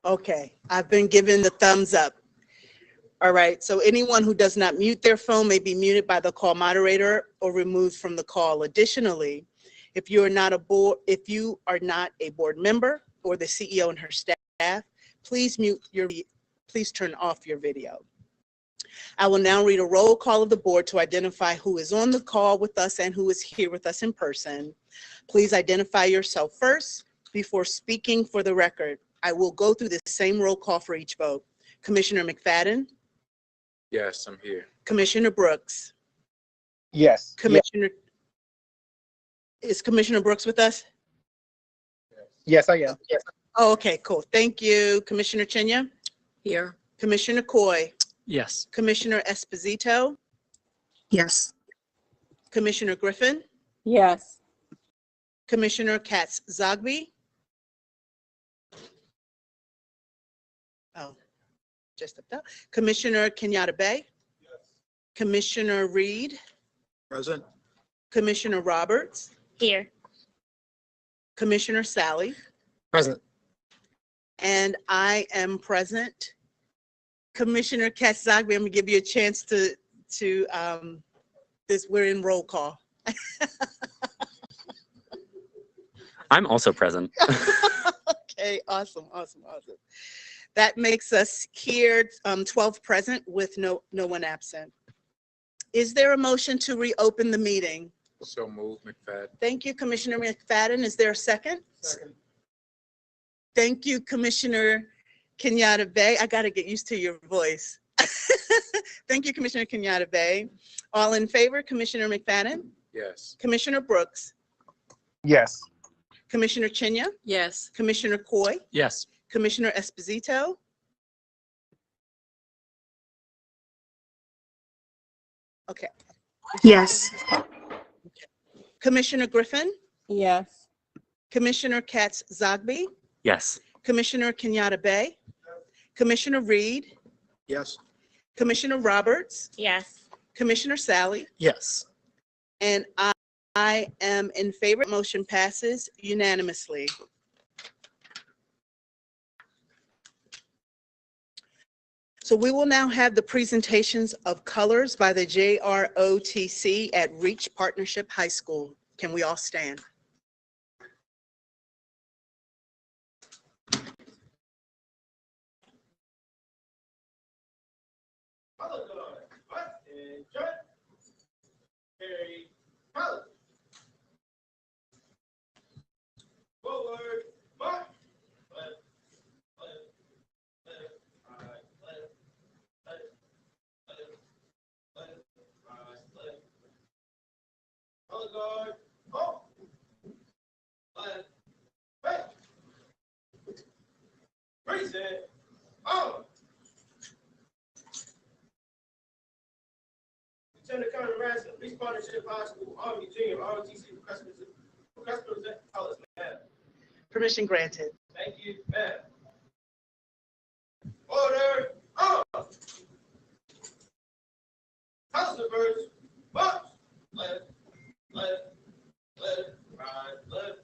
Okay, I've been given the thumbs up. All right, so anyone who does not mute their phone may be muted by the call moderator or removed from the call. Additionally, if you are not a board member or the CEO and her staff, please turn off your video. I will now read a roll call of the board to identify who is on the call with us and who is here with us in person. Please identify yourself first before speaking for the record. I will go through the same roll call for each vote. Commissioner McFadden? Yes, I'm here. Commissioner Brooks? Yes. Is Commissioner Brooks with us? Yes, I am. Yes. Oh, okay, cool. Thank you. Commissioner Chinya? Here. Commissioner Coy? Yes. Commissioner Esposito? Yes. Commissioner Griffin? Yes. Commissioner Katz-Zogby? Oh, just up there. Commissioner Kenyatta Bay? Yes. Commissioner Reed? Present. Commissioner Roberts? Here. Commissioner Sally? Present. And I am present. Commissioner Katz-Zogby, I'm gonna give you a chance we're in roll call. I'm also present. Okay, awesome. That makes us here 12 present with no one absent. Is there a motion to reopen the meeting? So move, McFadden. Thank you, Commissioner McFadden. Is there a second? Second. Thank you, Commissioner Kenyatta Bay. I got to get used to your voice. Thank you, Commissioner Kenyatta Bay. All in favor, Commissioner McFadden? Yes. Commissioner Brooks? Yes. Commissioner Chinya? Yes. Commissioner Coy? Yes. Commissioner Esposito? Okay. Yes. Commissioner Griffin? Yes. Commissioner Katz-Zogby? Yes. Commissioner Kenyatta Bay? Commissioner Reed? Yes. Commissioner Roberts? Yes. Commissioner Sally? Yes. And I am in favor. Motion passes unanimously. So we will now have the presentations of colors by the JROTC at Reach Partnership High School. Can we all stand? Forward, march. Color guard, oh. Left, right. Raise it, oh. Lieutenant Colonel Ransom, Reach Partnership High School, Army Junior, ROTC request present colors, ma'am. Permission granted. Thank you, ma'am. Order, oh. House reverse, march. Left, left, right, left,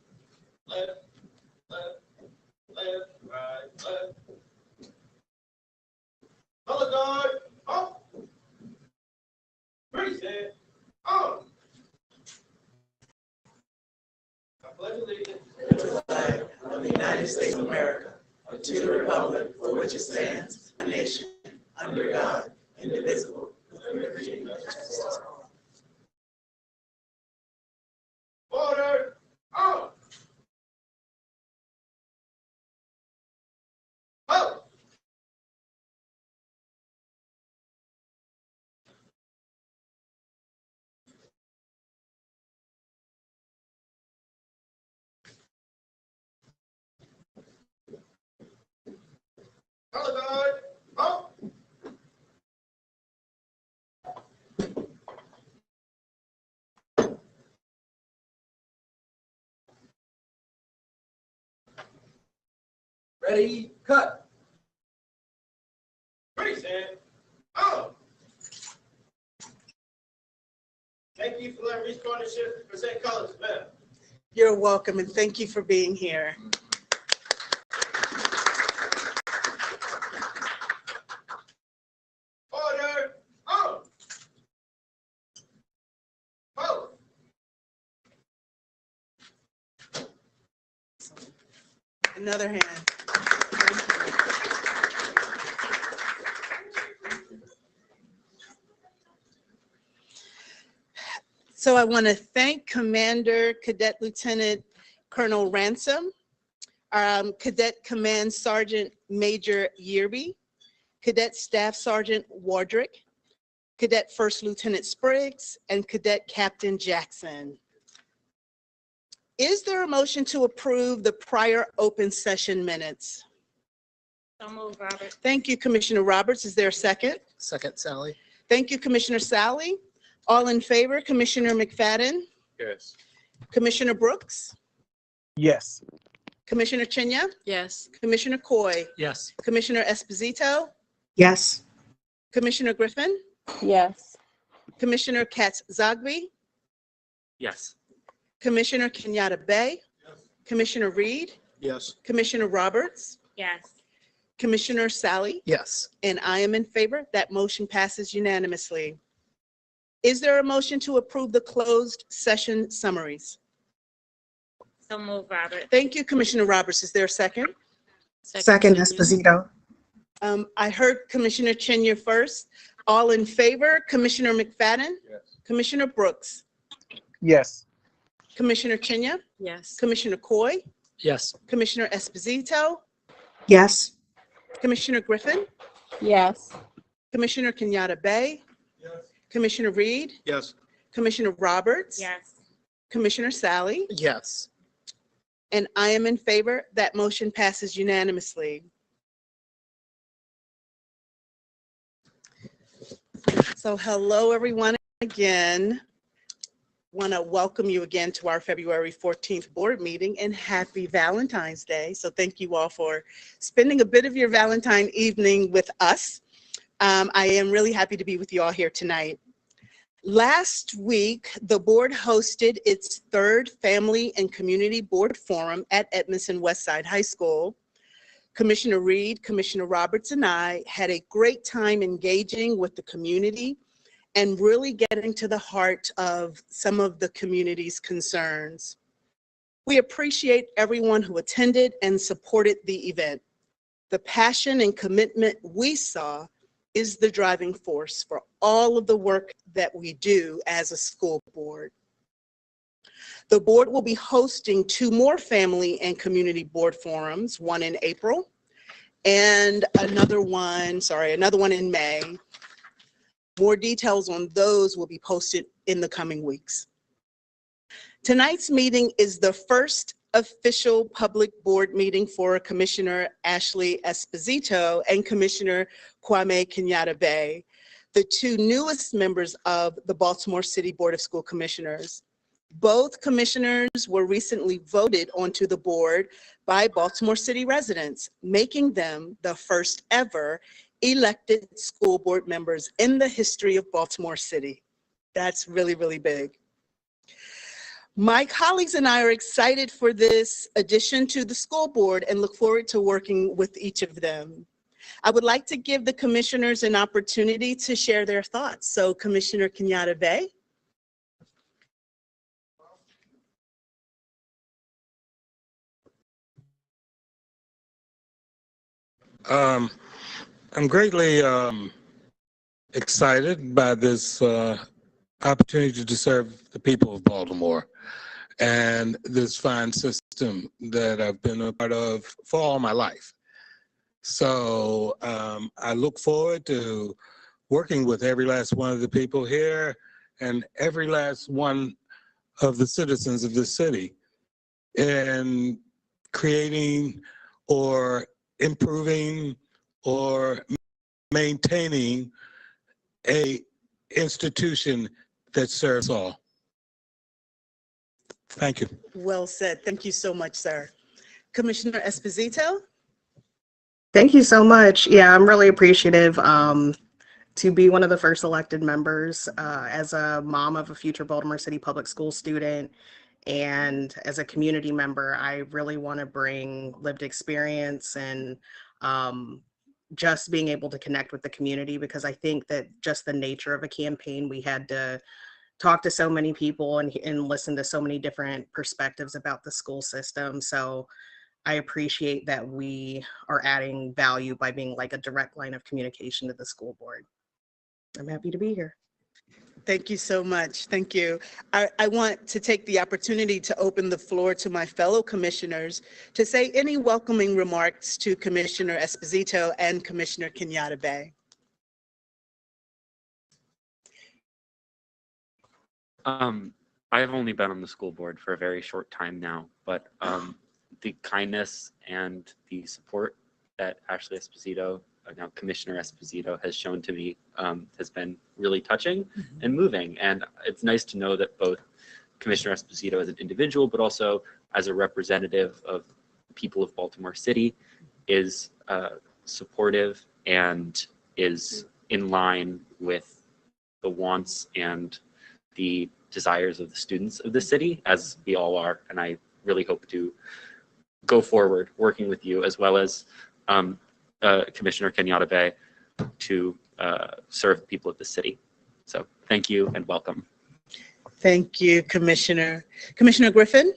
right, left. Color guard, up. Raise it, on. I pledge allegiance to the flag of the United States of America, and to the republic for which it stands, a nation, under God, indivisible, with liberty and justice for all. Order, on. Up. Color guard, up. Ready, cut. Raise it, on. Thank you for letting Reach Partnership present colors, ma'am. You're welcome, and thank you for being here. Another hand. So I want to thank Commander Cadet Lieutenant Colonel Ransom, Cadet Command Sergeant Major Yearby, Cadet Staff Sergeant Wardrick, Cadet First Lieutenant Spriggs, and Cadet Captain Jackson. Is there a motion to approve the prior open session minutes? So moved, Robert. Thank you, Commissioner Roberts. Is there a second? Second, Sally. Thank you, Commissioner Sally. All in favor, Commissioner McFadden, Yes. Commissioner Brooks, Yes. Commissioner Chinya, Yes. Commissioner Coy, Yes. Commissioner Esposito, Yes. Commissioner Griffin, Yes. Commissioner Katz-Zogby, Yes. Commissioner Kenyatta Bay, Commissioner Reed, Yes. Commissioner Roberts, Yes. Commissioner Sally, Yes. and I am in favor. That motion passes unanimously. Is there a motion to approve the closed session summaries? So moved, Robert. Thank you, Commissioner Roberts. Is there a second? Second, Esposito. I heard Commissioner Chinya first. All in favor, Commissioner McFadden, Yes. Commissioner Brooks, Yes. Commissioner Chinya, Yes. Commissioner Coy, Yes. Commissioner Esposito, Yes. Commissioner Griffin, Yes. Commissioner Kenyatta Bay, Commissioner Reed, Yes. Commissioner Roberts, Yes. Commissioner Sally, Yes. and I am in favor. That motion passes unanimously. So hello, everyone, again. Want to welcome you again to our February 14th board meeting, and happy Valentine's Day. So thank you all for spending a bit of your Valentine evening with us. I am really happy to be with you all here tonight. Last week, the board hosted its third Family and Community Board Forum at Edmondson Westside High School. Commissioner Reed, Commissioner Roberts, and I had a great time engaging with the community and really getting to the heart of some of the community's concerns. We appreciate everyone who attended and supported the event. The passion and commitment we saw is the driving force for all of the work that we do as a school board. The board will be hosting 2 more family and community board forums, one in April and another one in May. More details on those will be posted in the coming weeks. Tonight's meeting is the first official public board meeting for Commissioner Ashley Esposito and Commissioner Kwame Kenyatta Bay, the 2 newest members of the Baltimore City Board of School Commissioners. Both commissioners were recently voted onto the board by Baltimore City residents, making them the first ever elected school board members in the history of Baltimore City. That's really, really big. My colleagues and I are excited for this addition to the school board and look forward to working with each of them. I would like to give the commissioners an opportunity to share their thoughts. So Commissioner Kenyatta Bay. I'm greatly excited by this opportunity to serve the people of Baltimore and this fine system that I've been a part of for all my life. So I look forward to working with every last one of the people here and every last one of the citizens of this city in creating or improving or maintaining a institution that serves all. Thank you. Well said. Thank you so much, sir. Commissioner Esposito. Thank you so much. Yeah, I'm really appreciative to be one of the first elected members as a mom of a future Baltimore City Public School student. And as a community member, I really want to bring lived experience and just being able to connect with the community, because I think that just the nature of a campaign, we had to talk to so many people and listen to so many different perspectives about the school system. So I appreciate that we are adding value by being like a direct line of communication to the school board. I'm happy to be here. Thank you so much. Thank you. I want to take the opportunity to open the floor to my fellow commissioners to say any welcoming remarks to Commissioner Esposito and Commissioner Kenyatta Bay. I have only been on the school board for a very short time now, but the kindness and the support that Ashley Esposito, now Commissioner Esposito, has shown to me has been really touching and moving. And it's nice to know that both Commissioner Esposito as an individual, but also as a representative of the people of Baltimore City, is supportive and is in line with the wants and the desires of the students of the city, as we all are. And I really hope to go forward working with you, as well as Commissioner Kenyatta Bay, to serve the people of the city. So thank you and welcome. Thank you, Commissioner. Commissioner Griffin?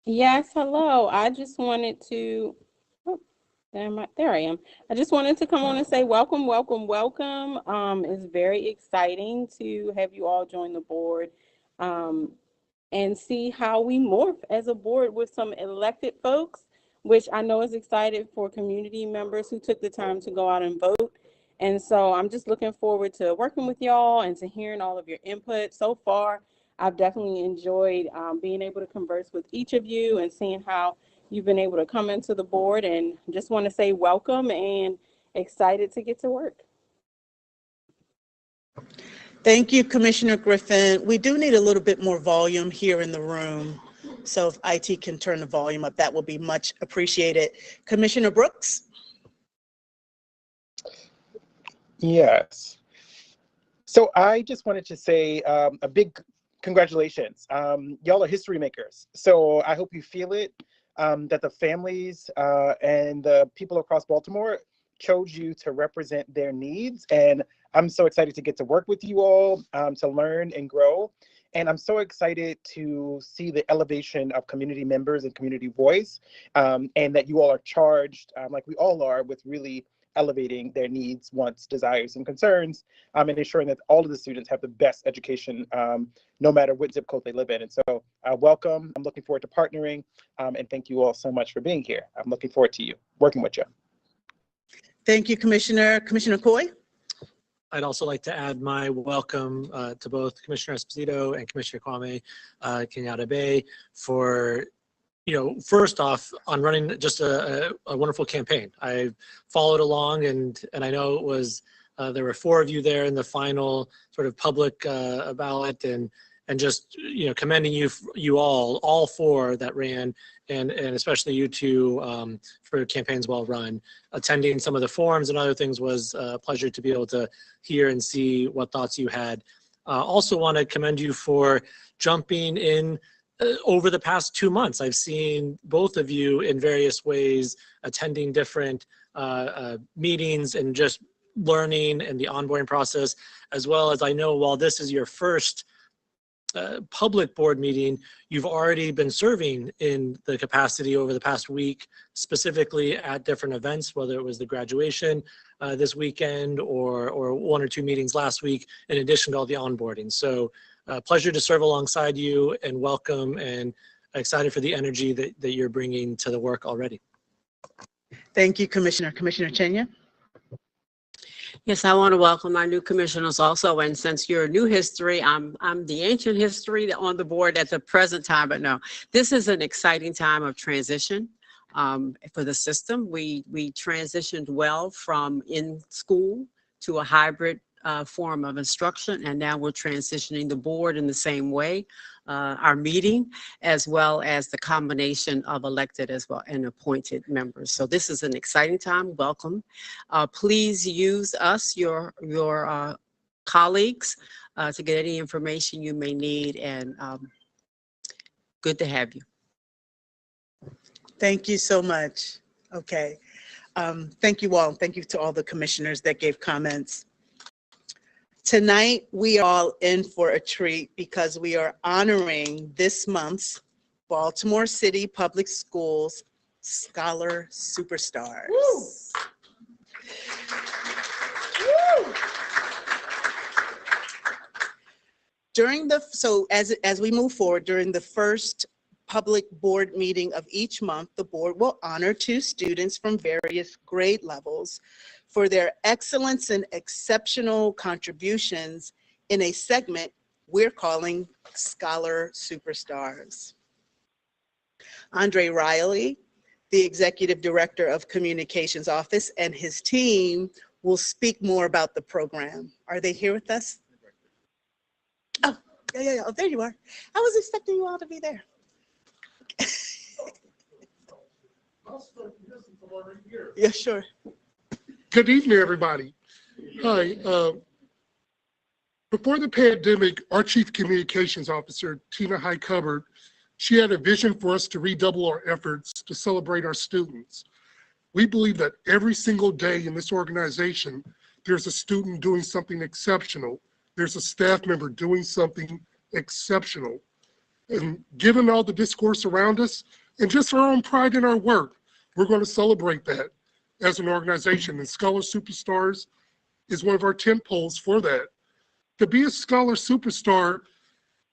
Yes, hello. I just wanted to, there I am. I just wanted to come on and say welcome, welcome, welcome. It's very exciting to have you all join the board and see how we morph as a board with some elected folks, which I know is excited for community members who took the time to go out and vote. And so I'm just looking forward to working with y'all and to hearing all of your input. So far, I've definitely enjoyed being able to converse with each of you and seeing how you've been able to come into the board, and just want to say welcome and excited to get to work. Thank you, Commissioner Griffin. We do need a little bit more volume here in the room. So if IT can turn the volume up, that will be much appreciated. Commissioner Brooks? Yes. So I just wanted to say a big congratulations. Y'all are history makers. So I hope you feel it, that the families and the people across Baltimore chose you to represent their needs. And I'm so excited to get to work with you all, to learn and grow. And I'm so excited to see the elevation of community members and community voice, and that you all are charged, like we all are, with really elevating their needs, wants, desires, and concerns, and ensuring that all of the students have the best education, no matter what zip code they live in. And so welcome. I'm looking forward to partnering, and thank you all so much for being here. I'm looking forward to working with you. Thank you, Commissioner. Commissioner Coy? I'd also like to add my welcome to both Commissioner Esposito and Commissioner Kwame Kenyatta Bay for, first off, on running just a wonderful campaign. I followed along, and I know it was there were 4 of you there in the final sort of public ballot, and just commending you all 4 that ran, and especially you 2 for campaigns well run. Attending some of the forums and other things was a pleasure to be able to hear and see what thoughts you had. Also want to commend you for jumping in over the past 2 months. I've seen both of you in various ways attending different meetings and just learning and the onboarding process, as well as I know while this is your first public board meeting, you've already been serving in the capacity over the past week, specifically at different events, whether it was the graduation this weekend or 1 or 2 meetings last week, in addition to all the onboarding. So pleasure to serve alongside you, and welcome, and excited for the energy that you're bringing to the work already. Thank you, Commissioner. Commissioner Chenya? Yes, I want to welcome our new commissioners also. And since you're new history, I'm the ancient history on the board at the present time. But no, this is an exciting time of transition for the system. We transitioned well from in school to a hybrid form of instruction, and now we're transitioning the board in the same way, our meeting, as well as the combination of elected as well and appointed members. So this is an exciting time. Welcome. Please use us, your colleagues, to get any information you may need, and good to have you. Thank you so much. Okay. Thank you all. Thank you to all the commissioners that gave comments. Tonight, we are all in for a treat because we are honoring this month's Baltimore City Public Schools Scholar Superstars. As we move forward, during the first public board meeting of each month, the board will honor 2 students from various grade levels for their excellence and exceptional contributions in a segment we're calling Scholar Superstars. Andre Riley, the Executive Director of Communications Office, and his team will speak more about the program. Are they here with us? Oh, yeah. Oh, there you are. I was expecting you all to be there. Yeah, sure. Good evening, everybody. Hi. Before the pandemic, our Chief Communications Officer, Tina Highcover, she had a vision for us to redouble our efforts to celebrate our students. We believe that every single day in this organization, there's a student doing something exceptional. There's a staff member doing something exceptional. And given all the discourse around us, and just our own pride in our work, we're going to celebrate that as an organization. And Scholar Superstars is one of our tent poles for that. To be a Scholar Superstar,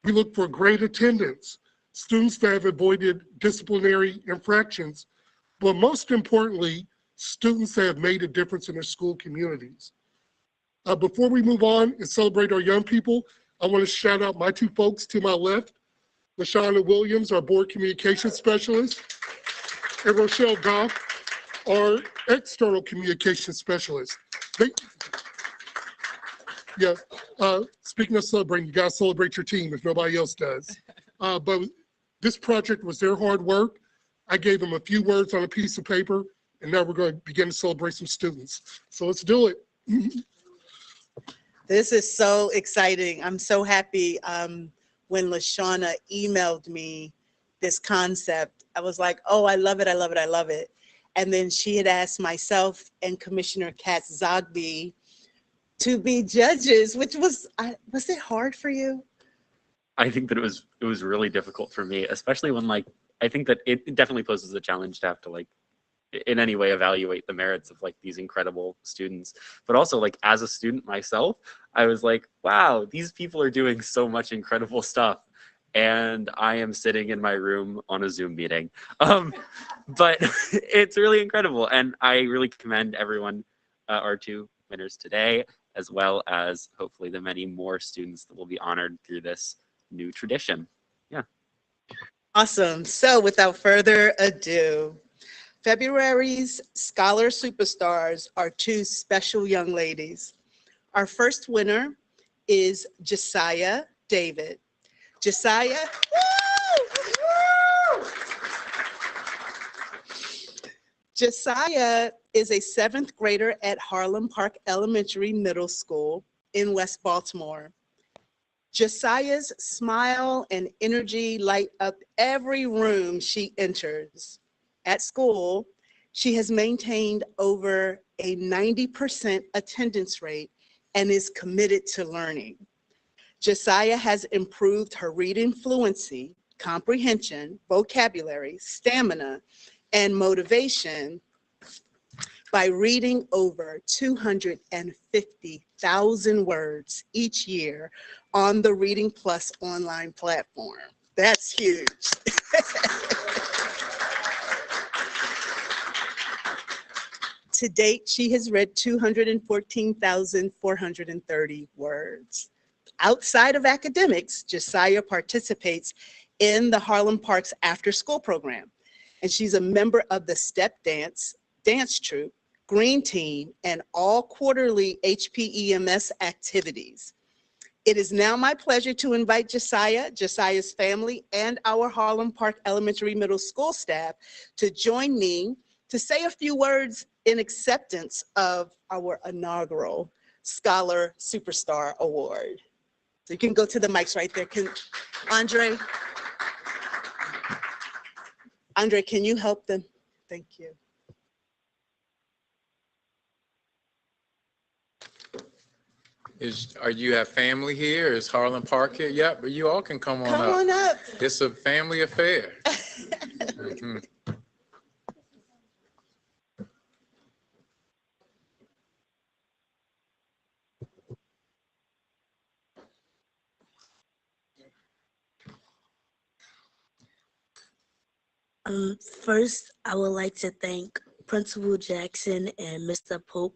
we look for great attendance, students that have avoided disciplinary infractions, but most importantly, students that have made a difference in their school communities. Before we move on and celebrate our young people, I want to shout out my 2 folks to my left, LaShawna Williams, our board communications specialist, and Rochelle Goff, our external communications specialist. Speaking of celebrating, you guys celebrate your team if nobody else does. But this project was their hard work. I gave them a few words on a piece of paper, and now we're going to begin to celebrate some students. So let's do it. This is so exciting. I'm so happy when LaShawna emailed me this concept. I was like, oh, I love it, I love it, I love it. And then she had asked myself and Commissioner Katz-Zogby to be judges, which was it hard for you? I think that it was really difficult for me, especially when I think that it definitely poses a challenge to have to in any way evaluate the merits of these incredible students. But also as a student myself, I was like, wow, these people are doing so much incredible stuff. And I am sitting in my room on a Zoom meeting. But it's really incredible. And I really commend everyone, our 2 winners today, as well as hopefully the many more students that will be honored through this new tradition. Yeah. Awesome. So without further ado, February's Scholar Superstars are 2 special young ladies. Our first winner is Josiah David. Josiah, Josiah is a 7th grader at Harlem Park Elementary Middle School in West Baltimore. Josiah's smile and energy light up every room she enters. At school, she has maintained over a 90% attendance rate and is committed to learning. Josiah has improved her reading fluency, comprehension, vocabulary, stamina, and motivation by reading over 250,000 words each year on the Reading Plus online platform. That's huge. To date, she has read 214,430 words. Outside of academics, Josiah participates in the Harlem Parks After School program, and she's a member of the Step Dance troupe, Green Team, and all quarterly HPEMS activities. It is now my pleasure to invite Josiah's family, and our Harlem Park Elementary Middle School staff to join me to say a few words in acceptance of our inaugural Scholar Superstar Award. So you can go to the mics right there. Andre, can you help them? Thank you. Are you have family here? Is Harlan Park here? Yep, but you all can come on Come up. on up. It's a family affair. Mhm. First, I would like to thank Principal Jackson and Mr. Pope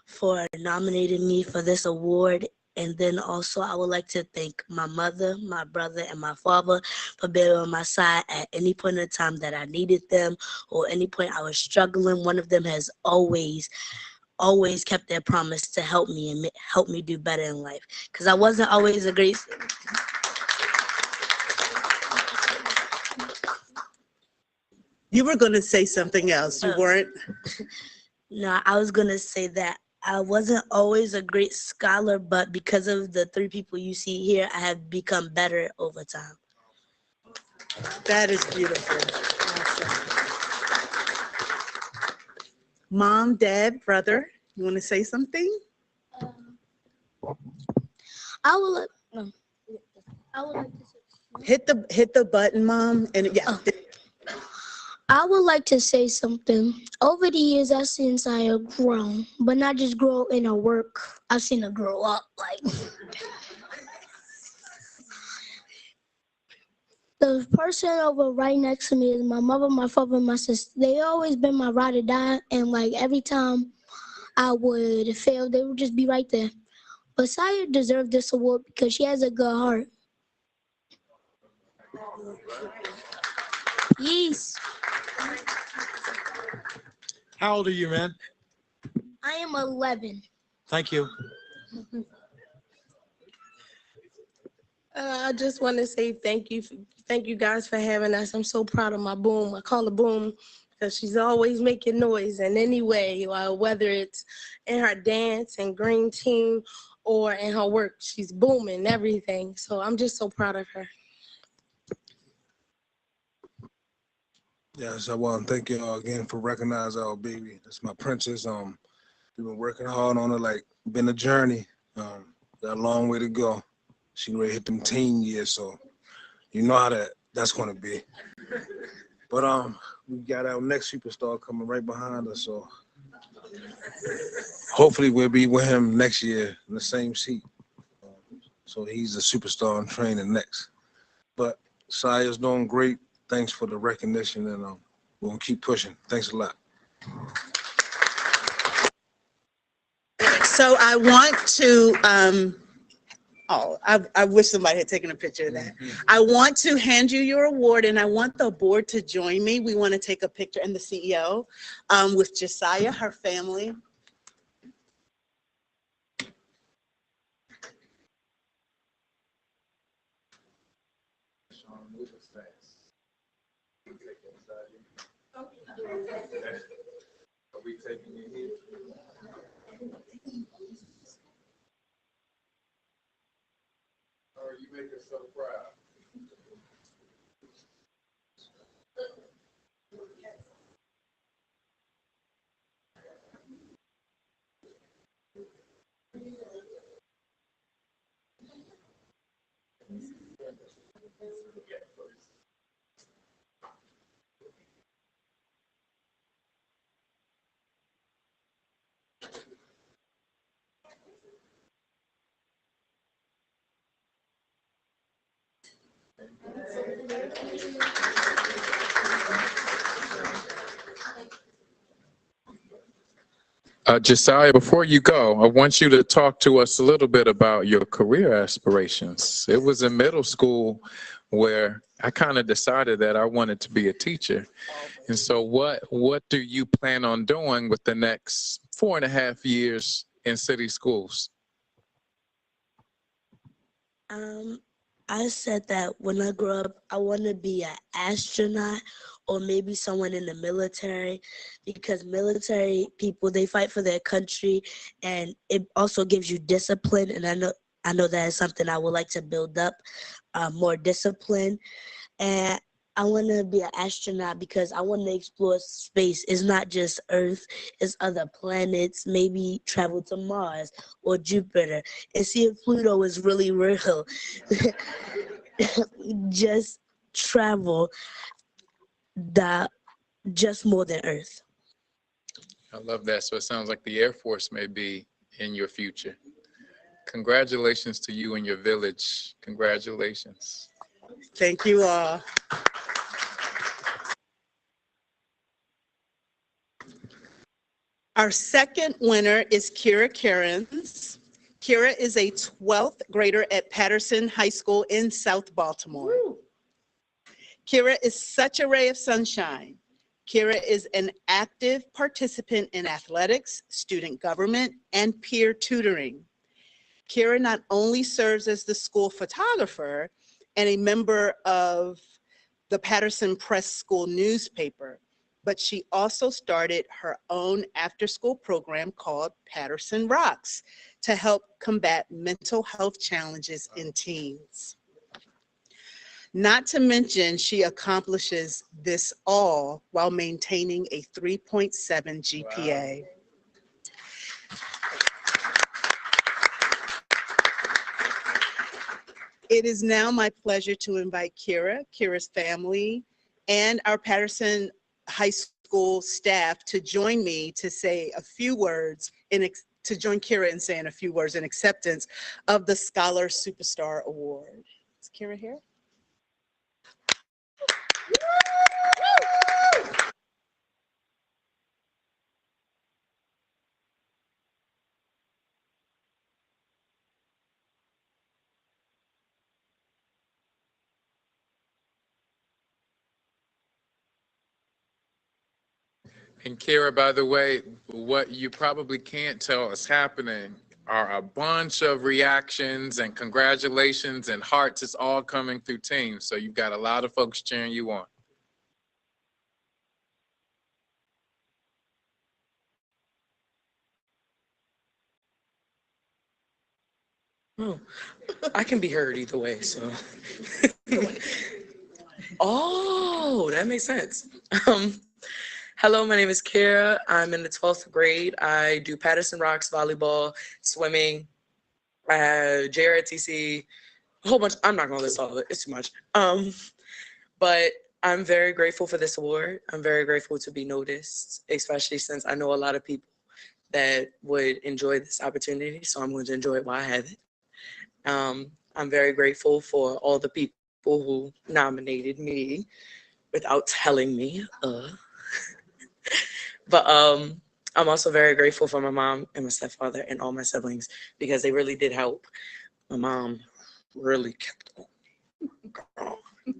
for nominating me for this award. And then also, I would like to thank my mother, my brother, and my father for being on my side at any point in time that I needed them or any point I was struggling. One of them has always kept their promise to help me and help me do better in life. Because I wasn't always a great... You were going to say something else. You weren't? No, I was going to say that I wasn't always a great scholar, but because of the three people you see here, I have become better over time. That is beautiful. Awesome. Mom, Dad, brother, you want to say something? I would like to Hit the button, Mom, and yeah. I would like to say something. Over the years, I've seen Saya grow, but not just grow in her work. I've seen her grow up. Like the person over right next to me is my mother, my father, and my sister. They always been my ride or die, and like every time I would fail, they would just be right there. But Saya deserved this award because she has a good heart. Yes. How old are you, man? I am 11. Thank you. I just want to say thank you guys for having us. I'm so proud of my Boom. I call her Boom because she's always making noise in any way, whether it's in her dance and green team or in her work. She's booming everything. So I'm just so proud of her. Yes, I want to thank you all again for recognizing our baby. That's my princess. We've been working hard on her, like been a journey. Got a long way to go. She ready to hit them teen years, so you know how that's gonna be. But we got our next superstar coming right behind us, so hopefully we'll be with him next year in the same seat. So he's a superstar in training next. But Saya's doing great. Thanks for the recognition, and we're gonna keep pushing. Thanks a lot. So I want to, I wish somebody had taken a picture of that. I want to hand you your award, and I want the board to join me. We want to take a picture, and the CEO, with Josiah, her family. Are we taking you here? Oh, you make us so proud. Josiah, before you go, I want you to talk to us a little bit about your career aspirations. It was in middle school where I kind of decided that I wanted to be a teacher. And so what do you plan on doing with the next 4.5 years in city schools? I said that when I grow up, I want to be an astronaut or maybe someone in the military, because military people, they fight for their country, and it also gives you discipline. And I know that is something I would like to build up, more discipline. And I want to be an astronaut because I want to explore space. It's not just Earth, it's other planets, maybe travel to Mars or Jupiter and see if Pluto is really real. Just travel that just more than Earth. I love that. So it sounds like the Air Force may be in your future. Congratulations to you and your village. Congratulations. Thank you all. Our second winner is Kira Cairns. Kira is a 12th grader at Patterson High School in South Baltimore. Woo. Kira is such a ray of sunshine. Kira is an active participant in athletics, student government, and peer tutoring. Kira not only serves as the school photographer and a member of the Patterson Press School newspaper, but she also started her own after-school program called Patterson Rocks to help combat mental health challenges in teens. Not to mention, she accomplishes this all while maintaining a 3.7 GPA. Wow. It is now my pleasure to invite Kira, Kira's family, and our Patterson High School staff to join me to say a few words, to join Kira in saying a few words in acceptance of the Scholar Superstar Award. Is Kira here? And Kira, by the way, what you probably can't tell is happening are a bunch of reactions and congratulations and hearts. It's all coming through Teams. So you've got a lot of folks cheering you on. Oh, I can be heard either way, so. Oh, that makes sense. Hello, my name is Kira. I'm in the 12th grade. I do Patterson Rocks, volleyball, swimming, JRTC, a whole bunch. I'm not gonna list all of it, it's too much. But I'm very grateful for this award. I'm very grateful to be noticed, especially since I know a lot of people that would enjoy this opportunity, so I'm going to enjoy it while I have it. I'm very grateful for all the people who nominated me without telling me. But I'm also very grateful for my mom and my stepfather and all my siblings because they really did help. My mom really kept on me.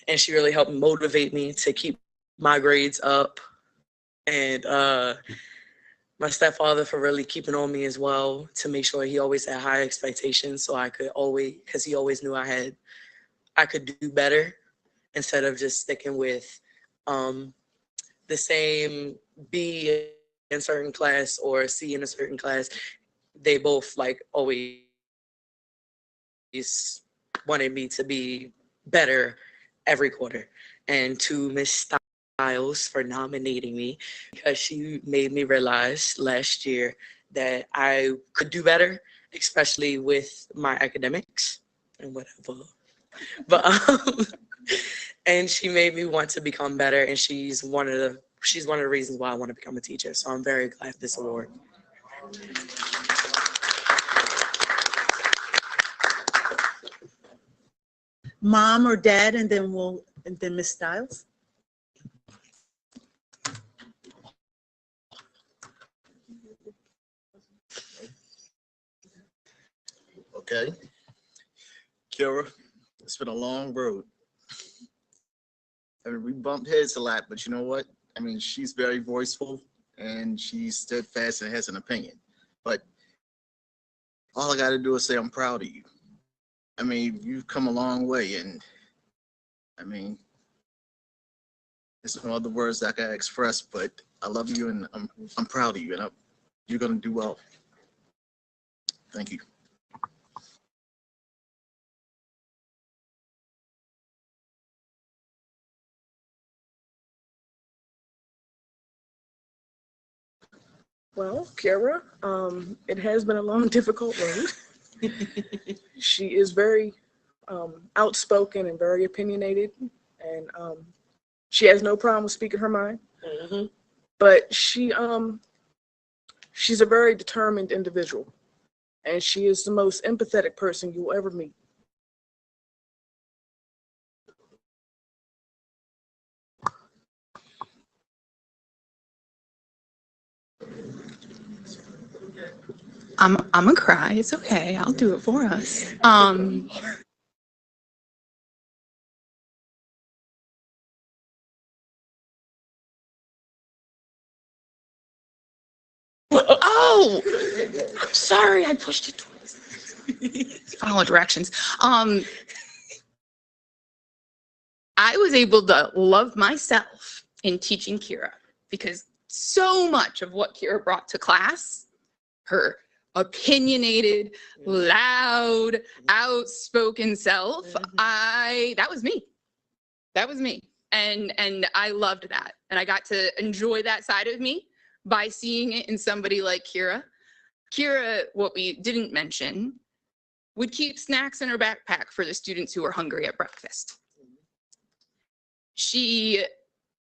And she really helped motivate me to keep my grades up. And my stepfather for really keeping on me as well to make sure he always had high expectations so I could always, because he always knew I could do better instead of just sticking with the same B in certain class or C in a certain class. They both like always wanted me to be better every quarter. And to Miss Styles for nominating me because she made me realize last year that I could do better, especially with my academics and whatever. But and she made me want to become better, and she's one of the reasons why I want to become a teacher. So I'm very glad for this award. Mom or dad, and then Miss Styles. Okay. Kira, it's been a long road. I mean, we bumped heads a lot, but you know what? I mean, she's very voiceful and she's steadfast and has an opinion. But all I got to do is say I'm proud of you. I mean, you've come a long way, and I mean, there's no other words that I can express, but I love you and I'm proud of you, and you're gonna do well. Thank you. Well, Kara, it has been a long, difficult road. She is very outspoken and very opinionated, and she has no problem with speaking her mind. But she's a very determined individual, and she is the most empathetic person you'll ever meet. I'm gonna cry. It's okay. I'll do it for us. Oh, I'm sorry. I pushed it twice. Follow directions. I was able to love myself in teaching Kira because so much of what Kira brought to class, her opinionated, loud, outspoken self, that was me. That was me. And I loved that. And I got to enjoy that side of me by seeing it in somebody like Kira. Kira, what we didn't mention, would keep snacks in her backpack for the students who were hungry at breakfast. She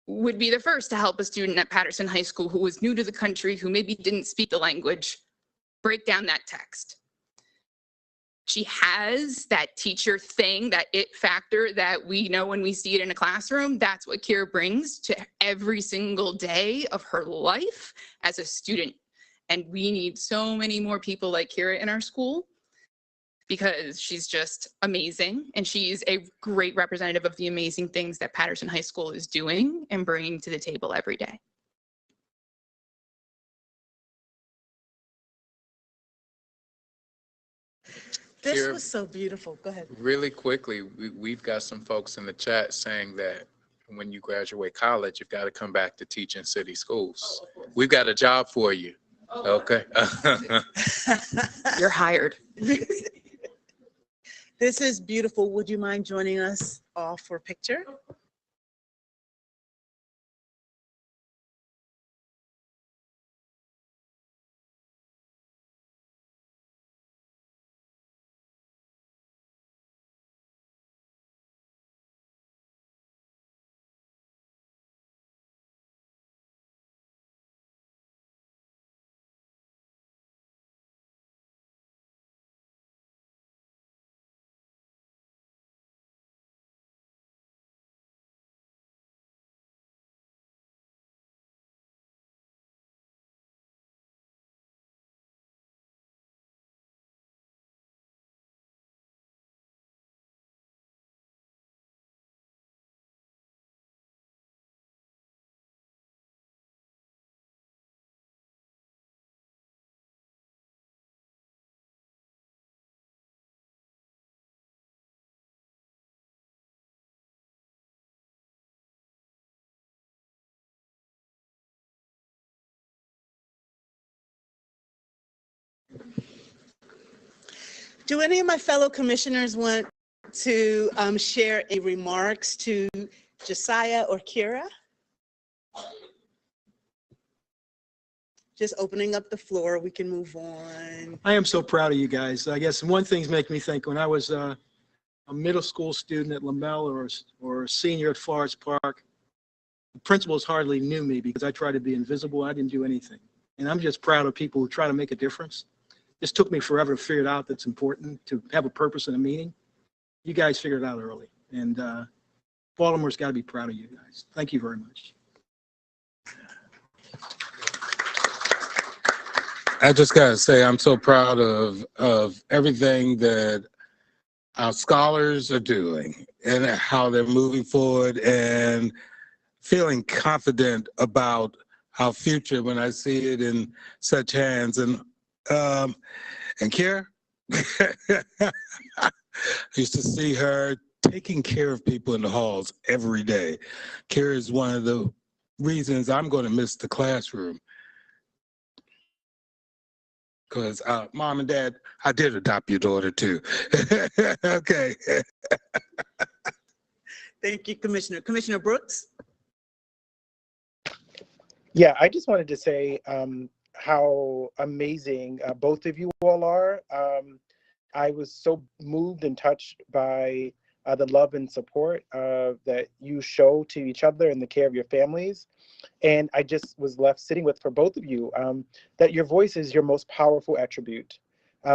would be the first to help a student at Patterson High School who was new to the country, who maybe didn't speak the language, break down that text. She has that teacher thing, that it factor that we know when we see it in a classroom. That's what Kira brings to every single day of her life as a student. And we need so many more people like Kira in our school because she's just amazing. And she's a great representative of the amazing things that Patterson High School is doing and bringing to the table every day. This Kira, was so beautiful. Go ahead. really quickly, we've got some folks in the chat saying that when you graduate college, you've got to come back to teach in city schools. We've got a job for you. Okay. You're hired. This is beautiful. Would you mind joining us all for a picture? Do any of my fellow commissioners want to share a remarks to Josiah or Kira? Just opening up the floor, we can move on. I am so proud of you guys. I guess one thing's make me think when I was a middle school student at LaMelle or a senior at Forest Park, the principals hardly knew me because I tried to be invisible. I didn't do anything. And I'm just proud of people who try to make a difference. This took me forever to figure it out. That's important to have a purpose and a meaning. You guys figured it out early. And Baltimore's got to be proud of you guys. Thank you very much. I just gotta say, I'm so proud of everything that our scholars are doing and how they're moving forward and feeling confident about our future when I see it in such hands. And Kira, I used to see her taking care of people in the halls every day. Kira is one of the reasons I'm going to miss the classroom. Because Mom and Dad, I did adopt your daughter too. Okay. Thank you, Commissioner. Commissioner Brooks? Yeah, I just wanted to say how amazing both of you all are. I was so moved and touched by the love and support that you show to each other and the care of your families. And I just was left sitting with, for both of you, that your voice is your most powerful attribute.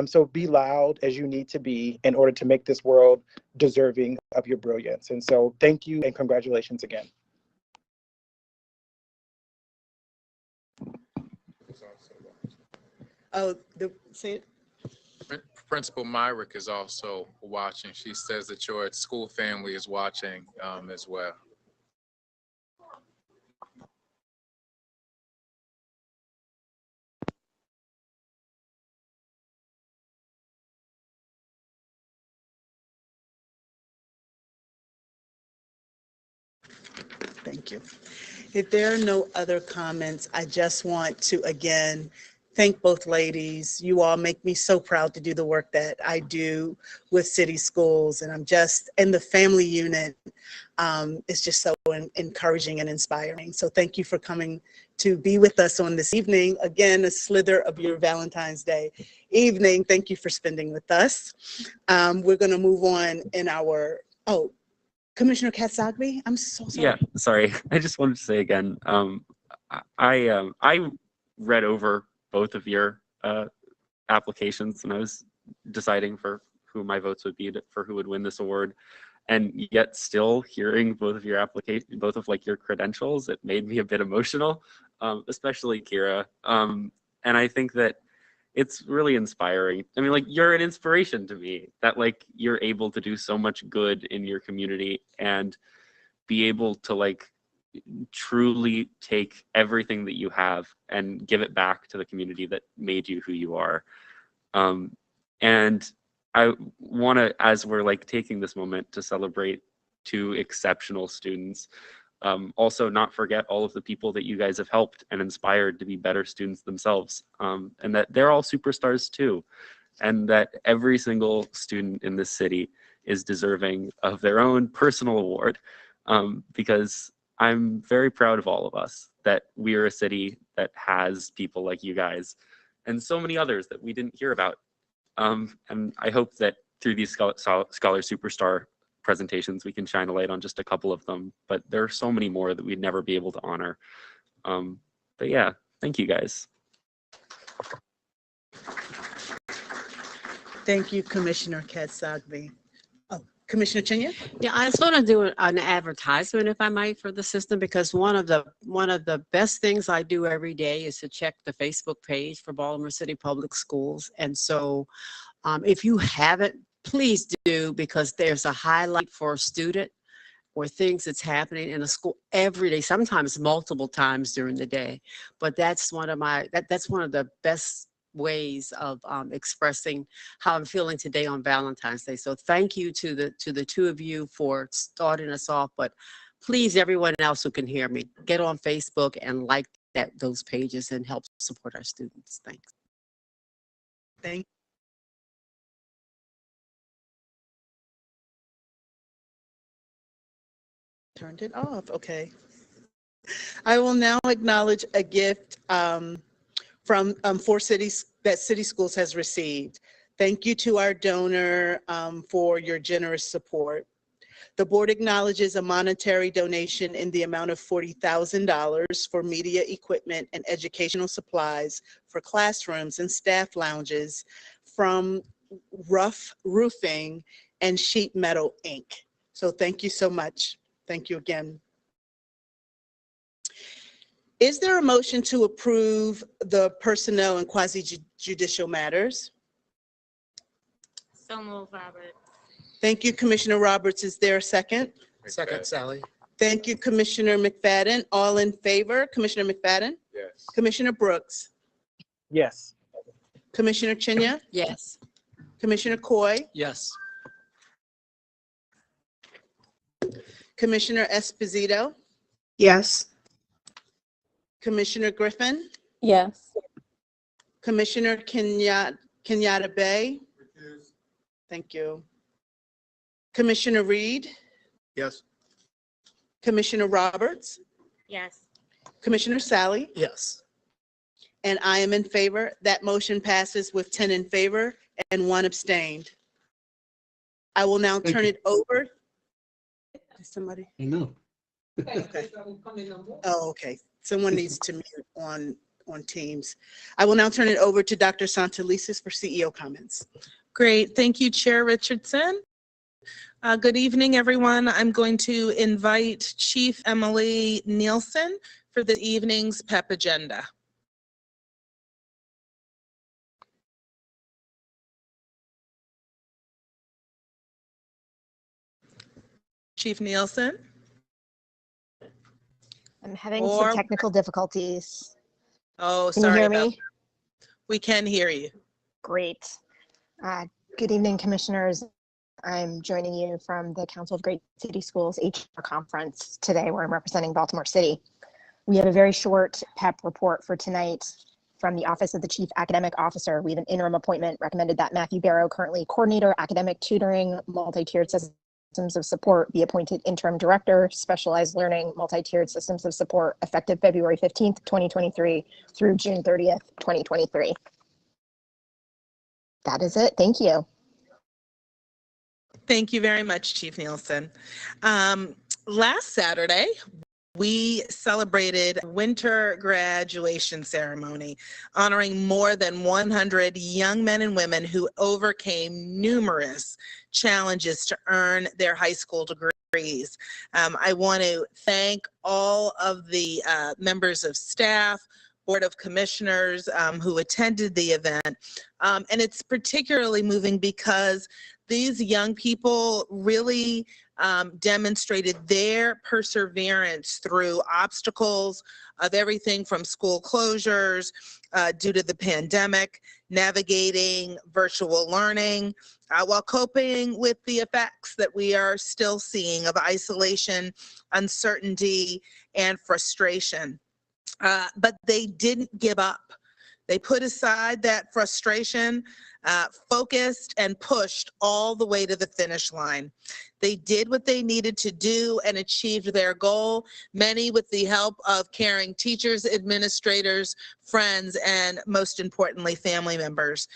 So be loud as you need to be in order to make this world deserving of your brilliance. And so thank you and congratulations again. Oh, say it. Principal Myrick is also watching. She says that your school family is watching as well. Thank you. If there are no other comments, I just want to again thank both ladies. You all make me so proud to do the work that I do with city schools, and and the family unit is just so encouraging and inspiring. So thank you for coming to be with us on this evening. Again, a slither of your Valentine's Day evening. Thank you for spending with us. We're going to move on in our, Commissioner Katsagbe, I'm so sorry. Yeah, sorry. I just wanted to say again, I read over both of your applications and I was deciding for who my votes would be for who would win this award. And yet still hearing both of your application, both of like your credentials, it made me a bit emotional, especially Kira. And I think that it's really inspiring. I mean, like, you're an inspiration to me that like you're able to do so much good in your community and be able to like truly take everything that you have and give it back to the community that made you who you are. And I want to, as we're like taking this moment to celebrate two exceptional students, also not forget all of the people that you guys have helped and inspired to be better students themselves, and that they're all superstars too, and that every single student in this city is deserving of their own personal award, because I'm very proud of all of us that we are a city that has people like you guys and so many others that we didn't hear about. And I hope that through these Scholar Superstar presentations, we can shine a light on just a couple of them, but there are so many more that we'd never be able to honor. But yeah, thank you guys. Thank you, Commissioner Katsagbe. Commissioner Chinya? Yeah, I just want to do an advertisement, if I might, for the system, because one of the best things I do every day is to check the Facebook page for Baltimore City Public Schools. And so if you haven't, please do, because there's a highlight for a student or things that's happening in a school every day, sometimes multiple times during the day. But that's one of that's one of the best ways of expressing how I'm feeling today on Valentine's Day. So thank you to the two of you for starting us off, but please, everyone else who can hear me, get on Facebook and like those pages and help support our students. Thanks. Thank Turned it off. Okay. I will now acknowledge a gift from 4 cities that City Schools has received. Thank you to our donor for your generous support. The board acknowledges a monetary donation in the amount of $40,000 for media equipment and educational supplies for classrooms and staff lounges from Rough Roofing and Sheet Metal Inc. So thank you so much. Thank you again. Is there a motion to approve the personnel and quasi-judicial matters? So moved, Robert. Thank you, Commissioner Roberts. Is there a second? Second, Sally. Thank you, Commissioner McFadden. All in favor? Commissioner McFadden? Yes. Commissioner Brooks? Yes. Commissioner Chinya? Yes. Commissioner Coy? Yes. Commissioner Esposito? Yes. Commissioner Griffin? Yes. Commissioner Kenyatta Bay? Thank you. Commissioner Reed? Yes. Commissioner Roberts? Yes. Commissioner Sally? Yes. And I am in favor. That motion passes with 10 in favor and 1 abstained. I will now turn it over. Somebody? No. Okay. Oh, okay. Someone needs to mute on Teams. I will now turn it over to Dr. Santelises for CEO comments. Great. Thank you, Chair Richardson. Good evening, everyone. I'm going to invite Chief Emily Nielsen for the evening's PEP agenda. Chief Nielsen? I'm having some technical difficulties. Oh, Can you sorry hear about me? that. We can hear you. Great. Good evening, commissioners. I'm joining you from the Council of Great City Schools HR conference today, where I'm representing Baltimore City. We have a very short PEP report for tonight from the Office of the Chief Academic Officer. We have an interim appointment recommended that Matthew Barrow, currently Coordinator, Academic Tutoring, Multi-Tiered Systems of Support, be appointed Interim Director, Specialized Learning, Multi-Tiered Systems of Support, effective February 15th, 2023 through June 30th, 2023. That is it. Thank you. Thank you very much, Chief Nielsen. Last Saturday, we celebrated winter graduation ceremony, honoring more than 100 young men and women who overcame numerous challenges to earn their high school degrees. I want to thank all of the members of staff, Board of Commissioners who attended the event. And it's particularly moving because these young people really demonstrated their perseverance through obstacles of everything from school closures due to the pandemic, navigating virtual learning, while coping with the effects that we are still seeing of isolation, uncertainty, and frustration. But they didn't give up. They put aside that frustration, focused and pushed all the way to the finish line. They did what they needed to do and achieved their goal, many with the help of caring teachers, administrators, friends, and most importantly, family members.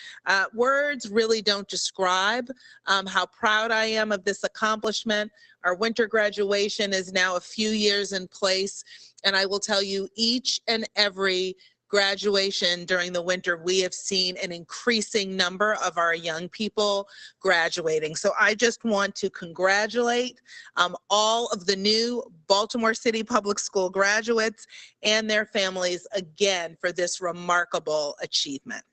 Words really don't describe how proud I am of this accomplishment. Our winter graduation is now a few years in place, and I will tell you, each and every graduation during the winter, we have seen an increasing number of our young people graduating. So I just want to congratulate all of the new Baltimore City Public School graduates and their families again for this remarkable achievement.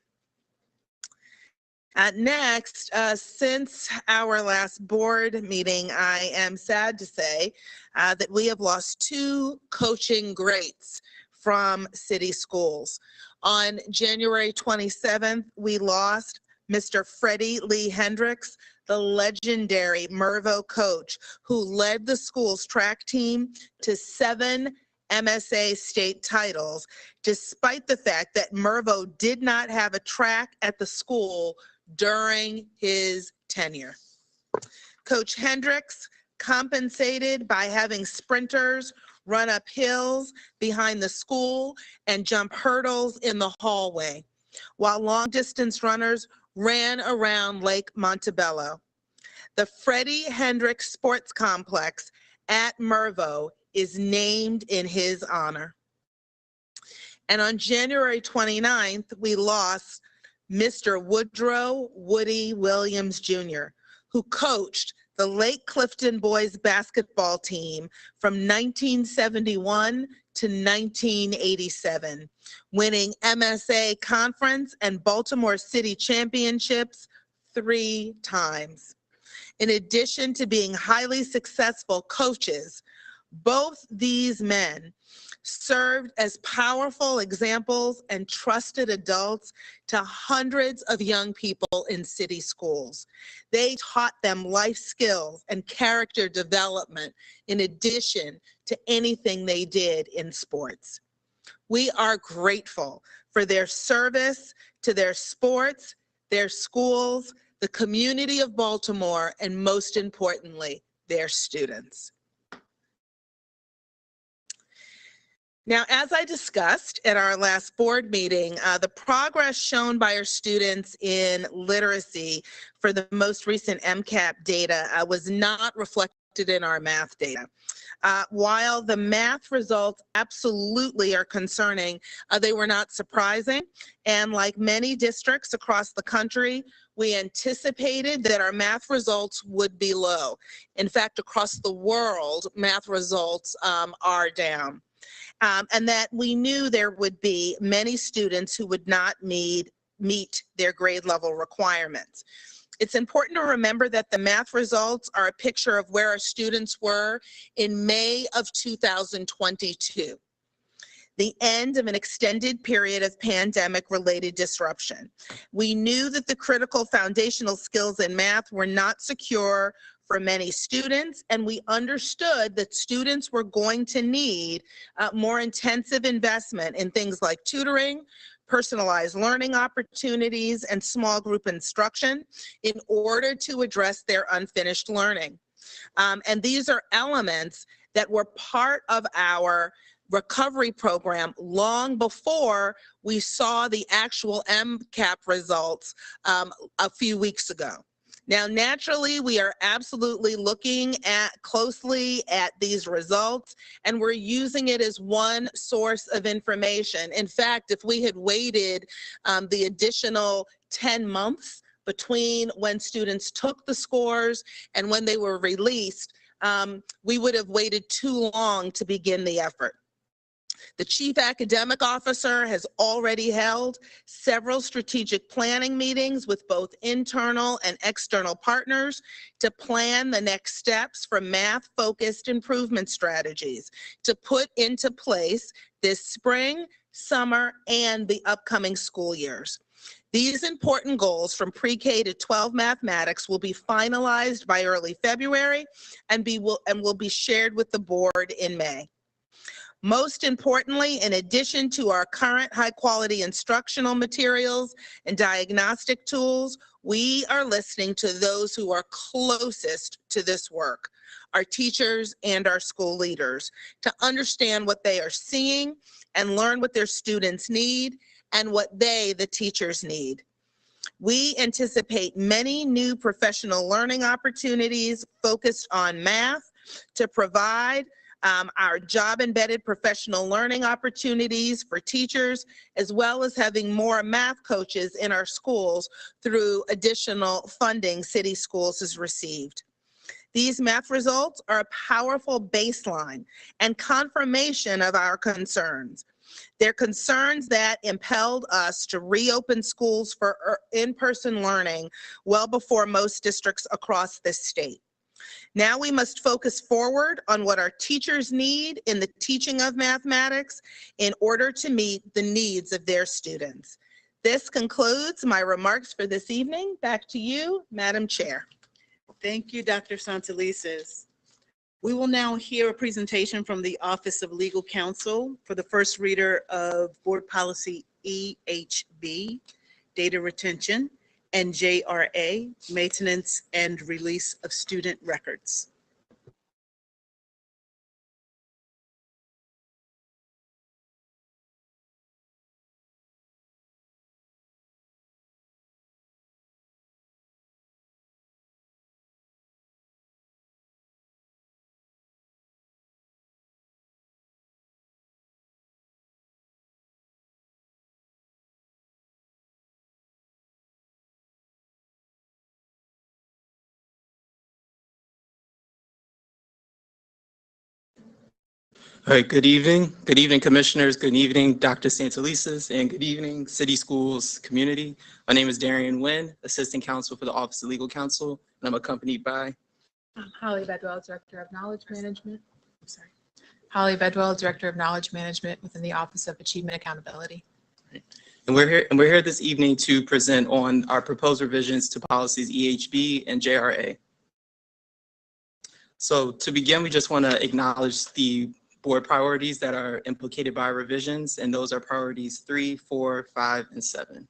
Next, since our last board meeting, I am sad to say that we have lost 2 coaching greats from city schools. On January 27th, we lost Mr. Freddie Lee Hendricks, the legendary Mervo coach who led the school's track team to 7 MSA state titles, despite the fact that Mervo did not have a track at the school during his tenure. Coach Hendricks, compensated by having sprinters run up hills behind the school and jump hurdles in the hallway, while long distance runners ran around Lake Montebello. The Freddie Hendricks Sports Complex at Mervo is named in his honor. And on January 29th, we lost Mr. Woodrow Woody Williams Jr., who coached the Lake Clifton boys basketball team from 1971 to 1987, winning MSA conference and Baltimore City championships 3 times. In addition to being highly successful coaches, both these men served as powerful examples and trusted adults to hundreds of young people in city schools. They taught them life skills and character development in addition to anything they did in sports. We are grateful for their service to their sports, their schools, the community of Baltimore, and most importantly, their students. Now, as I discussed at our last board meeting, the progress shown by our students in literacy for the most recent MCAP data was not reflected in our math data. While the math results absolutely are concerning, they were not surprising. And like many districts across the country, we anticipated that our math results would be low. In fact, across the world, math results are down. And that we knew there would be many students who would not meet their grade level requirements. It's important to remember that the math results are a picture of where our students were in May of 2022, the end of an extended period of pandemic-related disruption. We knew that the critical foundational skills in math were not secure for many students, and we understood that students were going to need more intensive investment in things like tutoring, personalized learning opportunities, and small group instruction in order to address their unfinished learning. And these are elements that were part of our recovery program long before we saw the actual MCAP results a few weeks ago. Now, naturally, we are absolutely looking closely at these results, and we're using it as one source of information. In fact, if we had waited the additional 10 months between when students took the scores and when they were released, we would have waited too long to begin the effort. The Chief Academic Officer has already held several strategic planning meetings with both internal and external partners to plan the next steps for math-focused improvement strategies to put into place this spring, summer, and the upcoming school years. These important goals from pre-K to 12 mathematics will be finalized by early February and will be shared with the board in May. Most importantly, in addition to our current high-quality instructional materials and diagnostic tools, we are listening to those who are closest to this work, our teachers and our school leaders, to understand what they are seeing and learn what their students need and what they, the teachers, need. We anticipate many new professional learning opportunities focused on math to provide our job-embedded professional learning opportunities for teachers, as well as having more math coaches in our schools through additional funding City Schools has received. These math results are a powerful baseline and confirmation of our concerns. They're concerns that impelled us to reopen schools for in-person learning well before most districts across this state. Now we must focus forward on what our teachers need in the teaching of mathematics in order to meet the needs of their students. This concludes my remarks for this evening. Back to you, Madam Chair. Thank you, Dr. Santelises. We will now hear a presentation from the Office of Legal Counsel for the first reader of Board Policy EHB, Data Retention, and JRA, Maintenance and Release of Student Records. All right, good evening. Good evening, commissioners. Good evening, Dr. Santelises, and good evening, City Schools community. My name is Darian Nguyen, Assistant Counsel for the Office of Legal Counsel, and I'm accompanied by Holly Bedwell, Director of Knowledge Management. Holly Bedwell, Director of Knowledge Management within the Office of Achievement Accountability. And we're here this evening to present on our proposed revisions to policies EHB and JRA. So to begin, we just want to acknowledge the board priorities that are implicated by revisions, and those are priorities 3, 4, 5, and 7.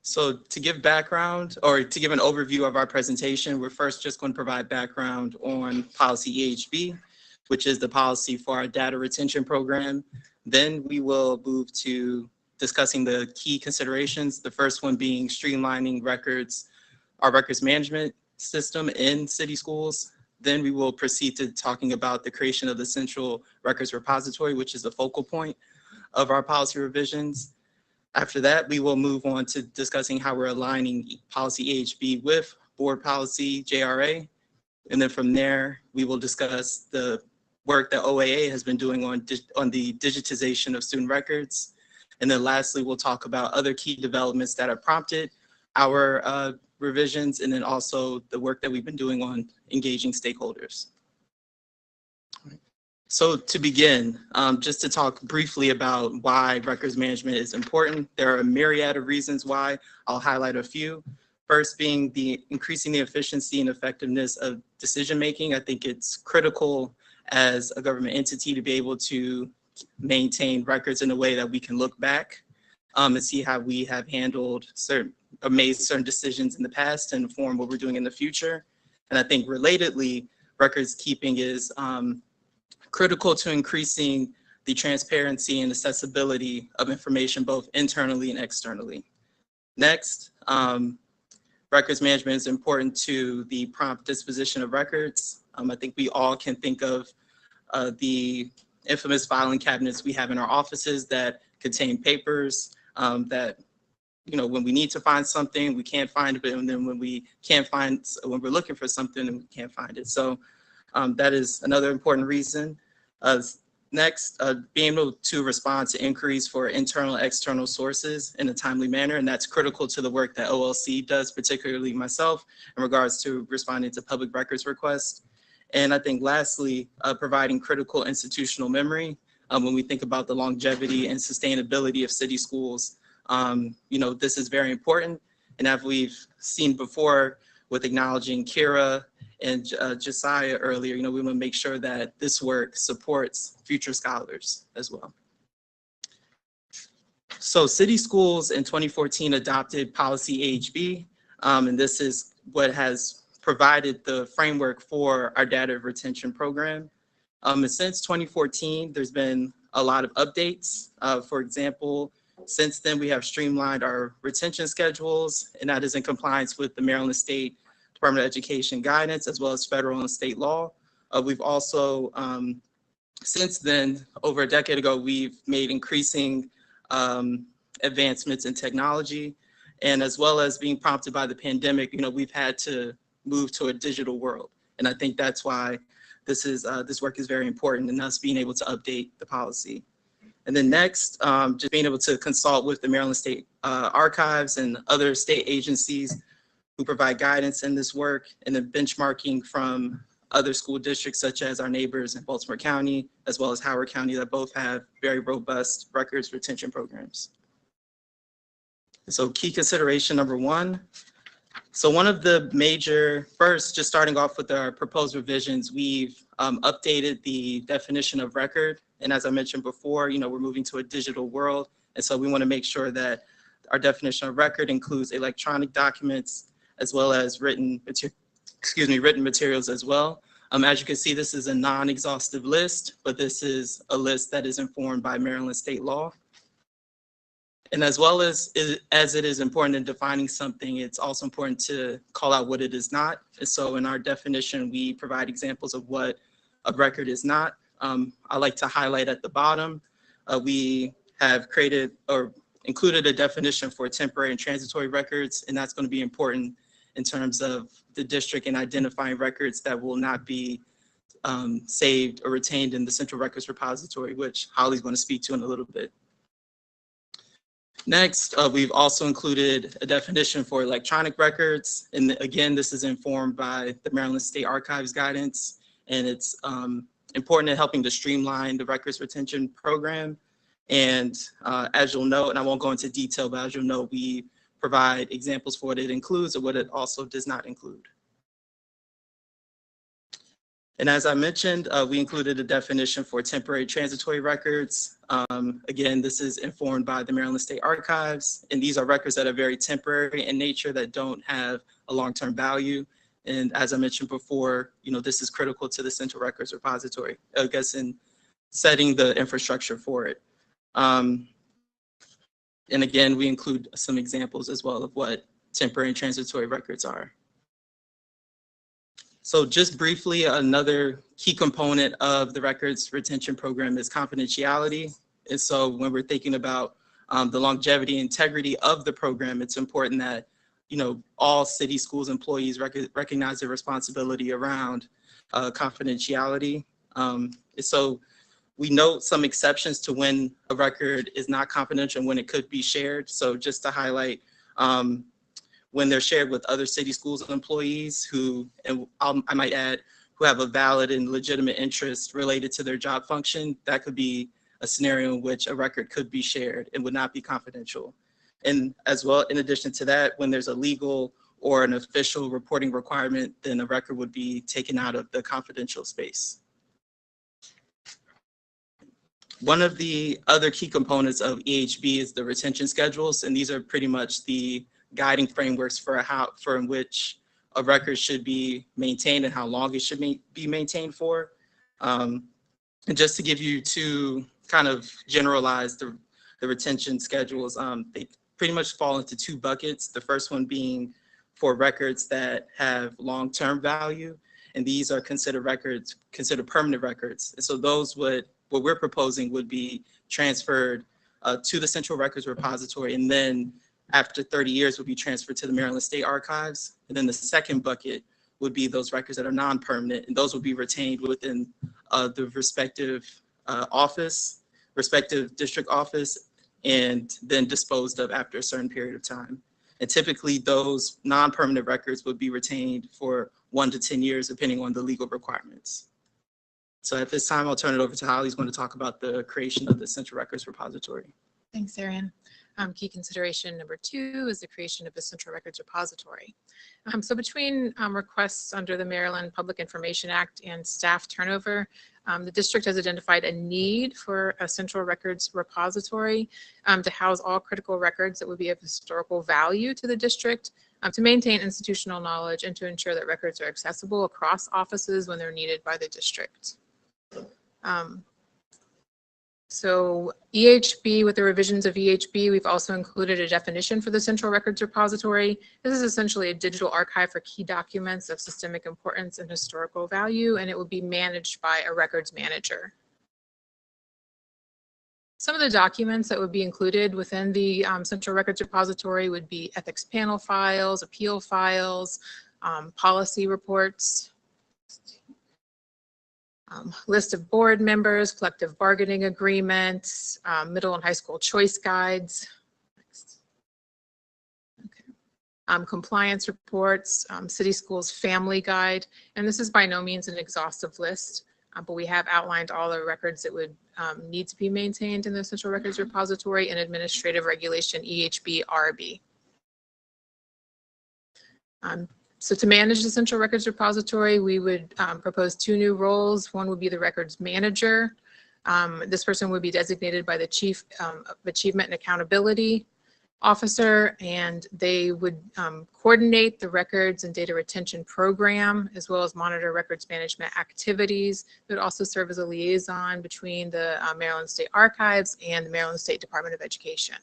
So to give background, or to give an overview of our presentation, we're first just going to provide background on policy EHB. which is the policy for our data retention program. Then we will move to discussing the key considerations. The first one being streamlining our records management system in city schools. Then we will proceed to talking about the creation of the central records repository, which is the focal point of our policy revisions. After that, we will move on to discussing how we're aligning policy AHB with board policy JRA. And then from there, we will discuss the work that OAA has been doing on the digitization of student records. And then lastly, we'll talk about other key developments that have prompted our revisions, and then also the work that we've been doing on engaging stakeholders. So to begin, just to talk briefly about why records management is important, there are a myriad of reasons why. I'll highlight a few. First being increasing the efficiency and effectiveness of decision-making. I think it's critical as a government entity to be able to maintain records in a way that we can look back and see how we have handled made certain decisions in the past and inform what we're doing in the future. And I think relatedly, records keeping is critical to increasing the transparency and accessibility of information both internally and externally. Next, records management is important to the prompt disposition of records. I think we all can think of the infamous filing cabinets we have in our offices that contain papers that, when we need to find something, we can't find it, and then when we're looking for something and we can't find it. So that is another important reason. Next, being able to respond to inquiries for internal and external sources in a timely manner, and that's critical to the work that OLC does, particularly myself, in regards to responding to public records requests. And I think lastly, providing critical institutional memory. When we think about the longevity and sustainability of city schools, this is very important. And as we've seen before with acknowledging Kira and Josiah earlier, we want to make sure that this work supports future scholars as well. So city schools in 2014 adopted policy AHB, and this is what has provided the framework for our data retention program. And since 2014, there's been a lot of updates. For example, since then, we have streamlined our retention schedules, and that is in compliance with the Maryland State Department of Education guidance, as well as federal and state law. We've also, since then, over a decade ago, we've made increasing advancements in technology, and as well as being prompted by the pandemic, we've had to move to a digital world. And I think that's why this work is very important, and us being able to update the policy. And then next, just being able to consult with the Maryland State Archives and other state agencies who provide guidance in this work, and then benchmarking from other school districts such as our neighbors in Baltimore County, as well as Howard County, that both have very robust records retention programs. So key consideration number one. So one of the major, first, just starting off with our proposed revisions, we've updated the definition of record. And as I mentioned before, we're moving to a digital world. And so we want to make sure that our definition of record includes electronic documents as well as written materials as well. As you can see, this is a non-exhaustive list, but this is a list that is informed by Maryland state law. And as well as it is important in defining something, it's also important to call out what it is not. And so in our definition, we provide examples of what a record is not. I like to highlight at the bottom, we have created or included a definition for temporary and transitory records, and that's going to be important in terms of the district and identifying records that will not be saved or retained in the central records repository, which Holly's going to speak to in a little bit. Next, we've also included a definition for electronic records. And again, this is informed by the Maryland State Archives guidance, and it's important in helping to streamline the records retention program. And as you'll know, and I won't go into detail, but as you'll know, we provide examples for what it includes and what it also does not include. And as I mentioned, we included a definition for temporary transitory records. Again, this is informed by the Maryland State Archives, and these are records that are very temporary in nature that don't have a long-term value. And as I mentioned before, this is critical to the Central Records Repository, I guess, in setting the infrastructure for it. And again, we include some examples as well of what temporary and transitory records are. So just briefly, another key component of the records retention program is confidentiality. And so when we're thinking about the longevity and integrity of the program, it's important that all city schools employees recognize their responsibility around confidentiality. So we note some exceptions to when a record is not confidential and when it could be shared. So just to highlight, when they're shared with other city schools employees who, and I might add, who have a valid and legitimate interest related to their job function, that could be a scenario in which a record could be shared and would not be confidential. And as well, in addition to that, when there's a legal or an official reporting requirement, then a record would be taken out of the confidential space. One of the other key components of EHB is the retention schedules, and these are pretty much the guiding frameworks for in which a record should be maintained and how long it should be maintained for. And just to give you two kind of generalize the retention schedules, they pretty much fall into two buckets. The first one being for records that have long-term value, and these are considered permanent records. And so those what we're proposing would be transferred to the Central Records Repository, and then after 30 years would be transferred to the Maryland State Archives. And then the second bucket would be those records that are non-permanent, and those would be retained within the respective respective district office, and then disposed of after a certain period of time. And typically those non-permanent records would be retained for 1 to 10 years, depending on the legal requirements. So at this time, I'll turn it over to Holly, who's going to talk about the creation of the Central Records Repository. Thanks, Arian. Key consideration number 2 is the creation of a Central Records Repository. So between requests under the Maryland Public Information Act and staff turnover, the district has identified a need for a Central Records Repository to house all critical records that would be of historical value to the district, to maintain institutional knowledge, and to ensure that records are accessible across offices when they're needed by the district. So EHB, with the revisions of EHB, we've also included a definition for the Central Records Repository. This is essentially a digital archive for key documents of systemic importance and historical value, and it will be managed by a records manager. Some of the documents that would be included within the Central Records Repository would be ethics panel files, appeal files, policy reports, list of board members, collective bargaining agreements, middle and high school choice guides, compliance reports, city schools family guide. And this is by no means an exhaustive list, but we have outlined all the records that would need to be maintained in the Central Records Repository in Administrative Regulation EHB-RB. So to manage the Central Records Repository, we would propose 2 new roles. One would be the records manager. This person would be designated by the Chief of Achievement and Accountability Officer, and they would coordinate the records and data retention program, as well as monitor records management activities. It would also serve as a liaison between the Maryland State Archives and the Maryland State Department of Education.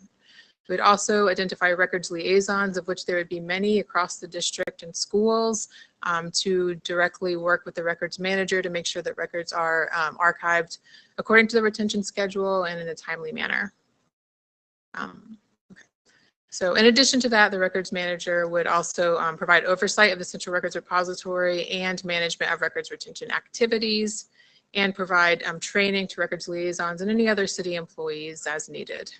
We'd also identify records liaisons, of which there would be many across the district and schools, to directly work with the records manager to make sure that records are archived according to the retention schedule and in a timely manner. So in addition to that, the records manager would also provide oversight of the Central Records Repository and management of records retention activities, and provide training to records liaisons and any other city employees as needed.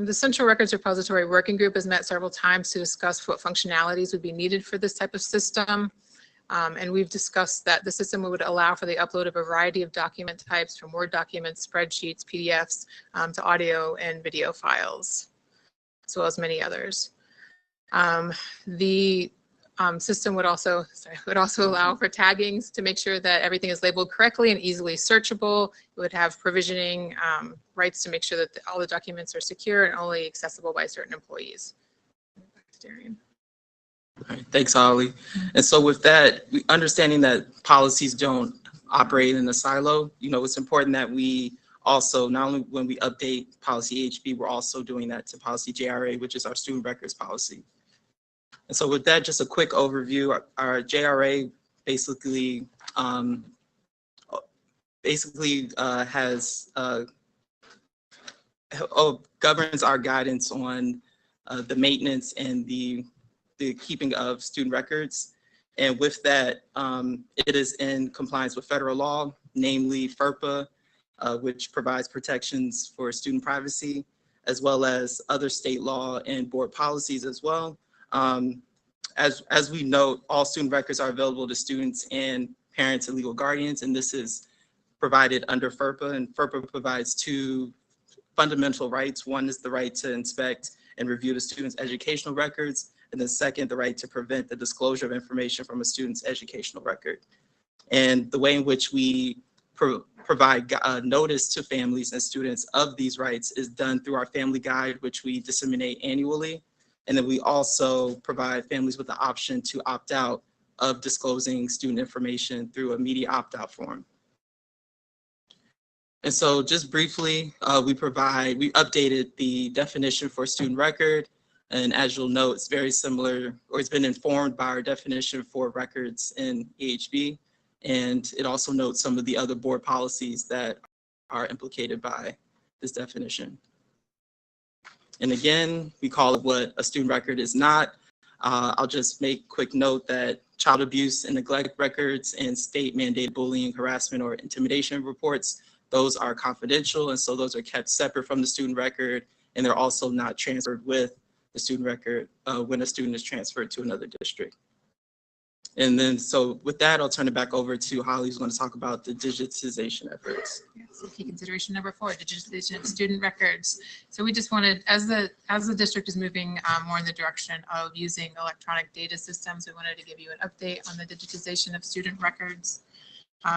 The Central Records Repository Working Group has met several times to discuss what functionalities would be needed for this type of system. And we've discussed that the system would allow for the upload of a variety of document types, from Word documents, spreadsheets, PDFs, to audio and video files, as well as many others. The system would also allow for taggings to make sure that everything is labeled correctly and easily searchable. It would have provisioning rights to make sure that all the documents are secure and only accessible by certain employees. Darian. All right, thanks, Holly. And so with that, understanding that policies don't operate in a silo, it's important that we also, not only when we update policy HB, we're also doing that to policy JRA, which is our student records policy. And so with that, just a quick overview. Our JRA basically governs our guidance on the maintenance and the keeping of student records. And with that, it is in compliance with federal law, namely FERPA, which provides protections for student privacy, as well as other state law and board policies as well. As we note, all student records are available to students and parents and legal guardians, and this is provided under FERPA, and FERPA provides two fundamental rights. One is the right to inspect and review the student's educational records, and then second, the right to prevent the disclosure of information from a student's educational record. And the way in which we provide notice to families and students of these rights is done through our family guide, which we disseminate annually. And then we also provide families with the option to opt out of disclosing student information through a media opt-out form. And so just briefly, we updated the definition for student record. And as you'll note, it's very similar, or it's been informed by our definition for records in EHB. And it also notes some of the other board policies that are implicated by this definition. And again, we call it what a student record is not. I'll just make quick note that child abuse and neglect records and state mandated bullying, harassment, or intimidation reports, those are confidential. And so those are kept separate from the student record, and they're also not transferred with the student record when a student is transferred to another district. And then, so with that, I'll turn it back over to Holly, who's going to talk about the digitization efforts. So key consideration number 4, digitization of student records. So we just wanted, as the district is moving more in the direction of using electronic data systems, we wanted to give you an update on the digitization of student records.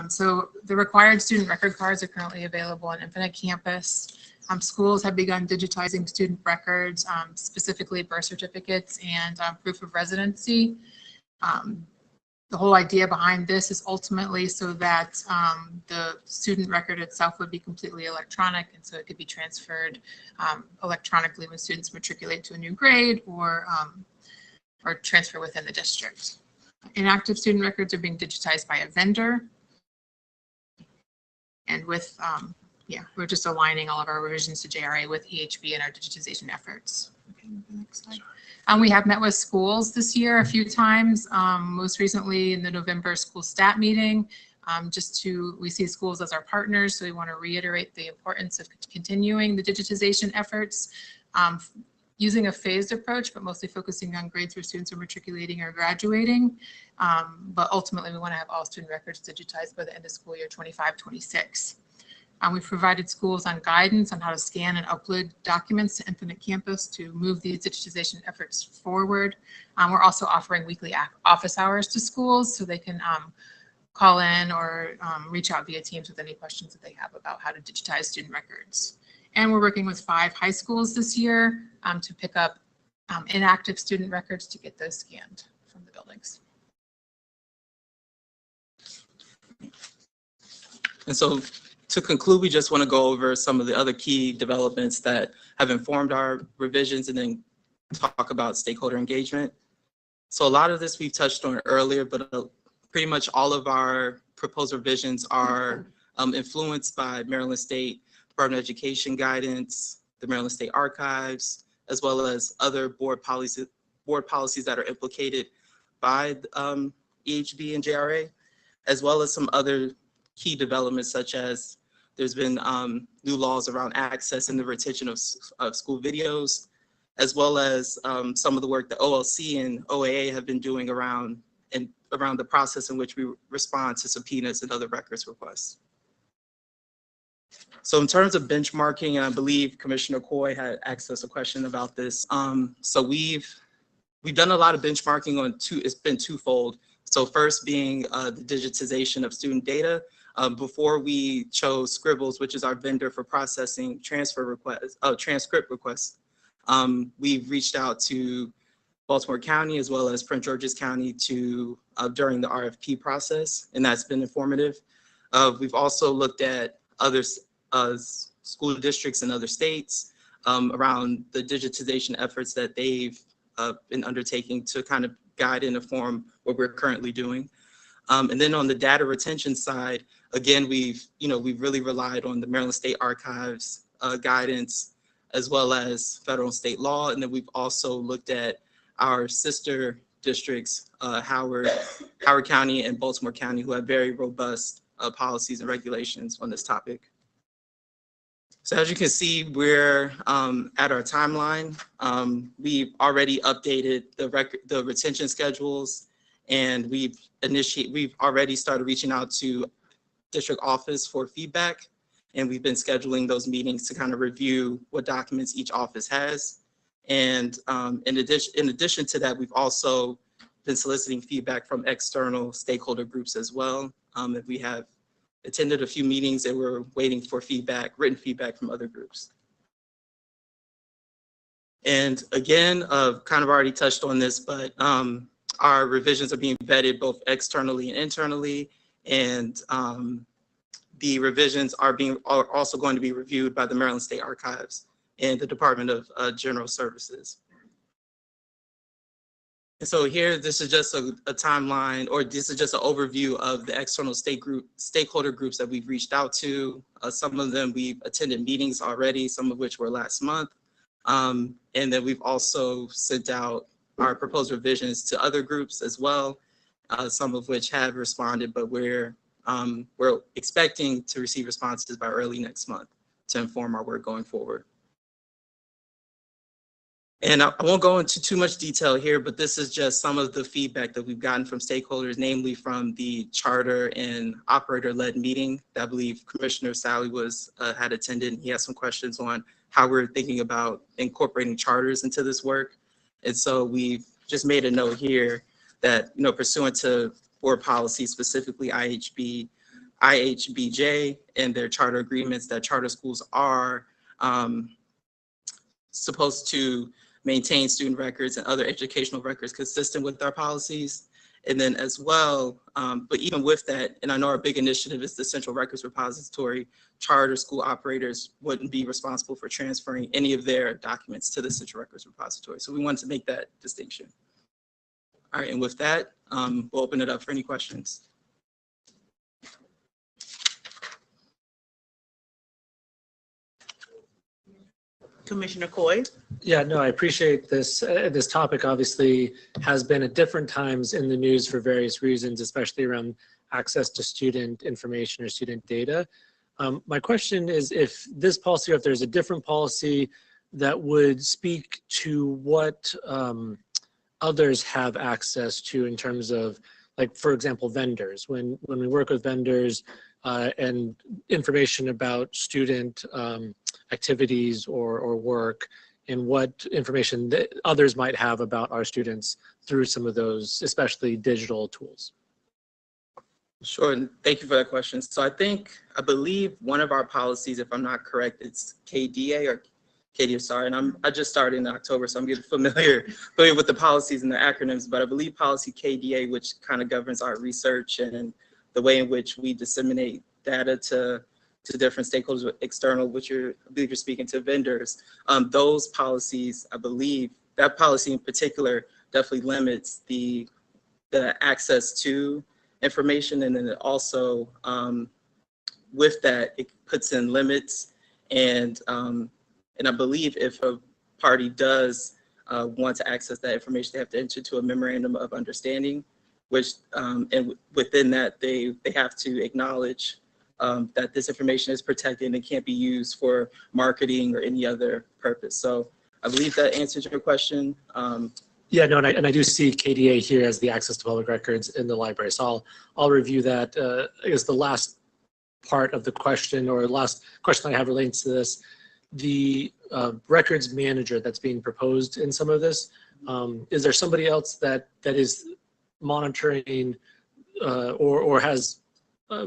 So the required student record cards are currently available on Infinite Campus. Schools have begun digitizing student records, specifically birth certificates and proof of residency. The whole idea behind this is ultimately so that the student record itself would be completely electronic, and so it could be transferred electronically when students matriculate to a new grade or transfer within the district. Inactive student records are being digitized by a vendor. And with, we're just aligning all of our revisions to JRA with EHB and our digitization efforts. Okay, next slide. We have met with schools this year a few times, most recently in the November school stat meeting, we see schools as our partners, so we want to reiterate the importance of continuing the digitization efforts, using a phased approach, but mostly focusing on grades where students are matriculating or graduating. But ultimately, we want to have all student records digitized by the end of school year 25-26. We've provided schools on guidance on how to scan and upload documents to Infinite Campus to move these digitization efforts forward. We're also offering weekly office hours to schools so they can call in or reach out via Teams with any questions that they have about how to digitize student records. And we're working with 5 high schools this year to pick up inactive student records to get those scanned from the buildings. And so to conclude, we just want to go over some of the other key developments that have informed our revisions and then talk about stakeholder engagement. So a lot of this we've touched on earlier, but pretty much all of our proposed revisions are influenced by Maryland State Department of Education guidance, the Maryland State Archives, as well as other board policies that are implicated by EHB and JRA, as well as some other key developments, such as there's been new laws around access and the retention of school videos, as well as some of the work that OLC and OAA have been doing around the process in which we respond to subpoenas and other records requests. So in terms of benchmarking, I believe Commissioner Coy had asked us a question about this. So we've done a lot of benchmarking on it's been twofold. So first being the digitization of student data. Before we chose Scribbles, which is our vendor for processing transcript requests, we've reached out to Baltimore County as well as Prince George's County to during the RFP process, and that's been informative. We've also looked at other school districts in other states around the digitization efforts that they've been undertaking to kind of guide and inform what we're currently doing. And then on the data retention side, again, we've really relied on the Maryland State Archives guidance as well as federal and state law. And then we've also looked at our sister districts, Howard County and Baltimore County, who have very robust policies and regulations on this topic. So as you can see, we're at our timeline. We've already updated the retention schedules, and we've already started reaching out to district office for feedback, and we've been scheduling those meetings to kind of review what documents each office has. And in addition to that, we've also been soliciting feedback from external stakeholder groups as well. And we have attended a few meetings and we're waiting for feedback, written feedback from other groups. And again, kind of already touched on this, but our revisions are being vetted both externally and internally. And the revisions are also going to be reviewed by the Maryland State Archives and the Department of General Services. And so here, this is just a timeline, or this is just an overview of the external stakeholder groups that we've reached out to. Some of them we've attended meetings already, some of which were last month. And then we've also sent out our proposed revisions to other groups as well, some of which have responded, but we're expecting to receive responses by early next month to inform our work going forward. And I won't go into too much detail here, but this is just some of the feedback that we've gotten from stakeholders, namely from the charter and operator-led meeting that I believe Commissioner Sally had attended. And he has some questions on how we're thinking about incorporating charters into this work. And so we've just made a note here that, pursuant to board policy, specifically IHBJ and their charter agreements, that charter schools are supposed to maintain student records and other educational records consistent with our policies. And then as well, but even with that, and I know our big initiative is the Central Records Repository, charter school operators wouldn't be responsible for transferring any of their documents to the Central Records Repository. So we wanted to make that distinction. All right, and with that, we'll open it up for any questions. Commissioner Coy. Yeah, no, I appreciate this. This topic obviously has been at different times in the news for various reasons, especially around access to student information or student data. My question is if this policy, or if there's a different policy that would speak to what others have access to in terms of, like, for example, vendors. When we work with vendors and information about student activities or work, and what information that others might have about our students through some of those, especially digital tools. Sure, and thank you for that question. So I believe one of our policies, if I'm not correct, it's KDA or KDA, sorry, and I just started in October, so I'm getting familiar with the policies and the acronyms, but I believe policy KDA, which kind of governs our research and the way in which we disseminate data to different stakeholders, external, which I believe you're speaking to vendors. Those policies, I believe, that policy in particular definitely limits the access to information, and then it also, with that, it puts in limits, and I believe if a party does want to access that information, they have to enter into a memorandum of understanding, which, and within that, they have to acknowledge that this information is protected and can't be used for marketing or any other purpose. So I believe that answers your question. Yeah, no, and I do see KDA here as the access to public records in the library. So I'll review that. I guess the last part of the question, or last question I have relates to this, the records manager that's being proposed in some of this. Is there somebody else that is monitoring or has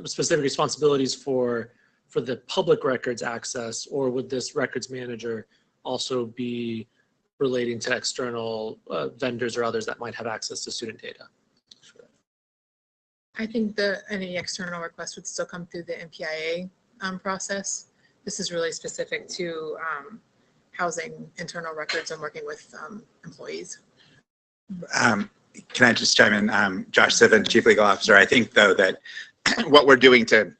specific responsibilities for the public records access, or would this records manager also be relating to external vendors or others that might have access to student data. I think any external request would still come through the MPIA process. This is really specific to housing internal records and working with employees. Can I just chime in? Josh Sivan, Chief Legal Officer. I think, though, that what we're doing to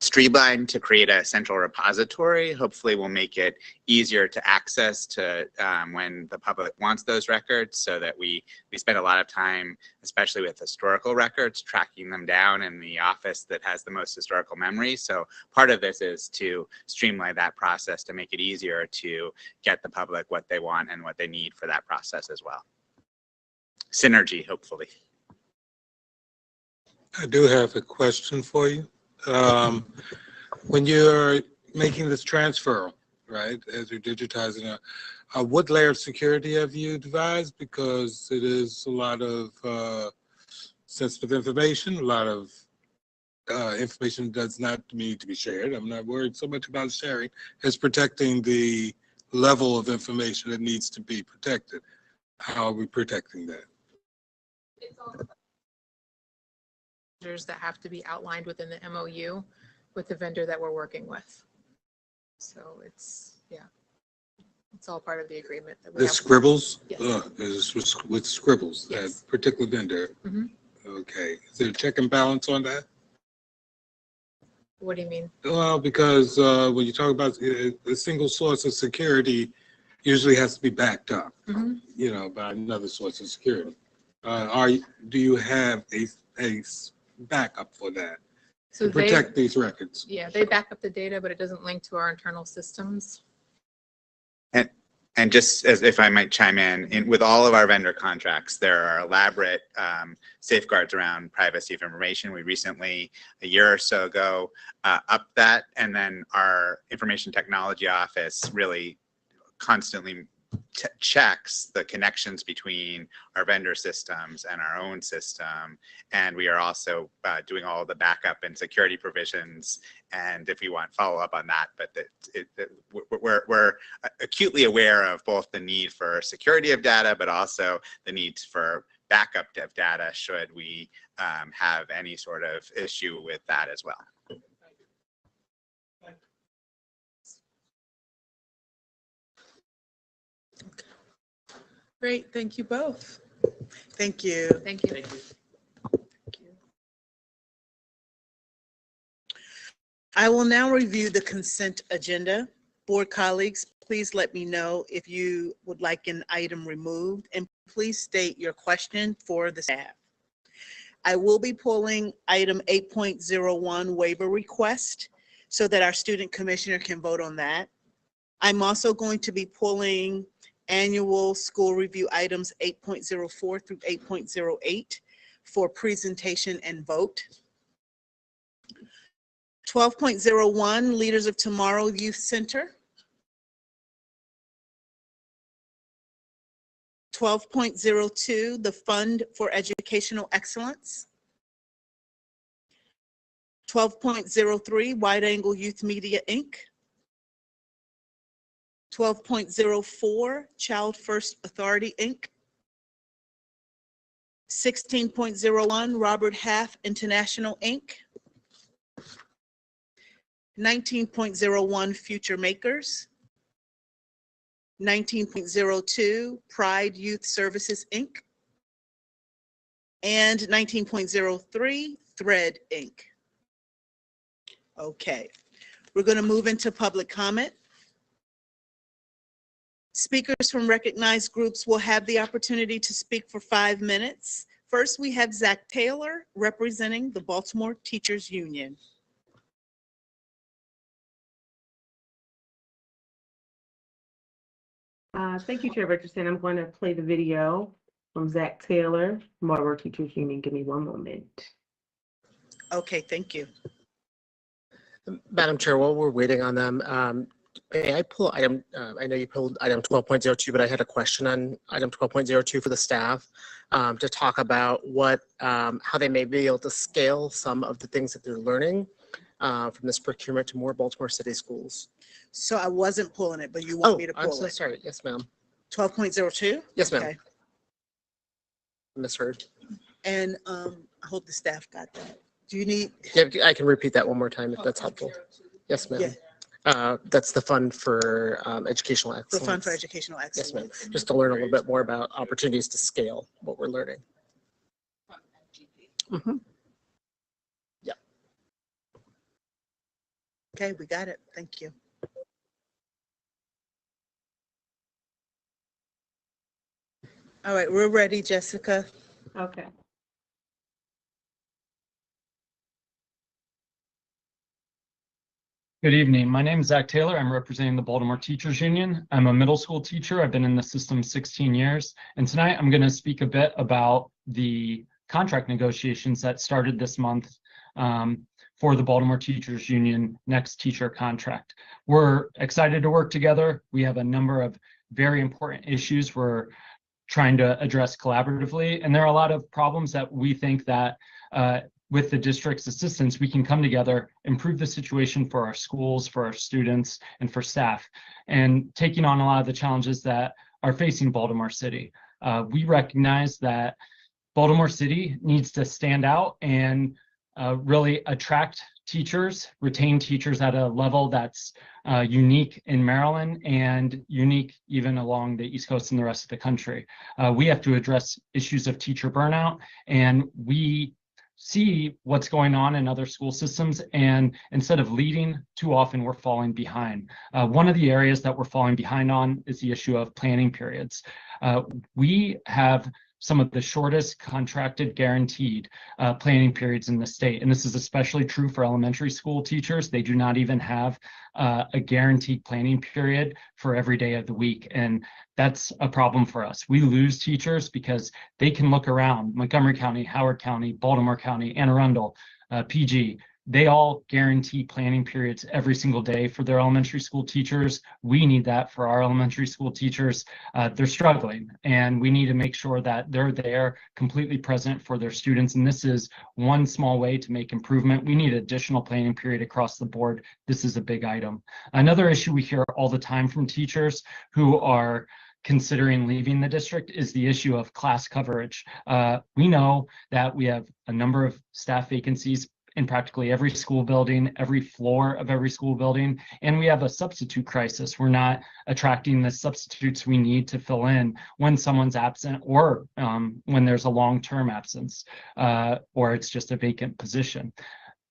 streamline to create a central repository hopefully will make it easier to access to when the public wants those records, so that we spend a lot of time, especially with historical records, tracking them down in the office that has the most historical memory. So part of this is to streamline that process to make it easier to get the public what they want and what they need for that process as well. Synergy, hopefully. I do have a question for you. When you're making this transfer, right, as you're digitizing it, what layer of security have you devised? Because it is a lot of sensitive information, a lot of information does not need to be shared. I'm not worried so much about sharing as protecting the level of information that needs to be protected. How are we protecting that? That have to be outlined within the MOU with the vendor that we're working with. So it's all part of the agreement. That we The have. scribbles? Yes. Is with scribbles, Yes. that particular vendor. Mhm. Okay. Is there a check and balance on that? What do you mean? Well, because when you talk about a single source of security, usually has to be backed up, Mhm. you know, by another source of security. Do you have a backup for that So to protect these records? Yeah, they back up the data, but it doesn't link to our internal systems. And just as if I might chime in with all of our vendor contracts, there are elaborate safeguards around privacy of information. We recently, a year or so ago, upped that, and then our information technology office really constantly checks the connections between our vendor systems and our own system. And we are also doing all the backup and security provisions. And if you want follow up on that, but we're acutely aware of both the need for security of data, but also the need for backup of data should we have any sort of issue with that as well. Great, thank you both. Thank you. Thank you. Thank you. I will now review the consent agenda. Board colleagues, please let me know if you would like an item removed, and please state your question for the staff. I will be pulling item 8.01 waiver request so that our student commissioner can vote on that. I'm also going to be pulling annual school review items 8.04 through 8.08 for presentation and vote. 12.01 Leaders of Tomorrow Youth Center. 12.02 the Fund for Educational Excellence. 12.03 Wide Angle Youth Media, Inc. 12.04 Child First Authority, Inc. 16.01 Robert Half International, Inc. 19.01 Future Makers. 19.02 Pride Youth Services, Inc. And 19.03 Thread, Inc. Okay, we're going to move into public comment. Speakers from recognized groups will have the opportunity to speak for 5 minutes. First, we have Zach Taylor representing the Baltimore Teachers Union. Thank you, Chair Richardson. I'm going to play the video from Zach Taylor, Baltimore Teachers Union. Give me one moment. Okay, thank you. Madam Chair, while we're waiting on them, may I pull item, I know you pulled item 12.02, but I had a question on item 12.02 for the staff to talk about how they may be able to scale some of the things that they're learning from this procurement to more Baltimore City schools. So I wasn't pulling it, but you want me to pull it? I'm so sorry. Yes, ma'am. 12.02? Yes, ma'am. Okay. Misheard. And I hope the staff got that. Do you need? Yeah, I can repeat that one more time if that's helpful. Yes, ma'am. That's the Fund for Educational The Excellence. Fund for Educational Yes, ma'am. Excellence. Just to learn a little bit more about opportunities to scale what we're learning. Mhm. Okay, we got it. Thank you. All right, we're ready, Jessica. Okay. Good evening. My name is Zach Taylor. I'm representing the Baltimore Teachers Union. I'm a middle school teacher. I've been in the system 16 years. And tonight I'm going to speak a bit about the contract negotiations that started this month for the Baltimore Teachers Union next teacher contract. We're excited to work together. We have a number of very important issues we're trying to address collaboratively. And there are a lot of problems that we think that with the district's assistance, we can come together, improve the situation for our schools, for our students, and for staff, and taking on a lot of the challenges that are facing Baltimore City. We recognize that Baltimore City needs to stand out and really attract teachers, retain teachers at a level that's unique in Maryland and unique even along the East Coast and the rest of the country. We have to address issues of teacher burnout, and we see what's going on in other school systems, and instead of leading, too often we're falling behind. One of the areas that we're falling behind on is the issue of planning periods. We have some of the shortest contracted guaranteed planning periods in the state. And this is especially true for elementary school teachers. They do not even have a guaranteed planning period for every day of the week. And that's a problem for us. We lose teachers because they can look around Montgomery County, Howard County, Baltimore County, Anne Arundel, PG. They all guarantee planning periods every single day for their elementary school teachers. We need that for our elementary school teachers. They're struggling, and we need to make sure that they're there, completely present for their students. And this is one small way to make improvement. We need additional planning period across the board. This is a big item. Another issue we hear all the time from teachers who are considering leaving the district is the issue of class coverage. We know that we have a number of staff vacancies in practically every school building, every floor of every school building, and we have a substitute crisis. We're not attracting the substitutes we need to fill in when someone's absent, or when there's a long-term absence, or it's just a vacant position.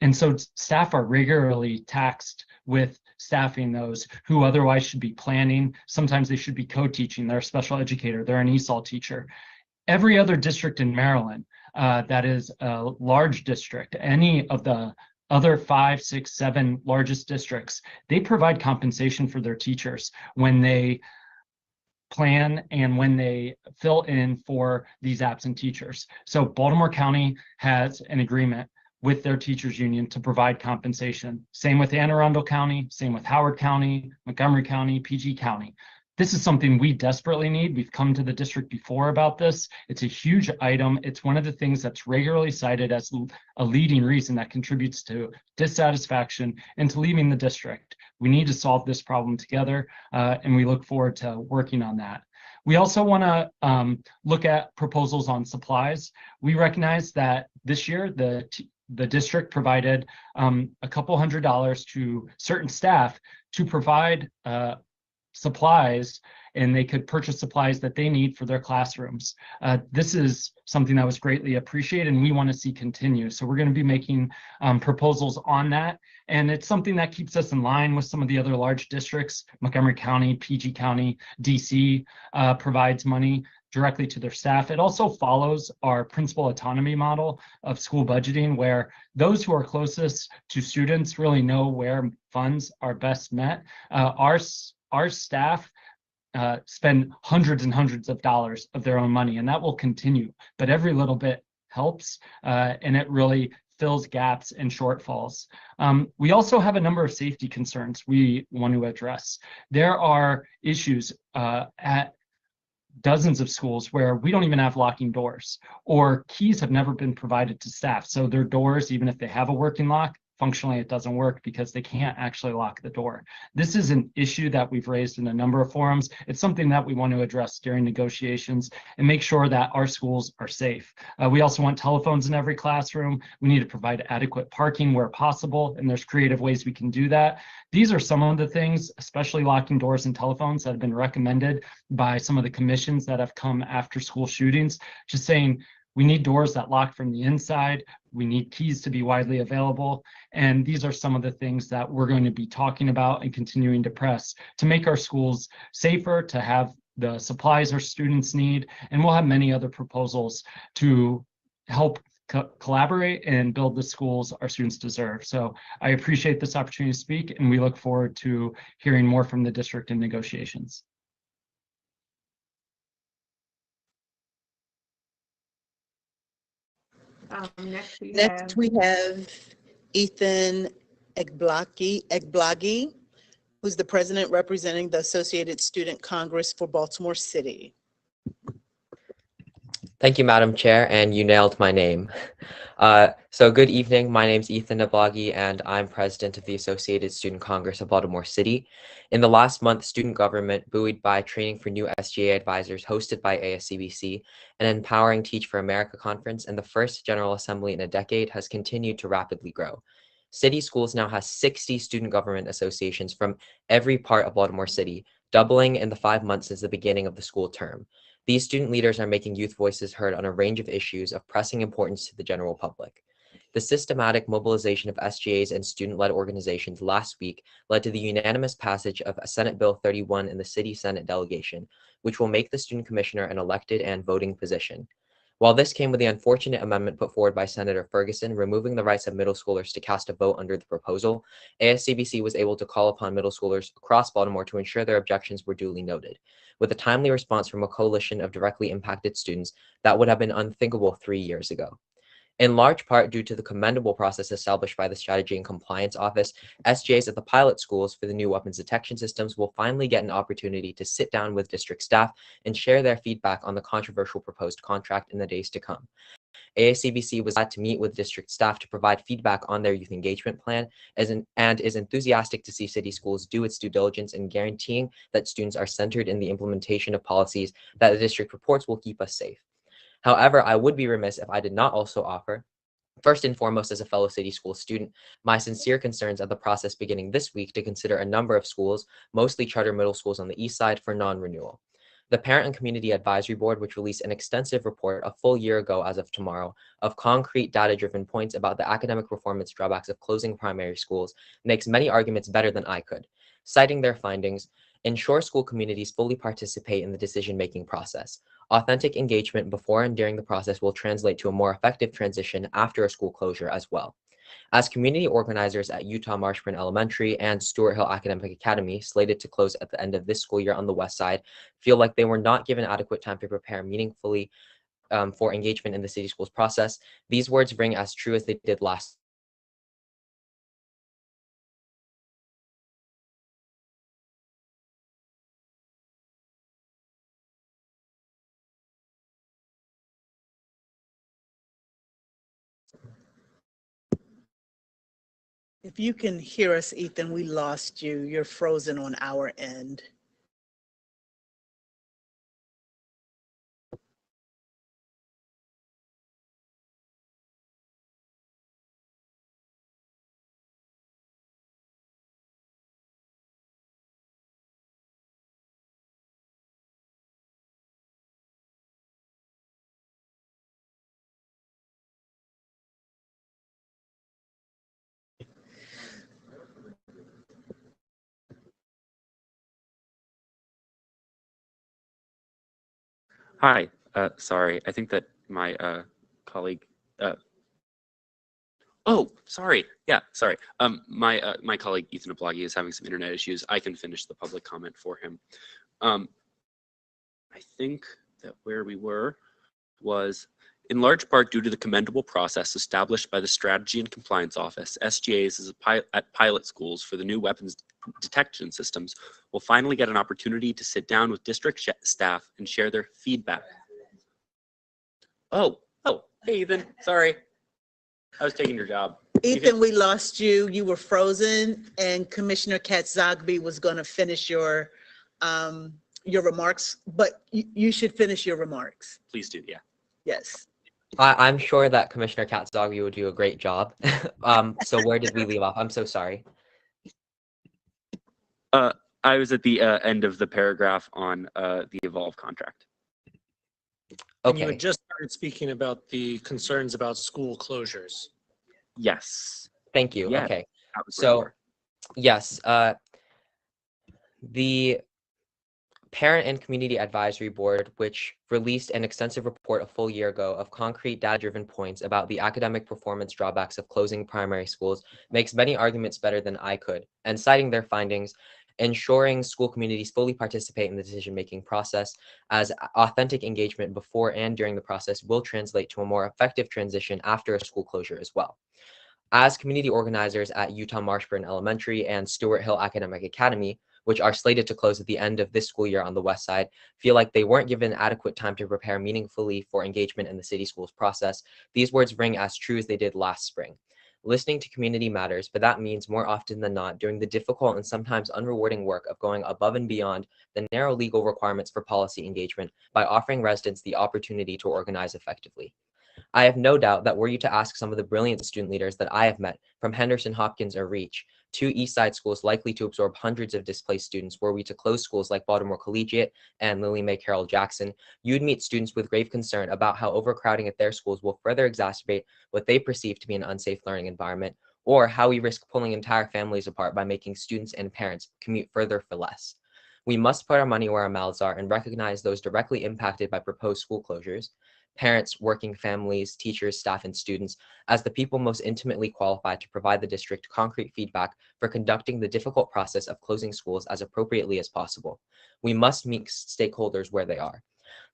And so staff are regularly taxed with staffing those who otherwise should be planning. Sometimes they should be co-teaching. They're a special educator, they're an ESOL teacher. Every other district in Maryland that is a large district, any of the other 5, 6, 7 largest districts, they provide compensation for their teachers when they plan and when they fill in for these absent teachers. So Baltimore County has an agreement with their teachers union to provide compensation. Same with Anne Arundel County, same with Howard County, Montgomery County, PG County. This is something we desperately need. We've come to the district before about this. It's a huge item. It's one of the things that's regularly cited as a leading reason that contributes to dissatisfaction and to leaving the district. We need to solve this problem together, and we look forward to working on that. We also want to look at proposals on supplies. We recognize that this year the district provided a couple $100s to certain staff to provide supplies, and they could purchase supplies that they need for their classrooms. This is something that was greatly appreciated, and we want to see continue. So we're going to be making proposals on that, and it's something that keeps us in line with some of the other large districts. Montgomery County, PG County, DC provides money directly to their staff. It also follows our principal autonomy model of school budgeting, where those who are closest to students really know where funds are best met. Our staff spend hundreds and hundreds of dollars of their own money, and that will continue. But every little bit helps, and it really fills gaps and shortfalls. We also have a number of safety concerns we want to address. There are issues at dozens of schools where we don't even have locking doors, or keys have never been provided to staff. So their doors, even if they have a working lock, functionally it doesn't work because they can't actually lock the door. This is an issue that we've raised in a number of forums. It's something that we want to address during negotiations and make sure that our schools are safe. We also want telephones in every classroom. We need to provide adequate parking where possible, and there's creative ways we can do that. These are some of the things, especially locking doors and telephones, that have been recommended by some of the commissions that have come after school shootings, just saying, we need doors that lock from the inside. We need keys to be widely available. And these are some of the things that we're going to be talking about and continuing to press to make our schools safer, to have the supplies our students need. And we'll have many other proposals to help collaborate and build the schools our students deserve. So I appreciate this opportunity to speak, and we look forward to hearing more from the district in negotiations. Next, we have Ethan Egblagi, who's the president representing the Associated Student Congress for Baltimore City. Thank you, Madam Chair, and you nailed my name. So good evening, my name is Ethan Egblagi, and I'm president of the Associated Student Congress of Baltimore City. In the last month, student government, buoyed by training for new SGA advisors hosted by ASCBC, an Empowering Teach for America conference, and the first General Assembly in a decade has continued to rapidly grow. City Schools now has 60 student government associations from every part of Baltimore City, doubling in the 5 months since the beginning of the school term. These student leaders are making youth voices heard on a range of issues of pressing importance to the general public. The systematic mobilization of SGAs and student-led organizations last week led to the unanimous passage of Senate Bill 31 in the City Senate delegation, which will make the student commissioner an elected and voting position. While this came with the unfortunate amendment put forward by Senator Ferguson, removing the rights of middle schoolers to cast a vote under the proposal, ASCBC was able to call upon middle schoolers across Baltimore to ensure their objections were duly noted, with a timely response from a coalition of directly impacted students that would have been unthinkable 3 years ago. In large part due to the commendable process established by the Strategy and Compliance Office, SGAs at the pilot schools for the new weapons detection systems will finally get an opportunity to sit down with district staff and share their feedback on the controversial proposed contract in the days to come. ASCBC was glad to meet with district staff to provide feedback on their youth engagement plan and is enthusiastic to see City Schools do its due diligence in guaranteeing that students are centered in the implementation of policies that the district reports will keep us safe. However, I would be remiss if I did not also offer, first and foremost as a fellow City School student, my sincere concerns at the process beginning this week to consider a number of schools, mostly charter middle schools on the east side, for non-renewal. The Parent and Community Advisory Board, which released an extensive report a full year ago as of tomorrow, of concrete data-driven points about the academic performance drawbacks of closing primary schools, makes many arguments better than I could. Citing their findings, ensure school communities fully participate in the decision-making process. Authentic engagement before and during the process will translate to a more effective transition after a school closure as well. As community organizers at Utah Marshburn Elementary and Stuart Hill Academic Academy, slated to close at the end of this school year on the west side, feel like they were not given adequate time to prepare meaningfully for engagement in the City Schools process, these words ring as true as they did last. If you can hear us, Ethan, we lost you. You're frozen on our end. Hi, sorry, I think that my colleague, oh, sorry, yeah, sorry. My colleague Ethan Egblagi is having some internet issues. I can finish the public comment for him. I think that where we were was, in large part due to the commendable process established by the Strategy and Compliance Office, SGAs at pilot schools for the new weapons detection systems will finally get an opportunity to sit down with district staff and share their feedback. Oh, hey Ethan, sorry. I was taking your job. Ethan, we lost you. You were frozen, and Commissioner Katz-Zogby was going to finish your remarks, but you should finish your remarks. Please do, yeah. Yes. I'm sure that Commissioner Katz-Zogby would do a great job. So where did we leave off? I'm so sorry. I was at the end of the paragraph on the Evolve contract. And you Okay. had just started speaking about the concerns about school closures. Yes. Thank you. Yeah, Okay. that was where we So, were. yes, the Parent and Community Advisory Board, which released an extensive report a full year ago of concrete data-driven points about the academic performance drawbacks of closing primary schools, makes many arguments better than I could. And citing their findings, ensuring school communities fully participate in the decision-making process, as authentic engagement before and during the process will translate to a more effective transition after a school closure as well. As community organizers at Utah Marshburn Elementary and Stewart Hill Academic Academy, which are slated to close at the end of this school year on the west side, feel like they weren't given adequate time to prepare meaningfully for engagement in the city schools process, these words ring as true as they did last spring. Listening to community matters, but that means more often than not doing the difficult and sometimes unrewarding work of going above and beyond the narrow legal requirements for policy engagement by offering residents the opportunity to organize effectively. I have no doubt that were you to ask some of the brilliant student leaders that I have met, from Henderson, Hopkins, or Reach, two East Side schools likely to absorb hundreds of displaced students, were we to close schools like Baltimore Collegiate and Lily Mae Carroll Jackson, you'd meet students with grave concern about how overcrowding at their schools will further exacerbate what they perceive to be an unsafe learning environment, or how we risk pulling entire families apart by making students and parents commute further for less. We must put our money where our mouths are and recognize those directly impacted by proposed school closures, parents, working families, teachers, staff, and students, as the people most intimately qualified to provide the district concrete feedback for conducting the difficult process of closing schools as appropriately as possible. We must meet stakeholders where they are.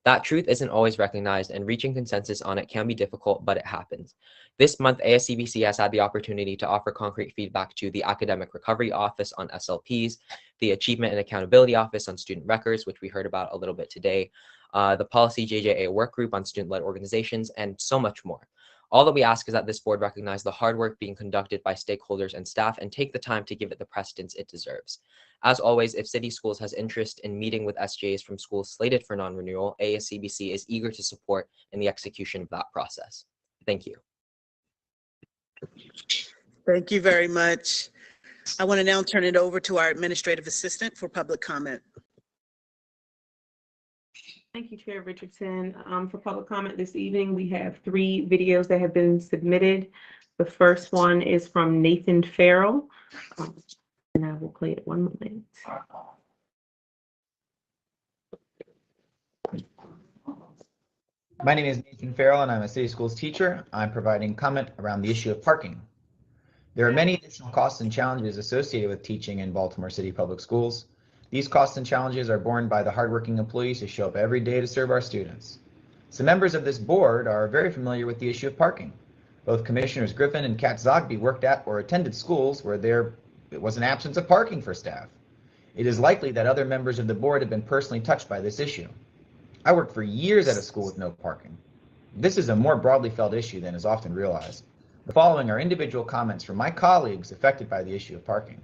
That truth isn't always recognized, and reaching consensus on it can be difficult, but it happens. This month, ASCBC has had the opportunity to offer concrete feedback to the Academic Recovery Office on SLPs, the Achievement and Accountability Office on student records, which we heard about a little bit today, the Policy JJA Work Group on student-led organizations, and so much more. All that we ask is that this board recognize the hard work being conducted by stakeholders and staff and take the time to give it the precedence it deserves. As always, if City Schools has interest in meeting with SJAs from schools slated for non-renewal, ASCBC is eager to support in the execution of that process. Thank you. Thank you very much. I want to now turn it over to our administrative assistant for public comment. Thank you, Chair Richardson. For public comment this evening, we have 3 videos that have been submitted. The first one is from Nathan Farrell. And I will play it 1 moment. My name is Nathan Farrell and I'm a city schools teacher. I'm providing comment around the issue of parking. There are many additional costs and challenges associated with teaching in Baltimore City Public Schools. These costs and challenges are borne by the hardworking employees who show up every day to serve our students. Some members of this board are very familiar with the issue of parking. Both Commissioners Griffin and Katz-Zogby worked at or attended schools where there was an absence of parking for staff. It is likely that other members of the board have been personally touched by this issue. I worked for years at a school with no parking. This is a more broadly felt issue than is often realized. The following are individual comments from my colleagues affected by the issue of parking.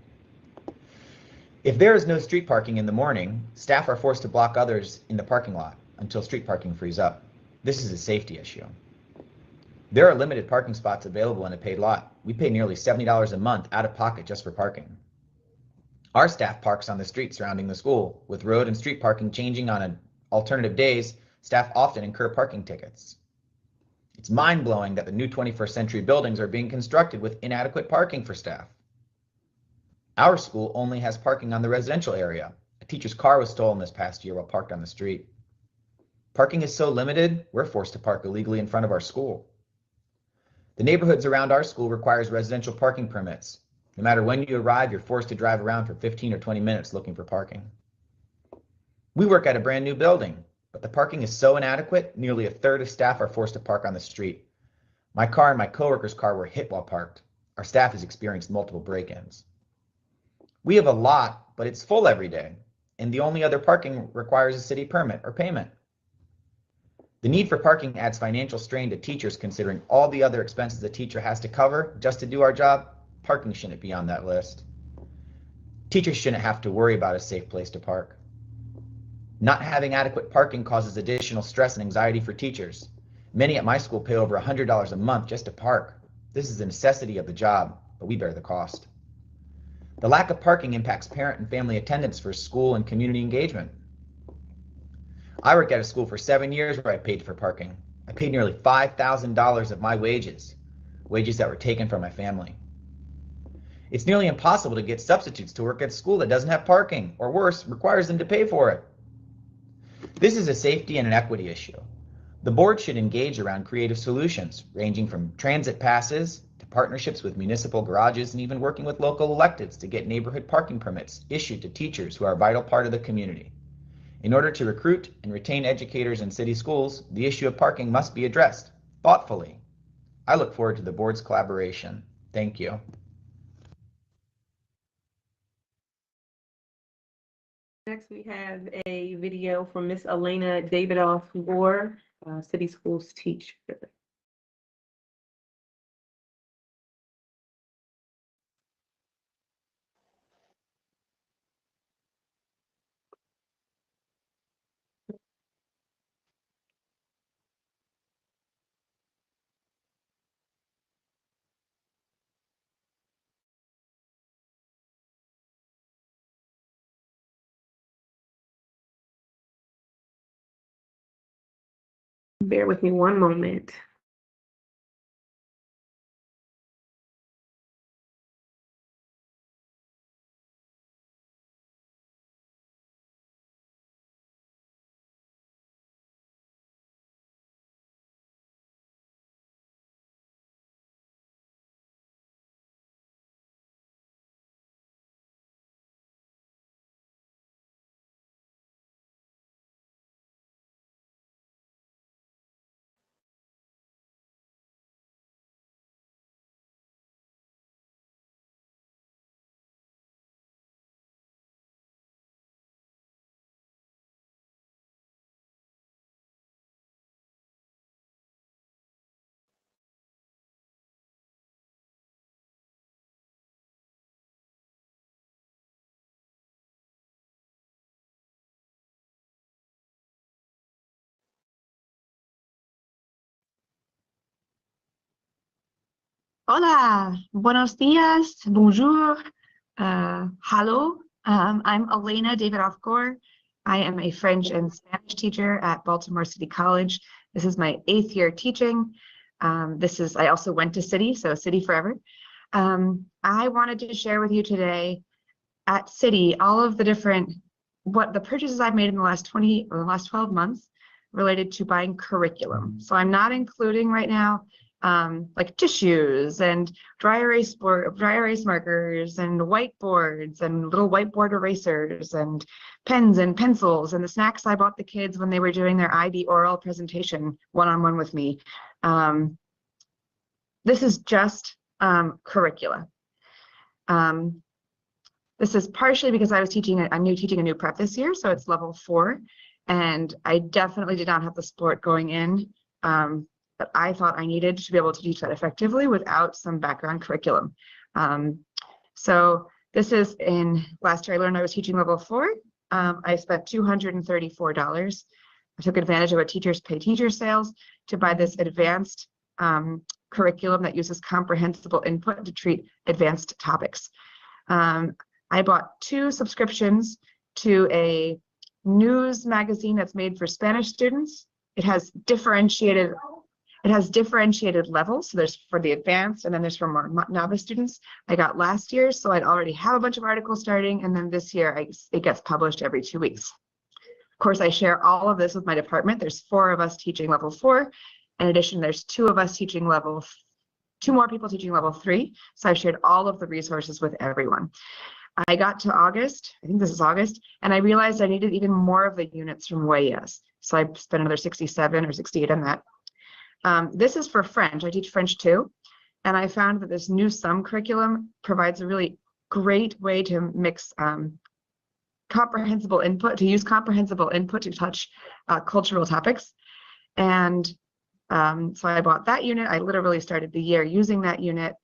If there is no street parking in the morning, staff are forced to block others in the parking lot until street parking frees up. This is a safety issue. There are limited parking spots available in a paid lot. We pay nearly $70 a month out of pocket just for parking. Our staff parks on the street surrounding the school. With road and street parking changing on alternative days, staff often incur parking tickets. It's mind-blowing that the new 21st century buildings are being constructed with inadequate parking for staff. Our school only has parking on the residential area. A teacher's car was stolen this past year while parked on the street. Parking is so limited, we're forced to park illegally in front of our school. The neighborhoods around our school requires residential parking permits. No matter when you arrive, you're forced to drive around for 15 or 20 minutes looking for parking. We work at a brand new building, but the parking is so inadequate, nearly a third of staff are forced to park on the street. My car and my coworker's car were hit while parked. Our staff has experienced multiple break-ins. We have a lot, but it's full every day, and the only other parking requires a city permit or payment. The The need for parking adds financial strain to teachers considering all the other expenses a teacher has to cover just to do our job. Parking shouldn't be on that list. Teachers shouldn't have to worry about a safe place to park. Not having adequate parking causes additional stress and anxiety for teachers. Many at my school pay over $100 a month just to park. This is a necessity of the job, but we bear the cost. The lack of parking impacts parent and family attendance for school and community engagement. I worked at a school for 7 years where I paid for parking. I paid nearly $5,000 of my wages that were taken from my family. It's nearly impossible to get substitutes to work at a school that doesn't have parking, or worse, requires them to pay for it. This is a safety and an equity issue. The board should engage around creative solutions, ranging from transit passes to partnerships with municipal garages and even working with local electeds to get neighborhood parking permits issued to teachers who are a vital part of the community. In order to recruit and retain educators in city schools, the issue of parking must be addressed thoughtfully. I look forward to the board's collaboration. Thank you. Next, we have a video from Miss Elena Davidoff-Gore, City Schools teacher. Bear with me one moment. Hola, buenos dias, bonjour, hello. I'm Elena Davidoff-Gore. I am a French and Spanish teacher at Baltimore City College. This is my 8th year teaching. I also went to City, so City forever. I wanted to share with you today at City all of the the purchases I've made in the last 12 months related to buying curriculum. So I'm not including right now like tissues and dry erase markers and whiteboards and little whiteboard erasers and pens and pencils and the snacks I bought the kids when they were doing their IB oral presentation one-on-one with me. This is just curricula. This is partially because I was teaching a new prep this year, so it's level 4, and I definitely did not have the support going in that I thought I needed to be able to teach that effectively without some background curriculum. So this is last year I learned I was teaching level 4. I spent $234. I took advantage of a Teachers Pay Teacher sales to buy this advanced curriculum that uses comprehensible input to treat advanced topics. I bought 2 subscriptions to a news magazine that's made for Spanish students. It has differentiated levels. So there's for the advanced and then there's for more novice students. I got last year, so I'd already have a bunch of articles starting, and then this year it gets published every 2 weeks. Of course, I share all of this with my department. There's 4 of us teaching level 4. In addition, there's 2 of us teaching 2 more people teaching level 3. So I've shared all of the resources with everyone. I got to August, I think this is August, and I realized I needed even more of the units from Huellas. So I spent another 67 or 68 on that. This is for French. I teach French too. And I found that this new SUM curriculum provides a really great way to mix comprehensible input to touch cultural topics. And so I bought that unit. I literally started the year using that unit.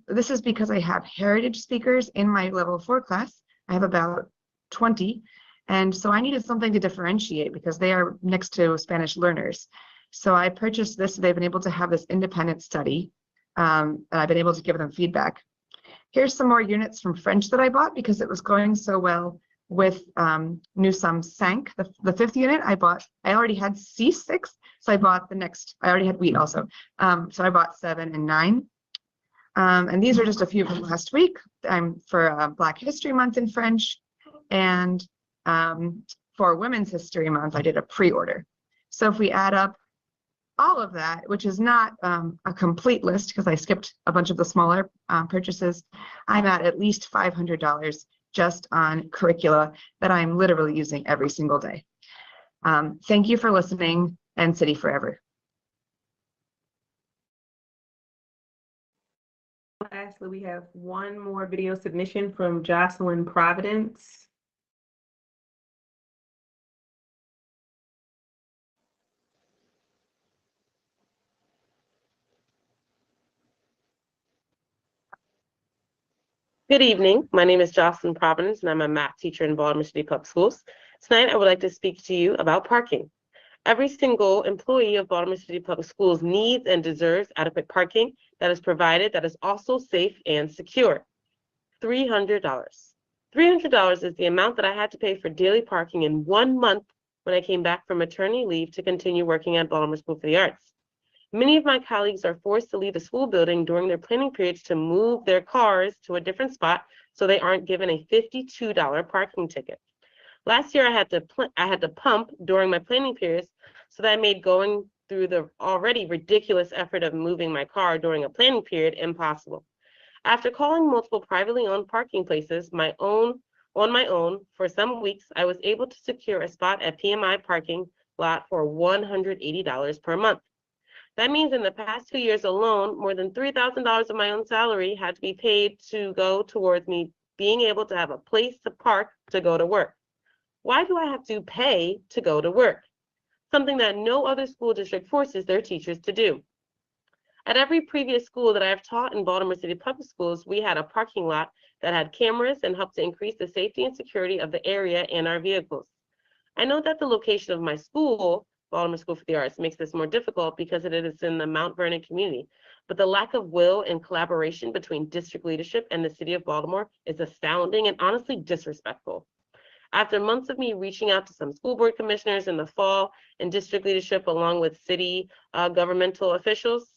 This is because I have heritage speakers in my level 4 class. I have about 20. And so I needed something to differentiate because they are next to Spanish learners. So I purchased this. They've been able to have this independent study, and I've been able to give them feedback. Here's some more units from French that I bought because it was going so well with Nous sommes 5, the 5th unit I bought. I already had C6, so I bought the next. I already had wheat also. So I bought 7 and 9. And these are just a few from last week. I'm for Black History Month in French. And for Women's History Month, I did a pre-order. So if we add up all of that, which is not a complete list because I skipped a bunch of the smaller purchases, I'm at least $500 just on curricula that I'm literally using every single day. Thank you for listening, and City Forever. Lastly, we have one more video submission from Jocelyn Providence. Good evening. My name is Jocelyn Providence, and I'm a math teacher in Baltimore City Public Schools. Tonight, I would like to speak to you about parking. Every single employee of Baltimore City Public Schools needs and deserves adequate parking that is provided that is also safe and secure. $300. $300 is the amount that I had to pay for daily parking in 1 month when I came back from maternity leave to continue working at Baltimore School for the Arts. Many of my colleagues are forced to leave the school building during their planning periods to move their cars to a different spot so they aren't given a $52 parking ticket. Last year, I had to pump during my planning periods, so that made going through the already ridiculous effort of moving my car during a planning period impossible. After calling multiple privately owned parking places on my own for some weeks, I was able to secure a spot at PMI parking lot for $180 per month. That means in the past 2 years alone, more than $3,000 of my own salary had to be paid to go towards me being able to have a place to park to go to work. Why do I have to pay to go to work? Something that no other school district forces their teachers to do. At every previous school that I have taught in Baltimore City Public Schools, we had a parking lot that had cameras and helped to increase the safety and security of the area and our vehicles. I know that the location of my school, Baltimore School for the Arts, makes this more difficult because it is in the Mount Vernon community, but the lack of will and collaboration between district leadership and the city of Baltimore is astounding and honestly disrespectful. After months of me reaching out to some school board commissioners in the fall and district leadership along with city governmental officials,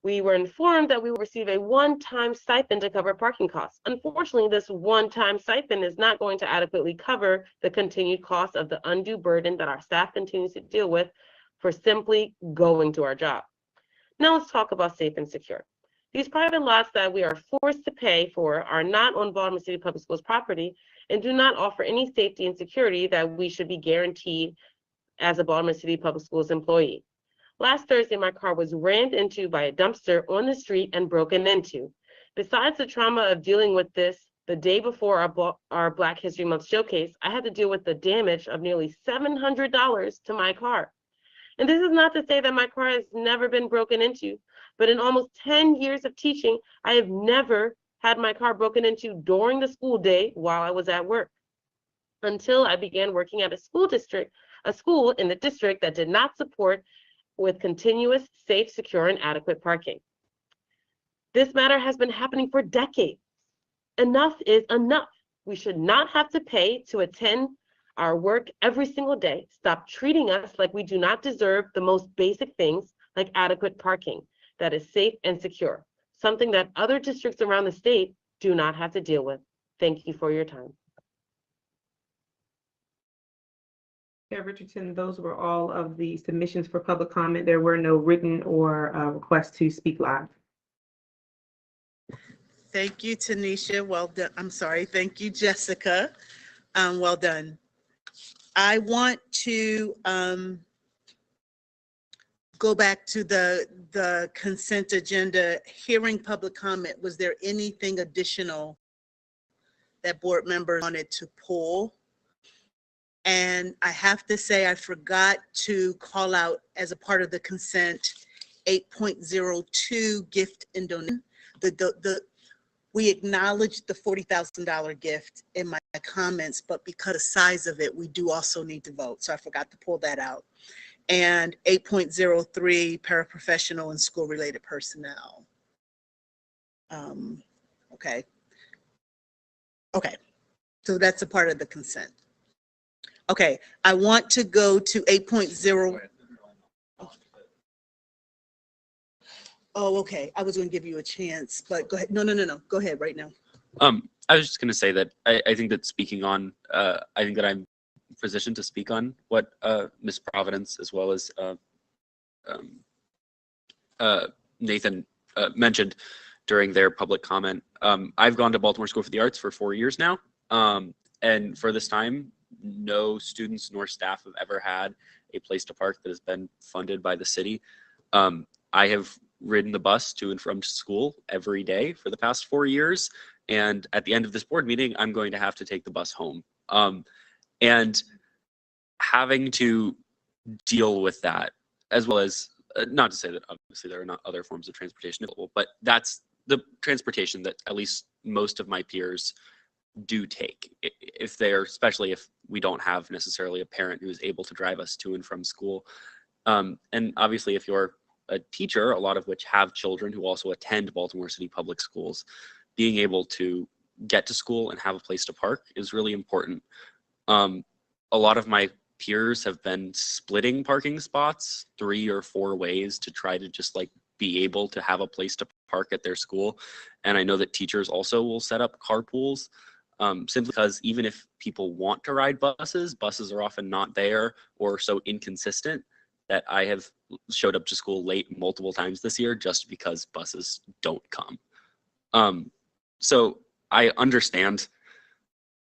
we were informed that we will receive a one-time stipend to cover parking costs. Unfortunately, this one-time stipend is not going to adequately cover the continued cost of the undue burden that our staff continues to deal with for simply going to our job. Now let's talk about safe and secure. These private lots that we are forced to pay for are not on Baltimore City Public Schools property and do not offer any safety and security that we should be guaranteed as a Baltimore City Public Schools employee. Last Thursday, my car was rammed into by a dumpster on the street and broken into. Besides the trauma of dealing with this the day before our Black History Month showcase, I had to deal with the damage of nearly $700 to my car. And this is not to say that my car has never been broken into, but in almost 10 years of teaching, I have never had my car broken into during the school day while I was at work, until I began working at a school in the district that did not support with continuous, safe, secure, and adequate parking. This matter has been happening for decades. Enough is enough. We should not have to pay to attend our work every single day. Stop treating us like we do not deserve the most basic things like adequate parking that is safe and secure, something that other districts around the state do not have to deal with. Thank you for your time. Chair Richardson, those were all of the submissions for public comment. There were no written or requests to speak live. Thank you, Tanisha. Well done. I'm sorry. Thank you, Jessica. Well done. I want to go back to the consent agenda, hearing public comment. Was there anything additional that board members wanted to pull? And I have to say, I forgot to call out as a part of the consent, 8.02 gift and donation. We acknowledged the $40,000 gift in my comments, but because of the size of it, we do also need to vote. So I forgot to pull that out. And 8.03 paraprofessional and school-related personnel. Okay. Okay. So that's a part of the consent. Okay, I want to go to 8.0. Oh, okay. I was going to give you a chance, but go ahead. No. Go ahead right now. I was just going to say that I think that speaking on, I think that I'm positioned to speak on what Ms. Providence as well as Nathan mentioned during their public comment. I've gone to Baltimore School for the Arts for 4 years now, and for this time, no students nor staff have ever had a place to park that has been funded by the city. I have ridden the bus to and from school every day for the past 4 years, and at the end of this board meeting, I'm going to have to take the bus home. And having to deal with that, as well as, not to say that obviously there are not other forms of transportation available, but that's the transportation that at least most of my peers do take, if they're, especially if we don't have necessarily a parent who is able to drive us to and from school. And obviously if you're a teacher, a lot of which have children who also attend Baltimore City Public Schools, being able to get to school and have a place to park is really important. A lot of my peers have been splitting parking spots 3 or 4 ways to try to just like be able to have a place to park at their school. And I know that teachers also will set up carpools, simply because even if people want to ride buses, buses are often not there or so inconsistent that I have showed up to school late multiple times this year just because buses don't come. So I understand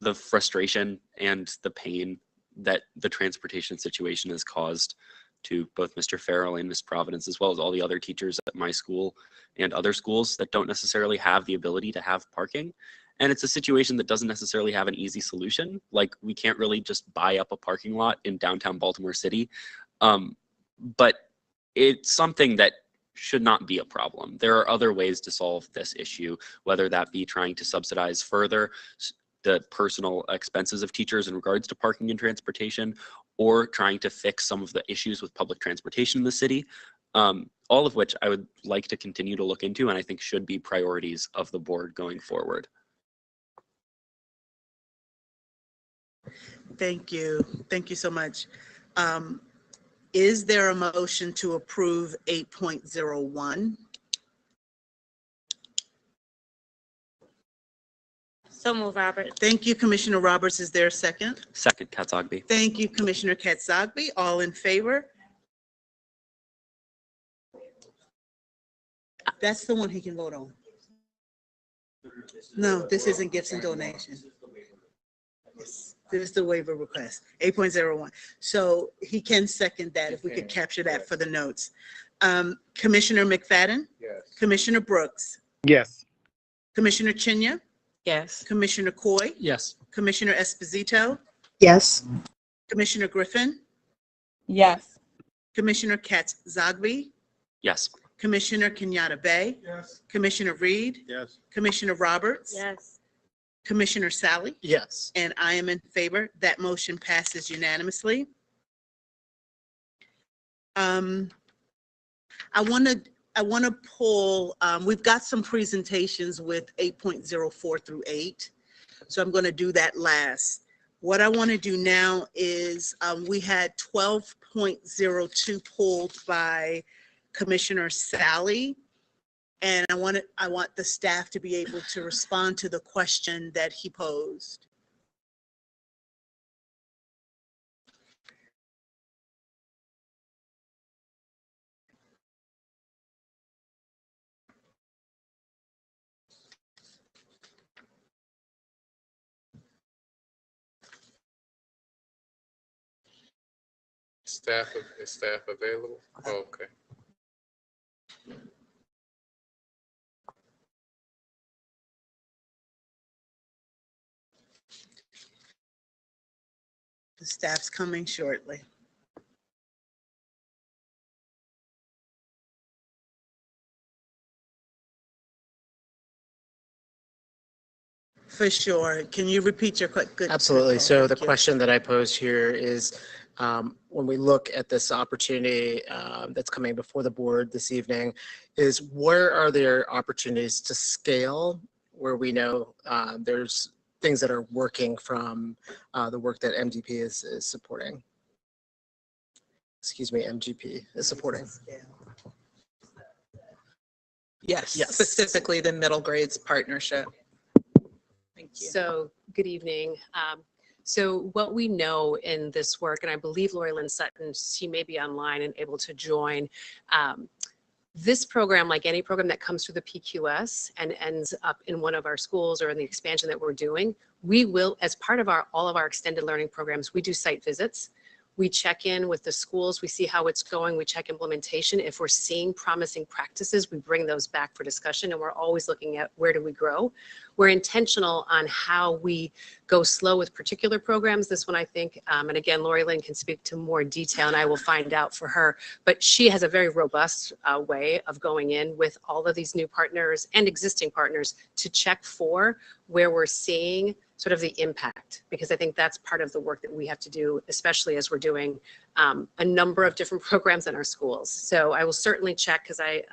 the frustration and the pain that the transportation situation has caused to both Mr. Farrell and Ms. Providence, as well as all the other teachers at my school and other schools that don't necessarily have the ability to have parking. And it's a situation that doesn't necessarily have an easy solution. Like, we can't really just buy up a parking lot in downtown Baltimore City. But it's something that should not be a problem. There are other ways to solve this issue, whether that be trying to subsidize further the personal expenses of teachers in regards to parking and transportation, or trying to fix some of the issues with public transportation in the city, all of which I would like to continue to look into and I think should be priorities of the board going forward. Thank you. Thank you so much. Is there a motion to approve 8.01? So move, Robert. Thank you, Commissioner Roberts. Is there a second? Second, Katzogby. Thank you, Commissioner Katzogby. All in favor? That's the one he can vote on. No, this isn't gifts and donations. This is the waiver request, 8.01. So he can second that if we could capture that for the notes. Commissioner McFadden? Yes. Commissioner Brooks? Yes. Commissioner Chinya? Yes. Commissioner Coy? Yes. Commissioner Esposito? Yes. Commissioner Griffin? Yes. Commissioner Katzogby? Yes. Commissioner Kenyatta Bay? Yes. Commissioner Reed? Yes. Commissioner Roberts? Yes. Commissioner Sally? Yes. And I am in favor. That motion passes unanimously. I want to pull, we've got some presentations with 8.04 through 8. So I'm going to do that last. What I want to do now is we had 12.02 pulled by Commissioner Sally. And I want the staff to be able to respond to the question that he posed. Is staff available? Oh, okay. The staff's coming shortly. For sure. Can you repeat your question? Absolutely. So the question that I posed here is, when we look at this opportunity that's coming before the board this evening, is where are there opportunities to scale where we know there's things that are working from the work that MDP is supporting? Excuse me, MGP is supporting. Yes, Yes. specifically the middle grades partnership. Thank you. So, good evening. So what we know in this work, and I believe Lori Lynn Sutton, she may be online and able to join. This program, like any program that comes through the PQS and ends up in one of our schools or in the expansion that we're doing, we will, as part of all of our extended learning programs, we do site visits. We check in with the schools, we see how it's going, we check implementation. If we're seeing promising practices, we bring those back for discussion, and we're always looking at where do we grow. We're intentional on how we go slow with particular programs. This one, I think, and again, Lori Lynn can speak to more detail, and I will find out for her, but she has a very robust way of going in with all of these new partners and existing partners to check for where we're seeing sort of the impact, because I think that's part of the work that we have to do, especially as we're doing a number of different programs in our schools. So I will certainly check, because I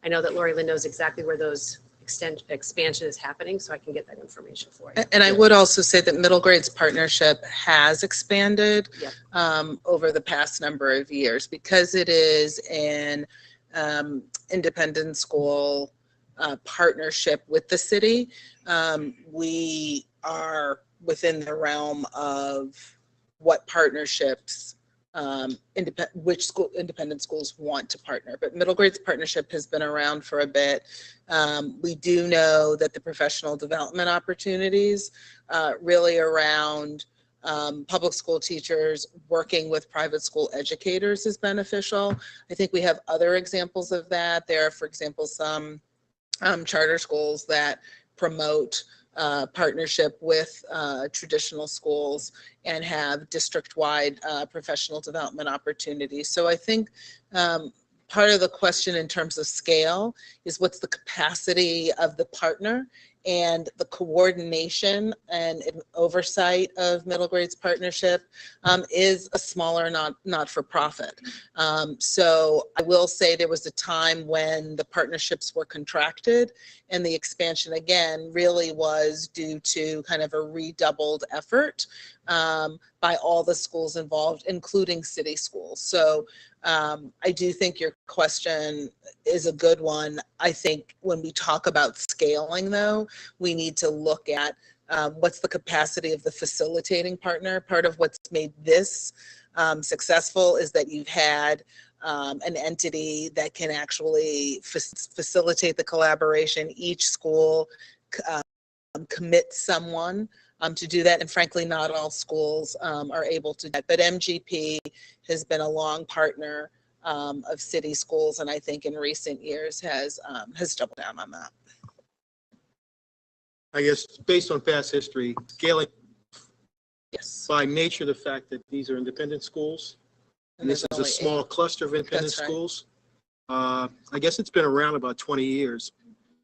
know that Lori Lynn knows exactly where those expansion is happening, so I can get that information for you. And I would also say that middle grades partnership has expanded over the past number of years, because it is an independent school partnership with the city. We are within the realm of what partnerships independent schools want to partner. But middle grades partnership has been around for a bit. We do know that the professional development opportunities really around public school teachers working with private school educators is beneficial. I think we have other examples of that. There are, for example, some charter schools that promote partnership with traditional schools and have district-wide professional development opportunities. So I think part of the question in terms of scale is what's the capacity of the partner, and the coordination and oversight of middle grades partnership is a smaller not-for-profit. So I will say there was a time when the partnerships were contracted, and the expansion again really was due to kind of a redoubled effort by all the schools involved, including city schools. So I do think your question is a good one. I think when we talk about scaling, though, we need to look at what's the capacity of the facilitating partner. Part of what's made this successful is that you've had an entity that can actually facilitate the collaboration. Each school commits someone to do that, and frankly, not all schools are able to do that. But MGP has been a long partner of city schools, and I think in recent years has doubled down on that. I guess based on past history, scaling, yes, by nature, the fact that these are independent schools, and this is a small cluster of independent schools. I guess it's been around about 20 years.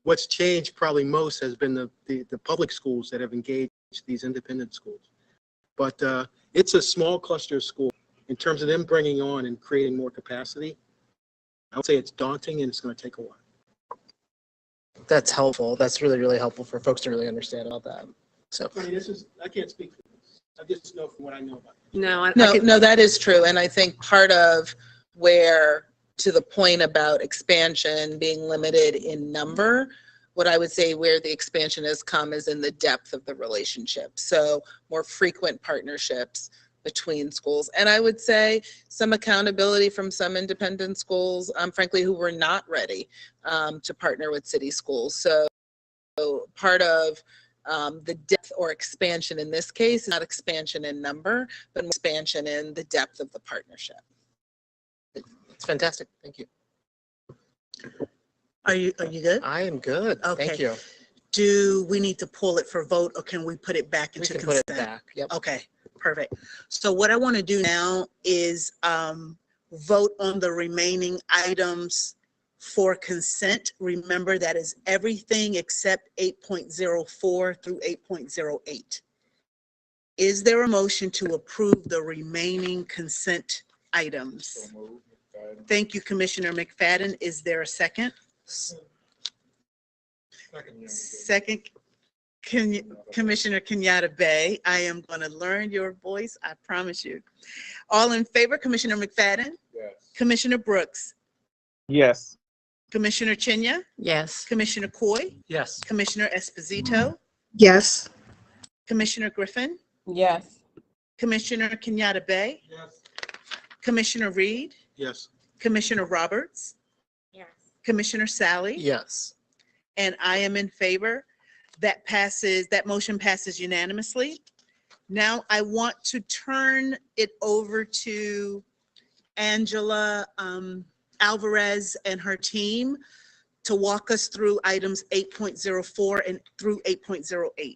What's changed probably most has been the public schools that have engaged these independent schools. But it's a small cluster of schools. In terms of them bringing on and creating more capacity, I would say it's daunting and it's going to take a while. That's helpful. That's really, really helpful for folks to really understand about that. So I mean, I can't speak for this. I just know from what I know about it. No, that is true. And I think part of where, to the point about expansion being limited in number, what I would say where the expansion has come is in the depth of the relationship. So more frequent partnerships between schools. And I would say some accountability from some independent schools, frankly, who were not ready to partner with city schools. So part of the depth or expansion in this case is not expansion in number, but expansion in the depth of the partnership. It's fantastic. Thank you. Are you good? I am good. Okay. Thank you. Do we need to pull it for vote, or can we put it back into We can put consent? it back. Yep. Okay, Perfect. So what I want to do now is vote on the remaining items for consent. Remember, that is everything except 8.04 through 8.08. Is there a motion to approve the remaining consent items? Thank you, Commissioner McFadden. Is there a second? Second, Commissioner Kenyatta Bay. I am going to learn your voice, I promise you. All in favor, Commissioner McFadden? Yes. Commissioner Brooks? Yes. Commissioner Chinya? Yes. Commissioner Coy? Yes. Commissioner Esposito? Yes. Commissioner Griffin? Yes. Commissioner Kenyatta Bay? Yes. Commissioner Reed? Yes. Commissioner Roberts? Yes. Commissioner Sally? Yes. And I am in favor. That passes, that motion passes unanimously. Now I want to turn it over to Angela Alvarez and her team to walk us through items 8.04 and through 8.08.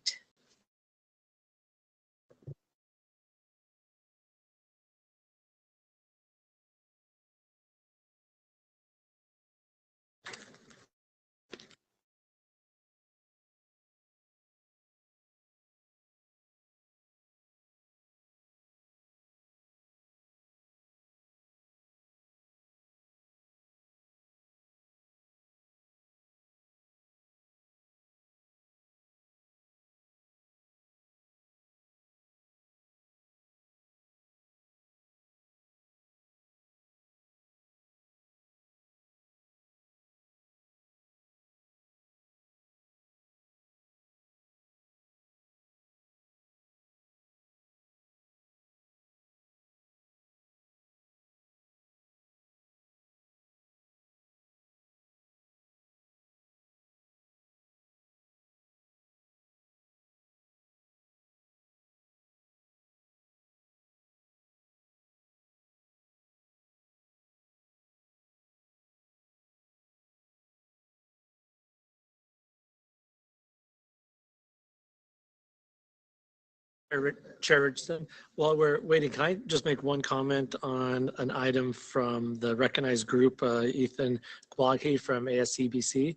Chair Richardson, while we're waiting, can I just make one comment on an item from the recognized group, Ethan Kwagi from ASCBC?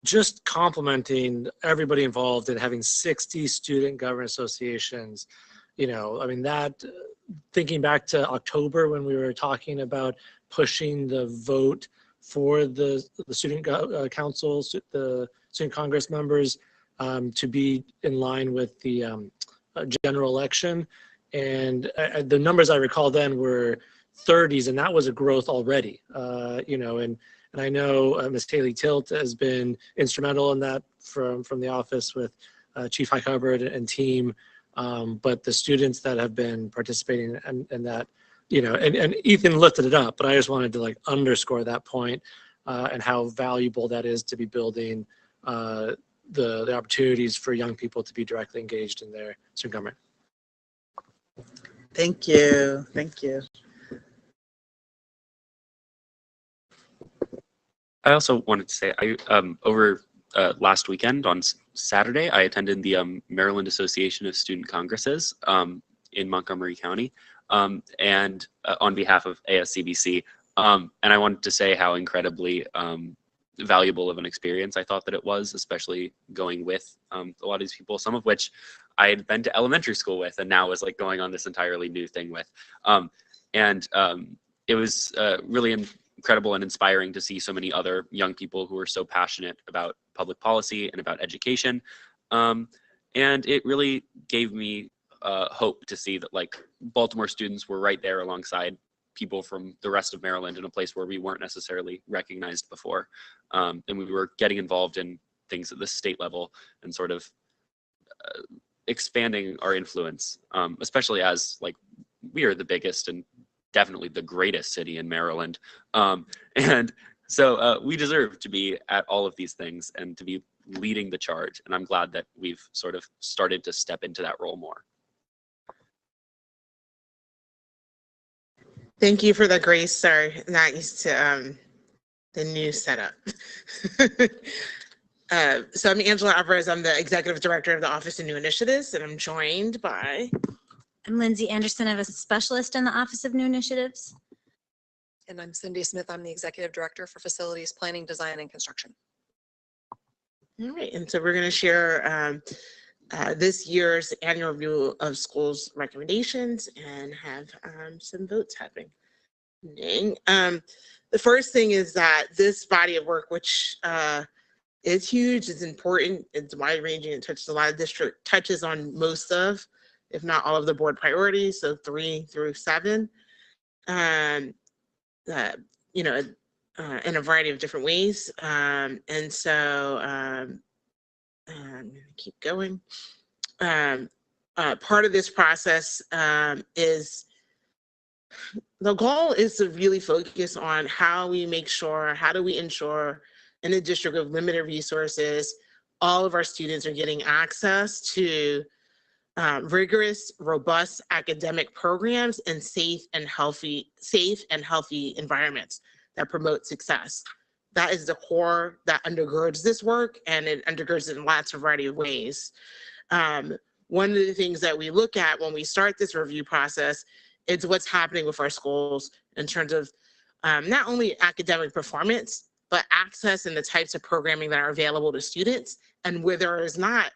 Just complimenting everybody involved in having 60 student government associations. You know, I mean, that, thinking back to October when we were talking about pushing the vote for the student councils, the student Congress members, to be in line with the general election. And the numbers I recall then were 30s, and that was a growth already. You know, and I know Ms. Haley Tilt has been instrumental in that from the office with Chief High Hubbard and team. But the students that have been participating in that, you know, and Ethan lifted it up, but I just wanted to like underscore that point and how valuable that is to be building the opportunities for young people to be directly engaged in their student government. Thank you. Thank you. I also wanted to say, I over last weekend on Saturday, I attended the Maryland Association of Student Congresses in Montgomery County, and on behalf of ASCBC. And I wanted to say how incredibly valuable of an experience I thought that it was, especially going with a lot of these people, some of which I had been to elementary school with, and now was like going on this entirely new thing with. It was really incredible and inspiring to see so many other young people who are so passionate about public policy and about education. And it really gave me hope to see that like Baltimore students were right there alongside people from the rest of Maryland in a place where we weren't necessarily recognized before. And we were getting involved in things at the state level and sort of expanding our influence, especially as like we are the biggest and definitely the greatest city in Maryland. And so we deserve to be at all of these things and to be leading the charge. And I'm glad that we've sort of started to step into that role more. Thank you for the grace, sir. Not used to the new setup. So I'm Angela Alvarez. I'm the Executive Director of the Office of New Initiatives, and I'm joined by I'm Lindsay Anderson. I'm a specialist in the Office of New Initiatives. And I'm Cindy Smith. I'm the Executive Director for Facilities Planning, Design, and Construction. All right, and so we're going to share this year's annual review of schools recommendations and have some votes happening. The first thing is that this body of work, which is huge, is important, it's wide ranging, it touches a lot of district, touches on most of, if not all of the board priorities, so 3 through 7, you know, in a variety of different ways. And so I'm gonna keep going. Part of this process is, the goal is to really focus on how we make sure, how do we ensure in a district of limited resources, all of our students are getting access to rigorous, robust academic programs and safe and healthy environments that promote success. That is the core that undergirds this work, and it undergirds it in lots of variety of ways. One of the things that we look at when we start this review process is what's happening with our schools in terms of not only academic performance, but access and the types of programming that are available to students, and where there is not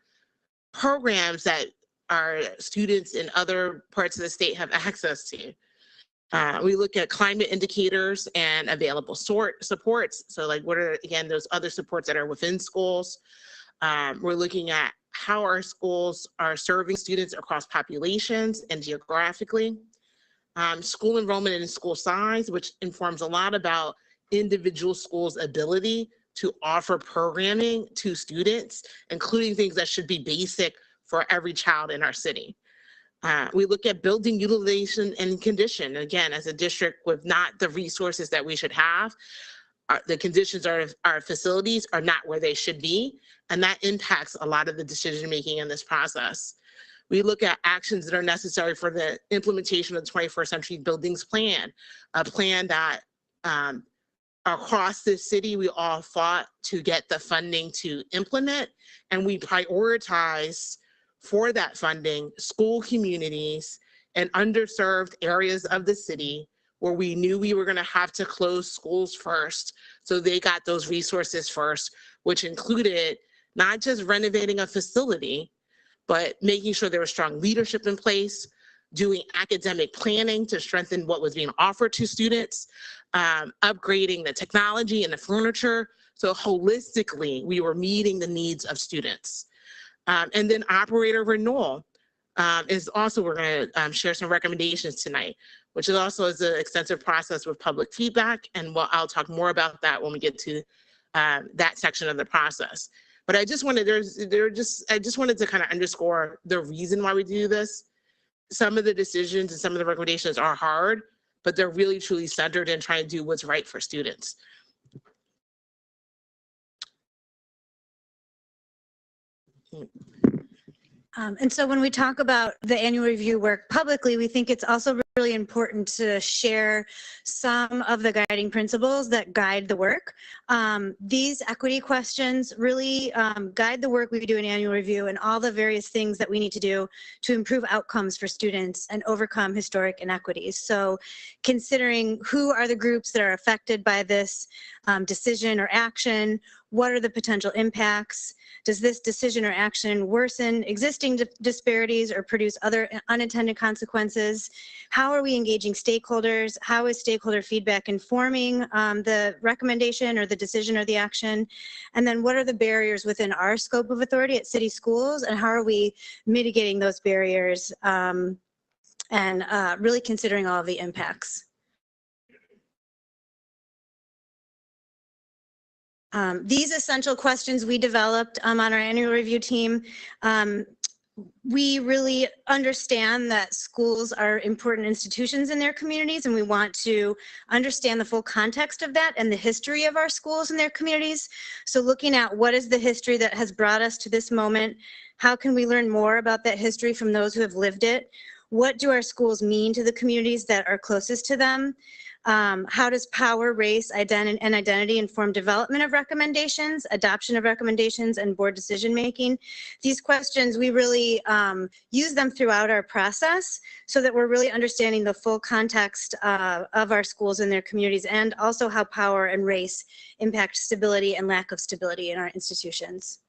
programs that our students in other parts of the state have access to. We look at climate indicators and available supports. So like, what are, again, those other supports that are within schools? We're looking at how our schools are serving students across populations and geographically. School enrollment and school size, which informs a lot about individual schools' ability to offer programming to students, including things that should be basic for every child in our city. We look at building utilization and condition. Again, as a district with not the resources that we should have, the conditions of our facilities are not where they should be, and that impacts a lot of the decision-making in this process. We look at actions that are necessary for the implementation of the 21st Century Buildings Plan, a plan that across the city, we all fought to get the funding to implement, and we prioritize for that funding school communities and underserved areas of the city where we knew we were going to have to close schools first. So they got those resources first, which included not just renovating a facility, but making sure there was strong leadership in place, doing academic planning to strengthen what was being offered to students, upgrading the technology and the furniture. So holistically, we were meeting the needs of students. And then operator renewal is also, we're going to share some recommendations tonight, which is also an extensive process with public feedback. And I'll talk more about that when we get to that section of the process. But I just wanted, I just wanted to kind of underscore the reason why we do this. Some of the decisions and some of the recommendations are hard, but they're really truly centered in trying to do what's right for students. And so when we talk about the annual review work publicly, we think it's also really important to share some of the guiding principles that guide the work. These equity questions really guide the work we do in annual review and all the various things that we need to do to improve outcomes for students and overcome historic inequities. So considering who are the groups that are affected by this decision or action, what are the potential impacts? Does this decision or action worsen existing disparities or produce other unintended consequences? How are we engaging stakeholders? How is stakeholder feedback informing the recommendation or the decision or the action? And then what are the barriers within our scope of authority at city schools, and how are we mitigating those barriers and really considering all of the impacts? These essential questions we developed on our annual review team. We really understand that schools are important institutions in their communities, and we want to understand the full context of that and the history of our schools and their communities. So looking at what is the history that has brought us to this moment, how can we learn more about that history from those who have lived it? What do our schools mean to the communities that are closest to them? How does power, race, and identity inform development of recommendations, adoption of recommendations, and board decision-making? These questions, we really use them throughout our process so that we're really understanding the full context of our schools and their communities, and also how power and race impact stability and lack of stability in our institutions.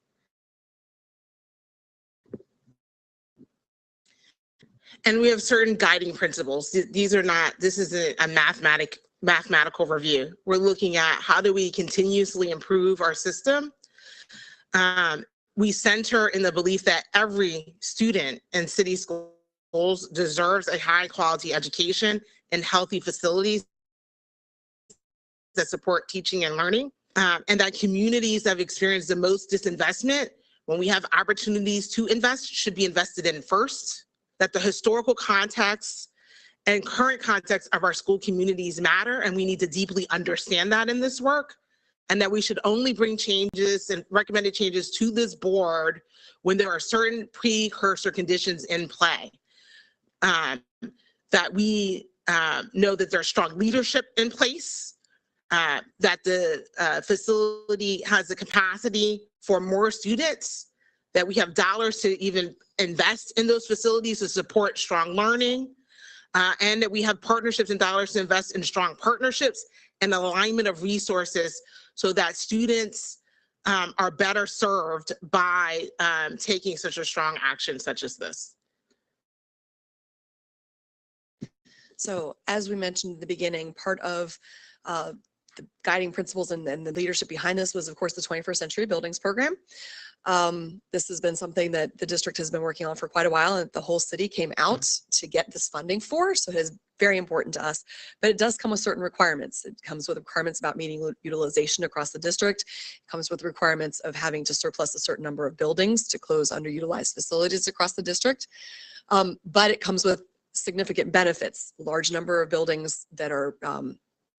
And we have certain guiding principles. These are not, this isn't a mathematical review. We're looking at how do we continuously improve our system. We center in the belief that every student in city schools deserves a high quality education and healthy facilities that support teaching and learning. And that communities that have experienced the most disinvestment, when we have opportunities to invest, should be invested in first. That the historical context and current context of our school communities matter, and we need to deeply understand that in this work, and that we should only bring changes and recommended changes to this board when there are certain precursor conditions in play. That we know that there's strong leadership in place, that the facility has the capacity for more students, that we have dollars to even invest in those facilities to support strong learning, and that we have partnerships and dollars to invest in strong partnerships and alignment of resources so that students are better served by taking such a strong action such as this. So as we mentioned at the beginning, part of the guiding principles and the leadership behind this was, of course, the 21st Century Buildings Program. This has been something that the district has been working on for quite a while, and the whole city came out to get this funding for, so it is very important to us. But it does come with certain requirements. It comes with requirements about meeting utilization across the district. It comes with requirements of having to surplus a certain number of buildings to close underutilized facilities across the district. But it comes with significant benefits, large number of buildings that are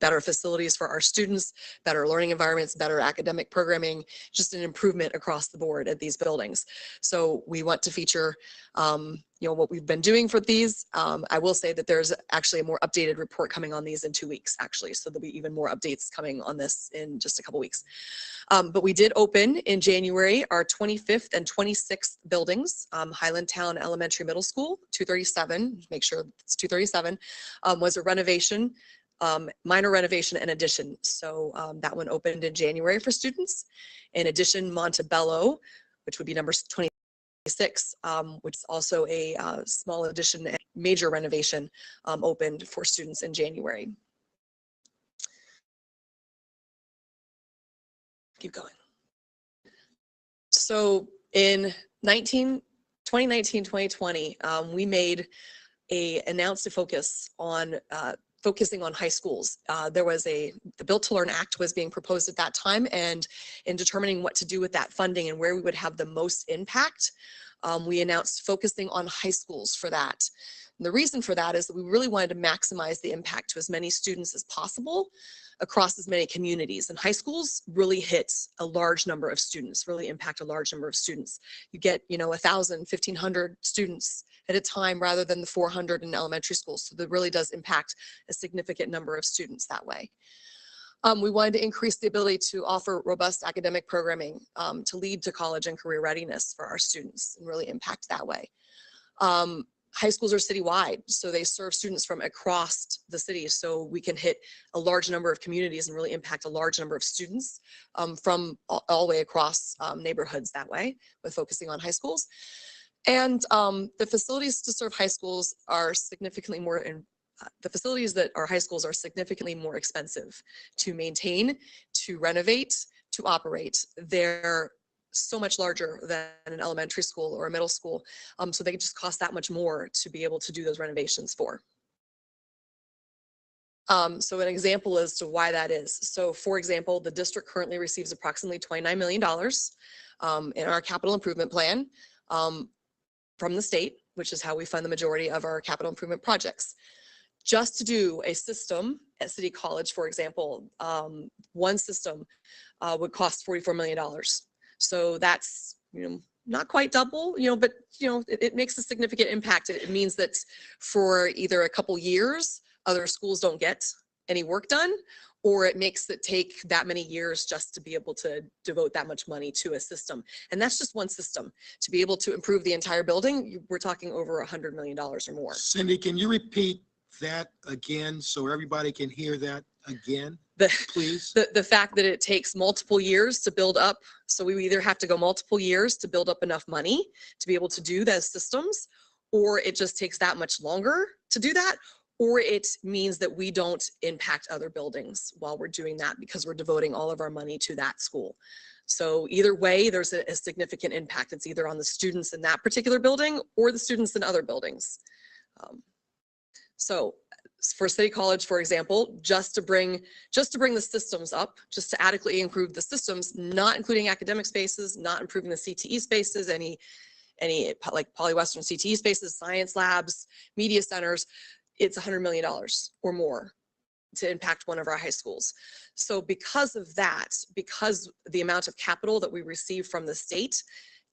better facilities for our students, better learning environments, better academic programming, just an improvement across the board at these buildings. So we want to feature, what we've been doing for these. I will say that there's actually a more updated report coming on these in 2 weeks, actually. So there'll be even more updates coming on this in just a couple weeks. But we did open in January our 25th and 26th buildings. Highlandtown Elementary Middle School, 237, make sure it's 237, was a renovation. Minor renovation and addition. So that one opened in January for students. In addition, Montebello, which would be number 26, which is also a small addition and major renovation, opened for students in January. Keep going. So in 2019, 2020, we announced a focus on focusing on high schools. The Built to Learn Act was being proposed at that time, and in determining what to do with that funding and where we would have the most impact, we announced focusing on high schools for that. And the reason for that is that we really wanted to maximize the impact to as many students as possible across as many communities. And high schools really hit a large number of students, really impact a large number of students. You get, 1,000, 1,500 students at a time rather than the 400 in elementary schools. So that really does impact a significant number of students that way. We wanted to increase the ability to offer robust academic programming to lead to college and career readiness for our students and really impact that way. High schools are citywide, so they serve students from across the city, so we can hit a large number of communities and really impact a large number of students from all the way across neighborhoods that way, with focusing on high schools. And the facilities to serve high schools are significantly more the facilities that are high schools are significantly more expensive to maintain, to renovate, to operate. They're so much larger than an elementary school or a middle school, so they just cost that much more to be able to do those renovations for. So an example as to why that is. So for example, the district currently receives approximately $29 million in our capital improvement plan from the state, which is how we fund the majority of our capital improvement projects. Just to do a system at City College, for example, one system would cost $44 million. So that's, not quite double, but, it makes a significant impact. It means that for either a couple years, other schools don't get any work done, or it makes it take that many years just to be able to devote that much money to a system. And that's just one system. To be able to improve the entire building, we're talking over $100 million or more. Cindy, can you repeat that again so everybody can hear that again, please? The fact that it takes multiple years to build up. So we either have to go multiple years to build up enough money to be able to do those systems, or it just takes that much longer to do that, or it means that we don't impact other buildings while we're doing that because we're devoting all of our money to that school. So either way, there's a significant impact. It's either on the students in that particular building or the students in other buildings. So for City College, for example, just to bring the systems up, just to adequately improve the systems, not including academic spaces, not improving the CTE spaces, any like Poly-Western CTE spaces, science labs, media centers, it's $100 million or more to impact one of our high schools. So because of that, because the amount of capital that we receive from the state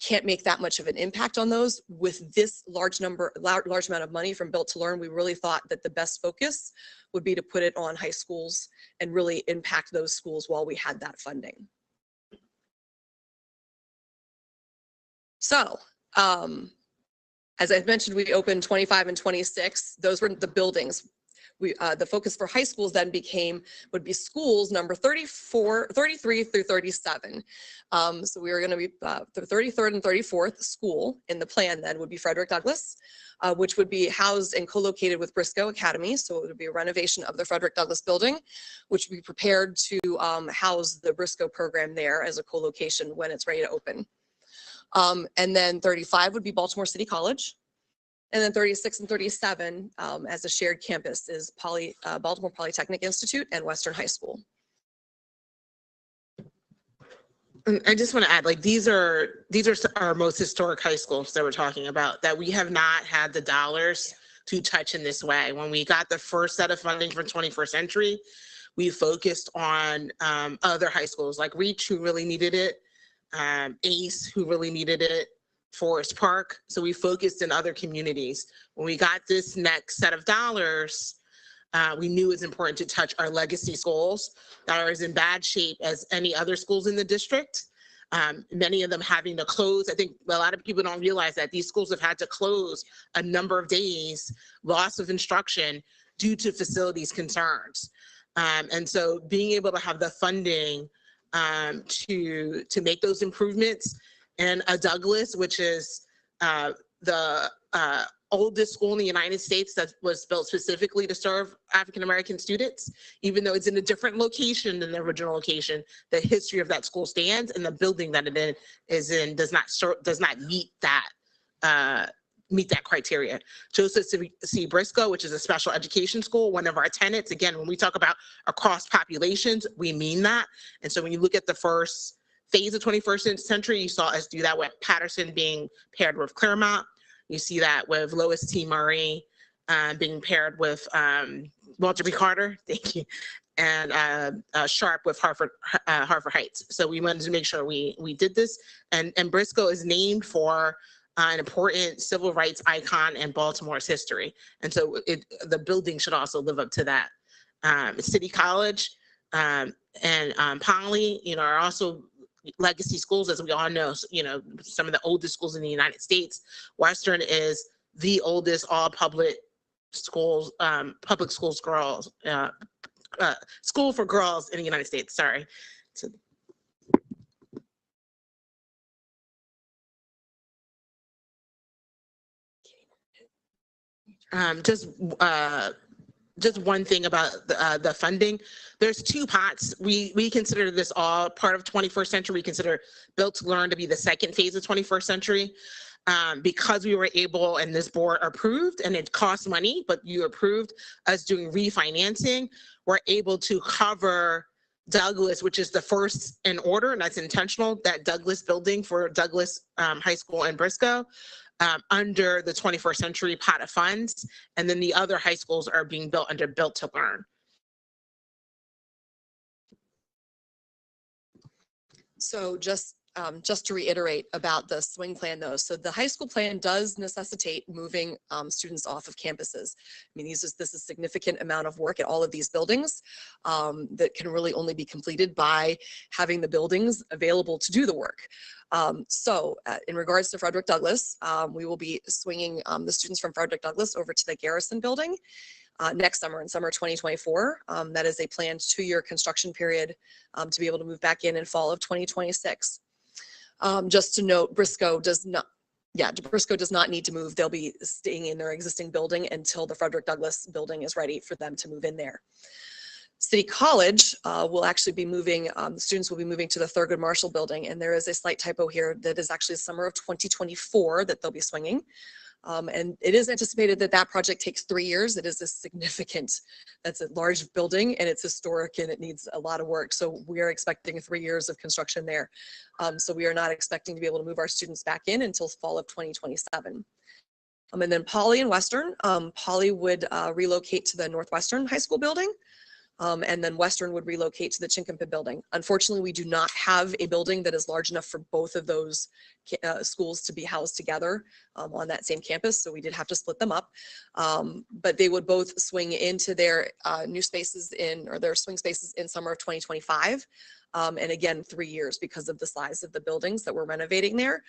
can't make that much of an impact on those, with this large amount of money from Built to Learn, we really thought that the best focus would be to put it on high schools and really impact those schools while we had that funding. So, as I mentioned, we opened 25 and 26. Those were the buildings. The focus for high schools then would be schools number 33 through 37. So we were going to be the 33rd and 34th school in the plan then would be Frederick Douglass, which would be housed and co-located with Briscoe Academy. So it would be a renovation of the Frederick Douglass building, which would be prepared to house the Briscoe program there as a co-location when it's ready to open. And then 35 would be Baltimore City College. And then 36 and 37 as a shared campus is Baltimore Polytechnic Institute and Western High School. I just want to add, like, these are our most historic high schools that we're talking about that we have not had the dollars to touch in this way. When we got the first set of funding for 21st Century, we focused on other high schools like Reach, who really needed it, ACE, who really needed it, Forest Park. So we focused in other communities. When we got this next set of dollars, we knew it was important to touch our legacy schools that are as in bad shape as any other schools in the district. Many of them having to close. I think a lot of people don't realize that these schools have had to close a number of days, loss of instruction due to facilities concerns. And so being able to have the funding to make those improvements, and a Douglass, which is the oldest school in the United States that was built specifically to serve African-American students, even though it's in a different location than the original location, the history of that school stands, and the building that it is in does not meet that criteria. Joseph C. Briscoe, which is a special education school, one of our tenants. Again, when we talk about across populations, we mean that. And so when you look at the first phase of 21st Century, you saw us do that with Patterson being paired with Claremont. You see that with Lois T. Murray being paired with Walter B. Carter, thank you, and Sharp with Harvard Heights. So we wanted to make sure we did this. And Briscoe is named for an important civil rights icon in Baltimore's history. And so the building should also live up to that. City College and Poly, are also legacy schools, as we all know, some of the oldest schools in the United States. Western is the oldest all public schools, girls, school for girls in the United States, sorry. So, just one thing about the funding. There's two pots. We consider this all part of 21st Century. We consider Built to Learn to be the second phase of 21st Century. Because we were able, and this board approved, and it costs money, but you approved us doing refinancing, we're able to cover Douglass, which is the first in order, and that's intentional, that Douglass building for Douglass High School in Briscoe, under the 21st Century pot of funds, and then the other high schools are being built under Built to Learn. So just just to reiterate about the swing plan though. So the high school plan does necessitate moving students off of campuses. I mean, this is a significant amount of work at all of these buildings that can really only be completed by having the buildings available to do the work. In regards to Frederick Douglass, we will be swinging the students from Frederick Douglass over to the Garrison building next summer, in summer 2024. That is a planned 2-year construction period to be able to move back in fall of 2026. Just to note, Briscoe does not need to move. They'll be staying in their existing building until the Frederick Douglass building is ready for them to move in there. City College will actually be moving, the students will be moving to the Thurgood Marshall building, and there is a slight typo here that is actually the summer of 2024 that they'll be swinging. And it is anticipated that that project takes 3 years. It is a significant, that's a large building and it's historic and it needs a lot of work. So we are expecting 3 years of construction there. So we are not expecting to be able to move our students back in until fall of 2027. And then Poly and Western, Poly would relocate to the Northwestern High School building. And then Western would relocate to the Chincompin building. Unfortunately, we do not have a building that is large enough for both of those schools to be housed together on that same campus, so we did have to split them up. But they would both swing into their new spaces their swing spaces in summer of 2025. And again, 3 years because of the size of the buildings that we're renovating there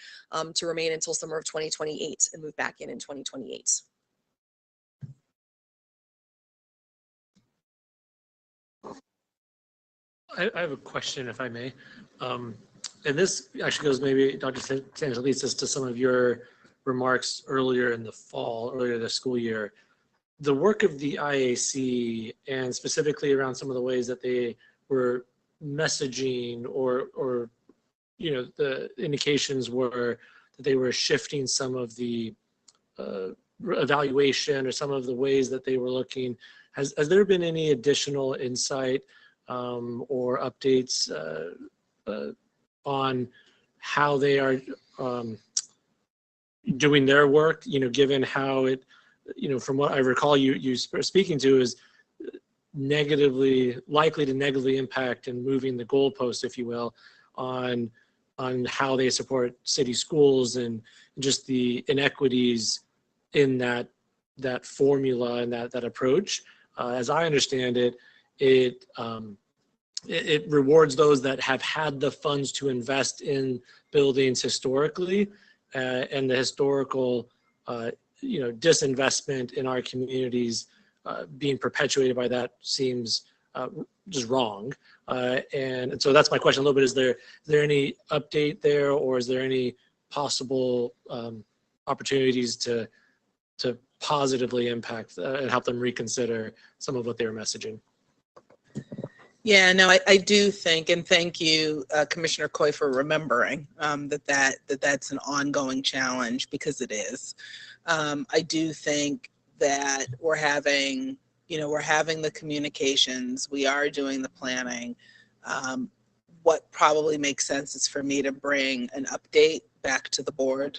to remain until summer of 2028 and move back in 2028. I have a question, if I may. And this actually goes maybe, Dr. Sangelitsis, to some of your remarks earlier in the fall, earlier this school year. The work of the IAC, and specifically around some of the ways that they were messaging or the indications were that they were shifting some of the evaluation or some of the ways that they were looking. Has there been any additional insight or updates on how they are doing their work, given how it, from what I recall you speaking to, is likely to negatively impact and moving the goalpost, if you will, on how they support city schools and just the inequities in that formula and that approach. As I understand it, it rewards those that have had the funds to invest in buildings historically, and the historical, disinvestment in our communities being perpetuated by that seems just wrong. And so that's my question a little bit. Is there any update there, or is there any possible opportunities to positively impact and help them reconsider some of what they were messaging? Yeah, no, I do think, and thank you, Commissioner Coy, for remembering that's an ongoing challenge, because it is. I do think that we're having the communications, we are doing the planning. What probably makes sense is for me to bring an update back to the board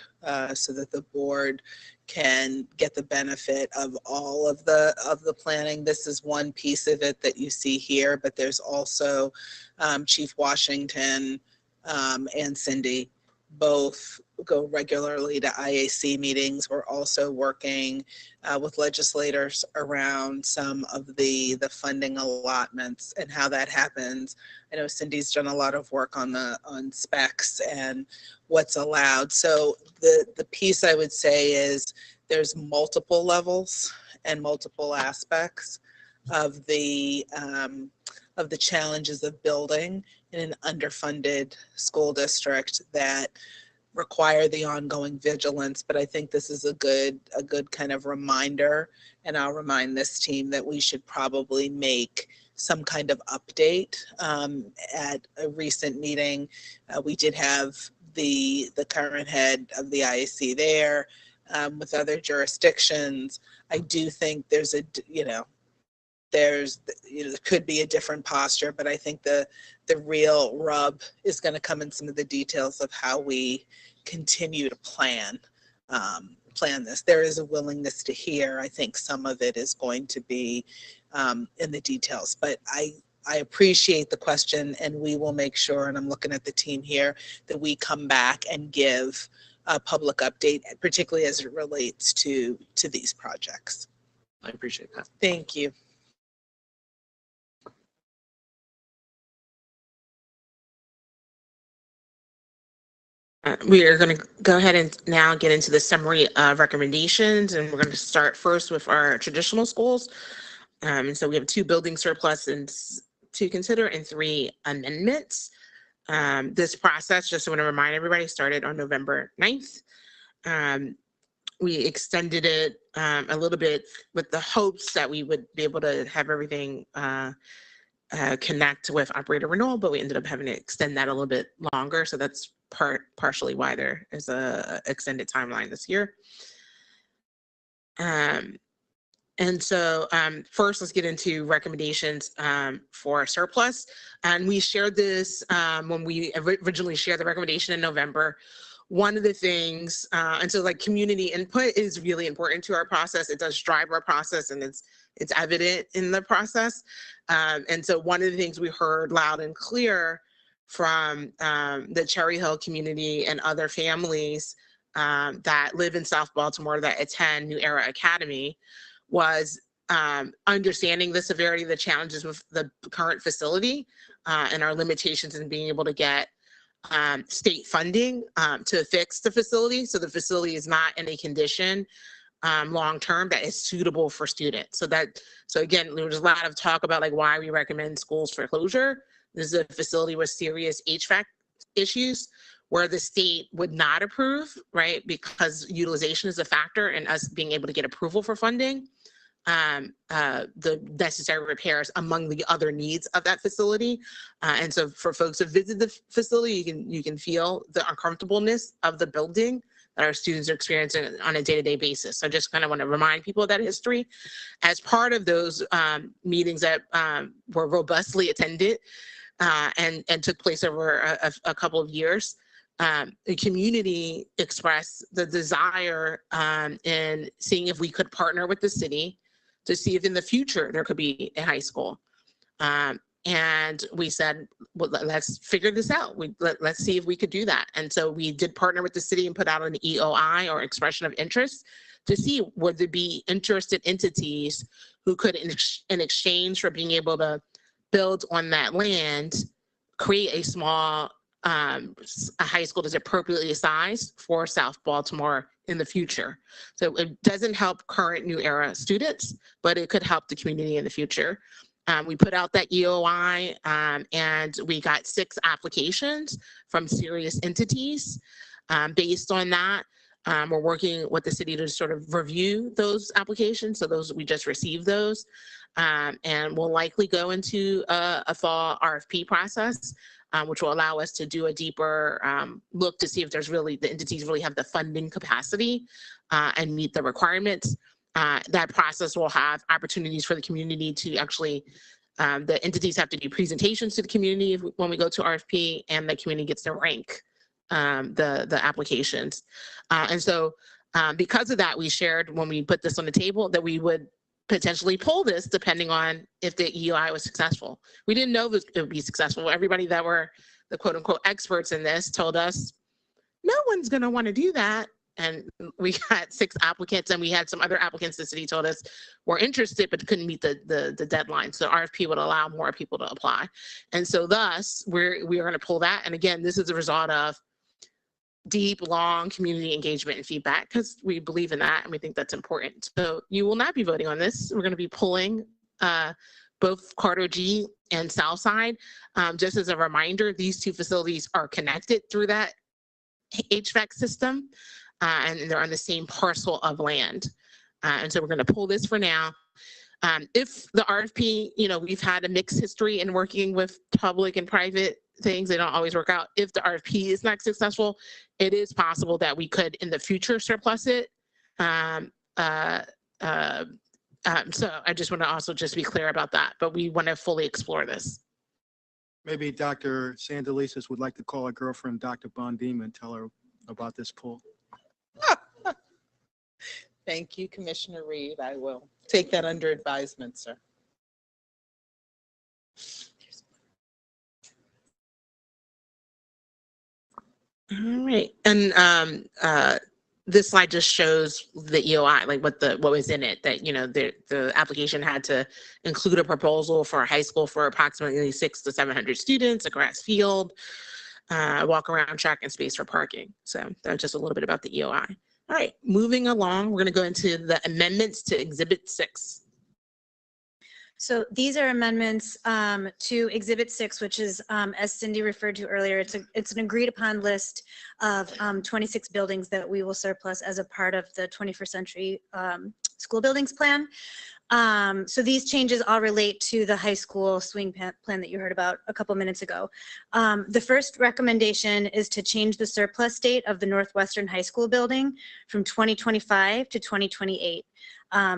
so that the board can get the benefit of all of the planning. This is one piece of it that you see here, but there's also Chief Washington and Cindy both go regularly to IAC meetings. We're also working with legislators around some of the funding allotments and how that happens. I know Cindy's done a lot of work on specs and what's allowed. So the piece I would say is there's multiple levels and multiple aspects of the challenges of building in an underfunded school district that require the ongoing vigilance. But I think this is a good kind of reminder, and I'll remind this team that we should probably make some kind of update. At a recent meeting, we did have the current head of the IAC there with other jurisdictions. I do think there could be a different posture, but I think the real rub is going to come in some of the details of how we continue to plan this. There is a willingness to hear. I think some of it is going to be in the details, but I appreciate the question, and we will make sure, and I'm looking at the team here, that we come back and give a public update, particularly as it relates to these projects. I appreciate that. Thank you. We are going to go ahead and now get into the summary of recommendations, and we're going to start first with our traditional schools. So we have 2 building surpluses to consider and 3 amendments. This process, just want to remind everybody, started on November 9th. We extended it a little bit with the hopes that we would be able to have everything connect with operator renewal, but we ended up having to extend that a little bit longer. So that's partially why there is a extended timeline this year. And so first, let's get into recommendations for surplus. And we shared this when we originally shared the recommendation in November. One of the things, and so like community input is really important to our process. It does drive our process, and it's evident in the process. And so one of the things we heard loud and clear from the Cherry Hill community and other families that live in South Baltimore that attend New Era Academy was understanding the severity of the challenges with the current facility and our limitations in being able to get state funding to fix the facility. So the facility is not in a condition long-term that is suitable for students. So again, there was a lot of talk about like why we recommend schools for closure. This is a facility with serious HVAC issues where the state would not approve, right? Because utilization is a factor in us being able to get approval for funding. The necessary repairs among the other needs of that facility. And so for folks who visit the facility, you can feel the uncomfortableness of the building that our students are experiencing on a day-to-day basis. So I just kind of want to remind people of that history. As part of those meetings that were robustly attended and took place over a couple of years, the community expressed the desire in seeing if we could partner with the city to see if in the future there could be a high school. And we said, well, let's figure this out. Let's see if we could do that. And so we did partner with the city and put out an EOI, or expression of interest, to see would there be interested entities who could, in exchange for being able to build on that land, create a small a high school that's appropriately sized for South Baltimore in the future. So it doesn't help current New Era students, but it could help the community in the future. We put out that EOI and we got 6 applications from serious entities. Based on that, we're working with the city to sort of review those applications. So those, we just received those, and we'll likely go into a fall RFP process, which will allow us to do a deeper look to see if there's really, the entities really have the funding capacity and meet the requirements. That process will have opportunities for the community to actually, the entities have to do presentations to the community when we go to RFP, and the community gets to rank the applications. And so because of that, we shared when we put this on the table that we would potentially pull this depending on if the EOI was successful. We didn't know if it would be successful. Everybody that were the quote unquote experts in this told us, no one's gonna wanna do that. And we got 6 applicants, and we had some other applicants the city told us were interested but couldn't meet the deadline. So RFP would allow more people to apply. And so thus, we are gonna pull that. And again, this is a result of deep, long community engagement and feedback, because we believe in that and we think that's important. So you will not be voting on this. We're going to be pulling both Carter G and Southside. Just as a reminder, these 2 facilities are connected through that HVAC system, and they're on the same parcel of land. And so we're going to pull this for now. If the RFP, we've had a mixed history in working with public and private things, they don't always work out. If the RFP is not successful, it is possible that we could in the future surplus it. So I just want to also just be clear about that, but we want to fully explore this. Maybe Dr. Sandelises would like to call her girlfriend, Dr. Bondima, and tell her about this pool. Thank you, Commissioner Reed. I will take that under advisement, sir. All right, and this slide just shows the EOI, like what was in it, that, you know, the application had to include a proposal for a high school for approximately 600 to 700 students, a grass field, walk around track and space for parking. So that's just a little bit about the EOI. All right, moving along, we're gonna go into the amendments to Exhibit 6. So these are amendments to Exhibit 6, which is, as Cindy referred to earlier, it's an agreed upon list of 26 buildings that we will surplus as a part of the 21st century school buildings plan. So these changes all relate to the high school swing plan that you heard about a couple minutes ago. The first recommendation is to change the surplus date of the Northwestern High School building from 2025 to 2028.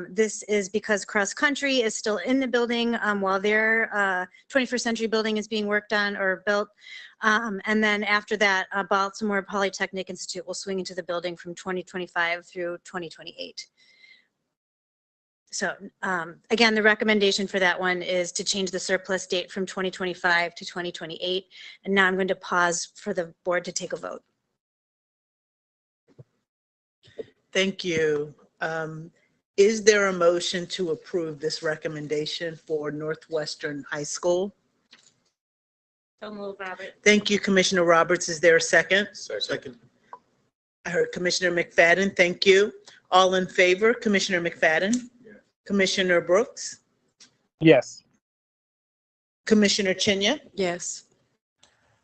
This is because Cross Country is still in the building while their 21st century building is being worked on or built. And then after that, Baltimore Polytechnic Institute will swing into the building from 2025 through 2028. So again, the recommendation for that one is to change the surplus date from 2025 to 2028. And now I'm going to pause for the board to take a vote. Thank you. Is there a motion to approve this recommendation for Northwestern High School? So move, Robert. Thank you, Commissioner Roberts. Is there a second? Second. I heard Commissioner McFadden. Thank you. All in favor? Commissioner McFadden? Yes. Commissioner Brooks? Yes. Commissioner Chinya? Yes.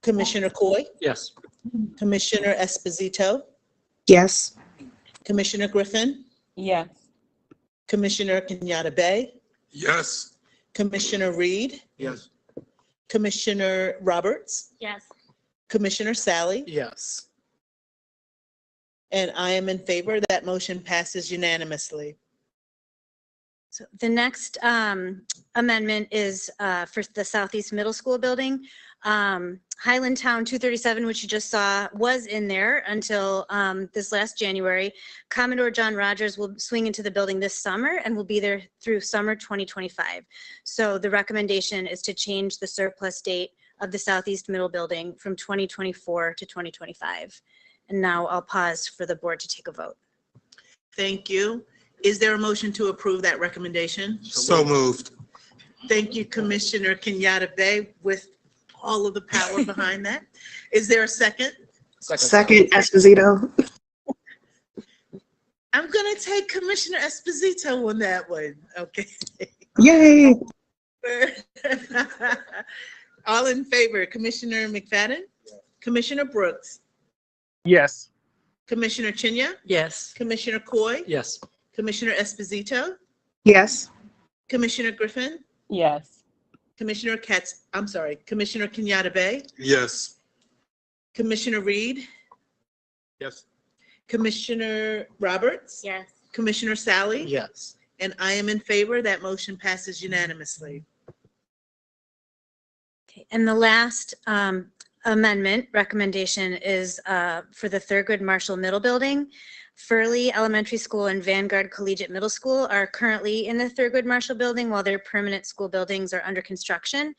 Commissioner Coy? Yes. Commissioner Esposito? Yes. Commissioner Griffin? Yes. Commissioner Kenyatta Bay? Yes. Commissioner Reed? Yes. Commissioner Roberts? Yes. Commissioner Sally? Yes. And I am in favor. That motion passes unanimously. So the next amendment is for the Southeast Middle School building. Highlandtown 237, which you just saw, was in there until this last January. Commodore John Rogers will swing into the building this summer and will be there through summer 2025. So the recommendation is to change the surplus date of the Southeast Middle building from 2024 to 2025. And now I'll pause for the board to take a vote. Thank you. Is there a motion to approve that recommendation? So moved. Thank you, Commissioner Kenyatta Bay, with all of the power behind that. Is there a second? Second, Esposito. I'm going to take Commissioner Esposito on that one. Okay. Yay. All in favor, Commissioner McFadden? Commissioner Brooks? Yes. Commissioner Chinya? Yes. Commissioner Coy? Yes. Commissioner Esposito? Yes. Commissioner Griffin? Yes. Commissioner Commissioner Kenyatta Bay? Yes. Commissioner Reed? Yes. Commissioner Roberts? Yes. Commissioner Sally? Yes. And I am in favor. That motion passes unanimously. Okay, and the last amendment recommendation is for the Thurgood Marshall Middle Building. Furley Elementary School and Vanguard Collegiate Middle School are currently in the Thurgood Marshall Building while their permanent school buildings are under construction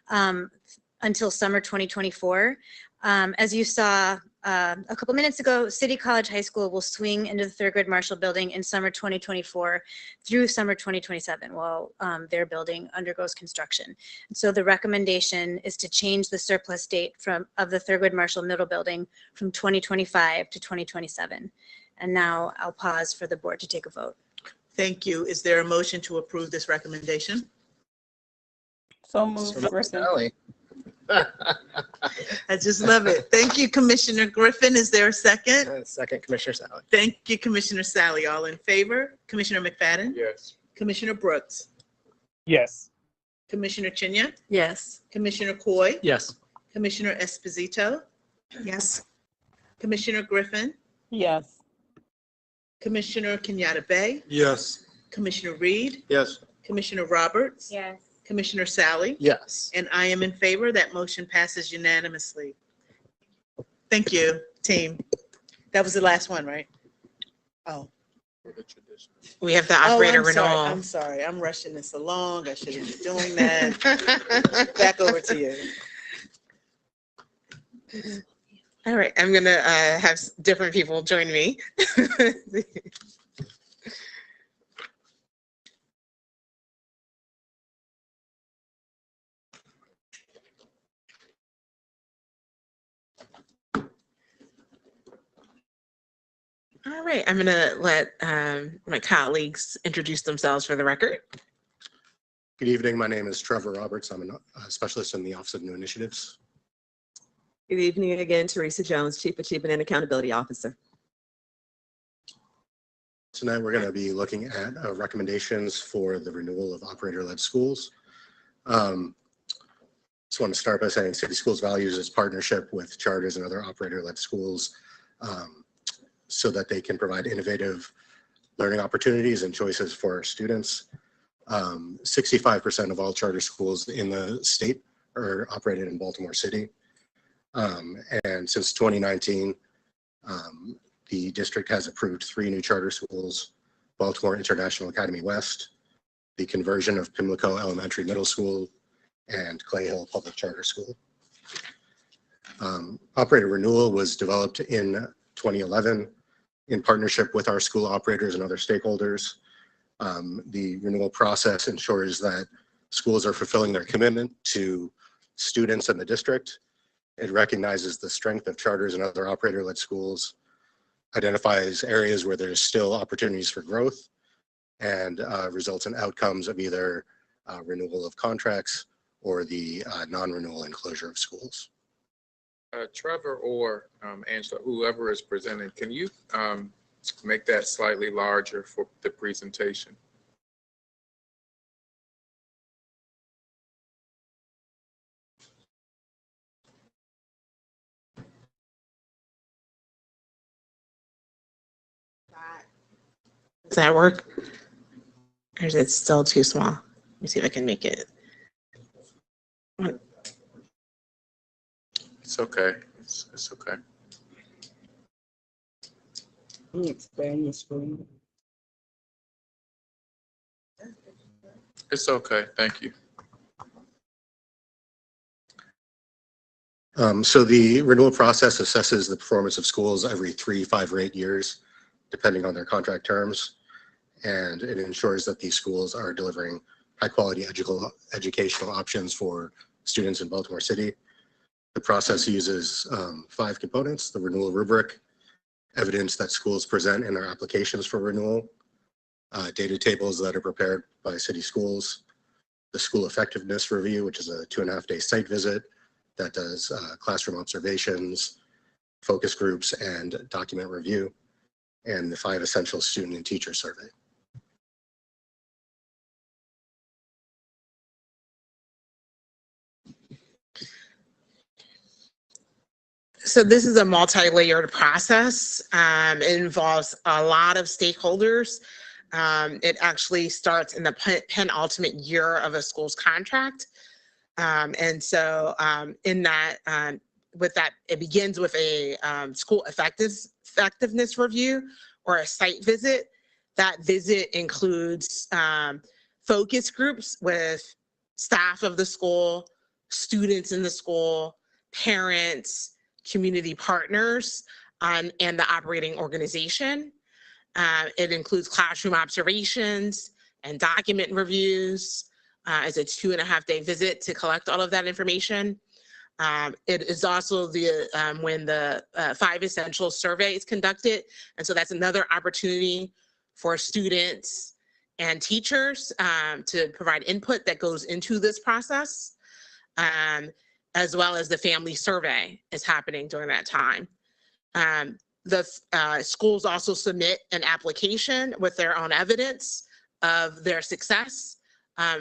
until summer 2024. As you saw a couple minutes ago, City College High School will swing into the Thurgood Marshall Building in summer 2024 through summer 2027 while their building undergoes construction. So the recommendation is to change the surplus date of the Thurgood Marshall Middle Building from 2025 to 2027. And now I'll pause for the board to take a vote. Thank you. Is there a motion to approve this recommendation? So moved, Griffin. Sally. I just love it. Thank you, Commissioner Griffin. Is there a second? Second, Commissioner Sally. Thank you, Commissioner Sally. All in favor? Commissioner McFadden? Yes. Commissioner Brooks? Yes. Commissioner Chinya? Yes. Commissioner Coy? Yes. Commissioner Esposito? Yes. Commissioner Griffin? Yes. Commissioner Kenyatta Bay? Yes. Commissioner Reed? Yes. Commissioner Roberts? Yes. Commissioner Sally? Yes. And I am in favor. That motion passes unanimously. Thank you, team. That was the last one, right? Oh. We have the Oh, operator I'm sorry. renewal. I'm sorry. I'm rushing this along. I shouldn't be doing that. Back over to you. All right, I'm gonna have different people join me. All right, I'm gonna let my colleagues introduce themselves for the record. Good evening. My name is Trevor Roberts. I'm a specialist in the Office of New Initiatives. Good evening again, Teresa Jones, Chief Achievement and Accountability Officer. Tonight, we're going to be looking at recommendations for the renewal of operator-led schools. Just want to start by saying City Schools values its partnership with charters and other operator-led schools so that they can provide innovative learning opportunities and choices for our students. 65% of all charter schools in the state are operated in Baltimore City. And since 2019, the district has approved 3 new charter schools: Baltimore International Academy West, the conversion of Pimlico Elementary Middle School, and Clay Hill Public Charter School. Operator renewal was developed in 2011 in partnership with our school operators and other stakeholders. The renewal process ensures that schools are fulfilling their commitment to students and the district. It recognizes the strength of charters and other operator-led schools, identifies areas where there's still opportunities for growth, and results in outcomes of either renewal of contracts or the non-renewal and closure of schools. Trevor or Angela, whoever is presenting, can you make that slightly larger for the presentation? Does that work? Or is it still too small? Let me see if I can make it. It's okay. It's okay. It's okay. Thank you. So the renewal process assesses the performance of schools every 3, 5, or 8 years, depending on their contract terms. And it ensures that these schools are delivering high quality educational options for students in Baltimore City. The process uses 5 components: the renewal rubric, evidence that schools present in their applications for renewal, data tables that are prepared by city schools, the school effectiveness review, which is a 2.5-day site visit that does classroom observations, focus groups, and document review, and the 5 essential student and teacher survey. So this is a multi-layered process. It involves a lot of stakeholders. It actually starts in the penultimate year of a school's contract. And so in that, with that, it begins with a school effectiveness review or a site visit. That visit includes focus groups with staff of the school, students in the school, parents, community partners, and the operating organization. It includes classroom observations and document reviews. It's a 2.5-day visit to collect all of that information. It is also the when the 5 essential survey is conducted. And so that's another opportunity for students and teachers to provide input that goes into this process, as well as the family survey is happening during that time. The schools also submit an application with their own evidence of their success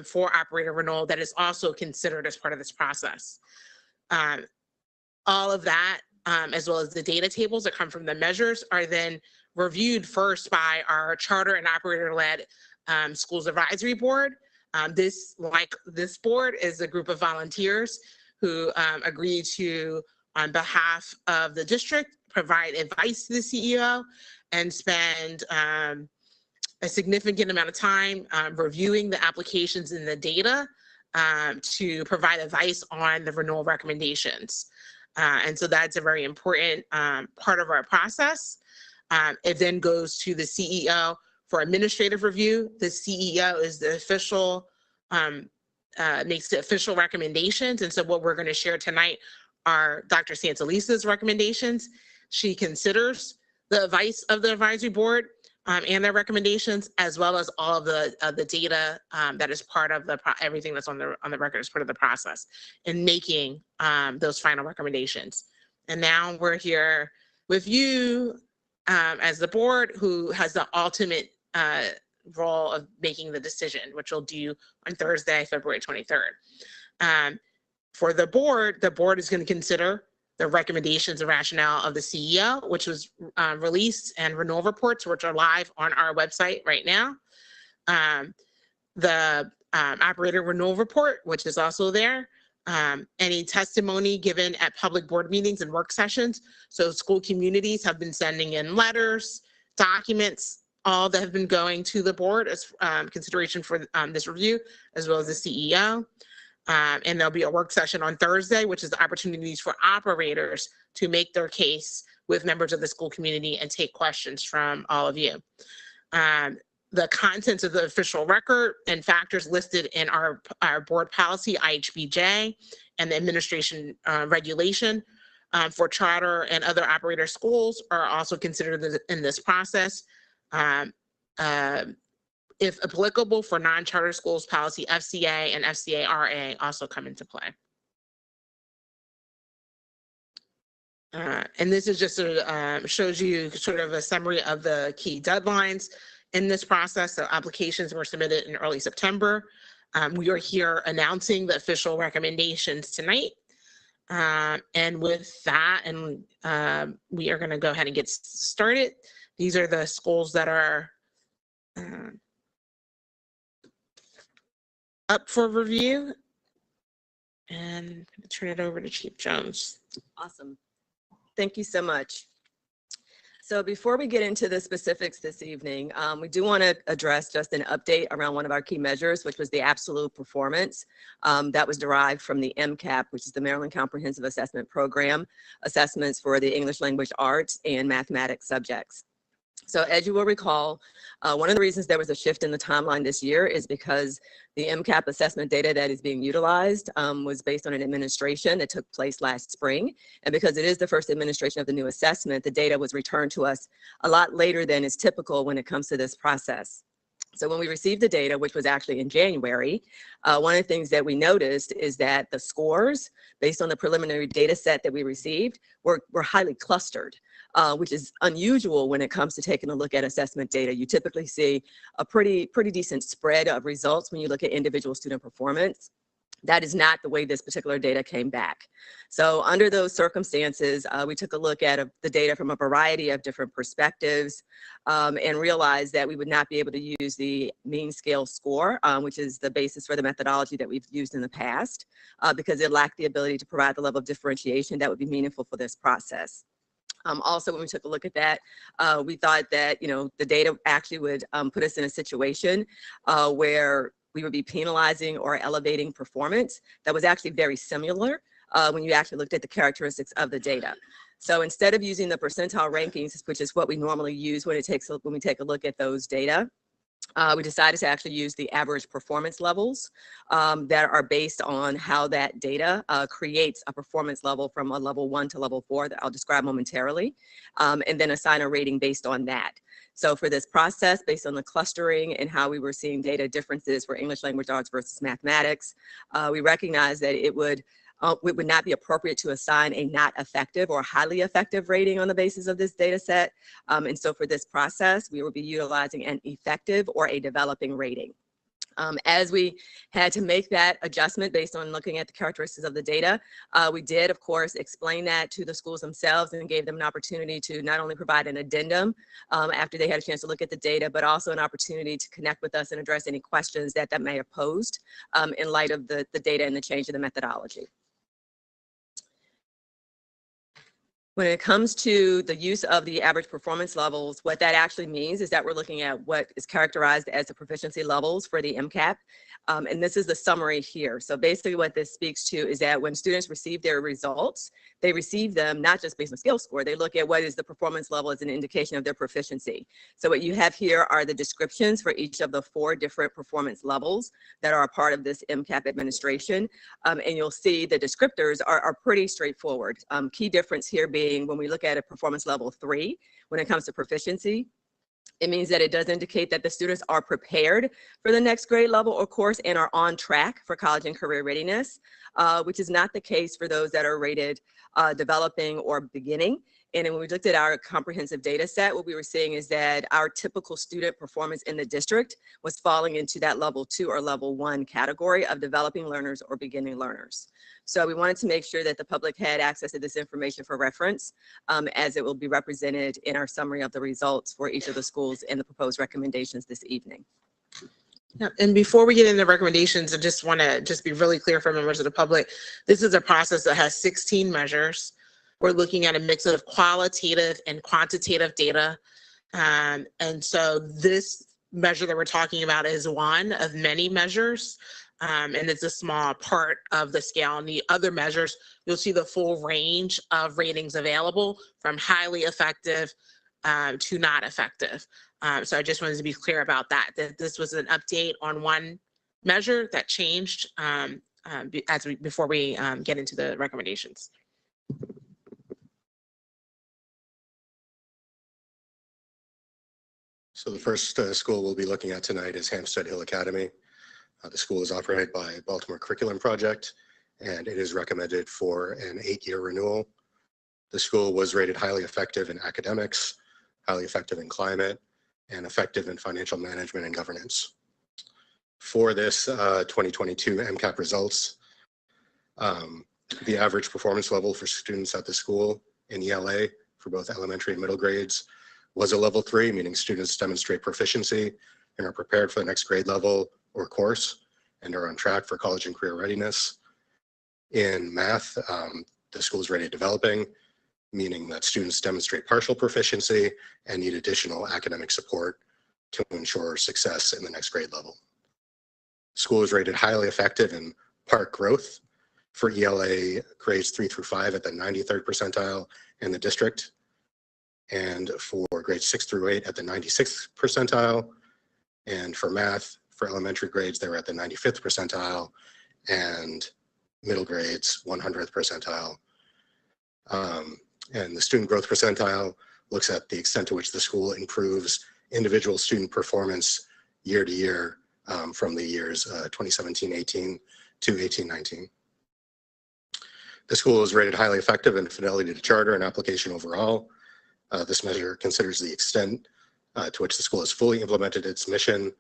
for operator renewal that is also considered as part of this process. All of that, as well as the data tables that come from the measures, are then reviewed first by our charter and operator-led schools advisory board. This board is a group of volunteers who agree to, on behalf of the district, provide advice to the CEO and spend a significant amount of time reviewing the applications and the data to provide advice on the renewal recommendations. And so that's a very important part of our process. It then goes to the CEO for administrative review. The CEO is the official, makes the official recommendations. And so what we're going to share tonight are Dr. Santelisa's recommendations. She considers the advice of the advisory board and their recommendations, as well as all of the data that is part of everything that's on the record as part of the process in making those final recommendations. And now we're here with you as the board, who has the ultimate role of making the decision, which we'll do on Thursday, February 23rd. For the board is going to consider the recommendations and rationale of the CEO, which was released, and renewal reports, which are live on our website right now. The operator renewal report, which is also there. Any testimony given at public board meetings and work sessions. So school communities have been sending in letters, documents, all that have been going to the board as consideration for this review, as well as the CEO. And there'll be a work session on Thursday, which is the opportunities for operators to make their case with members of the school community and take questions from all of you. The contents of the official record and factors listed in our board policy, IHBJ, and the administration regulation for charter and other operator schools are also considered in this process. If applicable for non-charter schools, policy FCA and FCA-RA also come into play. And this is just shows you sort of a summary of the key deadlines in this process. The applications were submitted in early September. We are here announcing the official recommendations tonight. And with that, we are going to go ahead and get started. These are the schools that are up for review, and turn it over to Chief Jones. Awesome. Thank you so much. So before we get into the specifics this evening, we do want to address just an update around one of our key measures, which was the absolute performance that was derived from the MCAP, which is the Maryland Comprehensive Assessment Program, assessments for the English language arts and mathematics subjects. So as you will recall, one of the reasons there was a shift in the timeline this year is because the MCAP assessment data that is being utilized was based on an administration that took place last spring. And because it is the first administration of the new assessment, the data was returned to us a lot later than is typical when it comes to this process. So when we received the data, which was actually in January, one of the things that we noticed is that the scores, based on the preliminary data set that we received, were highly clustered, which is unusual when it comes to taking a look at assessment data. You typically see a pretty decent spread of results when you look at individual student performance. That is not the way this particular data came back. So under those circumstances, we took a look at the data from a variety of different perspectives and realized that we would not be able to use the mean scale score, which is the basis for the methodology that we've used in the past, because it lacked the ability to provide the level of differentiation that would be meaningful for this process. Also, when we took a look at that, we thought that, the data actually would put us in a situation where we would be penalizing or elevating performance that was actually very similar when you actually looked at the characteristics of the data. So instead of using the percentile rankings, which is what we normally use when we take a look at those data, we decided to actually use the average performance levels that are based on how that data creates a performance level from a level 1 to level 4 that I'll describe momentarily, and then assign a rating based on that. So for this process, based on the clustering and how we were seeing data differences for English language arts versus mathematics, we recognized that it would not be appropriate to assign a not effective or highly effective rating on the basis of this data set. And so for this process, we will be utilizing an effective or a developing rating. As we had to make that adjustment based on looking at the characteristics of the data, we did, of course, explain that to the schools themselves and gave them an opportunity to not only provide an addendum after they had a chance to look at the data, but also an opportunity to connect with us and address any questions that may have posed in light of the data and the change in the methodology. When it comes to the use of the average performance levels, what that actually means is that we're looking at what is characterized as the proficiency levels for the MCAP. And this is the summary here. So basically what this speaks to is that when students receive their results, they receive them not just based on skill score, they look at what is the performance level as an indication of their proficiency. So what you have here are the descriptions for each of the 4 different performance levels that are a part of this MCAP administration. And you'll see the descriptors are pretty straightforward. Key difference here being when we look at a performance level 3, when it comes to proficiency, it means that it does indicate that the students are prepared for the next grade level or course and are on track for college and career readiness, which is not the case for those that are rated developing or beginning. And when we looked at our comprehensive data set, what we were seeing is that our typical student performance in the district was falling into that level 2 or level 1 category of developing learners or beginning learners. So we wanted to make sure that the public had access to this information for reference, as it will be represented in our summary of the results for each of the schools and the proposed recommendations this evening. Yeah, and before we get into recommendations, I just want to be really clear for members of the public. This is a process that has 16 measures. We're looking at a mix of qualitative and quantitative data. And so this measure that we're talking about is one of many measures. And it's a small part of the scale. And the other measures, you'll see the full range of ratings available from highly effective to not effective. So I just wanted to be clear about that this was an update on one measure that changed before we get into the recommendations. So the first school we'll be looking at tonight is Hampstead Hill Academy. The school is operated by Baltimore Curriculum Project, and it is recommended for an 8-year renewal. The school was rated highly effective in academics, highly effective in climate, and effective in financial management and governance. For this 2022 MCAP results, the average performance level for students at the school in ELA for both elementary and middle grades was a level 3, meaning students demonstrate proficiency and are prepared for the next grade level or course and are on track for college and career readiness. In math, the school is rated developing, meaning that students demonstrate partial proficiency and need additional academic support to ensure success in the next grade level. School is rated highly effective in PARCC growth for ELA grades 3 through 5 at the 93rd percentile in the district, and for grades 6 through 8 at the 96th percentile. And for math, for elementary grades, they were at the 95th percentile, and middle grades, 100th percentile. And the student growth percentile looks at the extent to which the school improves individual student performance year to year from the years 2017-18 to 18-19. The school is rated highly effective in fidelity to charter and application overall. This measure considers the extent to which the school has fully implemented its mission,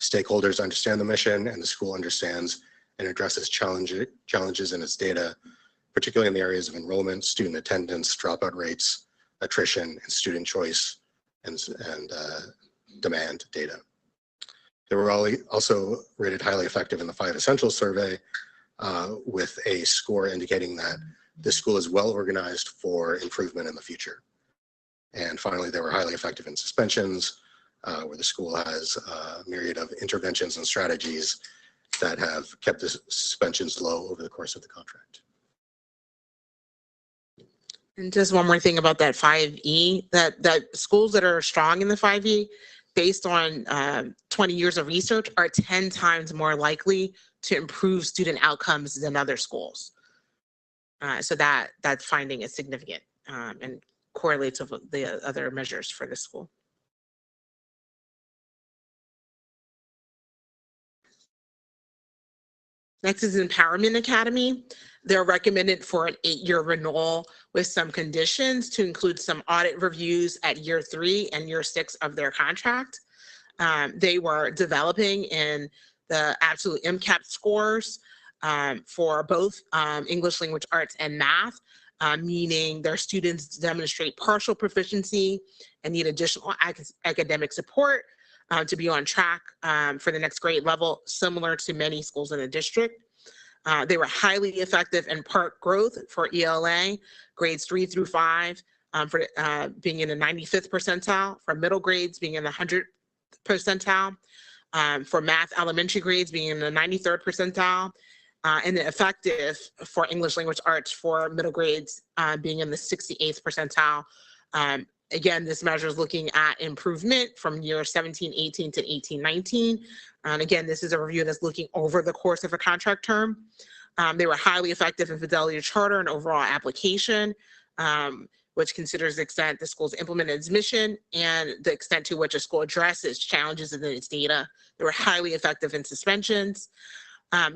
stakeholders understand the mission, and the school understands and addresses challenges in its data, particularly in the areas of enrollment, student attendance, dropout rates, attrition, and student choice and demand data. They were also rated highly effective in the 5 Essentials survey with a score indicating that the school is well organized for improvement in the future. And finally, they were highly effective in suspensions, where the school has a myriad of interventions and strategies that have kept the suspensions low over the course of the contract. And just one more thing about that 5E, that schools that are strong in the 5E, based on 20 years of research, are 10 times more likely to improve student outcomes than other schools. So that finding is significant and correlates with the other measures for the school. Next is Empowerment Academy. They're recommended for an 8-year renewal with some conditions to include some audit reviews at year 3 and year 6 of their contract. They were developing in the absolute MCAP scores for both English language arts and math, meaning their students demonstrate partial proficiency and need additional academic support to be on track for the next grade level, similar to many schools in the district. They were highly effective in part growth for ELA, grades 3 through 5, for being in the 95th percentile, for middle grades being in the 100th percentile, for math elementary grades being in the 93rd percentile, and the effective for English language arts for middle grades being in the 68th percentile. Again, this measure is looking at improvement from year 17-18 to 18-19. And again, this is a review that's looking over the course of a contract term. They were highly effective in fidelity to charter and overall application, which considers the extent the school's implemented its mission and the extent to which a school addresses challenges in its data. They were highly effective in suspensions.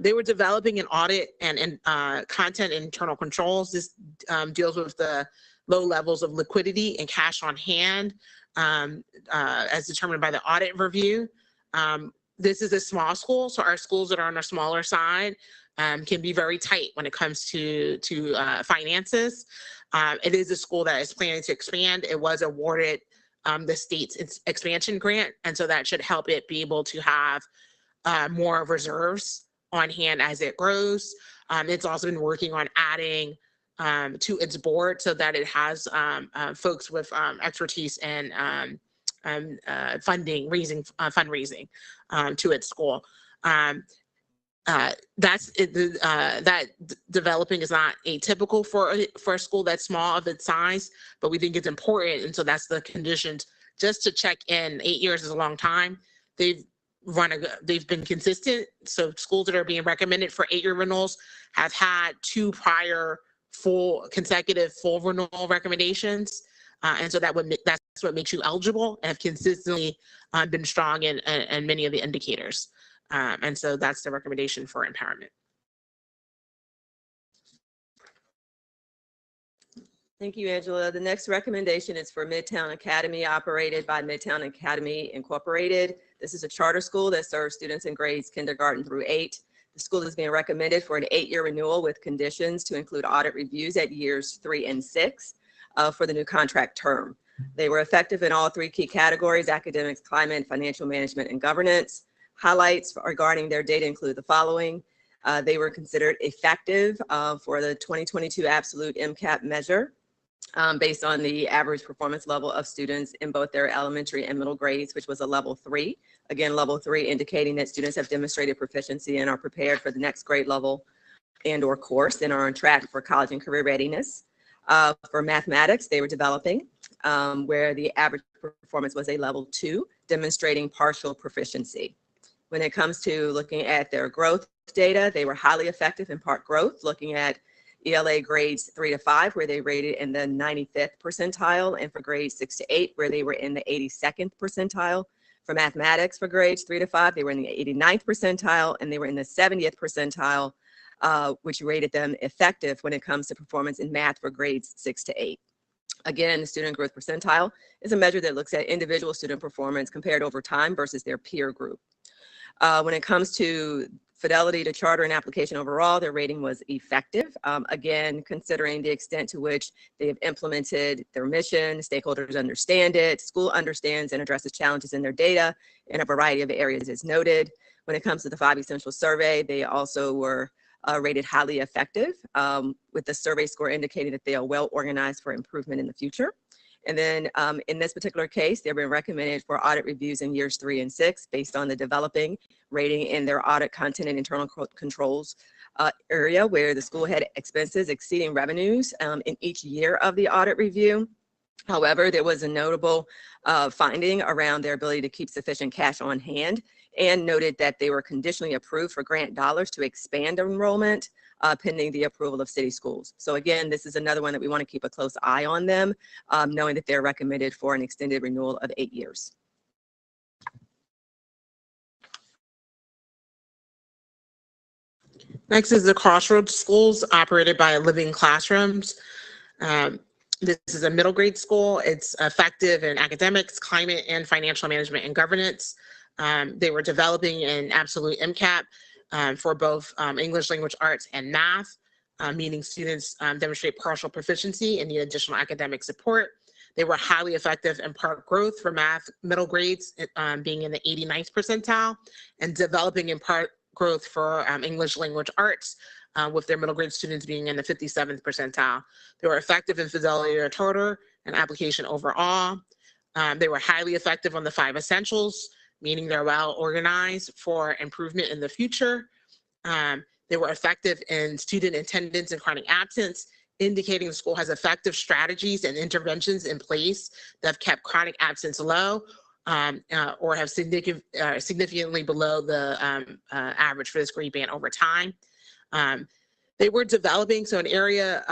They were developing an audit and content and internal controls. This deals with the low levels of liquidity and cash on hand as determined by the audit review. This is a small school, so our schools that are on the smaller side can be very tight when it comes to finances. It is a school that is planning to expand. It was awarded the state's expansion grant, and so that should help it be able to have more reserves on hand as it grows. It's also been working on adding to its board so that it has folks with expertise in fundraising to its school. That developing is not atypical for a school that's small of its size, but we think it's important, and so that's the conditions. Just to check in, 8 years is a long time. They've been consistent. So schools that are being recommended for 8-year renewals have had 2 prior consecutive full renewal recommendations. And so that's what makes you eligible, and have consistently been strong in many of the indicators. And so that's the recommendation for empowerment. Thank you, Angela. The next recommendation is for Midtown Academy, operated by Midtown Academy Incorporated. This is a charter school that serves students in grades kindergarten through 8. The school is being recommended for an 8-year renewal with conditions to include audit reviews at years 3 and 6 for the new contract term. They were effective in all 3 key categories: academics, climate, financial management, and governance. Highlights regarding their data include the following. They were considered effective for the 2022 absolute MCAP measure based on the average performance level of students in both their elementary and middle grades, which was a level 3. Again, level 3 indicating that students have demonstrated proficiency and are prepared for the next grade level and or course and are on track for college and career readiness. For mathematics, they were developing where the average performance was a level 2, demonstrating partial proficiency. When it comes to looking at their growth data, they were highly effective in part growth, looking at ELA grades 3 to 5, where they rated in the 95th percentile, and for grades 6 to 8, where they were in the 82nd percentile. For mathematics, for grades 3 to 5, they were in the 89th percentile, and they were in the 70th percentile, which rated them effective when it comes to performance in math for grades 6 to 8. Again, the student growth percentile is a measure that looks at individual student performance compared over time versus their peer group. When it comes to fidelity to charter and application overall, their rating was effective. Again, considering the extent to which they have implemented their mission, stakeholders understand it, school understands and addresses challenges in their data in a variety of areas as noted. When it comes to the 5 essential survey, they also were rated highly effective, with the survey score indicating that they are well organized for improvement in the future. And then in this particular case, they've been recommended for audit reviews in years 3 and 6 based on the developing rating in their audit content and internal controls area, where the school had expenses exceeding revenues in each year of the audit review. However, there was a notable finding around their ability to keep sufficient cash on hand, and noted that they were conditionally approved for grant dollars to expand enrollment pending the approval of city schools. So again, this is another one that we want to keep a close eye on them, knowing that they're recommended for an extended renewal of 8 years. Next is the Crossroads Schools, operated by Living Classrooms. This is a middle grade school. It's effective in academics, climate, and financial management and governance. They were developing an absolute MCAP for both English language arts and math, meaning students demonstrate partial proficiency and need additional academic support. They were highly effective in part growth for math middle grades, being in the 89th percentile, and developing in part growth for English language arts, with their middle grade students being in the 57th percentile. They were effective in fidelity to charter and application overall. They were highly effective on the 5 essentials, meaning they're well organized for improvement in the future. They were effective in student attendance and chronic absence, indicating the school has effective strategies and interventions in place that have kept chronic absence low or have significantly below the average for this grade band over time. They were developing, so an area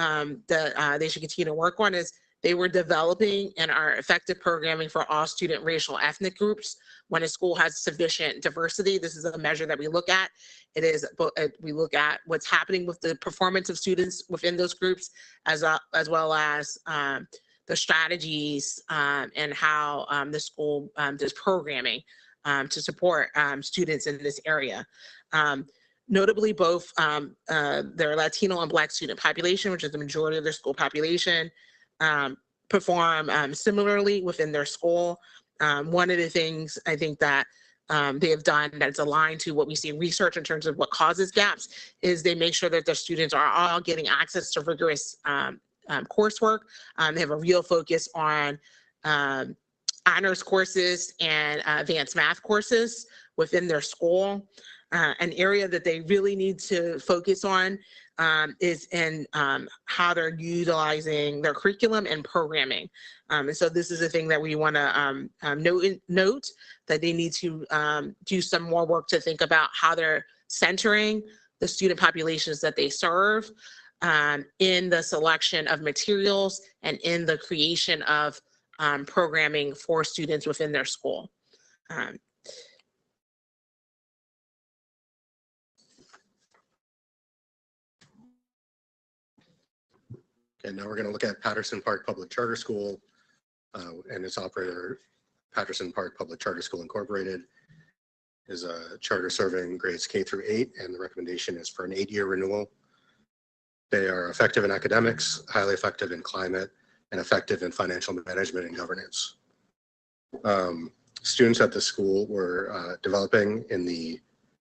that they should continue to work on is they were developing and are effective programming for all student racial ethnic groups when a school has sufficient diversity. This is a measure that we look at. We look at what's happening with the performance of students within those groups, as well as the strategies and how the school does programming to support students in this area. Notably, both their Latino and Black student population, which is the majority of their school population, perform similarly within their school. One of the things I think that they have done that's aligned to what we see in research in terms of what causes gaps is they make sure that their students are all getting access to rigorous coursework. They have a real focus on honors courses and advanced math courses within their school. An area that they really need to focus on is in how they're utilizing their curriculum and programming. And so this is a thing that we want to note that they need to do some more work to think about how they're centering the student populations that they serve in the selection of materials and in the creation of programming for students within their school. And now we're going to look at Patterson Park Public Charter School and its operator, Patterson Park Public Charter School Incorporated, is a charter serving grades K through 8, and the recommendation is for an 8-year renewal. They are effective in academics, highly effective in climate, and effective in financial management and governance. Students at the school were developing in the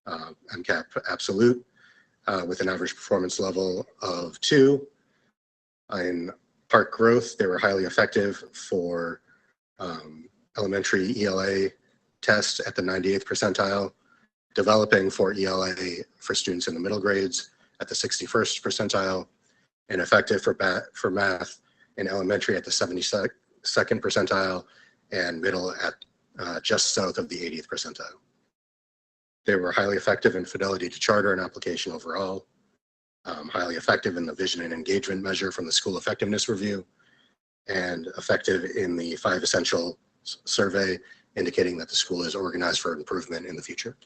MCAP Absolute with an average performance level of 2. In Park Growth, they were highly effective for elementary ELA tests at the 98th percentile, developing for ELA for students in the middle grades at the 61st percentile, and effective for math in elementary at the 72nd percentile and middle at just south of the 80th percentile. They were highly effective in fidelity to charter and application overall, highly effective in the vision and engagement measure from the school effectiveness review, and effective in the 5 essential survey, indicating that the school is organized for improvement in the future.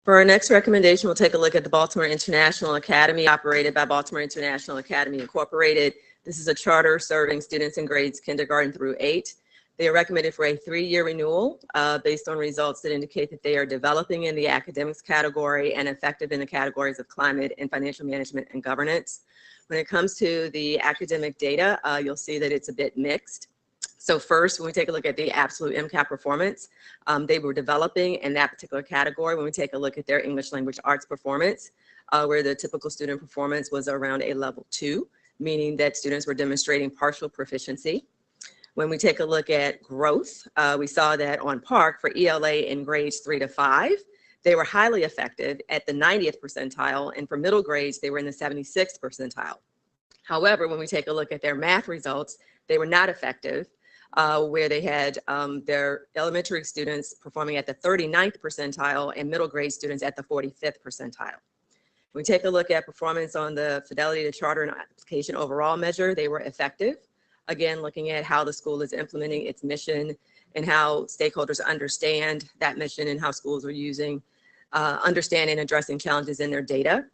For our next recommendation, we'll take a look at the Baltimore International Academy, operated by Baltimore International Academy Incorporated. This is a charter serving students in grades kindergarten through 8. They are recommended for a 3-year renewal based on results that indicate that they are developing in the academics category and effective in the categories of climate and financial management and governance. When it comes to the academic data, you'll see that it's a bit mixed. So first, when we take a look at the absolute MCAP performance, they were developing in that particular category. When we take a look at their English language arts performance, where the typical student performance was around a level 2, meaning that students were demonstrating partial proficiency. When we take a look at growth, we saw that on Park for ELA in grades 3 to 5, they were highly effective at the 90th percentile, and for middle grades, they were in the 76th percentile. However, when we take a look at their math results, they were not effective, where they had their elementary students performing at the 39th percentile and middle grade students at the 45th percentile. When we take a look at performance on the fidelity to charter and application overall measure, they were effective. Again, looking at how the school is implementing its mission and how stakeholders understand that mission and how schools are using, understanding and addressing challenges in their data.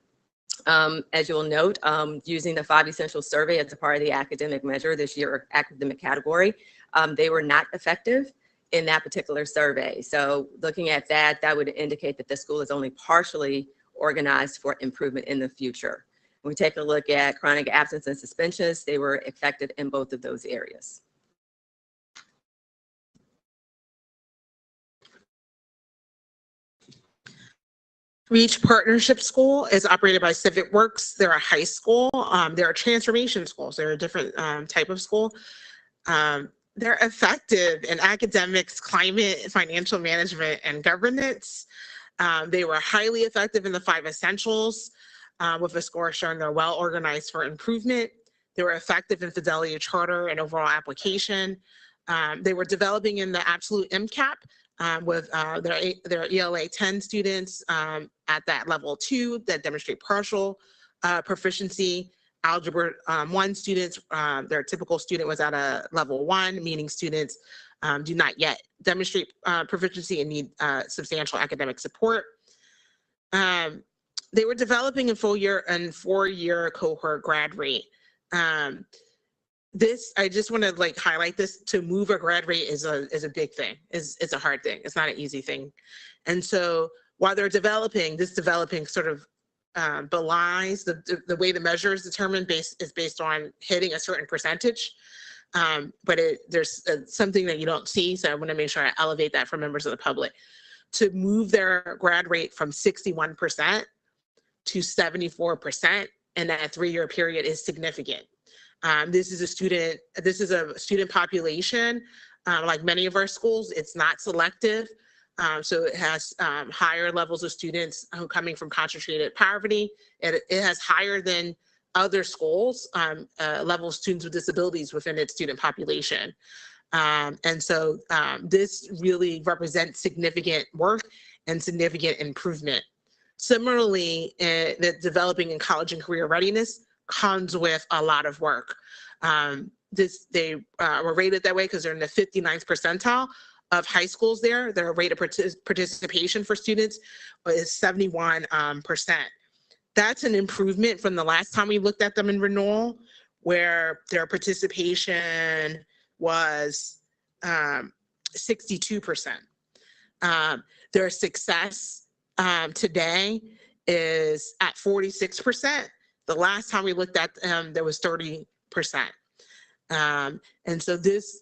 As you'll note, using the 5 essential survey as a part of the academic measure this year, or academic category, they were not effective in that particular survey. So looking at that, that would indicate that the school is only partially organized for improvement in the future. When we take a look at chronic absence and suspensions, they were effective in both of those areas. Reach Partnership School is operated by Civic Works. They're a high school. They're a transformation schools. They're a different type of school. They're effective in academics, climate, financial management, and governance. They were highly effective in the 5 essentials with a score showing they're well organized for improvement. They were effective in fidelity charter and overall application. They were developing in the absolute MCAP with their ELA 10 students at that level 2 that demonstrate partial proficiency. Algebra 1 students, their typical student was at a level 1, meaning students do not yet demonstrate proficiency and need substantial academic support. They were developing a full year and 4-year cohort grad rate. I just want to like highlight this. To move a grad rate is a big thing. It's a hard thing. It's not an easy thing. And so while they're developing, this developing sort of belies the way the measure is determined is based on hitting a certain percentage. But there's something that you don't see. So I want to make sure I elevate that for members of the public. To move their grad rate from 61% to 74% in that 3-year period is significant. This is a student population, like many of our schools, it's not selective. So it has higher levels of students who coming from concentrated poverty. It has higher than other schools, level of students with disabilities within its student population. And so this really represents significant work and significant improvement. Similarly, the developing in college and career readiness comes with a lot of work. They were rated that way because they're in the 59th percentile of high schools there. Their rate of participation for students is 71%. That's an improvement from the last time we looked at them in renewal, where their participation was 62%. Their success today is at 46%. The last time we looked at them, there was 30%. And so this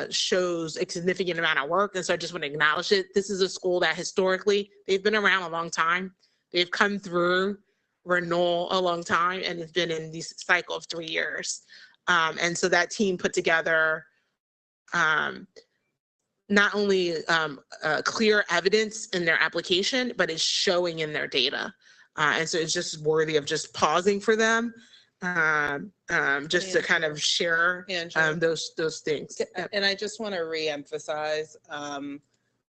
shows a significant amount of work. And so I just want to acknowledge it. This is a school that historically, they've been around a long time. They've come through renewal a long time, and it's been in this cycle of 3 years. And so that team put together not only clear evidence in their application, but it's showing in their data. And so it's just worthy of just pausing for them, just to kind of share those things. And I just want to reemphasize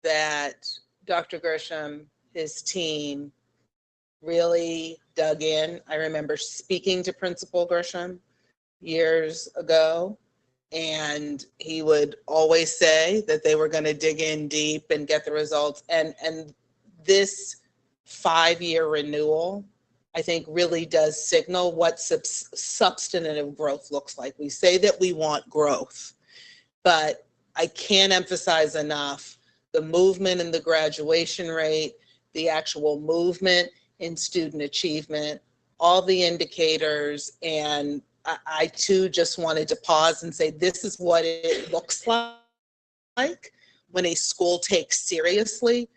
that Dr. Grisham, his team really dug in. I remember speaking to Principal Grisham years ago, and he would always say that they were going to dig in deep and get the results. And this 5-year renewal, I think, really does signal what substantive growth looks like. We say that we want growth, but I can't emphasize enough the movement in the graduation rate, the actual movement in student achievement, all the indicators. And I too just wanted to pause and say, this is what it looks like when a school takes seriously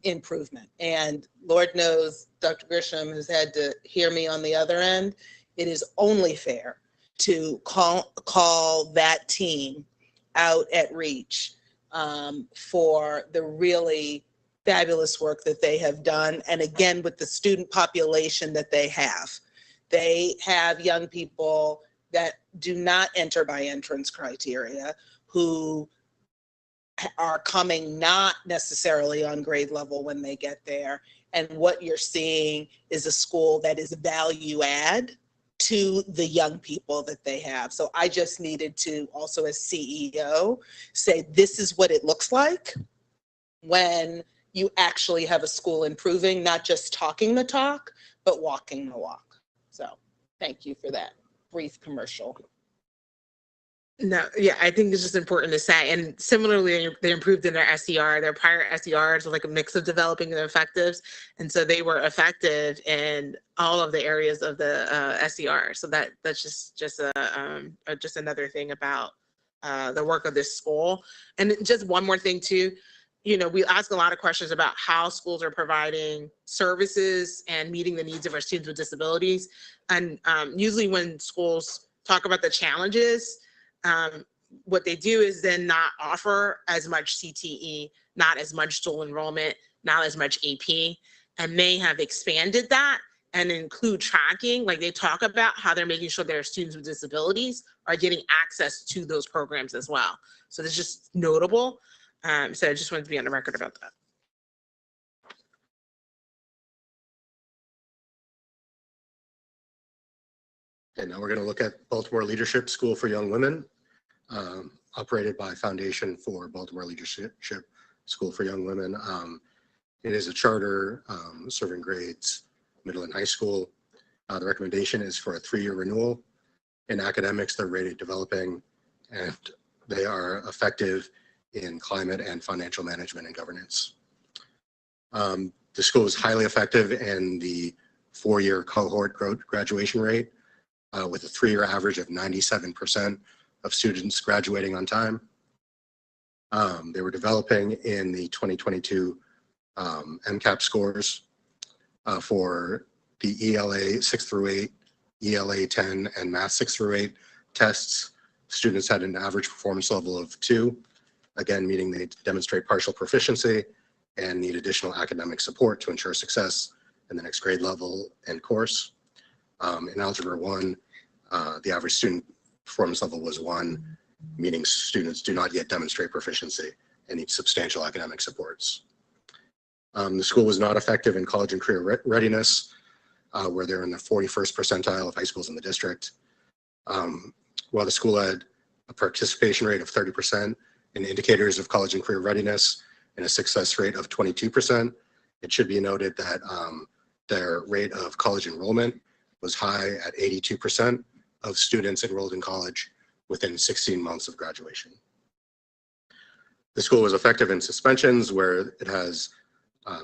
improvement. And Lord knows Dr. Grisham has had to hear me on the other end. It is only fair to call that team out at Reach for the really fabulous work that they have done. And again, with the student population that they have young people that do not enter by entrance criteria, who are coming not necessarily on grade level when they get there. And what you're seeing is a school that is value add to the young people that they have. So I just needed to also, as CEO, say this is what it looks like when you actually have a school improving, not just talking the talk, but walking the walk. So thank you for that brief commercial. No, yeah, I think it's just important to say. And similarly, they improved in their SER. Their prior SERs were like a mix of developing and effectives. And so they were effective in all of the areas of the SER. So that's just another thing about the work of this school. And just one more thing too, we ask a lot of questions about how schools are providing services and meeting the needs of our students with disabilities. And usually when schools talk about the challenges, what they do is then not offer as much CTE, not as much dual enrollment, not as much AP, and may have expanded that and include tracking. Like they talk about how they're making sure their students with disabilities are getting access to those programs as well. So this is just notable. So I just wanted to be on the record about that. And now we're going to look at Baltimore Leadership School for Young Women, operated by Foundation for Baltimore Leadership School for Young Women. It is a charter serving grades middle and high school. The recommendation is for a 3-year renewal. In academics, they're rated developing, and they are effective in climate and financial management and governance. The school is highly effective in the 4-year cohort graduation rate, with a 3-year average of 97% of students graduating on time. They were developing in the 2022 MCAP scores for the ELA 6 through 8, ELA 10, and Math 6 through 8 tests. Students had an average performance level of 2, again, meaning they demonstrate partial proficiency and need additional academic support to ensure success in the next grade level and course. In Algebra 1, the average student performance level was 1, meaning students do not yet demonstrate proficiency and need substantial academic supports. The school was not effective in college and career readiness, where they're in the 41st percentile of high schools in the district. While the school had a participation rate of 30% in indicators of college and career readiness and a success rate of 22%, it should be noted that their rate of college enrollment was high at 82% of students enrolled in college within 16 months of graduation. The school was effective in suspensions, where it has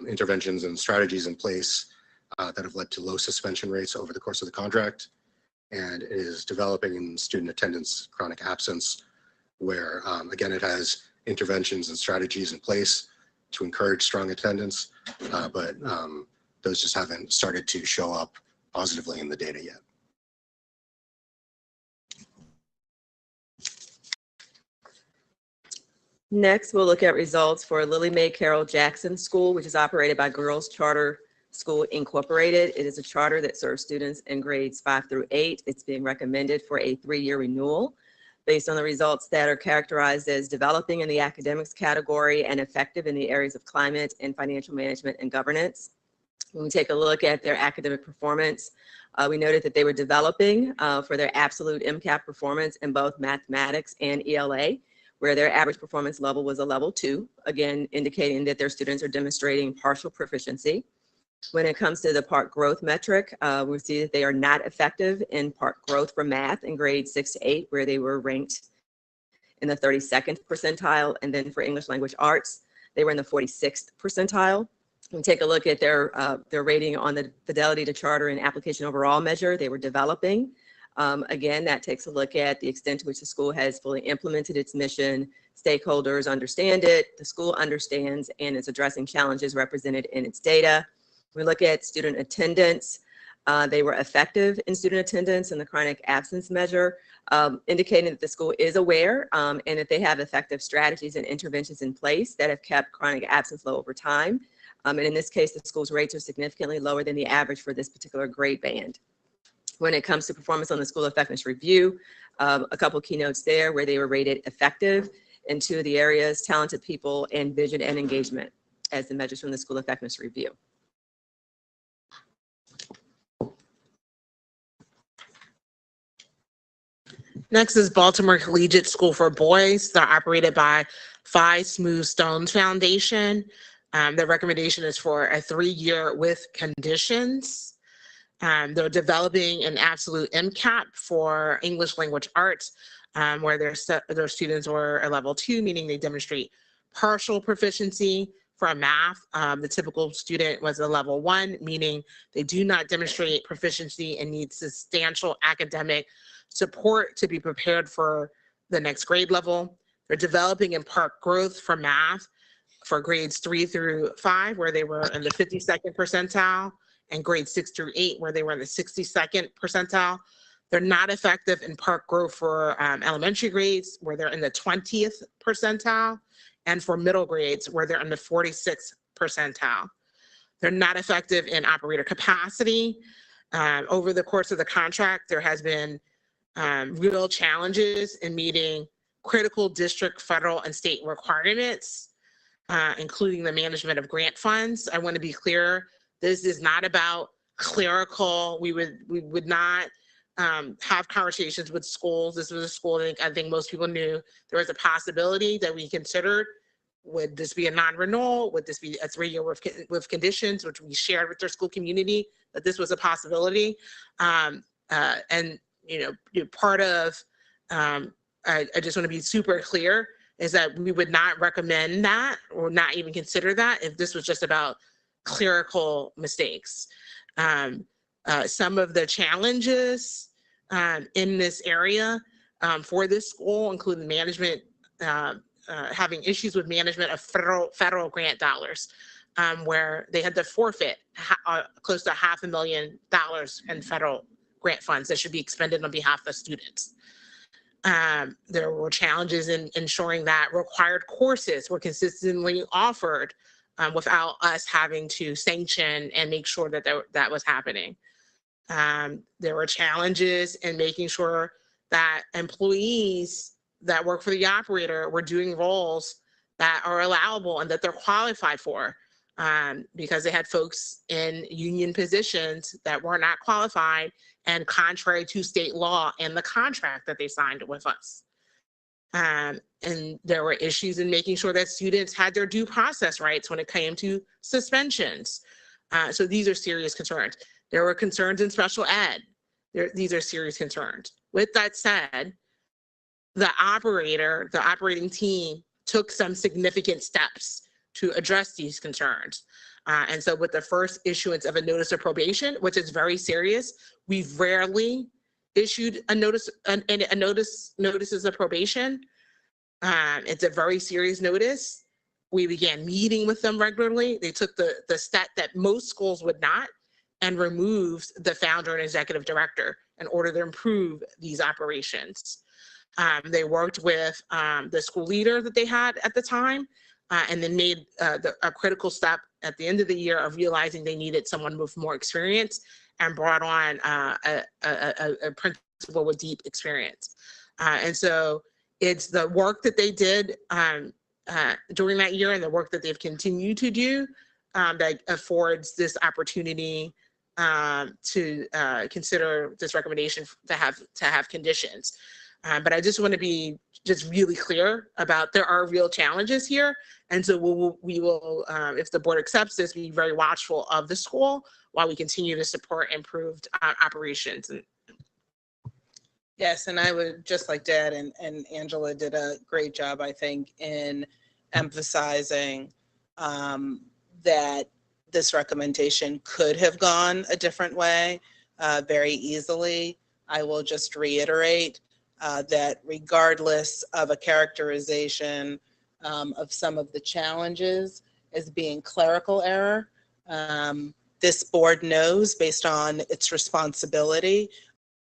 interventions and strategies in place that have led to low suspension rates over the course of the contract, and it is developing in student attendance chronic absence, where again, it has interventions and strategies in place to encourage strong attendance, but those just haven't started to show up positively in the data yet. Next, we'll look at results for Lily Mae Carroll Jackson School, which is operated by Girls Charter School Incorporated. It is a charter that serves students in grades 5 through 8. It's being recommended for a 3-year renewal based on the results that are characterized as developing in the academics category and effective in the areas of climate and financial management and governance. When we take a look at their academic performance, we noted that they were developing for their absolute MCAP performance in both mathematics and ELA, where their average performance level was a level 2, again, indicating that their students are demonstrating partial proficiency. When it comes to the part growth metric, we see that they are not effective in part growth for math in grades 6 to 8, where they were ranked in the 32nd percentile. And then for English language arts, they were in the 46th percentile. When we take a look at their rating on the fidelity to charter and application overall measure, they were developing. Again, that takes a look at the extent to which the school has fully implemented its mission, stakeholders understand it, the school understands, and is addressing challenges represented in its data. We look at student attendance. They were effective in student attendance in the chronic absence measure, indicating that the school is aware and that they have effective strategies and interventions in place that have kept chronic absence low over time. And in this case, the school's rates are significantly lower than the average for this particular grade band. When it comes to performance on the school effectiveness review, a couple keynotes there where they were rated effective in 2 of the areas, talented people and vision and engagement as the measures from the school effectiveness review. Next is Baltimore Collegiate School for Boys. They're operated by Phi Smooth Stones Foundation. The recommendation is for a 3-year with conditions. They're developing an absolute MCAP for English language arts, where their students were a level 2, meaning they demonstrate partial proficiency. For math, the typical student was a level 1, meaning they do not demonstrate proficiency and need substantial academic support to be prepared for the next grade level. They're developing in part growth for math, for grades 3 through 5, where they were in the 52nd percentile, and grades 6 through 8, where they were in the 62nd percentile. They're not effective in Park Grove for elementary grades, where they're in the 20th percentile, and for middle grades, where they're in the 46th percentile. They're not effective in operator capacity. Over the course of the contract, there has been real challenges in meeting critical district, federal, and state requirements, including the management of grant funds. I want to be clear, this is not about clerical. We would not have conversations with schools. This was a school that I think most people knew there was a possibility that we considered. Would this be a non-renewal? Would this be a 3-year with conditions, which we shared with their school community, that this was a possibility? And, part of, I just want to be super clear, is that we would not recommend that or not even consider that if this was just about clerical mistakes. Some of the challenges in this area for this school include management, having issues with management of federal grant dollars, where they had to forfeit close to $500,000 in federal grant funds that should be expended on behalf of students. There were challenges in ensuring that required courses were consistently offered without us having to sanction and make sure that that was happening. There were challenges in making sure that employees that work for the operator were doing roles that are allowable and that they're qualified for, because they had folks in union positions that were not qualified and contrary to state law and the contract that they signed with us. And there were issues in making sure that students had their due process rights when it came to suspensions. So these are serious concerns. There were concerns in special ed. These are serious concerns. With that said, the operating team took some significant steps to address these concerns. And so with the first issuance of a notice of probation, which is very serious, we've rarely issued a notices of probation. It's a very serious notice. We began meeting with them regularly. They took the step that most schools would not and removed the founder and executive director in order to improve these operations. They worked with the school leader that they had at the time, and then made a critical step at the end of the year of realizing they needed someone with more experience and brought on a principal with deep experience. And so it's the work that they did during that year and the work that they've continued to do that affords this opportunity to consider this recommendation to have conditions. But I just want to be just really clear about there are real challenges here. And so we will, if the board accepts this, be very watchful of the school while we continue to support improved operations. Yes, and I would just like to add, and Angela did a great job, I think, in emphasizing that this recommendation could have gone a different way very easily. I will just reiterate that regardless of a characterization of some of the challenges as being clerical error, this board knows, based on its responsibility,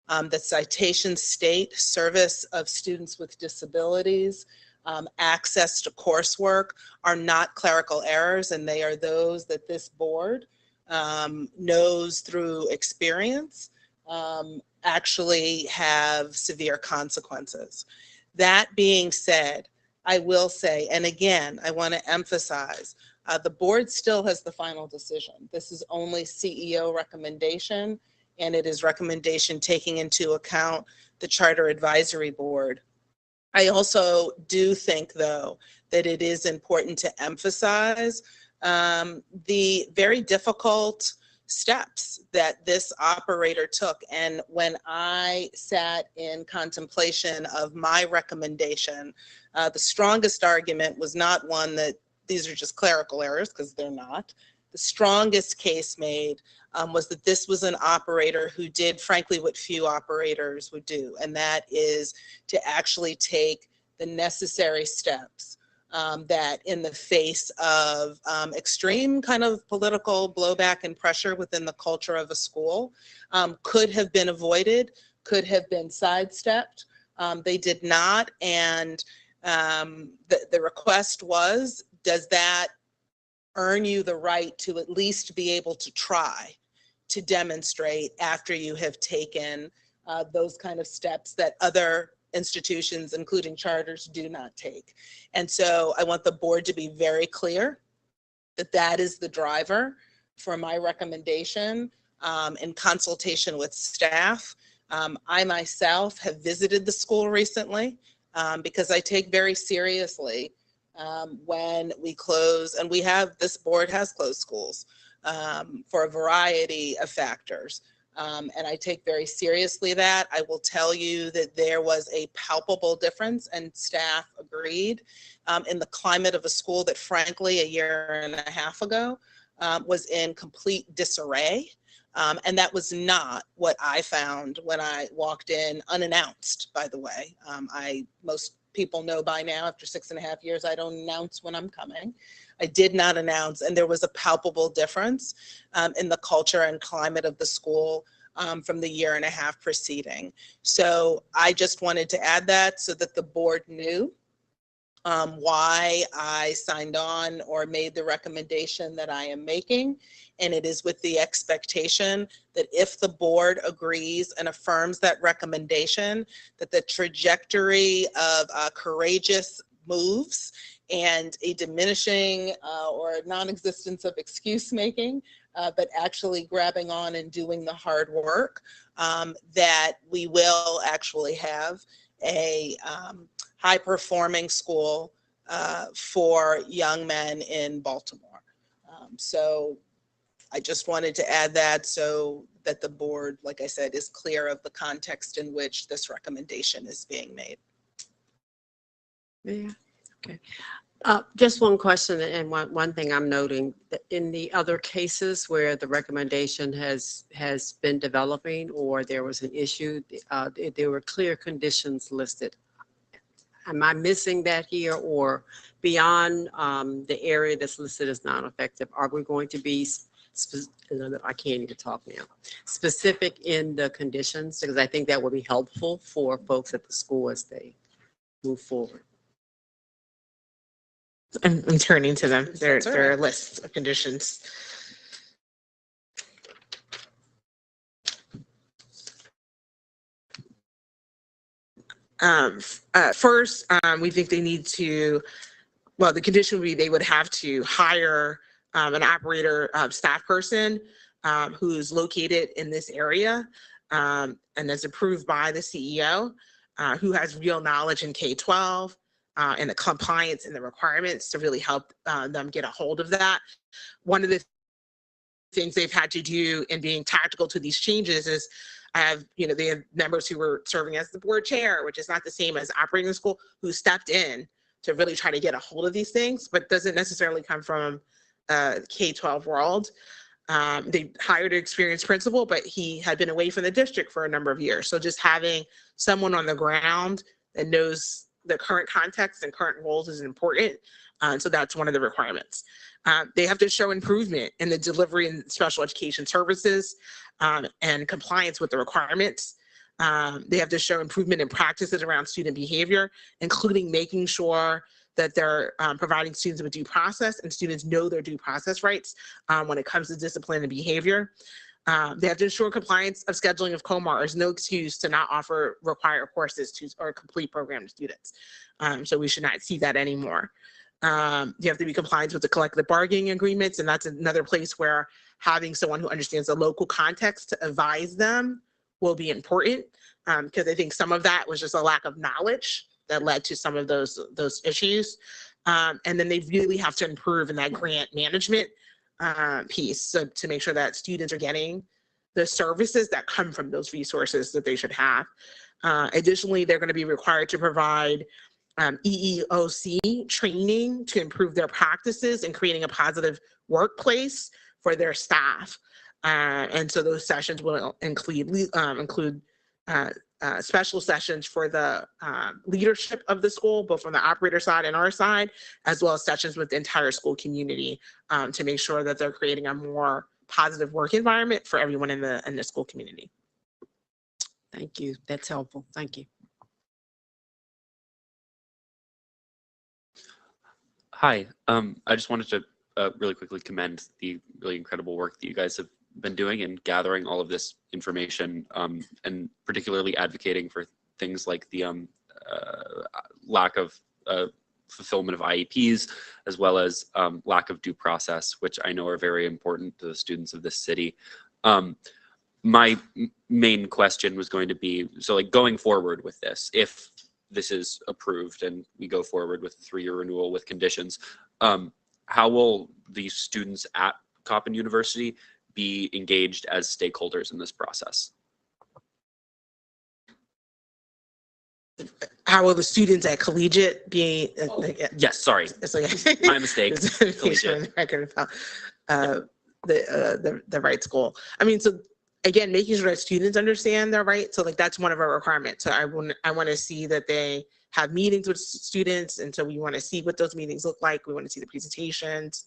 that citations state service of students with disabilities, access to coursework are not clerical errors, and they are those that this board knows through experience actually have severe consequences. That being said, I will say, and again, I want to emphasize, the board still has the final decision. This is only CEO recommendation, and it is recommendation taking into account the Charter Advisory Board. I also do think, though, that it is important to emphasize the very difficult steps that this operator took. And when I sat in contemplation of my recommendation, the strongest argument was not one that these are just clerical errors, because they're not. The strongest case made was that this was an operator who did, frankly, what few operators would do, and that is to actually take the necessary steps that in the face of extreme kind of political blowback and pressure within the culture of a school could have been avoided, could have been sidestepped. They did not. And the request was, does that earn you the right to at least be able to try to demonstrate after you have taken those kind of steps that other institutions, including charters, do not take. And so I want the board to be very clear that that is the driver for my recommendation in consultation with staff. I myself have visited the school recently because I take very seriously when we close, and this board has closed schools for a variety of factors. And I take very seriously that. I will tell you that there was a palpable difference, and staff agreed, in the climate of a school that frankly, a year and a half ago, was in complete disarray. And that was not what I found when I walked in, unannounced, by the way. Most people know by now, after 6.5 years, I don't announce when I'm coming. I did not announce, and there was a palpable difference in the culture and climate of the school from the year and a half preceding. So I just wanted to add that so that the board knew why I signed on or made the recommendation that I am making. And it is with the expectation that if the board agrees and affirms that recommendation, that the trajectory of courageous moves and a diminishing or non-existence of excuse making, but actually grabbing on and doing the hard work, that we will actually have a high-performing school for young men in Baltimore. So I just wanted to add that so that the board, like I said, is clear of the context in which this recommendation is being made. Yeah, okay. Just one question, and one thing I'm noting, that in the other cases where the recommendation has been developing or there was an issue, there were clear conditions listed. Am I missing that here, or beyond the area that's listed as non-effective, are we going to be, I can't even talk now, specific in the conditions? Because I think that would be helpful for folks at the school as they move forward. I'm turning to them. There are lists of conditions. First, we think they need to, well, the condition would be they would have to hire an operator staff person who's located in this area and that's approved by the CEO, who has real knowledge in K-12 and the compliance and the requirements to really help them get a hold of that. One of the things they've had to do in being tactical to these changes is they have members who were serving as the board chair, which is not the same as operating the school, who stepped in to really try to get a hold of these things, but doesn't necessarily come from K-12 world. They hired an experienced principal, but he had been away from the district for a number of years. So just having someone on the ground that knows the current context and current roles is important. So that's one of the requirements. They have to show improvement in the delivery and special education services and compliance with the requirements. They have to show improvement in practices around student behavior, including making sure that they're providing students with due process and students know their due process rights when it comes to discipline and behavior. They have to ensure compliance of scheduling of COMAR. There's no excuse to not offer required courses to or complete program to students. So we should not see that anymore. You have to be compliant with the collective bargaining agreements, and that's another place where having someone who understands the local context to advise them will be important, because I think some of that was just a lack of knowledge that led to some of those issues. And then they really have to improve in that grant management piece, so to make sure that students are getting the services that come from those resources that they should have. Additionally, they're going to be required to provide EEOC training to improve their practices and creating a positive workplace for their staff. And so those sessions will include special sessions for the leadership of the school, both from the operator side and our side, as well as sessions with the entire school community to make sure that they're creating a more positive work environment for everyone in the school community. Thank you. That's helpful. Thank you. Hi, I just wanted to really quickly commend the really incredible work that you guys have been doing in gathering all of this information, and particularly advocating for things like the lack of fulfillment of IEPs, as well as lack of due process, which I know are very important to the students of this city. My main question was going to be, so like going forward with this, if this is approved and we go forward with a 3-year renewal with conditions, how will the students at Coppin University be engaged as stakeholders in this process? How will the students at Collegiate be? Yes, sorry, my mistake. Collegiate. The right school. I mean, so again, making sure that students understand their rights. So like that's one of our requirements. So I want to see that they have meetings with students, and so we want to see what those meetings look like. We want to see the presentations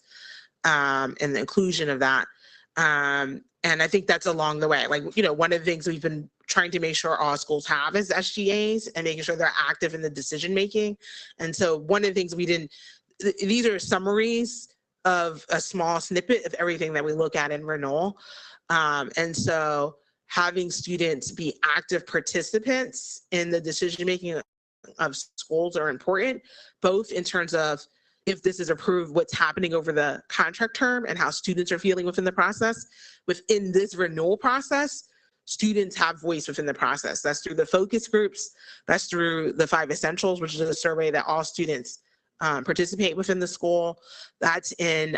and the inclusion of that. And I think that's along the way. Like, you know, one of the things we've been trying to make sure all schools have is SGAs and making sure they're active in the decision making. And so one of the things we didn't, these are summaries of a small snippet of everything that we look at in renewal. And so having students be active participants in the decision making of schools are important, both in terms of if this is approved, what's happening over the contract term and how students are feeling within the process. Within this renewal process, students have voice within the process. That's through the focus groups, that's through the 5 essentials, which is a survey that all students participate within the school. That's in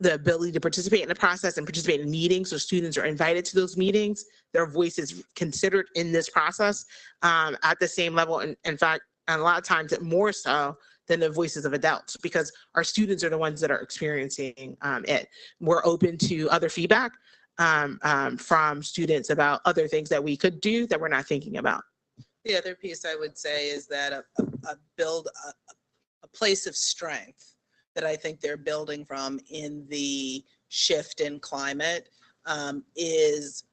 the ability to participate in the process and participate in meetings. So students are invited to those meetings. Their voice is considered in this process at the same level. And in fact, and a lot of times more so than the voices of adults, because our students are the ones that are experiencing it. We're open to other feedback from students about other things that we could do that we're not thinking about. The other piece I would say is that a place of strength that I think they're building from in the shift in climate is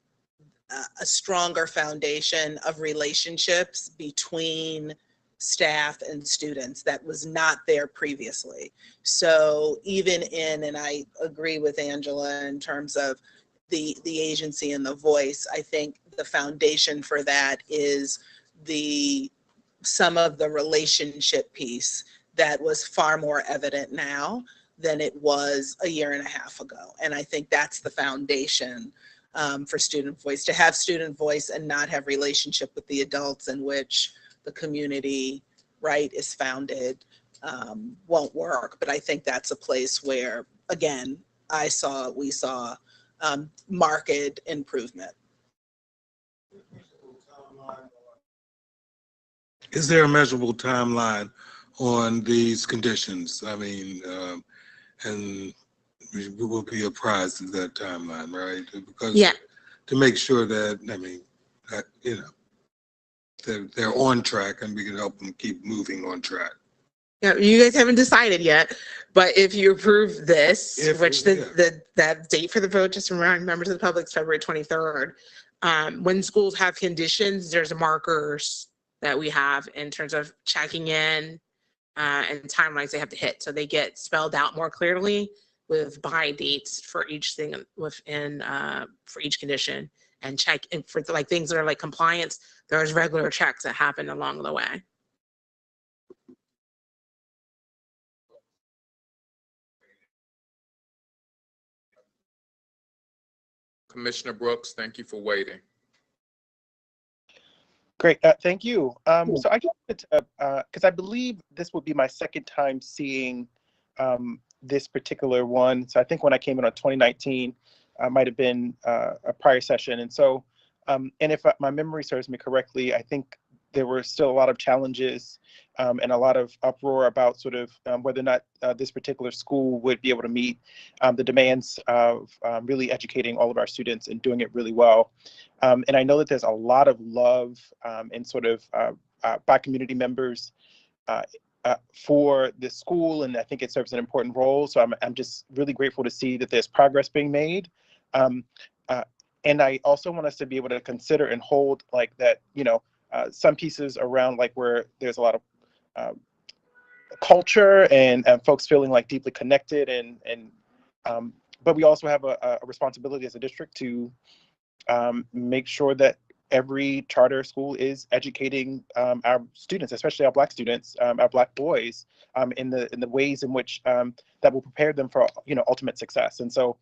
a stronger foundation of relationships between staff and students that was not there previously. So even in, and I agree with Angela in terms of the agency and the voice, I think the foundation for that is some of the relationship piece that was far more evident now than it was a year and a half ago. And I think that's the foundation for student voice, to have student voice and not have relationship with the adults in which the community right is founded won't work. But I think that's a place where, again, we saw marked improvement. Is there a measurable timeline on these conditions? I mean, and we will be apprised of that timeline, right? Because to make sure that, I mean, that, you know, they're on track and we can help them keep moving on track. Yeah, you guys haven't decided yet, but if you approve this, that date for the vote, just remind members of the public, is February 23rd. When schools have conditions, there's markers that we have in terms of checking in and timelines they have to hit. So they get spelled out more clearly with by dates for each thing within for each condition, and check in for like things that are like compliance. There's regular checks that happen along the way. Commissioner Brooks, thank you for waiting. Great, thank you. So I just wanted to, because I believe this will be my second time seeing this particular one. So I think when I came in on 2019, might have been a prior session. And so, and if my memory serves me correctly, I think there were still a lot of challenges and a lot of uproar about sort of whether or not this particular school would be able to meet the demands of really educating all of our students and doing it really well. And I know that there's a lot of love and sort of by community members for this school, and I think it serves an important role. So I'm just really grateful to see that there's progress being made. And I also want us to be able to consider and hold like that, you know, some pieces around like where there's a lot of culture and folks feeling like deeply connected but we also have a responsibility as a district to make sure that every charter school is educating our students, especially our Black students, our Black boys, in the ways in which that will prepare them for, you know, ultimate success. And so,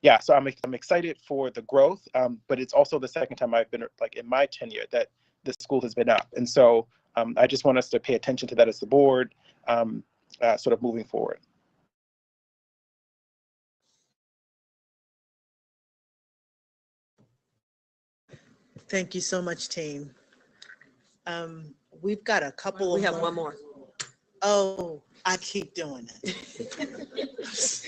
yeah, so I'm excited for the growth, but it's also the second time I've been like in my tenure that the school has been up. And so I just want us to pay attention to that as the board, sort of moving forward. Thank you so much, team. We've got a couple of. We have one more. Oh, I keep doing it.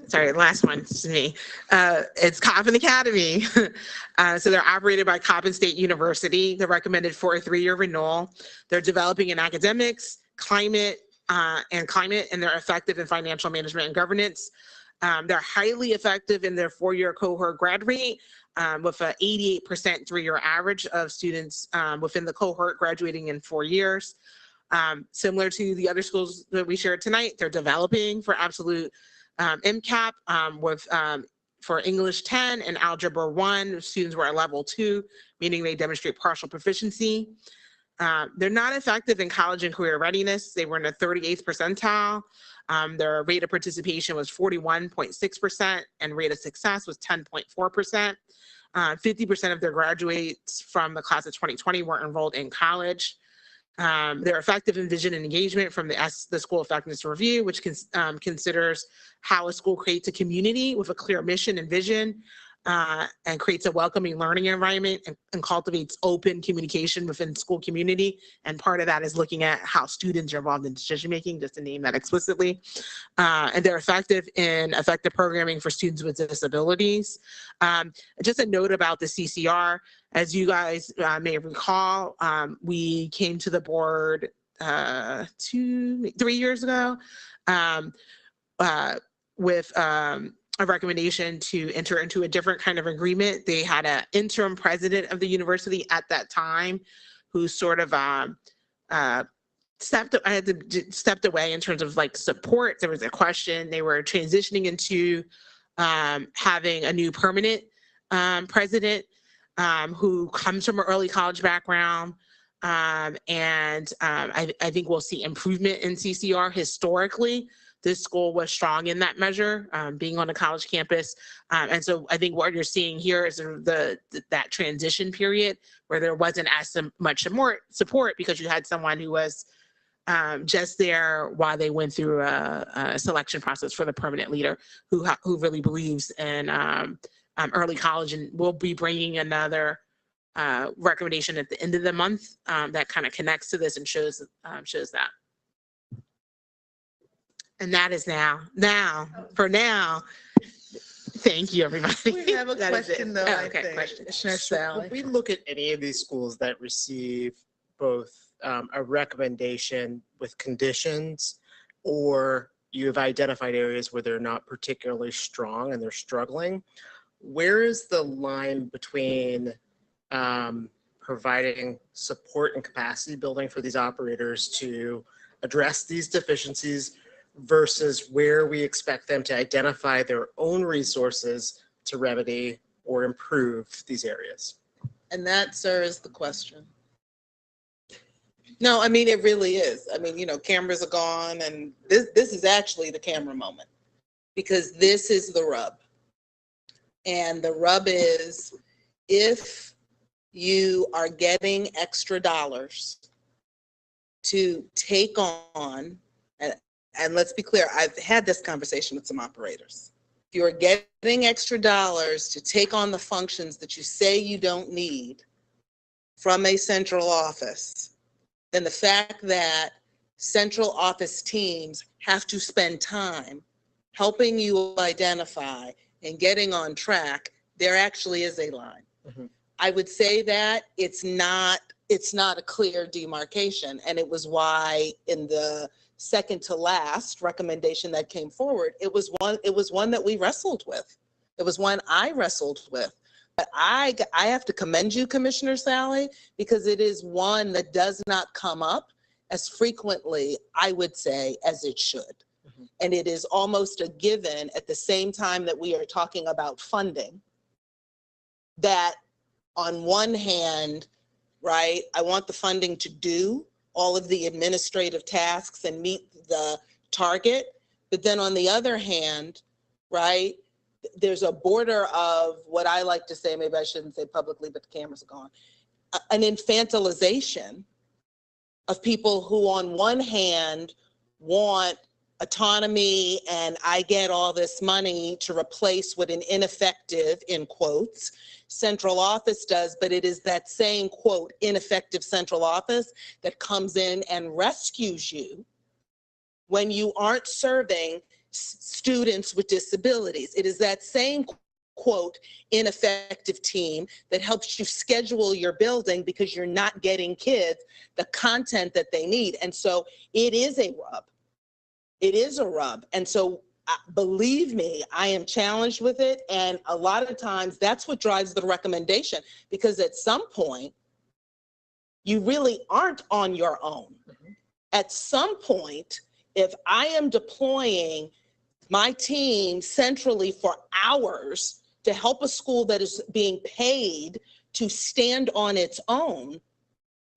Sorry, last one is me. It's Coppin Academy. So they're operated by Coppin State University. They're recommended for a 3-year renewal. They're developing in academics, climate, and they're effective in financial management and governance. They're highly effective in their 4-year cohort grad rate, with an 88% 3-year average of students within the cohort graduating in 4 years. Similar to the other schools that we shared tonight, they're developing for absolute MCAP for English 10 and Algebra 1, students were at level 2, meaning they demonstrate partial proficiency. They're not effective in college and career readiness. They were in the 38th percentile. Their rate of participation was 41.6% and rate of success was 10.4%. 50% of their graduates from the class of 2020 were enrolled in college. They're effective in vision and engagement from the School Effectiveness Review, which considers how a school creates a community with a clear mission and vision, and creates a welcoming learning environment and cultivates open communication within school community. And part of that is looking at how students are involved in decision-making, just to name that explicitly. And they're effective in effective programming for students with disabilities. Just a note about the CCR, as you guys may recall, we came to the board 3 years ago with a recommendation to enter into a different kind of agreement. They had an interim president of the university at that time who sort of stepped away in terms of like support. There was a question. They were transitioning into having a new permanent president who comes from an early college background. I think we'll see improvement in CCR. Historically, this school was strong in that measure, being on a college campus. And so I think what you're seeing here is that transition period where there wasn't as much support because you had someone who was just there while they went through a selection process for the permanent leader who really believes in early college, and we'll be bringing another recommendation at the end of the month that kind of connects to this and shows that. And that is now, for now. Thank you, everybody. We have a question though, I think. Question. Commissioner So Sally. if we look at any of these schools that receive both a recommendation with conditions, or you've identified areas where they're not particularly strong and they're struggling, where is the line between providing support and capacity building for these operators to address these deficiencies versus where we expect them to identify their own resources to remedy or improve these areas? And that, sir, is the question. No, I mean, it really is. I mean, you know, cameras are gone, and this is actually the camera moment, because this is the rub. And the rub is, if you are getting extra dollars to take on, and let's be clear, I've had this conversation with some operators. you're getting extra dollars to take on the functions that you say you don't need from a central office, then the fact that central office teams have to spend time helping you identify and getting on track, there actually is a line. I would say that it's not a clear demarcation, and it was why in the second to last recommendation that came forward, it was one that we wrestled with. It was one I wrestled with. But I have to commend you, Commissioner Sally, because it is one that does not come up as frequently, I would say, as it should. And it is almost a given at the same time that we are talking about funding, that on one hand, right, I want the funding to do all of the administrative tasks and meet the target. But then on the other hand, right, there's a border of what I like to say, maybe I shouldn't say publicly, but the cameras are gone, an infantilization of people who on one hand want autonomy and I get all this money to replace what an ineffective, in quotes, central office does, but it is that same, quote, ineffective central office that comes in and rescues you when you aren't serving students with disabilities. It is that same, quote, ineffective team that helps you schedule your building because you're not getting kids the content that they need. And so it is a rub. It is a rub. And so believe me, I am challenged with it. And a lot of times that's what drives the recommendation, because at some point, you really aren't on your own. At some point, if I am deploying my team centrally for hours to help a school that is being paid to stand on its own,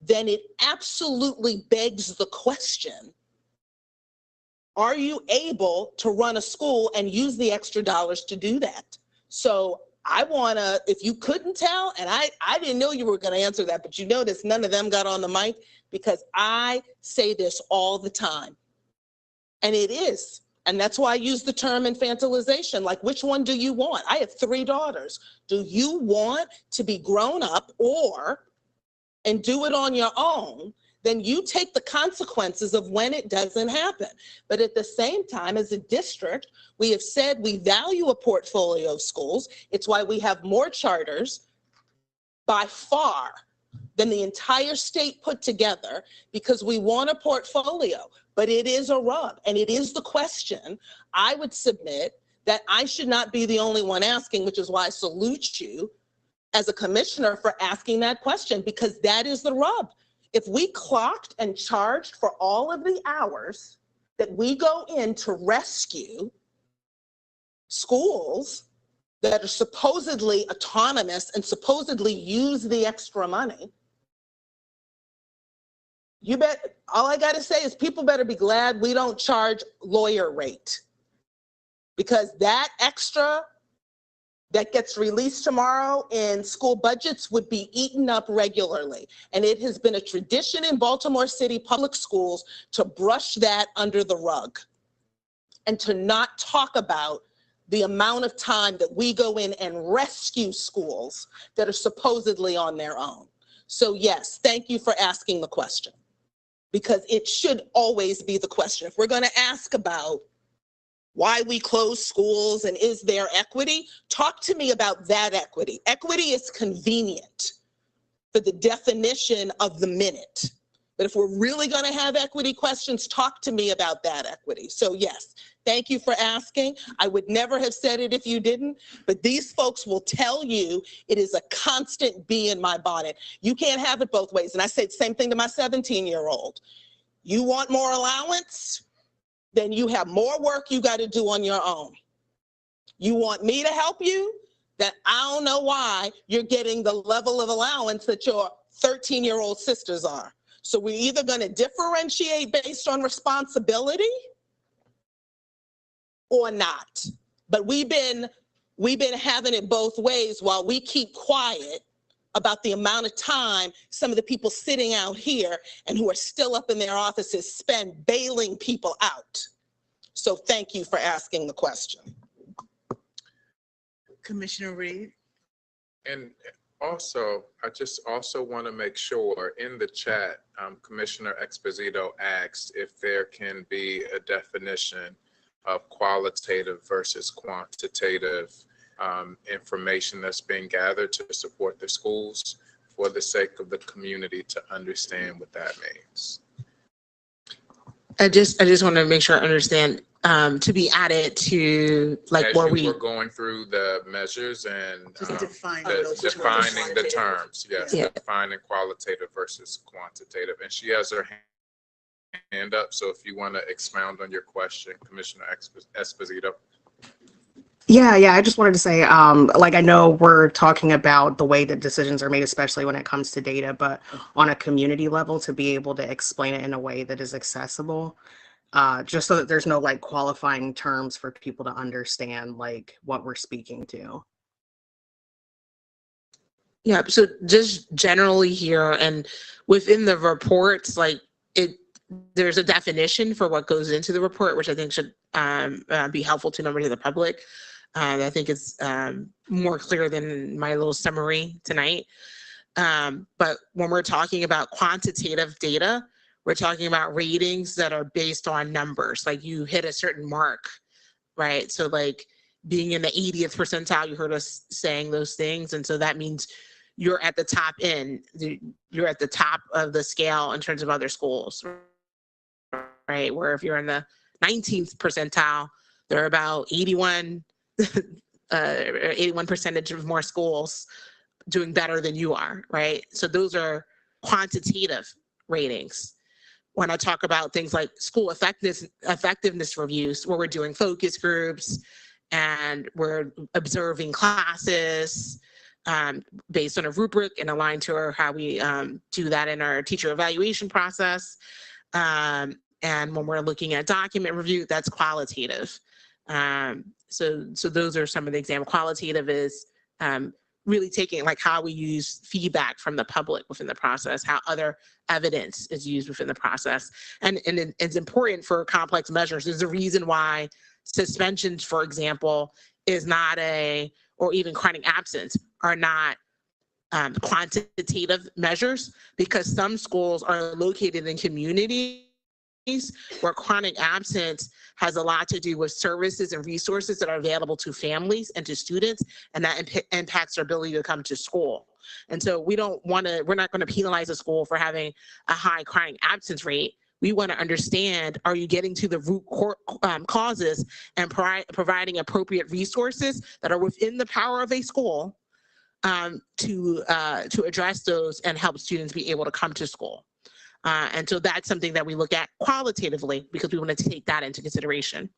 then it absolutely begs the question, are you able to run a school and use the extra dollars to do that? So I wanna, if you couldn't tell, and I didn't know you were gonna answer that, but you notice none of them got on the mic, because I say this all the time. And it is, and that's why I use the term infantilization. Like, which one do you want? I have 3 daughters. Do you want to be grown up and do it on your own? Then you take the consequences of when it doesn't happen. But at the same time, as a district, we have said we value a portfolio of schools. It's why we have more charters by far than the entire state put together, because we want a portfolio. But it is a rub, and it is the question I would submit that I should not be the only one asking, which is why I salute you as a commissioner for asking that question, because that is the rub. If we clocked and charged for all of the hours that we go in to rescue schools that are supposedly autonomous and supposedly use the extra money, you bet, all I gotta say is people better be glad we don't charge lawyer rate, because that extra that gets released tomorrow in school budgets would be eaten up regularly. And it has been a tradition in Baltimore City public schools to brush that under the rug and to not talk about the amount of time that we go in and rescue schools that are supposedly on their own. So yes, thank you for asking the question, because it should always be the question. If we're going to ask about why we close schools and is there equity, talk to me about that equity. Equity is convenient for the definition of the minute. But if we're really going to have equity questions, talk to me about that equity. So yes, thank you for asking. I would never have said it if you didn't, but these folks will tell you it is a constant bee in my bonnet. You can't have it both ways. And I say the same thing to my 17-year-old. You want more allowance? Then you have more work you got to do on your own. You want me to help you? Then I don't know why you're getting the level of allowance that your 13-year-old sisters are. So we're either going to differentiate based on responsibility or not. But we've been having it both ways while we keep quiet about the amount of time some of the people sitting out here and who are still up in their offices spend bailing people out. So thank you for asking the question. Commissioner Reed? And also, I just also want to make sure in the chat, Commissioner Esposito asked if there can be a definition of qualitative versus quantitative information that's being gathered to support the schools for the sake of the community to understand what that means. I just want to make sure I understand, to be added to like As where you we. were going through the measures and defining defining the terms, yes, Yeah. defining qualitative versus quantitative. And she has her hand up, so if you want to expound on your question, Commissioner Esposito. Yeah, I just wanted to say, like, I know we're talking about the way that decisions are made, especially when it comes to data, but on a community level, to be able to explain it in a way that is accessible, just so that there's no like qualifying terms for people to understand like what we're speaking to. Yeah, so just generally here and within the reports, like there's a definition for what goes into the report, which I think should be helpful to members of the public. I think it's more clear than my little summary tonight. But when we're talking about quantitative data, we're talking about ratings that are based on numbers, like you hit a certain mark, right? So like being in the 80th percentile, you heard us saying those things. And so that means you're at the top end, you're at the top of the scale in terms of other schools, right? Where if you're in the 19th percentile, there are about 81% of more schools doing better than you are, right? So those are quantitative ratings. When I talk about things like school effectiveness reviews, where we're doing focus groups and we're observing classes based on a rubric and aligned to how we do that in our teacher evaluation process. And when we're looking at document review, that's qualitative. So those are some of the examples. Qualitative is really taking like how we use feedback from the public within the process, how other evidence is used within the process. And it's important for complex measures. There's a reason why suspensions, for example, is not or even chronic absence are not quantitative measures, because some schools are located in communities where chronic absence has a lot to do with services and resources that are available to families and to students, and that impacts their ability to come to school. And so we're not going to penalize a school for having a high chronic absence rate. We want to understand, are you getting to the root causes and providing appropriate resources that are within the power of a school to address those and help students be able to come to school. And so that's something that we look at qualitatively because we want to take that into consideration.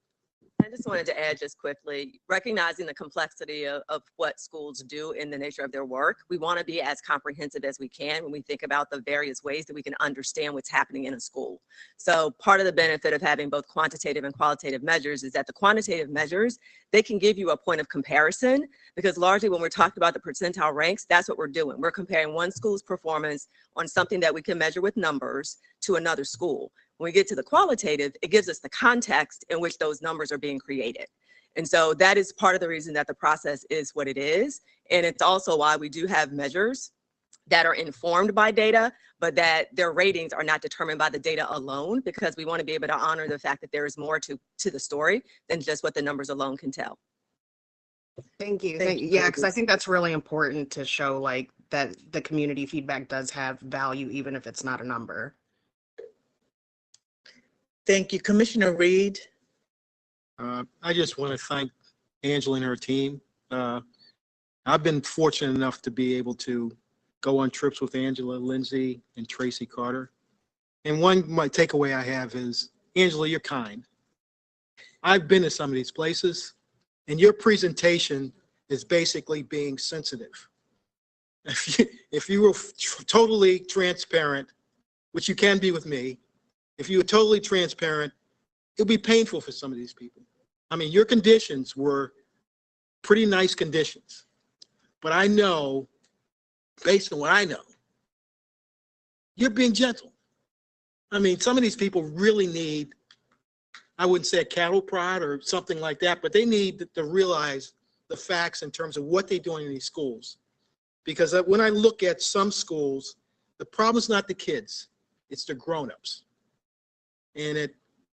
I just wanted to add just quickly, recognizing the complexity of what schools do in the nature of their work, we want to be as comprehensive as we can when we think about the various ways that we can understand what's happening in a school. So part of the benefit of having both quantitative and qualitative measures is that the quantitative measures, they can give you a point of comparison, because largely when we're talking about the percentile ranks, that's what we're doing. We're comparing one school's performance on something that we can measure with numbers to another school. When we get to the qualitative, it gives us the context in which those numbers are being created. And so that is part of the reason that the process is what it is. And it's also why we do have measures that are informed by data, but that their ratings are not determined by the data alone, because we want to be able to honor the fact that there is more to the story than just what the numbers alone can tell. Thank you. Yeah, because I think that's really important to show like that the community feedback does have value, even if it's not a number. Thank you. Commissioner Reed? I just want to thank Angela and her team. I've been fortunate enough to be able to go on trips with Angela, Lindsay, and Tracy Carter. And my takeaway I have is, Angela, you're kind. I've been to some of these places, and your presentation is basically being sensitive. If you were totally transparent, which you can be with me, if you were totally transparent, it would be painful for some of these people. I mean, your conditions were pretty nice conditions, but I know, based on what I know, you're being gentle. I mean, some of these people really need, I wouldn't say a cattle prod or something like that, but they need to realize the facts in terms of what they're doing in these schools. Because when I look at some schools, the problem's not the kids, it's the grown-ups. And at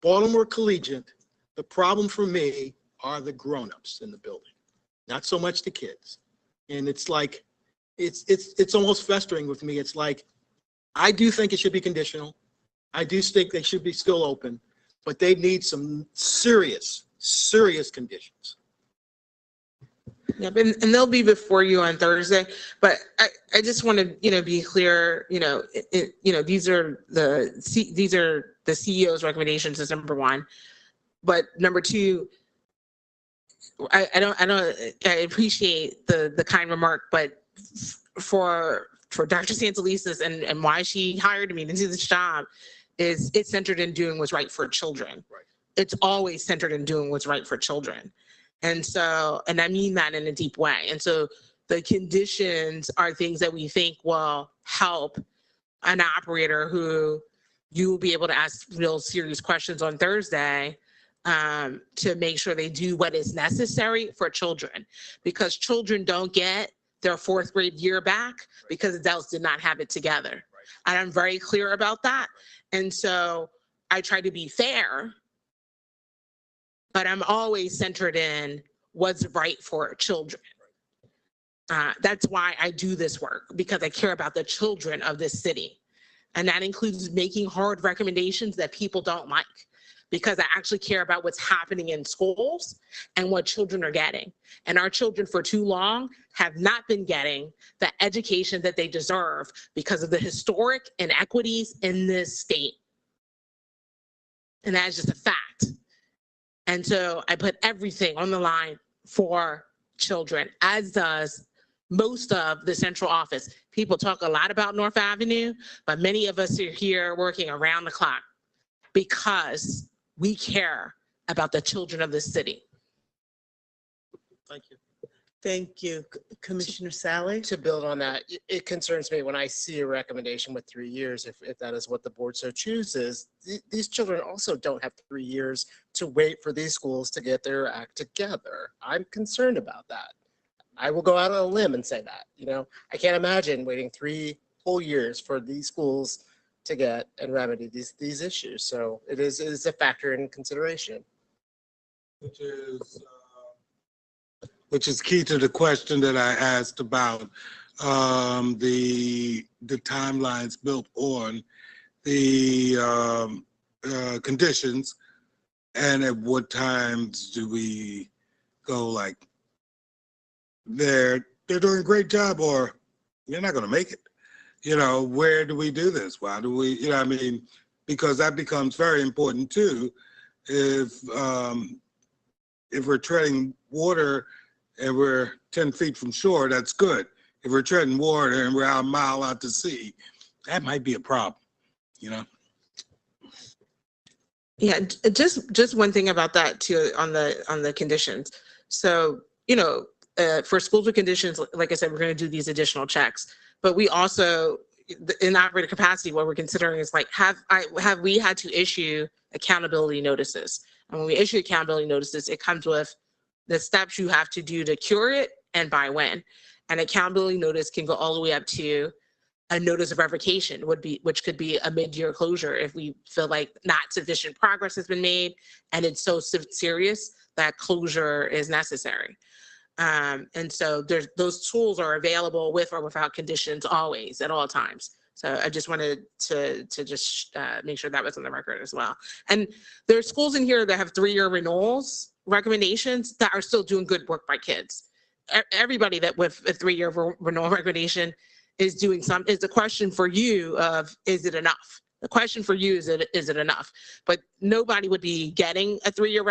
Baltimore Collegiate, the problem for me are the grown-ups in the building, not so much the kids. And it's like, it's almost festering with me. It's like, I do think it should be conditional. I do think they should be still open, but they need some serious conditions. Yep, and they'll be before you on Thursday, but I just want to, be clear, these are the CEO's recommendations is number one. But number two, I appreciate the kind remark, but for Dr. Santelises and why she hired me to do this job is it's centered in doing what's right for children. Right. It's always centered in doing what's right for children. And so, and I mean that in a deep way. And so the conditions are things that we think will help an operator who you will be able to ask real serious questions on Thursday to make sure they do what is necessary for children, because children don't get their fourth grade year back because adults did not have it together. And I'm very clear about that. And so I try to be fair, but I'm always centered in what's right for children. That's why I do this work, because I care about the children of this city. And that includes making hard recommendations that people don't like, because I actually care about what's happening in schools and what children are getting. And our children for too long have not been getting the education that they deserve because of the historic inequities in this state. And that is just a fact. And so I put everything on the line for children, as does most of the central office. People talk a lot about North Avenue, but many of us are here working around the clock because we care about the children of this city. Thank you. Thank you. Commissioner Sally? To build on that, it concerns me when I see a recommendation with 3 years, if that is what the board so chooses. These children also don't have 3 years to wait for these schools to get their act together. I'm concerned about that. I will go out on a limb and say that. I can't imagine waiting 3 whole years for these schools to get and remedy these issues. So it is a factor in consideration. Which is key to the question that I asked about the timelines built on the conditions, and at what times do we go like they're doing a great job or you're not going to make it. Where do we do this? Why do we, because that becomes very important too. If we're treading water and we're 10 feet from shore, that's good. If we're treading water and we're out a mile out to sea, that might be a problem, Yeah, just one thing about that too, on the conditions. So, for schools with conditions, like I said, we're going to do these additional checks, but we also, in operator capacity, what we're considering is like, have we had to issue accountability notices? And when we issue accountability notices, it comes with the steps you have to do to cure it and by when. An accountability notice can go all the way up to a notice of revocation, which could be a mid-year closure if we feel like not sufficient progress has been made and it's so serious that closure is necessary. And so those tools are available with or without conditions always at all times. So I just wanted to just make sure that was on the record as well. And there are schools in here that have 3-year renewals recommendations that are still doing good work by kids. Everybody that with a 3-year renewal recommendation is doing something. Is the question for you of, is it enough? The question for you is it enough? But nobody would be getting a 3-year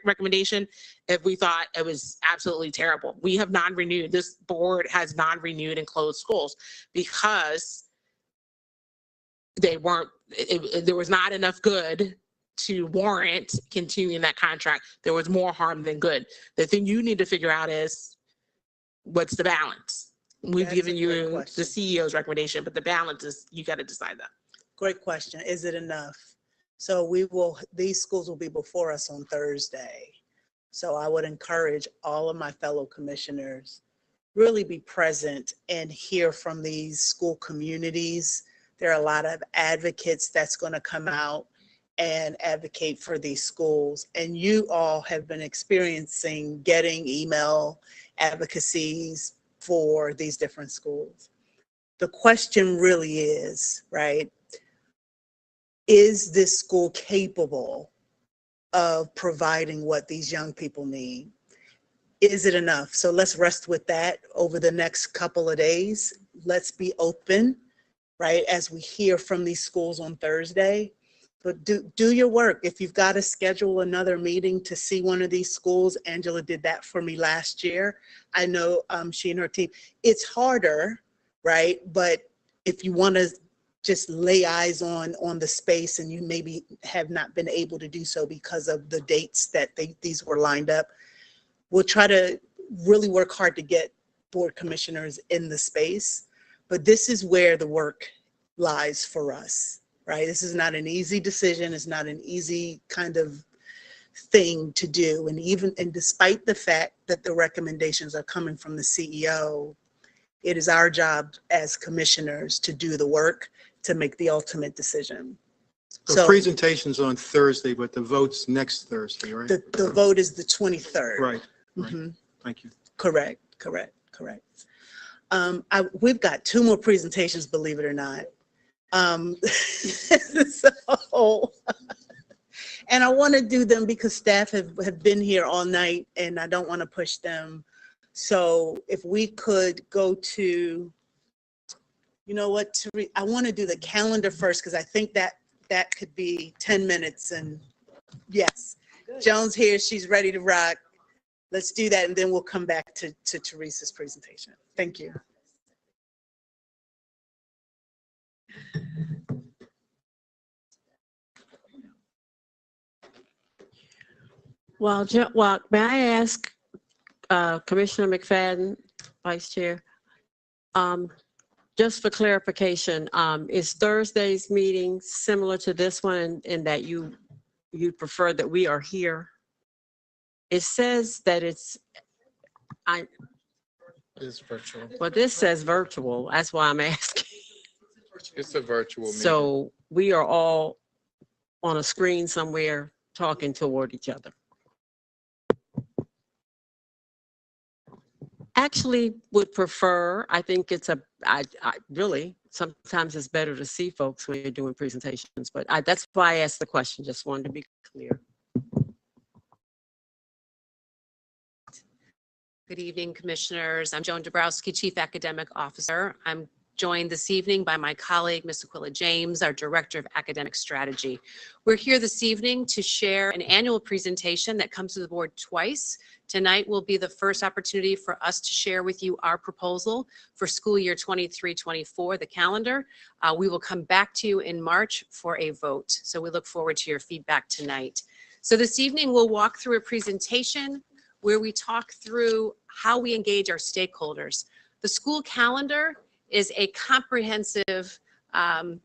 recommendation if we thought it was absolutely terrible. We have non-renewed. This board has non-renewed and closed schools because there was not enough good to warrant continuing that contract. There was more harm than good. The thing you need to figure out is, what's the balance? We've given you the CEO's recommendation, but the balance is, you got to decide that. Great question. Is it enough? So these schools will be before us on Thursday. So I would encourage all of my fellow commissioners, really be present and hear from these school communities. There are a lot of advocates that's going to come out and advocate for these schools. And you all have been experiencing getting email advocacies for these different schools. The question really is, right, is this school capable of providing what these young people need? Is it enough? So let's rest with that over the next couple of days. Let's be open, right, as we hear from these schools on Thursday. But do your work. If you've got to schedule another meeting to see one of these schools, Angela did that for me last year. I know she and her team, it's harder, right? But if you want to just lay eyes on the space and you maybe have not been able to do so because of the dates that these were lined up, we'll try to really work hard to get board commissioners in the space. But this is where the work lies for us, right? This is not an easy decision. It's not an easy kind of thing to do. And despite the fact that the recommendations are coming from the CEO, it is our job as commissioners to do the work to make the ultimate decision. The presentation's on Thursday, but the vote's next Thursday, right? The vote is the 23rd. Right. Mhm. Thank you. Correct. We've got 2 more presentations, believe it or not. So, and I want to do them because staff have been here all night and I don't want to push them. So if we could go to, you know what, I want to do the calendar first because I think that could be 10 minutes. And yes, Joan's here. She's ready to rock. Let's do that. And then we'll come back to Teresa's presentation. Thank you. Well, may I ask Commissioner McFadden, Vice Chair, just for clarification, is Thursday's meeting similar to this one in that you prefer that we are here? It says that it's virtual. Well, this says virtual. That's why I'm asking. It's a virtual meeting. So we are all on a screen somewhere talking toward each other. Actually would prefer, I think it's I really, sometimes it's better to see folks when you're doing presentations, but that's why I asked the question, just wanted to be clear. Good evening, commissioners. I'm Joan Dabrowski, Chief Academic Officer. I'm joined this evening by my colleague, Ms. Aquila James, our Director of Academic Strategy. We're here this evening to share an annual presentation that comes to the board twice. Tonight will be the first opportunity for us to share with you our proposal for school year 23-24, the calendar. We will come back to you in March for a vote. So we look forward to your feedback tonight. So this evening, we'll walk through a presentation where we talk through how we engage our stakeholders. The school calendar is a comprehensive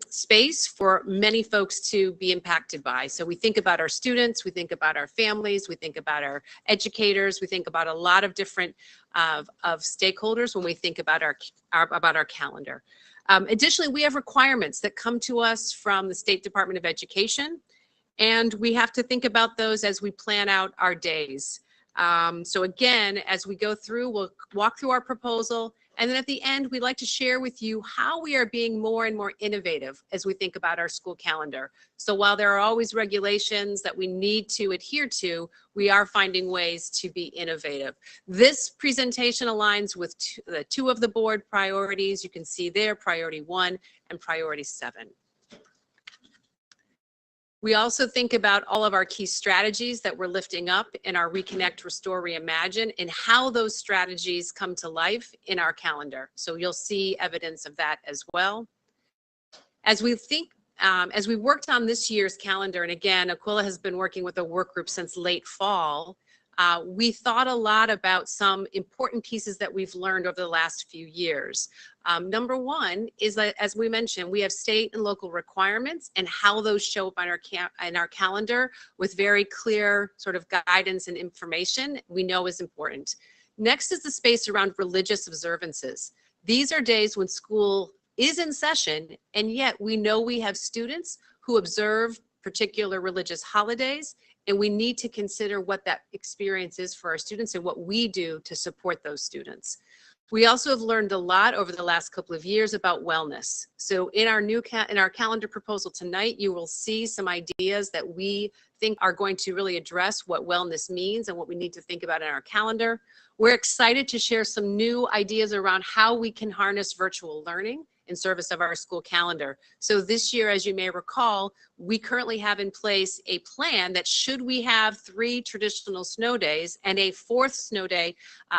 space for many folks to be impacted by. So we think about our students, we think about our families, we think about our educators, we think about a lot of different of stakeholders when we think about our calendar. Additionally, we have requirements that come to us from the State Department of Education, and we have to think about those as we plan out our days. So again, as we go through, we'll walk through our proposal, and then at the end, we'd like to share with you how we are being more and more innovative as we think about our school calendar. So while there are always regulations that we need to adhere to, we are finding ways to be innovative. This presentation aligns with the 2 of the board priorities. You can see there, priority 1 and priority 7. We also think about all of our key strategies that we're lifting up in our Reconnect, Restore, Reimagine, and how those strategies come to life in our calendar. So you'll see evidence of that as well. As we worked on this year's calendar, and again, Aquila has been working with a work group since late fall, we thought a lot about some important pieces that we've learned over the last few years. Number one is that, as we mentioned, we have state and local requirements and how those show up on our calendar with very clear sort of guidance and information we know is important. Next is the space around religious observances. These are days when school is in session, and yet we know we have students who observe particular religious holidays, and we need to consider what that experience is for our students and what we do to support those students. We also have learned a lot over the last couple of years about wellness. So in our in our calendar proposal tonight, you will see some ideas that we think are going to really address what wellness means and what we need to think about in our calendar. We're excited to share some new ideas around how we can harness virtual learning in service of our school calendar. So this year, as you may recall, we currently have in place a plan that should we have 3 traditional snow days and a 4th snow day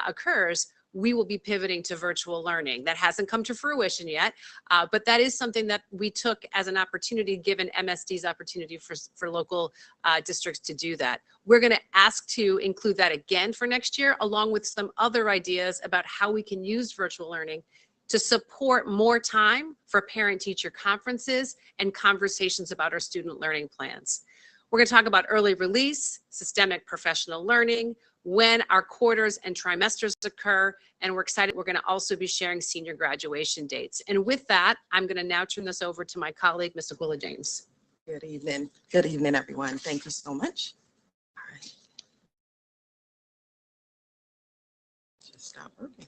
occurs, we will be pivoting to virtual learning. That hasn't come to fruition yet, but that is something that we took as an opportunity, given MSD's opportunity for local districts to do that. We're going to ask to include that again for next year, along with some other ideas about how we can use virtual learning to support more time for parent-teacher conferences and conversations about our student learning plans. We're going to talk about early release, systemic professional learning, when our quarters and trimesters occur, and we're excited. We're going to also be sharing senior graduation dates. And with that, I'm going to now turn this over to my colleague, Ms. Aquila James. Good evening. Good evening, everyone. Thank you so much. All right. Just stop working.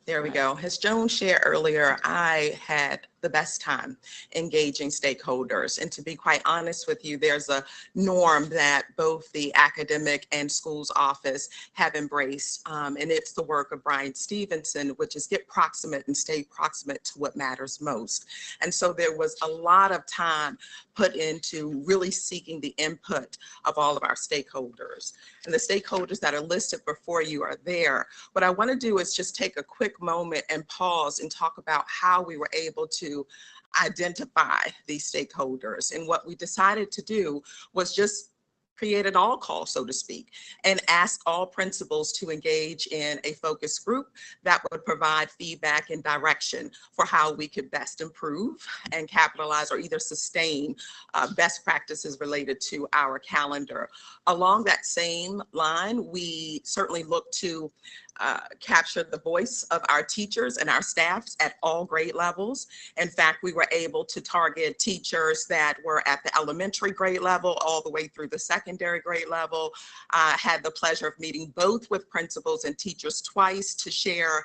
There we go. As Joan shared earlier, I had the best time engaging stakeholders. And to be quite honest with you, there's a norm that both the academic and schools office have embraced. And it's the work of Brian Stevenson, which is get proximate and stay proximate to what matters most. And so there was a lot of time put into really seeking the input of all of our stakeholders. And the stakeholders that are listed before you are there. What I want to do is just take a quick moment and pause and talk about how we were able to identify these stakeholders. And what we decided to do was just create an all call, so to speak, and ask all principals to engage in a focus group that would provide feedback and direction for how we could best improve and capitalize or either sustain best practices related to our calendar. Along that same line, we certainly look to capture the voice of our teachers and our staffs at all grade levels. In fact, we were able to target teachers that were at the elementary grade level all the way through the secondary grade level. I had the pleasure of meeting both with principals and teachers twice to share,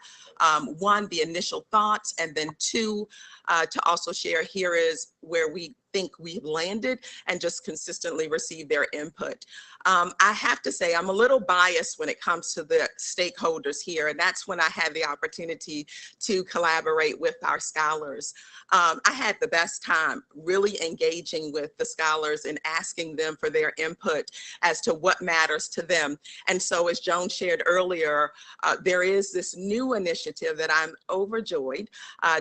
one, the initial thoughts, and then two, to also share here is where we think we've landed and just consistently receive their input. I have to say I'm a little biased when it comes to the stakeholders here, and that's when I had the opportunity to collaborate with our scholars. I had the best time really engaging with the scholars and asking them for their input as to what matters to them. And so as Joan shared earlier, there is this new initiative that I'm overjoyed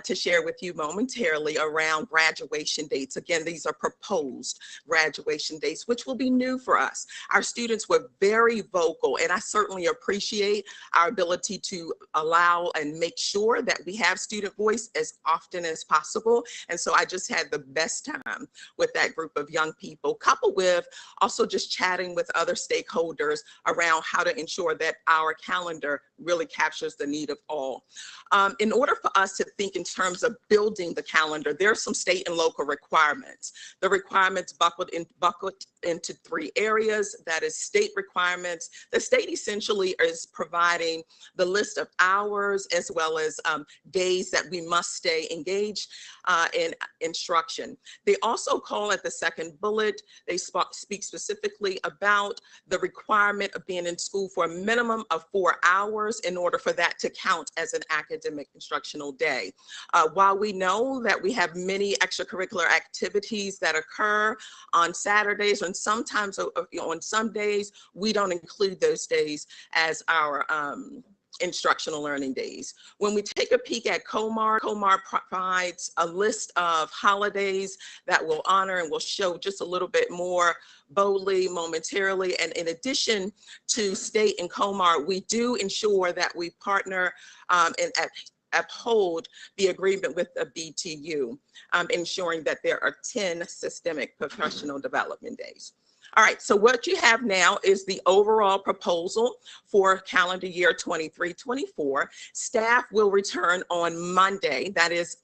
to share with you momentarily around graduation dates. Again, these are proposed graduation dates, which will be new for us. Our students were very vocal, and I certainly appreciate our ability to allow and make sure that we have student voice as often as possible. And so I just had the best time with that group of young people, coupled with also just chatting with other stakeholders around how to ensure that our calendar really captures the need of all. In order for us to think in terms of building the calendar, there are some state and local requirements. The requirements buckled into 3 areas. That is state requirements. The state essentially is providing the list of hours as well as days that we must stay engaged in instruction. They also call at the second bullet, they speak specifically about the requirement of being in school for a minimum of 4 hours in order for that to count as an academic instructional day. While we know that we have many extracurricular activities that occur on Saturdays, and sometimes on some days, we don't include those days as our instructional learning days. When we take a peek at COMAR, COMAR provides a list of holidays that we'll honor, and we'll show just a little bit more boldly momentarily. And in addition to state and COMAR, we do ensure that we partner and uphold the agreement with the BTU, ensuring that there are 10 systemic professional development days. All right, so what you have now is the overall proposal for calendar year 23-24. Staff will return on Monday, that is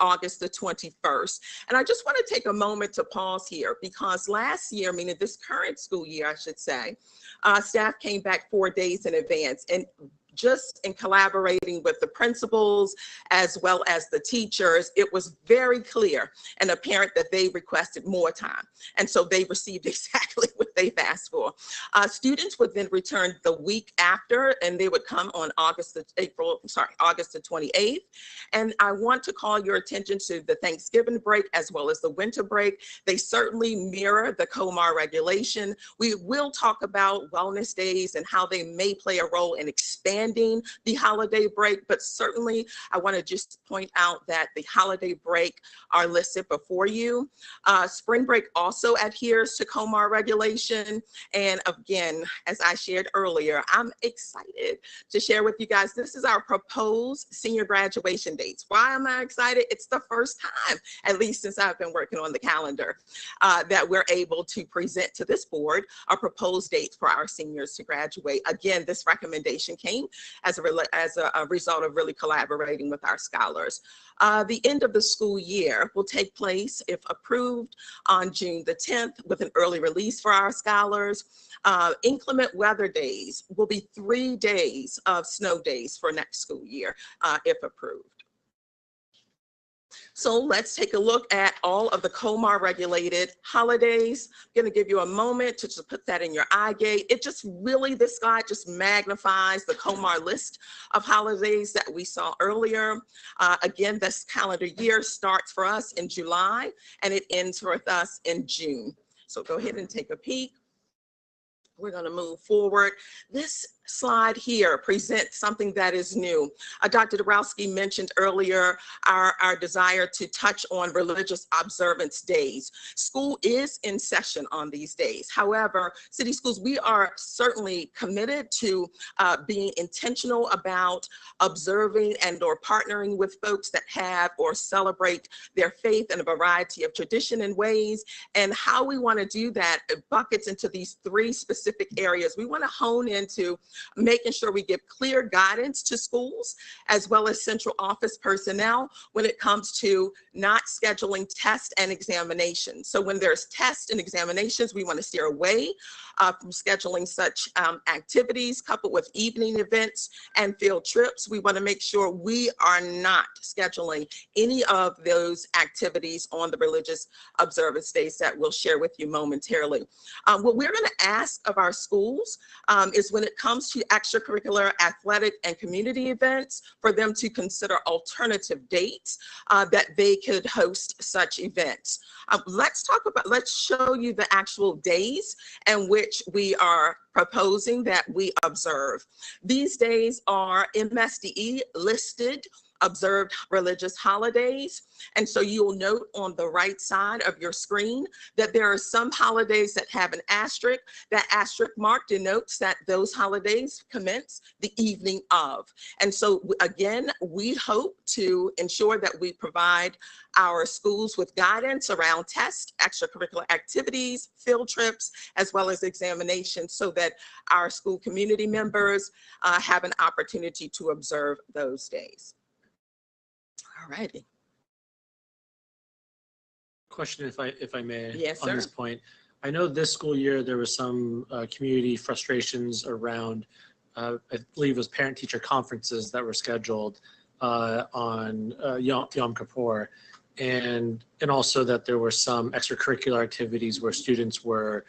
August the 21st. And I just want to take a moment to pause here, because last year, meaning this current school year, I should say, staff came back 4 days in advance. And just in collaborating with the principals as well as the teachers, it was very clear and apparent that they requested more time. And so they received exactly what they've asked for. Students would then return the week after, and they would come on August the 28th. And I want to call your attention to the Thanksgiving break as well as the winter break. They certainly mirror the COMAR regulation. We will talk about wellness days and how they may play a role in expanding the holiday break, but certainly I want to just point out that the holiday break are listed before you. Spring break also adheres to COMAR regulation. And again, as I shared earlier, I'm excited to share with you guys, this is our proposed senior graduation dates. Why am I excited? It's the first time, at least since I've been working on the calendar, that we're able to present to this board a proposed date for our seniors to graduate. Again, this recommendation came as a result of really collaborating with our scholars. The end of the school year will take place, if approved, on June the 10th with an early release for our scholars. Inclement weather days will be 3 days of snow days for next school year, if approved. So let's take a look at all of the COMAR regulated holidays. I'm going to give you a moment to just put that in your eye gate. It just really, this slide just magnifies the COMAR list of holidays that we saw earlier. Again, this calendar year starts for us in July and it ends with us in June. So go ahead and take a peek. We're going to move forward. This slide here presents something that is new. Dr. Dabrowski mentioned earlier our desire to touch on religious observance days. School is in session on these days. However, city schools, we are certainly committed to being intentional about observing and or partnering with folks that have or celebrate their faith in a variety of tradition and ways. And how we want to do that buckets into these 3 specific areas. We want to hone into making sure we give clear guidance to schools as well as central office personnel when it comes to not scheduling tests and examinations. So when there's tests and examinations, we want to steer away from scheduling such activities coupled with evening events and field trips. We want to make sure we are not scheduling any of those activities on the religious observance days that we'll share with you momentarily. What we're going to ask of our schools is when it comes to extracurricular, athletic, and community events, for them to consider alternative dates that they could host such events. Let's show you the actual days in which we are proposing that we observe. These days are MSDE listed observed religious holidays. And so you'll note on the right side of your screen that there are some holidays that have an asterisk. That asterisk mark denotes that those holidays commence the evening of. And so again, we hope to ensure that we provide our schools with guidance around tests, extracurricular activities, field trips, as well as examinations, so that our school community members have an opportunity to observe those days. All righty. Question, if I may, Yes, on sir. this point. I know this school year there was some community frustrations around, I believe it was parent-teacher conferences that were scheduled on Yom Kippur, and also that there were some extracurricular activities where students were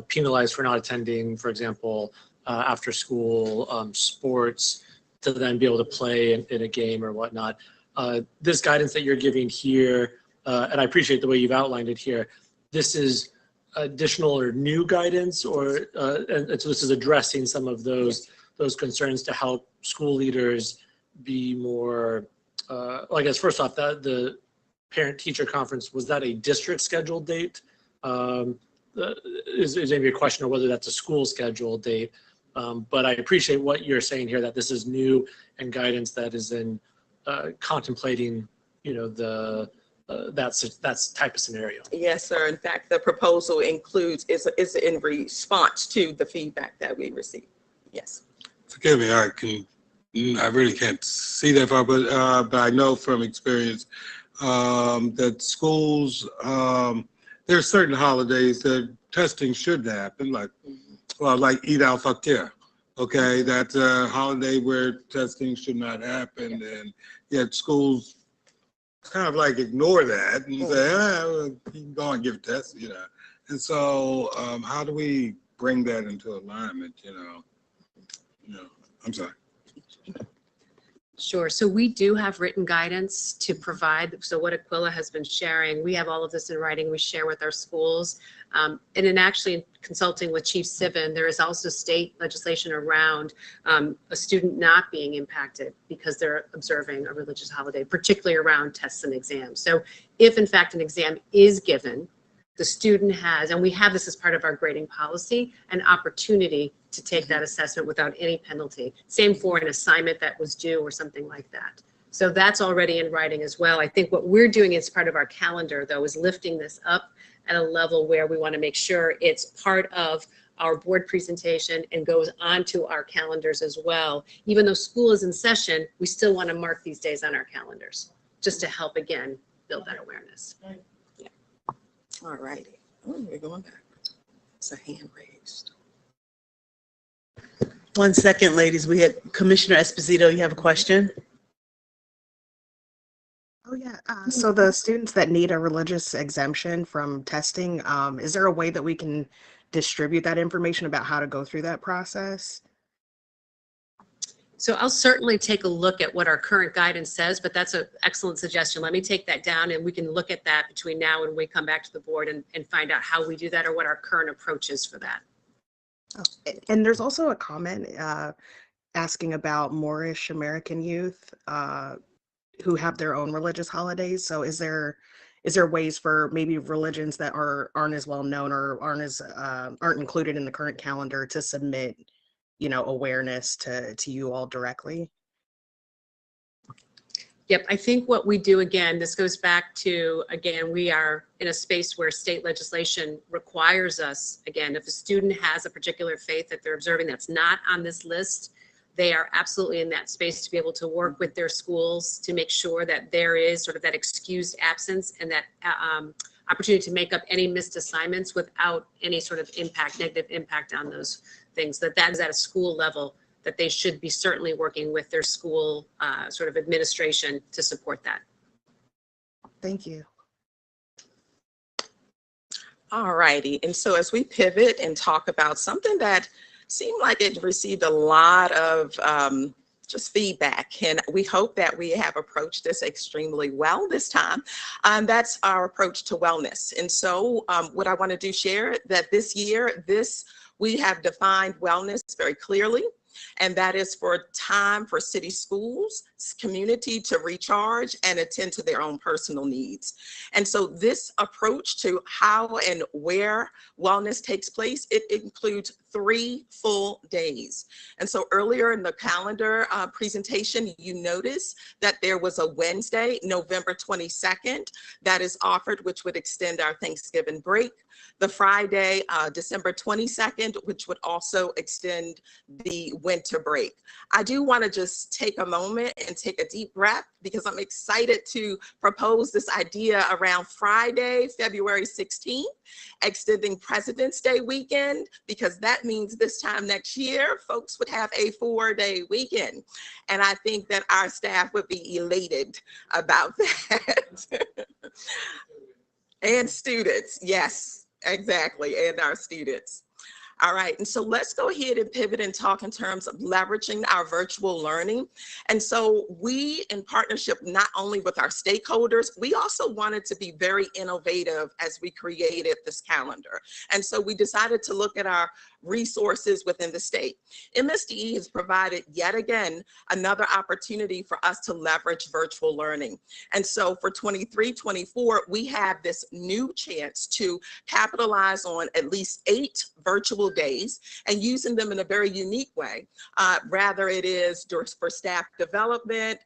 penalized for not attending, for example, after school sports, to then be able to play in a game or whatnot. This guidance that you're giving here, and I appreciate the way you've outlined it here, this is additional or new guidance, or and so this is addressing some of those those concerns to help school leaders be more, well, I guess first off, the parent-teacher conference, was that a district scheduled date? Is maybe a question of whether that's a school scheduled date. But I appreciate what you're saying here, that this is new and guidance that is in contemplating, that type of scenario. Yes, sir. In fact, the proposal is in response to the feedback that we received. Yes. Forgive me, I really can't see that far, but I know from experience that schools, there are certain holidays that testing should happen, like Eid al-Fitr. Okay, that's a holiday where testing should not happen, and yet schools kind of like ignore that and say, you can go and give tests, And so, how do we bring that into alignment? I'm sorry. Sure. So we do have written guidance to provide. So what Aquila has been sharing, we have all of this in writing. We share with our schools. And in actually consulting with Chief Sivan, there is also state legislation around a student not being impacted because they're observing a religious holiday, particularly around tests and exams. So if in fact an exam is given, the student has, and we have this as part of our grading policy, an opportunity to take that assessment without any penalty. Same for an assignment that was due or something like that. So that's already in writing as well. I think what we're doing as part of our calendar, though, is lifting this up at a level where we want to make sure it's part of our board presentation and goes onto our calendars as well. Even though school is in session, we still want to mark these days on our calendars, just to help, again, build that awareness. Yeah. All righty. Oh, we're going back. It's a hand raised. 1 second, ladies. We had Commissioner Esposito, you have a question? Oh, yeah. So the students that need a religious exemption from testing, is there a way that we can distribute that information about how to go through that process? So I'll certainly take a look at what our current guidance says, but that's an excellent suggestion. Let me take that down and we can look at that between now and we come back to the board and find out how we do that or what our current approach is for that. Oh, and there's also a comment asking about Moorish American youth who have their own religious holidays. So is there ways for maybe religions that aren't as well known or aren't included in the current calendar to submit, awareness to you all directly? Yep, I think what we do, again, this goes back to, again, we are in a space where state legislation requires us, again, if a student has a particular faith that they're observing that's not on this list, they are absolutely in that space to be able to work with their schools to make sure that there is sort of that excused absence and that opportunity to make up any missed assignments without any sort of negative impact on those things, that is at a school level, that they should be certainly working with their school sort of administration to support that. Thank you. All righty. And so as we pivot and talk about something that seemed like it received a lot of just feedback, and we hope that we have approached this extremely well this time. That's our approach to wellness. And so what I want to do share that this year, we have defined wellness very clearly. And that is for time for city schools, community to recharge and attend to their own personal needs. And so this approach to how and where wellness takes place, it includes 3 full days. And so earlier in the calendar presentation, you noticed that there was a Wednesday, November 22nd, that is offered, which would extend our Thanksgiving break. The Friday, December 22nd, which would also extend the winter break. I do want to just take a moment and take a deep breath because I'm excited to propose this idea around Friday, February 16th, extending President's Day weekend, because that means this time next year, folks would have a 4-day weekend. And I think that our staff would be elated about that. And students, yes, exactly, and our students. All right, and so let's go ahead and pivot and talk in terms of leveraging our virtual learning. And so we, in partnership not only with our stakeholders, we also wanted to be very innovative as we created this calendar. And so we decided to look at our resources within the state. MSDE has provided yet again another opportunity for us to leverage virtual learning. And so for 23-24, we have this new chance to capitalize on at least 8 virtual days and using them in a very unique way. Rather it is for staff development,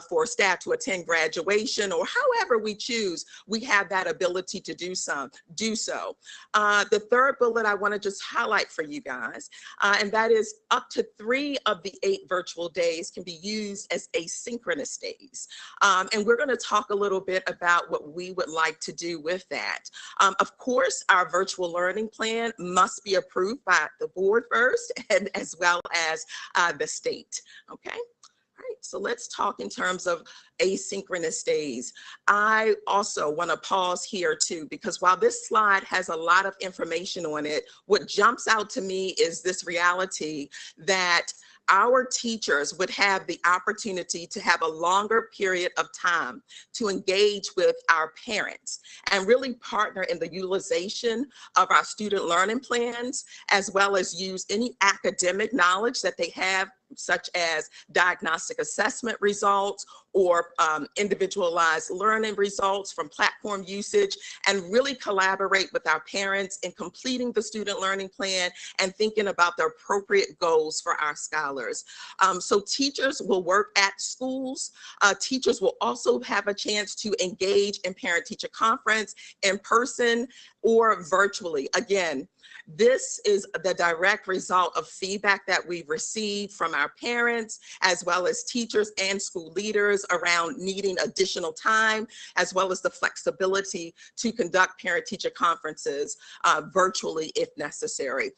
for staff to attend graduation, or however we choose, we have that ability to do so. The third bullet I want to just highlight for you guys, and that is up to 3 of the 8 virtual days can be used as asynchronous days. And we're going to talk a little bit about what we would like to do with that. Of course, our virtual learning plan must be approved by the board first, and as well as the state. Okay. All right, so let's talk in terms of asynchronous days. I also want to pause here too, because while this slide has a lot of information on it, what jumps out to me is this reality that our teachers would have the opportunity to have a longer period of time to engage with our parents and really partner in the utilization of our student learning plans, as well as use any academic knowledge that they have, such as diagnostic assessment results or individualized learning results from platform usage, and really collaborate with our parents in completing the student learning plan and thinking about the appropriate goals for our scholars. So teachers will work at schools. Teachers will also have a chance to engage in parent-teacher conference in person or virtually. Again, this is the direct result of feedback that we've received from our parents, as well as teachers and school leaders around needing additional time, as well as the flexibility to conduct parent-teacher conferences virtually if necessary.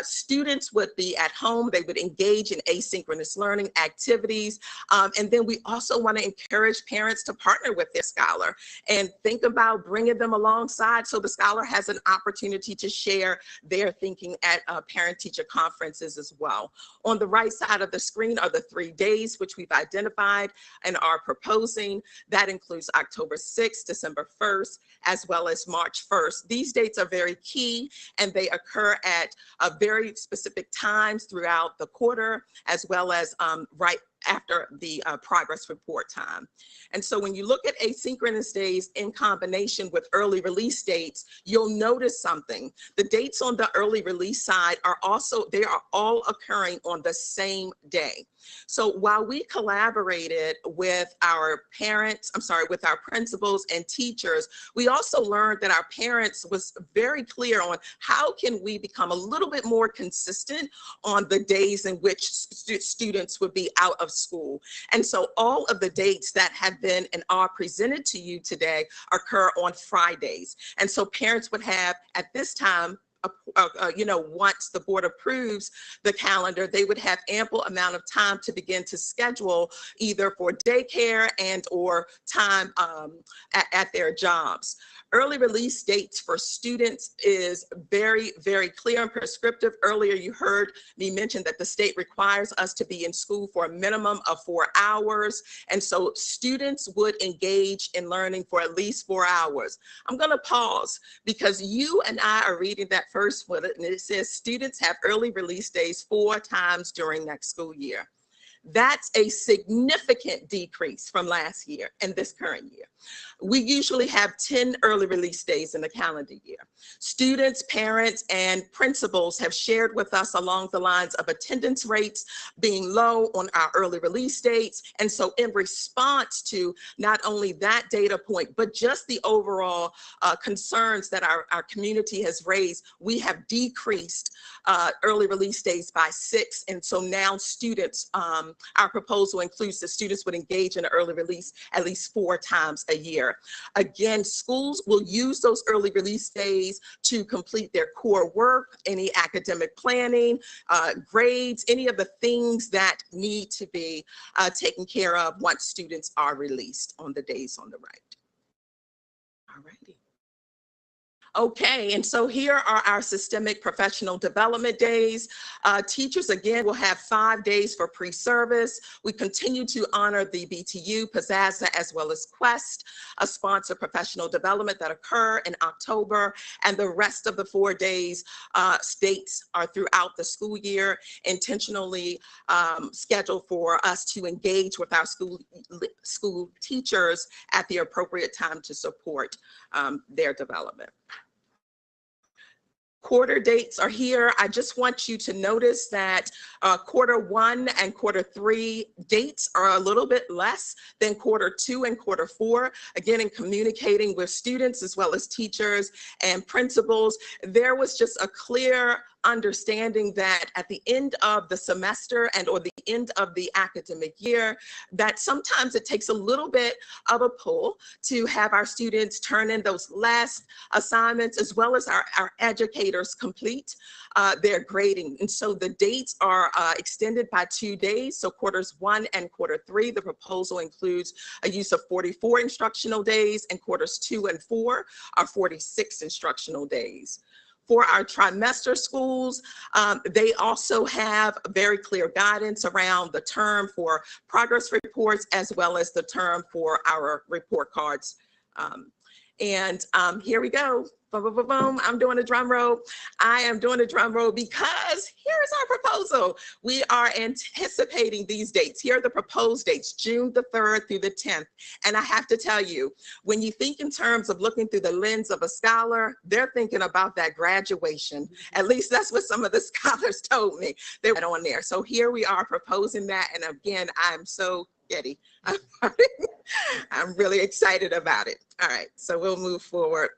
Students would be at home. They would engage in asynchronous learning activities. And then we also want to encourage parents to partner with their scholar and think about bringing them alongside so the scholar has an opportunity to share their thinking at parent-teacher conferences as well. On the right side of the screen are the 3 days which we've identified and are proposing. That includes October 6th, December 1st, as well as March 1st. These dates are very key, and they occur at very specific times throughout the quarter, as well as right after the progress report time. And so when you look at asynchronous days in combination with early release dates, you'll notice something. The dates on the early release side are also, they are all occurring on the same day. So while we collaborated with our parents, with our principals and teachers, we also learned that our parents was very clear on how can we become a little bit more consistent on the days in which students would be out of school. And so all of the dates that have been and are presented to you today occur on Fridays. And so parents would have at this time, once the board approves the calendar, they would have ample amount of time to begin to schedule either for daycare and or time at their jobs. Early release dates for students is very, very clear and prescriptive. Earlier, you heard me mention that the state requires us to be in school for a minimum of 4 hours. And so students would engage in learning for at least 4 hours. I'm going to pause because you and I are reading that first one, and it says students have early release days 4 times during next school year. That's a significant decrease from last year and this current year. We usually have 10 early release days in the calendar year. Students, parents, and principals have shared with us along the lines of attendance rates being low on our early release dates. And so in response to not only that data point, but just the overall concerns that our community has raised, we have decreased early release days by 6. And so now students, our proposal includes that students would engage in an early release at least 4 times a year. Again, schools will use those early release days to complete their core work, any academic planning, grades, any of the things that need to be taken care of once students are released on the days on the right. All righty. Okay, and so here are our systemic professional development days. Teachers, again, will have 5 days for pre-service. We continue to honor the BTU, Pizzazza, as well as Quest, a sponsor professional development that occur in October, and the rest of the 4 days dates are throughout the school year, intentionally scheduled for us to engage with our school teachers at the appropriate time to support their development. Quarter dates are here. I just want you to notice that Q1 and Q3 dates are a little bit less than Q2 and Q4. Again, in communicating with students as well as teachers and principals, there was just a clear understanding that at the end of the semester and or the end of the academic year, that sometimes it takes a little bit of a pull to have our students turn in those last assignments, as well as our educators complete their grading. And so the dates are extended by 2 days. So Q1 and Q3, the proposal includes a use of 44 instructional days, and Q2 and 4 are 46 instructional days. For our trimester schools, they also have very clear guidance around the term for progress reports, as well as the term for our report cards. Here we go. Boom, boom, boom, boom. I'm doing a drum roll. I am doing a drum roll because here's our proposal. We are anticipating these dates. Here are the proposed dates, June the 3rd through the 10th. And I have to tell you, when you think in terms of looking through the lens of a scholar, they're thinking about that graduation. At least that's what some of the scholars told me. They were on there. So here we are proposing that. And again, I'm so giddy. I'm really excited about it. All right, so we'll move forward.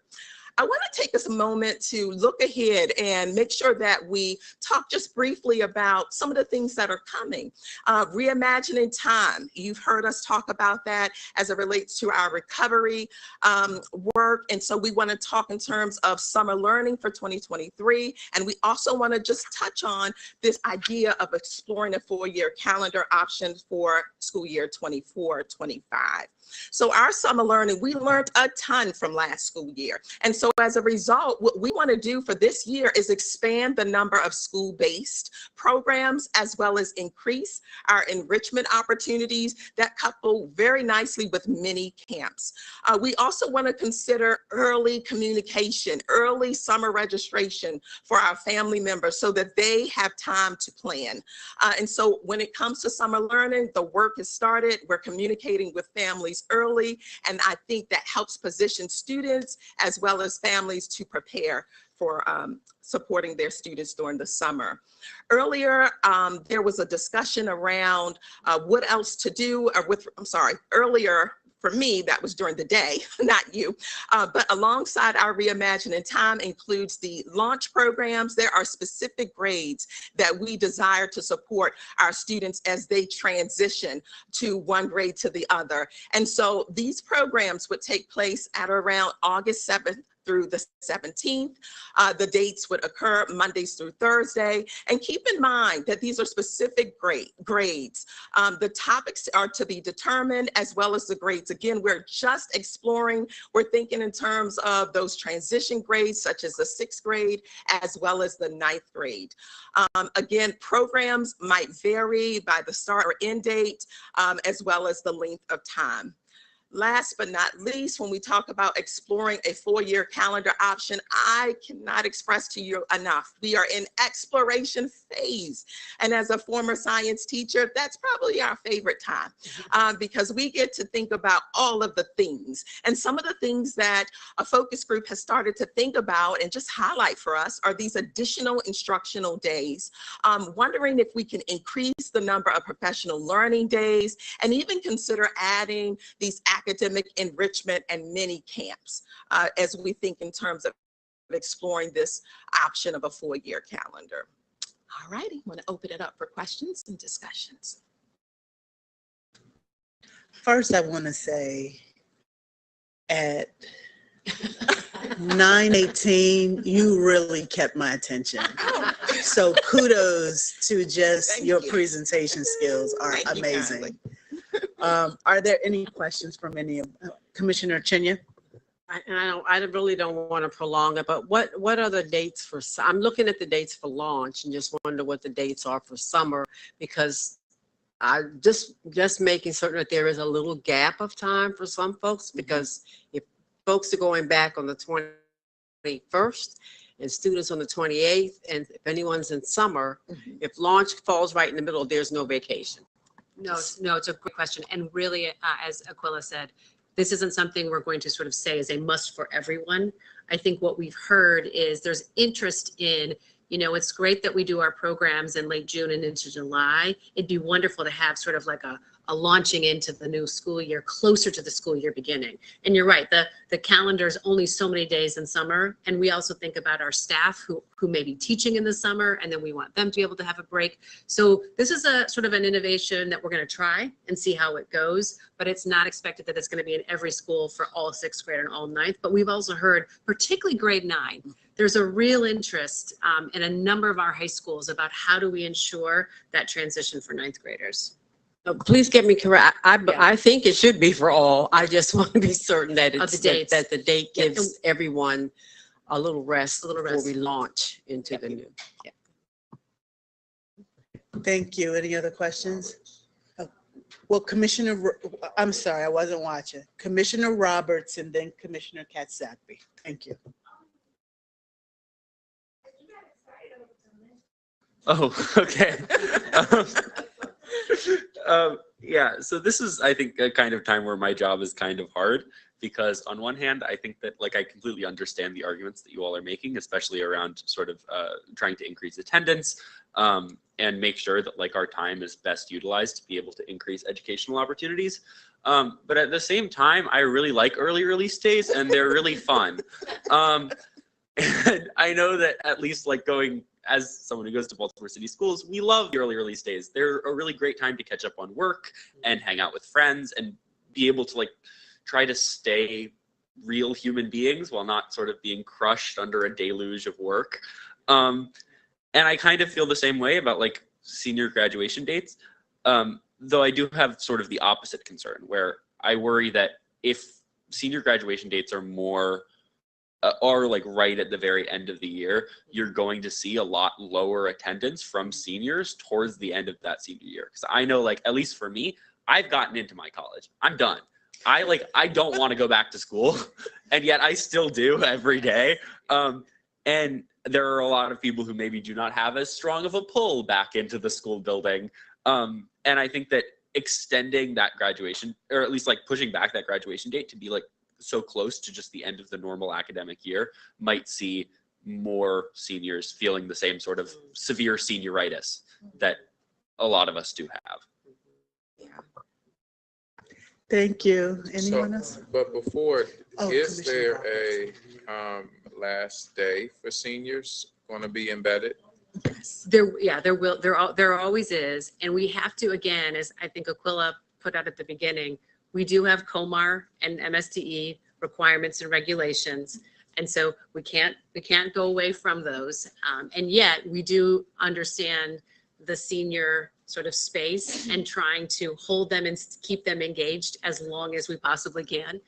I want to take us a moment to look ahead and make sure that we talk just briefly about some of the things that are coming. Reimagining time. You've heard us talk about that as it relates to our recovery work. And so we want to talk in terms of summer learning for 2023. And we also want to just touch on this idea of exploring a 4-year calendar option for school year 24-25. So our summer learning, we learned a ton from last school year. And so as a result, what we want to do for this year is expand the number of school-based programs, as well as increase our enrichment opportunities that couple very nicely with mini camps. We also want to consider early communication, early summer registration for our family members so that they have time to plan. And so when it comes to summer learning, the work has started. We're communicating with families early, and I think that helps position students as well as families to prepare for supporting their students during the summer. Earlier, there was a discussion around what else to do, or earlier, for me, that was during the day, not you. But alongside our Reimagining Time includes the launch programs. There are specific grades that we desire to support our students as they transition to one grade to the other. And so these programs would take place at around August 7th through the 17th. The dates would occur Mondays through Thursday. And keep in mind that these are specific grades. The topics are to be determined, as well as the grades. Again, we're just exploring. We're thinking in terms of those transition grades, such as the 6th grade, as well as the 9th grade. Again, programs might vary by the start or end date, as well as the length of time. Last but not least, when we talk about exploring a 4-year calendar option, I cannot express to you enough. We are in exploration phase. And as a former science teacher, that's probably our favorite time because we get to think about all of the things. And some of the things that a focus group has started to think about and just highlight for us are these additional instructional days. Wondering if we can increase the number of professional learning days and even consider adding these academic enrichment and mini camps as we think in terms of exploring this option of a 4-year calendar. All righty, I'm going to open it up for questions and discussions. First, I want to say at 9:18, you really kept my attention. So kudos to just your presentation skills are amazing. Are there any questions from any of Commissioner Chinya? I really don't want to prolong it, but what are the dates for, I'm looking at the dates for launch and just wonder what the dates are for summer, because I just making certain that there is a little gap of time for some folks, because if folks are going back on the 21st and students on the 28th, and if anyone's in summer, if launch falls right in the middle, there's no vacation. No, it's a great question. And really, as Aquila said, this isn't something we're going to sort of say is a must for everyone. I think what we've heard is there's interest in, it's great that we do our programs in late June and into July. It'd be wonderful to have sort of like a launching into the new school year closer to the school year beginning. And you're right, the calendar is only so many days in summer. And we also think about our staff who may be teaching in the summer, and then we want them to be able to have a break. So this is a sort of an innovation that we're going to try and see how it goes, but it's not expected that it's going to be in every school for all 6th grade and all 9th. But we've also heard, particularly grade 9, there's a real interest in a number of our high schools about how do we ensure that transition for 9th graders. Please get me correct. I think it should be for all. I just want to be certain that Of it's the dates. that the date gives everyone a little rest before we launch into the new. Yeah. Thank you. Any other questions? Oh, well, I'm sorry, I wasn't watching. Commissioner Roberts and then Commissioner Katz-Zachary. Thank you. Oh, okay. Yeah, so this is, I think, a kind of time where my job is kind of hard, because on one hand, I think that I completely understand the arguments that you all are making, especially around sort of trying to increase attendance and make sure that our time is best utilized to be able to increase educational opportunities. But at the same time, I really like early release days, and they're really fun. And I know that at least going, as someone who goes to Baltimore City Schools, we love the early release days. They're a really great time to catch up on work and hang out with friends and be able to try to stay real human beings while not sort of being crushed under a deluge of work. And I kind of feel the same way about senior graduation dates, though I do have sort of the opposite concern, where I worry that if senior graduation dates are more right at the very end of the year, you're going to see a lot lower attendance from seniors towards the end of that senior year. Because I know, at least for me, I've gotten into my college. I'm done. I don't want to go back to school, and yet I still do every day. And there are a lot of people who maybe do not have as strong of a pull back into the school building. And I think that extending that graduation, or at least pushing back that graduation date to be so close to just the end of the normal academic year, might see more seniors feeling the same sort of severe senioritis that a lot of us do have. Thank you. Anyone else? But before, is Commissioner there a last day for seniors going to be embedded? There always is. And we have to, again, as I think Aquila put out at the beginning, we do have COMAR and MSTE requirements and regulations. And so we can't go away from those. And yet we do understand the senior sort of space and trying to hold them and keep them engaged as long as we possibly can.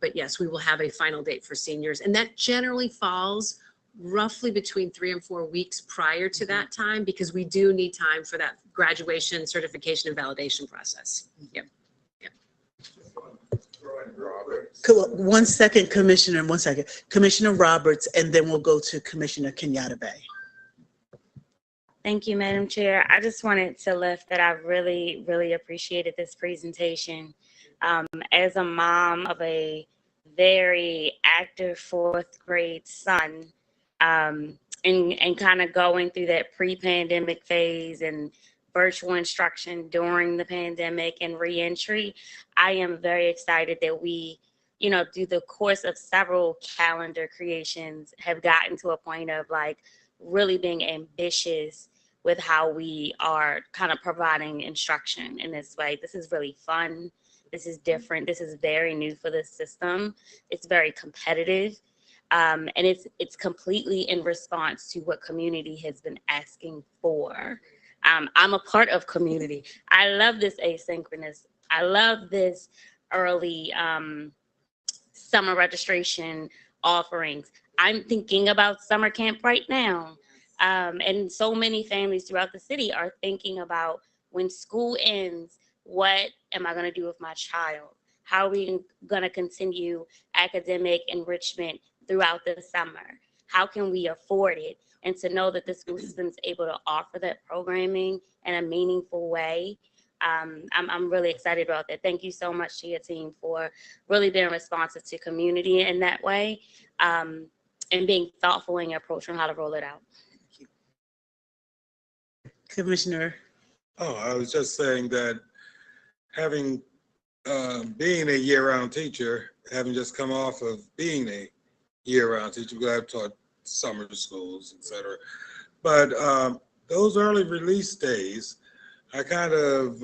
But yes, we will have a final date for seniors. And that generally falls roughly between 3 and 4 weeks prior to that time, because we do need time for that graduation, certification, and validation process. Yep. One second, Commissioner, Commissioner Roberts, and then we'll go to Commissioner Kenyatta Bay. Thank you, Madam Chair. I just wanted to lift that I really, really appreciated this presentation. As a mom of a very active 4th grade son, and kind of going through that pre-pandemic phase and virtual instruction during the pandemic and reentry, I am very excited that we, through the course of several calendar creations, have gotten to a point of really being ambitious with how we are kind of providing instruction in this way. This is really fun. This is different. This is very new for the system. It's very competitive. And it's completely in response to what community has been asking for. I'm a part of community. I love this asynchronous. I love this early summer registration offerings. I'm thinking about summer camp right now. And so many families throughout the city are thinking about, when school ends, what am I going to do with my child? How are we going to continue academic enrichment throughout the summer? How can we afford it? And to know that the school system is able to offer that programming in a meaningful way, I'm really excited about that. Thank you so much to your team for really being responsive to community in that way, and being thoughtful in your approach on how to roll it out. Commissioner. Oh, I was just saying that having, being a year-round teacher, having just come off of being a year-round teacher, because I've taught summer schools, et cetera. But those early release days, I kind of,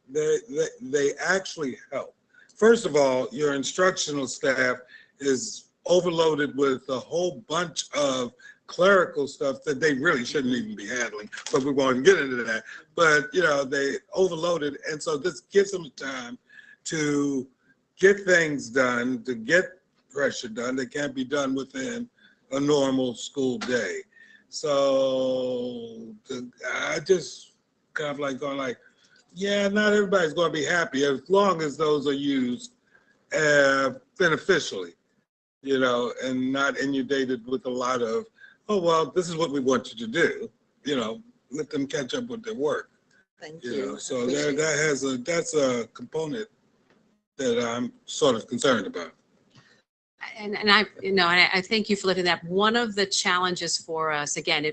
they actually help. First of all, your instructional staff is overloaded with a whole bunch of clerical stuff that they really shouldn't even be handling, but we won't get into that. But, you know, they overloaded, and so this gives them time to get things done, to get pressure done that can't be done within a normal school day. So I just kind of like going like, yeah, not everybody's going to be happy as long as those are used beneficially, you know, and not inundated with a lot of, oh, well, this is what we want you to do, you know, let them catch up with their work. Thank You you. know, so that's a component that I'm sort of concerned about. And I thank you for lifting that. One of the challenges for us, again,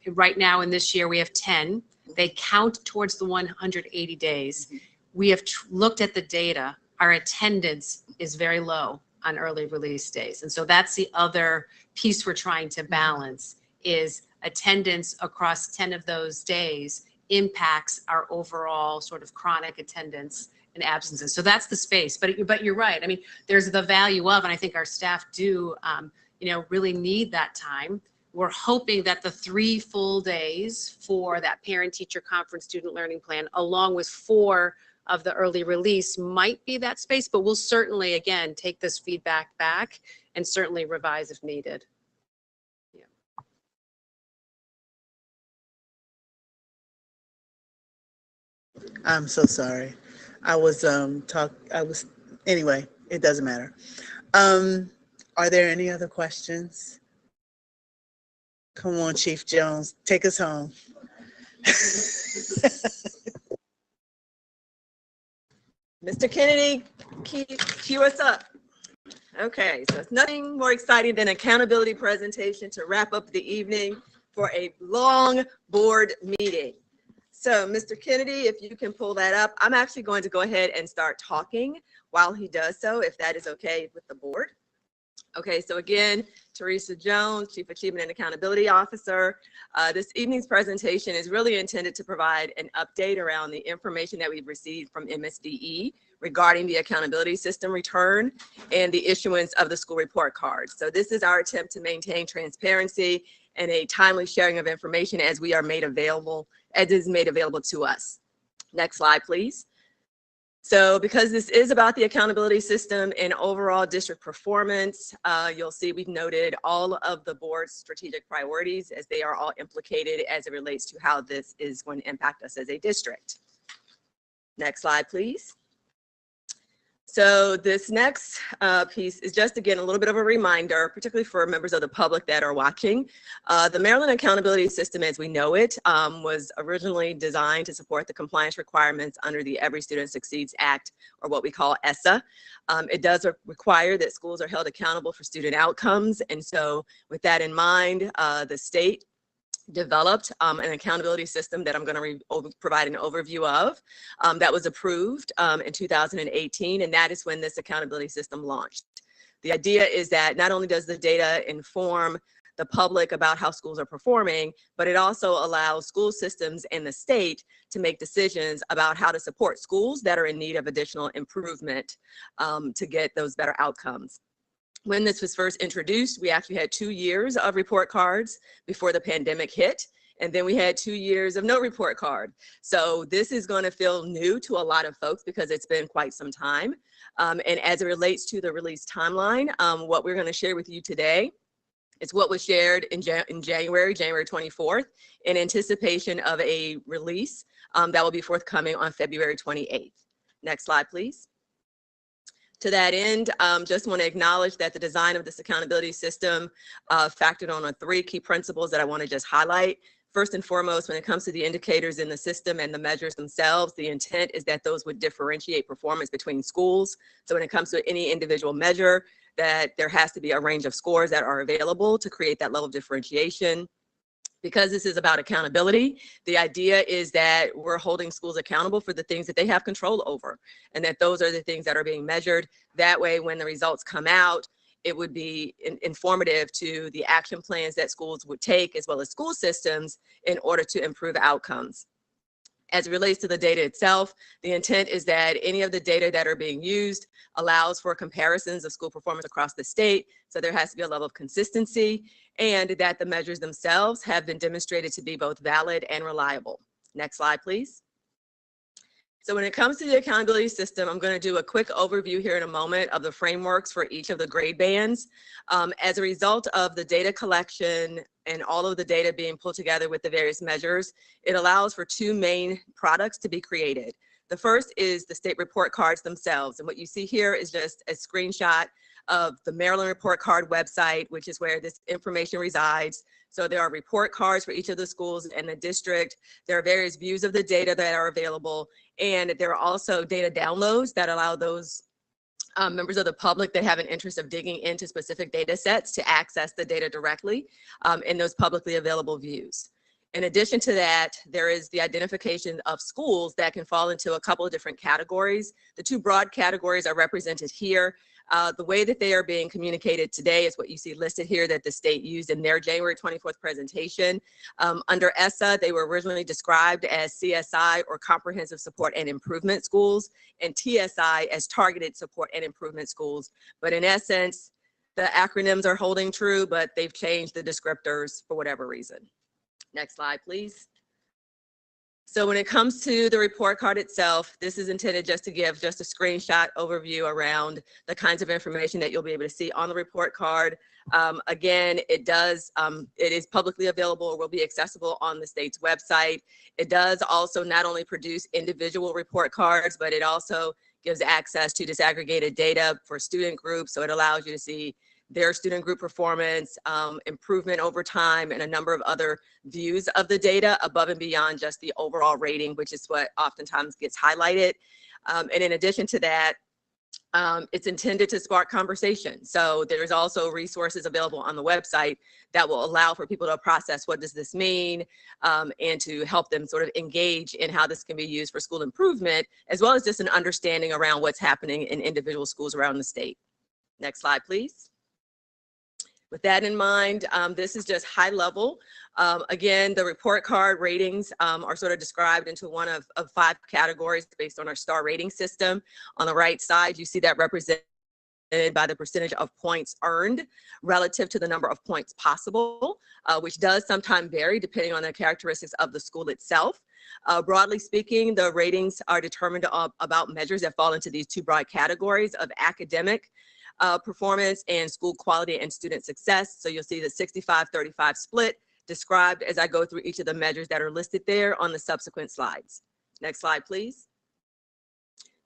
right now in this year, we have 10. They count towards the 180 days. We have looked at the data. Our attendance is very low on early release days. And so that's the other piece we're trying to balance, is attendance across 10 of those days impacts our overall sort of chronic attendance and absences. So that's the space, but you're right. I mean, there's the value of, and I think our staff do, really need that time. We're hoping that the 3 full days for that parent-teacher conference student learning plan, along with 4 of the early release, might be that space, but we'll certainly, again, take this feedback back and certainly revise if needed. I'm so sorry. Anyway, it doesn't matter. Are there any other questions? Come on, Chief Jones, take us home. Mr. Kennedy, cue us up. Okay, so it's nothing more exciting than accountability presentation to wrap up the evening for a long board meeting. So Mr. Kennedy, if you can pull that up, I'm actually going to go ahead and start talking while he does so, if that is okay with the board. Okay, so again, Teresa Jones, Chief Achievement and Accountability Officer. This evening's presentation is really intended to provide an update around the information that we've received from MSDE regarding the accountability system return and the issuance of the school report cards. So this is our attempt to maintain transparency and a timely sharing of information as we are made available, as is made available to us. Next slide, please. So because this is about the accountability system and overall district performance, you'll see we've noted all of the board's strategic priorities as they are all implicated as it relates to how this is going to impact us as a district. Next slide, please. So this next piece is just, again, a little bit of a reminder, particularly for members of the public that are watching. The Maryland Accountability System, as we know it, was originally designed to support the compliance requirements under the Every Student Succeeds Act, or what we call ESSA. It does require that schools are held accountable for student outcomes. And so with that in mind, the state developed an accountability system that I'm going to provide an overview of that was approved in 2018, and that is when this accountability system launched. The idea is that not only does the data inform the public about how schools are performing, but it also allows school systems and the state to make decisions about how to support schools that are in need of additional improvement to get those better outcomes. When this was first introduced, we actually had 2 years of report cards before the pandemic hit. And then we had 2 years of no report card. So this is going to feel new to a lot of folks because it's been quite some time. And as it relates to the release timeline, what we're going to share with you today is what was shared in January 24th, in anticipation of a release that will be forthcoming on February 28th. Next slide, please. To that end, just want to acknowledge that the design of this accountability system factored on 3 key principles that I want to just highlight. First and foremost, when it comes to the indicators in the system and the measures themselves, the intent is that those would differentiate performance between schools. So when it comes to any individual measure, that there has to be a range of scores that are available to create that level of differentiation. Because this is about accountability, the idea is that we're holding schools accountable for the things that they have control over, and that those are the things that are being measured. That way, when the results come out, it would be informative to the action plans that schools would take, as well as school systems, in order to improve outcomes. As it relates to the data itself, the intent is that any of the data that are being used allows for comparisons of school performance across the state. So there has to be a level of consistency, and that the measures themselves have been demonstrated to be both valid and reliable. Next slide, please. So when it comes to the accountability system, I'm going to do a quick overview here in a moment of the frameworks for each of the grade bands. As a result of the data collection and all of the data being pulled together with the various measures, it allows for 2 main products to be created. The first is the state report cards themselves. And what you see here is just a screenshot of the Maryland Report Card website, which is where this information resides. So there are report cards for each of the schools in the district. There are various views of the data that are available. And there are also data downloads that allow those members of the public that have an interest of digging into specific data sets to access the data directly in those publicly available views. In addition to that, there is the identification of schools that can fall into a couple of different categories. The 2 broad categories are represented here. The way that they are being communicated today is what you see listed here that the state used in their January 24th presentation. Under ESSA, they were originally described as CSI, or Comprehensive Support and Improvement Schools, and TSI as Targeted Support and Improvement Schools. But in essence, the acronyms are holding true, but they've changed the descriptors for whatever reason. Next slide, please. So when it comes to the report card itself, this is intended just to give just a screenshot overview around the kinds of information that you'll be able to see on the report card. Again, it is publicly available or will be accessible on the state's website. It does also not only produce individual report cards, but it also gives access to disaggregated data for student groups. So it allows you to see their student group performance, improvement over time, and a number of other views of the data above and beyond just the overall rating, which is what oftentimes gets highlighted. And in addition to that, it's intended to spark conversation. So there's also resources available on the website that will allow for people to process what does this mean, and to help them sort of engage in how this can be used for school improvement, as well as just an understanding around what's happening in individual schools around the state. Next slide, please. With that in mind, this is just high level. Again, the report card ratings are sort of described into one of 5 categories based on our star rating system. On the right side, you see that represented by the percentage of points earned relative to the number of points possible, which does sometimes vary depending on the characteristics of the school itself. Broadly speaking, the ratings are determined about measures that fall into these 2 broad categories of academic performance and school quality and student success. So you'll see the 65-35 split described as I go through each of the measures that are listed there on the subsequent slides. Next slide, please.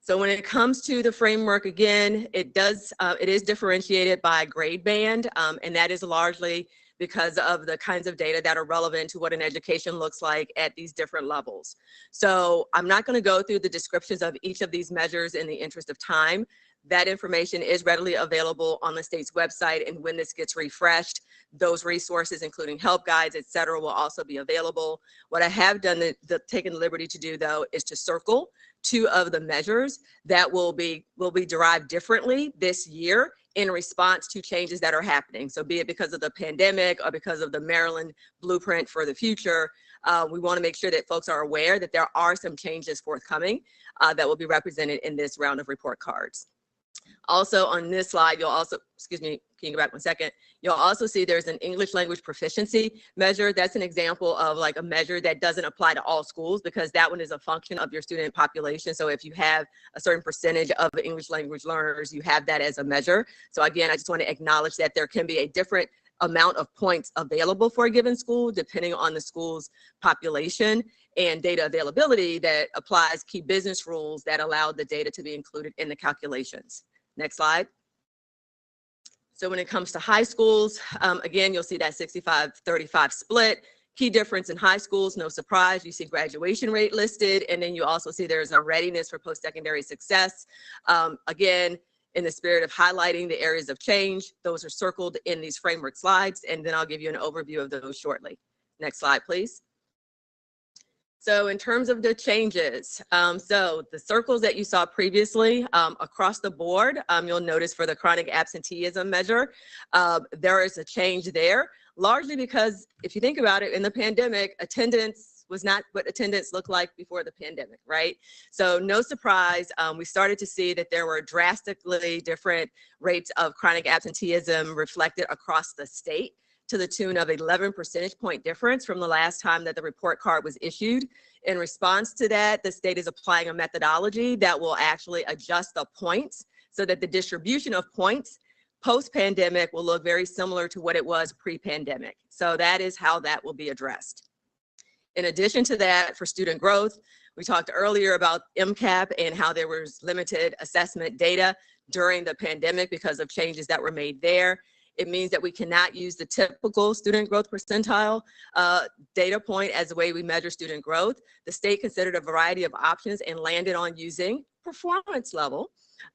So when it comes to the framework, again, it is differentiated by grade band, and that is largely because of the kinds of data that are relevant to what an education looks like at these different levels. So I'm not going to go through the descriptions of each of these measures in the interest of time. That information is readily available on the state's website, and when this gets refreshed, those resources, including help guides, et cetera, will also be available. What I have done, taken the liberty to do, though, is to circle 2 of the measures that will be derived differently this year in response to changes that are happening. So be it because of the pandemic or because of the Maryland Blueprint for the Future, we want to make sure that folks are aware that there are some changes forthcoming that will be represented in this round of report cards. Also on this slide, you'll also, excuse me, can you go back 1 second? You'll also see there's an English language proficiency measure. That's an example of like a measure that doesn't apply to all schools because that one is a function of your student population. So if you have a certain percentage of English language learners, you have that as a measure. So again, I just want to acknowledge that there can be a different amount of points available for a given school depending on the school's population and data availability that applies key business rules that allow the data to be included in the calculations. Next slide. So when it comes to high schools, again, you'll see that 65-35 split. Key difference in high schools, no surprise, you see graduation rate listed, and then you also see there's a readiness for post-secondary success. Again, in the spirit of highlighting the areas of change, those are circled in these framework slides, and then I'll give you an overview of those shortly. Next slide, please. So in terms of the changes, so the circles that you saw previously across the board, you'll notice for the chronic absenteeism measure, there is a change there, largely because if you think about it, in the pandemic, attendance was not what attendance looked like before the pandemic, right? So no surprise, we started to see that there were drastically different rates of chronic absenteeism reflected across the state, to the tune of 11 percentage point difference from the last time that the report card was issued. In response to that, the state is applying a methodology that will actually adjust the points so that the distribution of points post-pandemic will look very similar to what it was pre-pandemic. So that is how that will be addressed. In addition to that, for student growth, we talked earlier about MCAP and how there was limited assessment data during the pandemic because of changes that were made there. It means that we cannot use the typical student growth percentile data point as the way we measure student growth. The state considered a variety of options and landed on using performance level.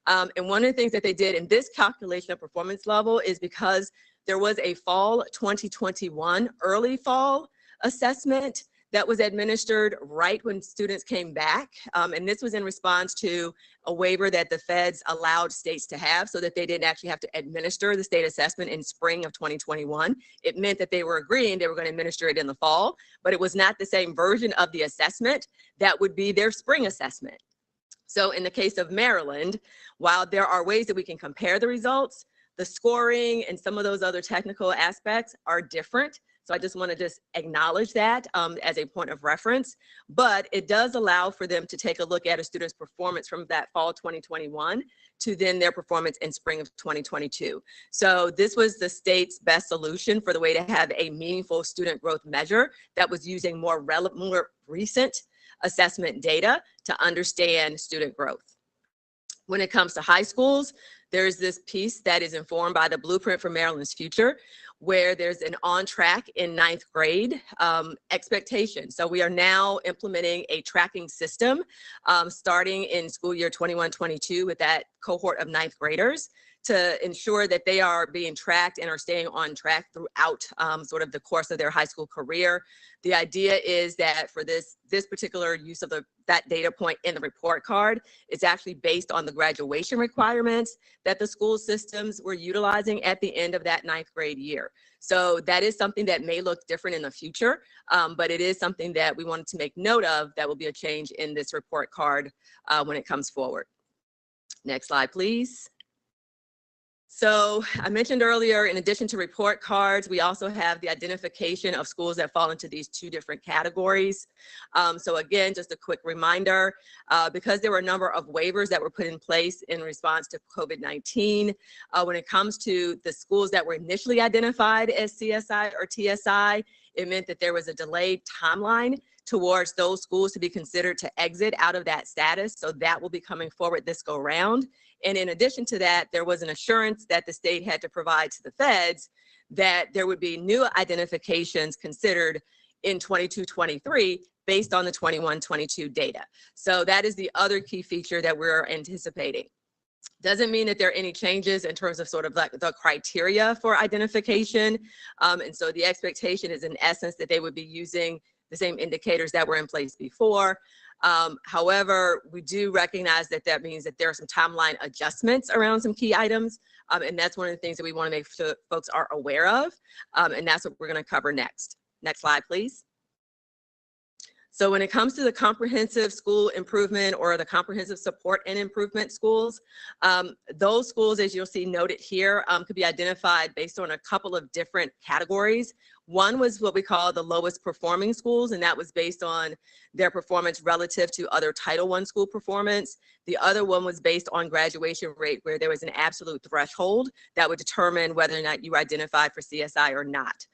And one of the things that they did in this calculation of performance level is because there was a fall 2021 early fall assessment that was administered right when students came back. And this was in response to a waiver that the feds allowed states to have so that they didn't actually have to administer the state assessment in spring of 2021. It meant that they were agreeing they were going to administer it in the fall, but it was not the same version of the assessment that would be their spring assessment. So in the case of Maryland, while there are ways that we can compare the results, the scoring and some of those other technical aspects are different. So I just want to just acknowledge that as a point of reference, but it does allow for them to take a look at a student's performance from that fall 2021 to then their performance in spring of 2022. So this was the state's best solution for the way to have a meaningful student growth measure that was using more recent assessment data to understand student growth. When it comes to high schools, there's this piece that is informed by the Blueprint for Maryland's Future, where there's an on track in 9th grade expectation. So we are now implementing a tracking system starting in school year 21-22 with that cohort of 9th graders to ensure that they are being tracked and are staying on track throughout sort of the course of their high school career. The idea is that for this particular use of that data point in the report card, it's actually based on the graduation requirements that the school systems were utilizing at the end of that 9th grade year. So that is something that may look different in the future, but it is something that we wanted to make note of that will be a change in this report card when it comes forward. Next slide, please. So I mentioned earlier, in addition to report cards, we also have the identification of schools that fall into these two different categories. So again, just a quick reminder, because there were a number of waivers that were put in place in response to COVID-19, when it comes to the schools that were initially identified as CSI or TSI, it meant that there was a delayed timeline towards those schools to be considered to exit out of that status. So that will be coming forward this go round. And in addition to that, there was an assurance that the state had to provide to the feds that there would be new identifications considered in 22-23 based on the 21-22 data. So that is the other key feature that we're anticipating. Doesn't mean that there are any changes in terms of sort of like the criteria for identification. And so the expectation is in essence that they would be using the same indicators that were in place before. However, we do recognize that that means that there are some timeline adjustments around some key items. And that's one of the things that we want to make sure folks are aware of. And that's what we're going to cover next. Next slide, please. So when it comes to the comprehensive school improvement or the comprehensive support and improvement schools, those schools, as you'll see noted here, could be identified based on a couple of different categories. One was what we call the lowest performing schools, and that was based on their performance relative to other Title I school performance. The other one was based on graduation rate, where there was an absolute threshold that would determine whether or not you identified for CSI or not.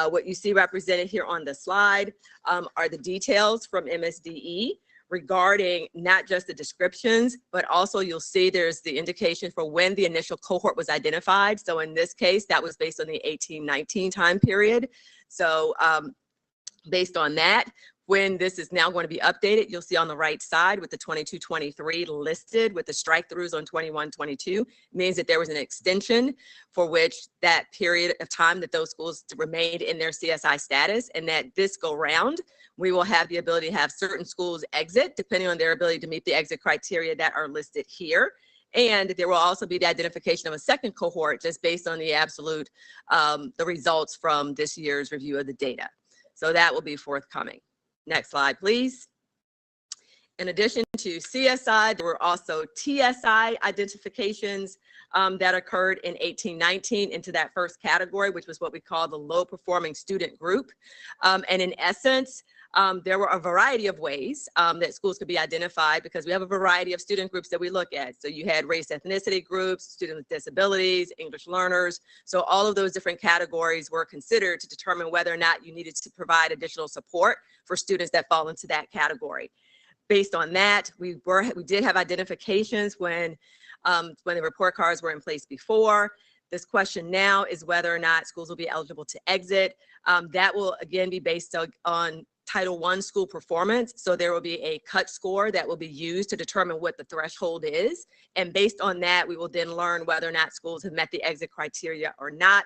What you see represented here on the slide are the details from MSDE regarding not just the descriptions, but also you'll see there's the indication for when the initial cohort was identified. So in this case, that was based on the 18-19 time period. So based on that, when this is now going to be updated, you'll see on the right side with the 22-23 listed with the strike throughs on 21-22 means that there was an extension for which that period of time that those schools remained in their CSI status, and that this go round, we will have the ability to have certain schools exit depending on their ability to meet the exit criteria that are listed here. And there will also be the identification of a second cohort just based on the absolute, the results from this year's review of the data. So that will be forthcoming. Next slide, please. In addition to CSI, there were also TSI identifications that occurred in 18-19 into that first category, which was what we call the low performing student group. And in essence, there were a variety of ways that schools could be identified because we have a variety of student groups that we look at. So you had race ethnicity groups, students with disabilities, English learners. So all of those different categories were considered to determine whether or not you needed to provide additional support for students that fall into that category. Based on that, we did have identifications when the report cards were in place before. This question now is whether or not schools will be eligible to exit. That will again be based on Title I school performance. So there will be a cut score that will be used to determine what the threshold is. And based on that, we will then learn whether or not schools have met the exit criteria or not.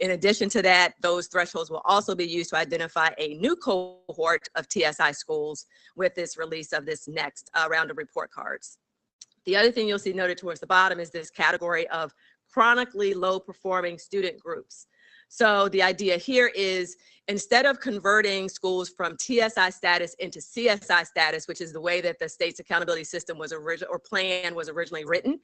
In addition to that, those thresholds will also be used to identify a new cohort of TSI schools with this release of this next round of report cards. The other thing you'll see noted towards the bottom is this category of chronically low performing student groups. So the idea here is instead of converting schools from TSI status into CSI status, which is the way that the state's accountability system was plan was originally written,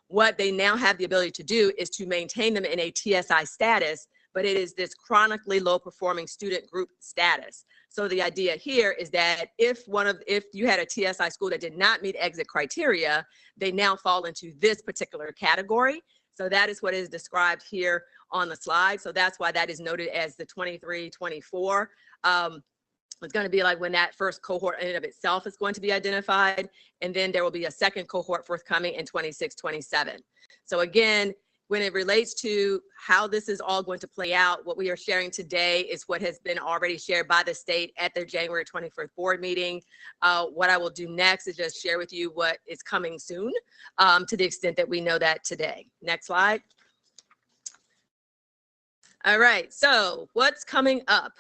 what they now have the ability to do is to maintain them in a TSI status, but it is this chronically low performing student group status. So the idea here is that if you had a TSI school that did not meet exit criteria, they now fall into this particular category. So that is what is described here on the slide. So that's why that is noted as the 23-24. It's going to be like when that first cohort in and of itself is going to be identified. And then there will be a second cohort forthcoming in 26-27. So again, when it relates to how this is all going to play out, what we are sharing today is what has been already shared by the state at their January 24th board meeting. What I will do next is just share with you what is coming soon to the extent that we know that today. Next slide. All right, so what's coming up?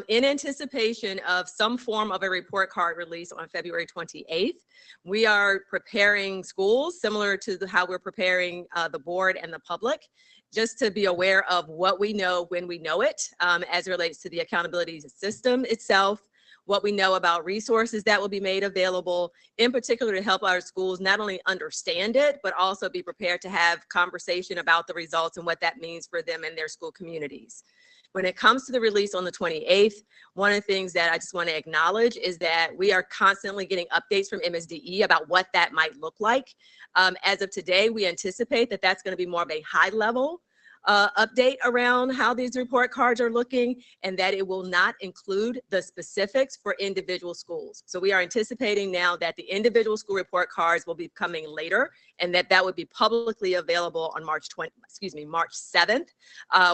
In anticipation of some form of a report card release on February 28th, we are preparing schools similar to how we're preparing the board and the public, just to be aware of what we know when we know it as it relates to the accountability system itself, what we know about resources that will be made available, in particular to help our schools not only understand it, but also be prepared to have conversation about the results and what that means for them and their school communities. When it comes to the release on the 28th, one of the things that I just want to acknowledge is that we are constantly getting updates from MSDE about what that might look like. As of today, we anticipate that that's going to be more of a high level update around how these report cards are looking, and that it will not include the specifics for individual schools. So we are anticipating now that the individual school report cards will be coming later, and that would be publicly available on March 7th,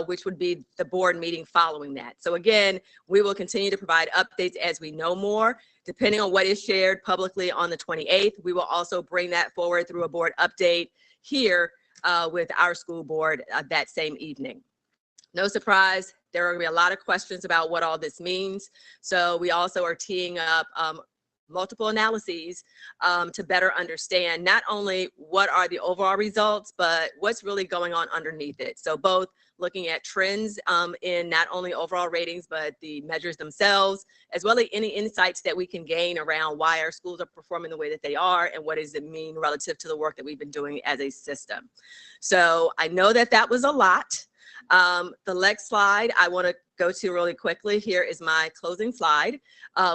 which would be the board meeting following that. So again, we will continue to provide updates as we know more. Depending on what is shared publicly on the 28th, we will also bring that forward through a board update here with our school board that same evening. No surprise, there are going to be a lot of questions about what all this means. So we also are teeing up multiple analyses to better understand not only what are the overall results, but what's really going on underneath it. So both looking at trends in not only overall ratings, but the measures themselves, as well as any insights that we can gain around why our schools are performing the way that they are and what does it mean relative to the work that we've been doing as a system. So I know that that was a lot. The next slide I want to go to really quickly here is my closing slide,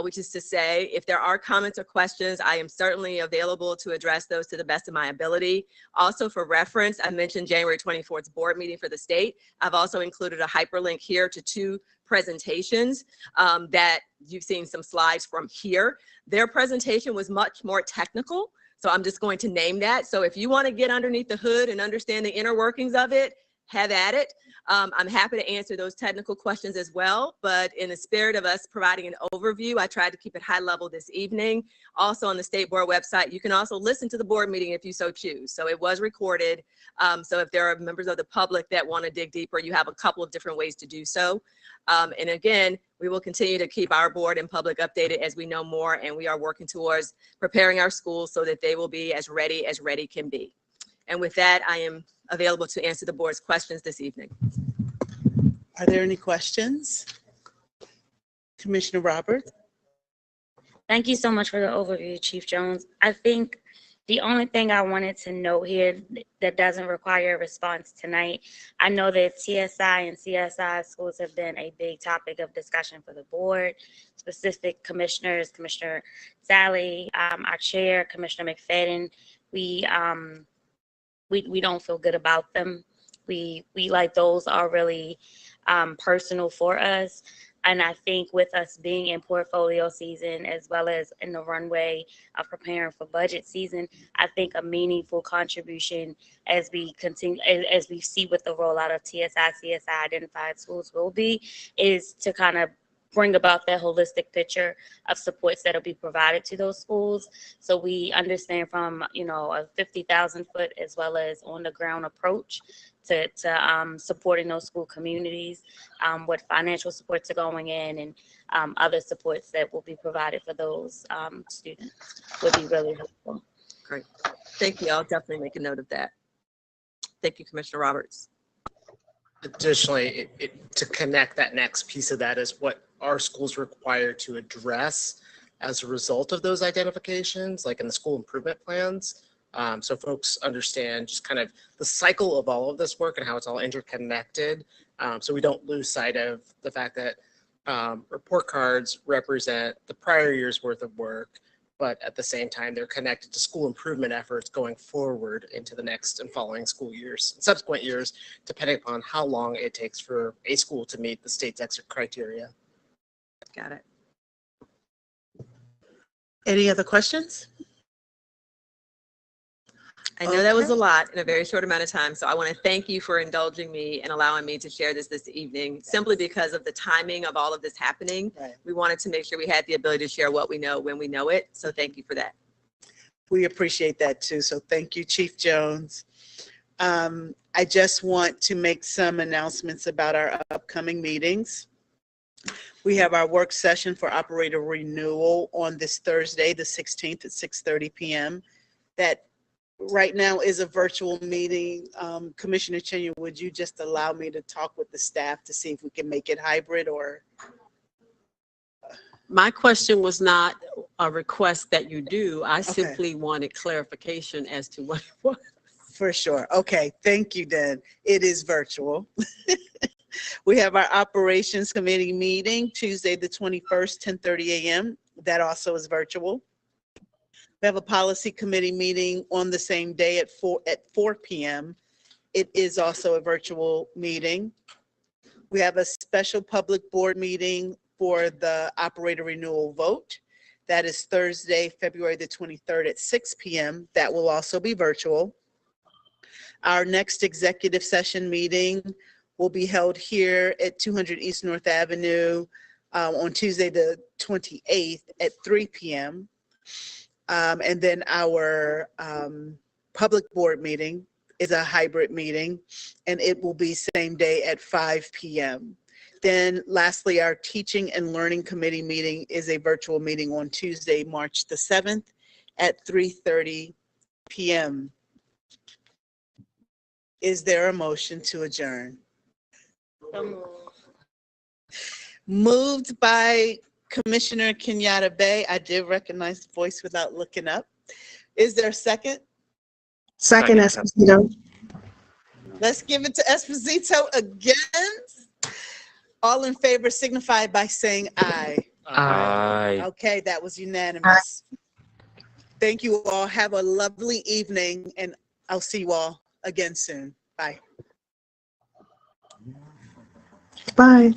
which is to say, if there are comments or questions, I am certainly available to address those to the best of my ability. Also for reference, I mentioned January 24th's board meeting for the state. I've also included a hyperlink here to 2 presentations that you've seen some slides from here. Their presentation was much more technical, so I'm just going to name that. So if you want to get underneath the hood and understand the inner workings of it, have at it. I'm happy to answer those technical questions as well, but in the spirit of us providing an overview, I tried to keep it high level this evening. Also on the state board website, you can also listen to the board meeting if you so choose. So it was recorded. So if there are members of the public that want to dig deeper, you have a couple of different ways to do so. And again, we will continue to keep our board and public updated as we know more, and we are working towards preparing our schools so that they will be as ready can be. And with that, I am available to answer the board's questions this evening. Are there any questions? Commissioner Roberts? Thank you so much for the overview, Chief Jones. I think the only thing I wanted to note here that doesn't require a response tonight, I know that TSI and CSI schools have been a big topic of discussion for the board. Specific commissioners, Commissioner Sally, our chair, Commissioner McFadden, we don't feel good about them. We like those are really personal for us. And I think with us being in portfolio season as well as in the runway of preparing for budget season, I think a meaningful contribution as we continue, as we see what the rollout of TSI, CSI identified schools will be, is to kind of bring about that holistic picture of supports that will be provided to those schools. So we understand from, a 50,000 foot as well as on the ground approach to supporting those school communities, what financial supports are going in and other supports that will be provided for those students would be really helpful. Great. Thank you. I'll definitely make a note of that. Thank you, Commissioner Roberts. Additionally, to connect that next piece of that is what are schools required to address as a result of those identifications, like in the school improvement plans. So folks understand just kind of the cycle of all of this work and how it's all interconnected. So we don't lose sight of the fact that report cards represent the prior year's worth of work, but at the same time, they're connected to school improvement efforts going forward into the next and following school years, subsequent years, depending upon how long it takes for a school to meet the state's exit criteria. Got it. Any other questions? I know that was a lot in a very short amount of time, so I want to thank you for indulging me and allowing me to share this evening, simply because of the timing of all of this happening. Right. We wanted to make sure we had the ability to share what we know when we know it, so thank you for that. We appreciate that too, so thank you, Chief Jones. I just want to make some announcements about our upcoming meetings. We have our work session for operator renewal on this Thursday, the 16th at 6:30 p.m. That right now is a virtual meeting. Commissioner Chenya, would you just allow me to talk with the staff to see if we can make it hybrid or? My question was not a request that you do. I simply wanted clarification as to what it was. For sure. Okay, thank you, then. It is virtual. We have our operations committee meeting Tuesday, the 21st, 10:30 a.m. That also is virtual. We have a policy committee meeting on the same day at 4 p.m. It is also a virtual meeting. We have a special public board meeting for the operator renewal vote. That is Thursday, February the 23rd at 6 p.m. That will also be virtual. Our next executive session meeting will be held here at 200 East North Avenue on Tuesday, the 28th at 3 p.m. And then our public board meeting is a hybrid meeting, and it will be same day at 5 p.m. Then lastly, our Teaching and Learning Committee meeting is a virtual meeting on Tuesday, March the 7th at 3:30 p.m. Is there a motion to adjourn? Moved by Commissioner Kenyatta Bay. I did recognize the voice without looking up. Is there a second? Second, Esposito. Let's give it to Esposito again. All in favor signify by saying aye. Aye. Okay, that was unanimous. Thank you all. Have a lovely evening, and I'll see you all again soon. Bye. Bye.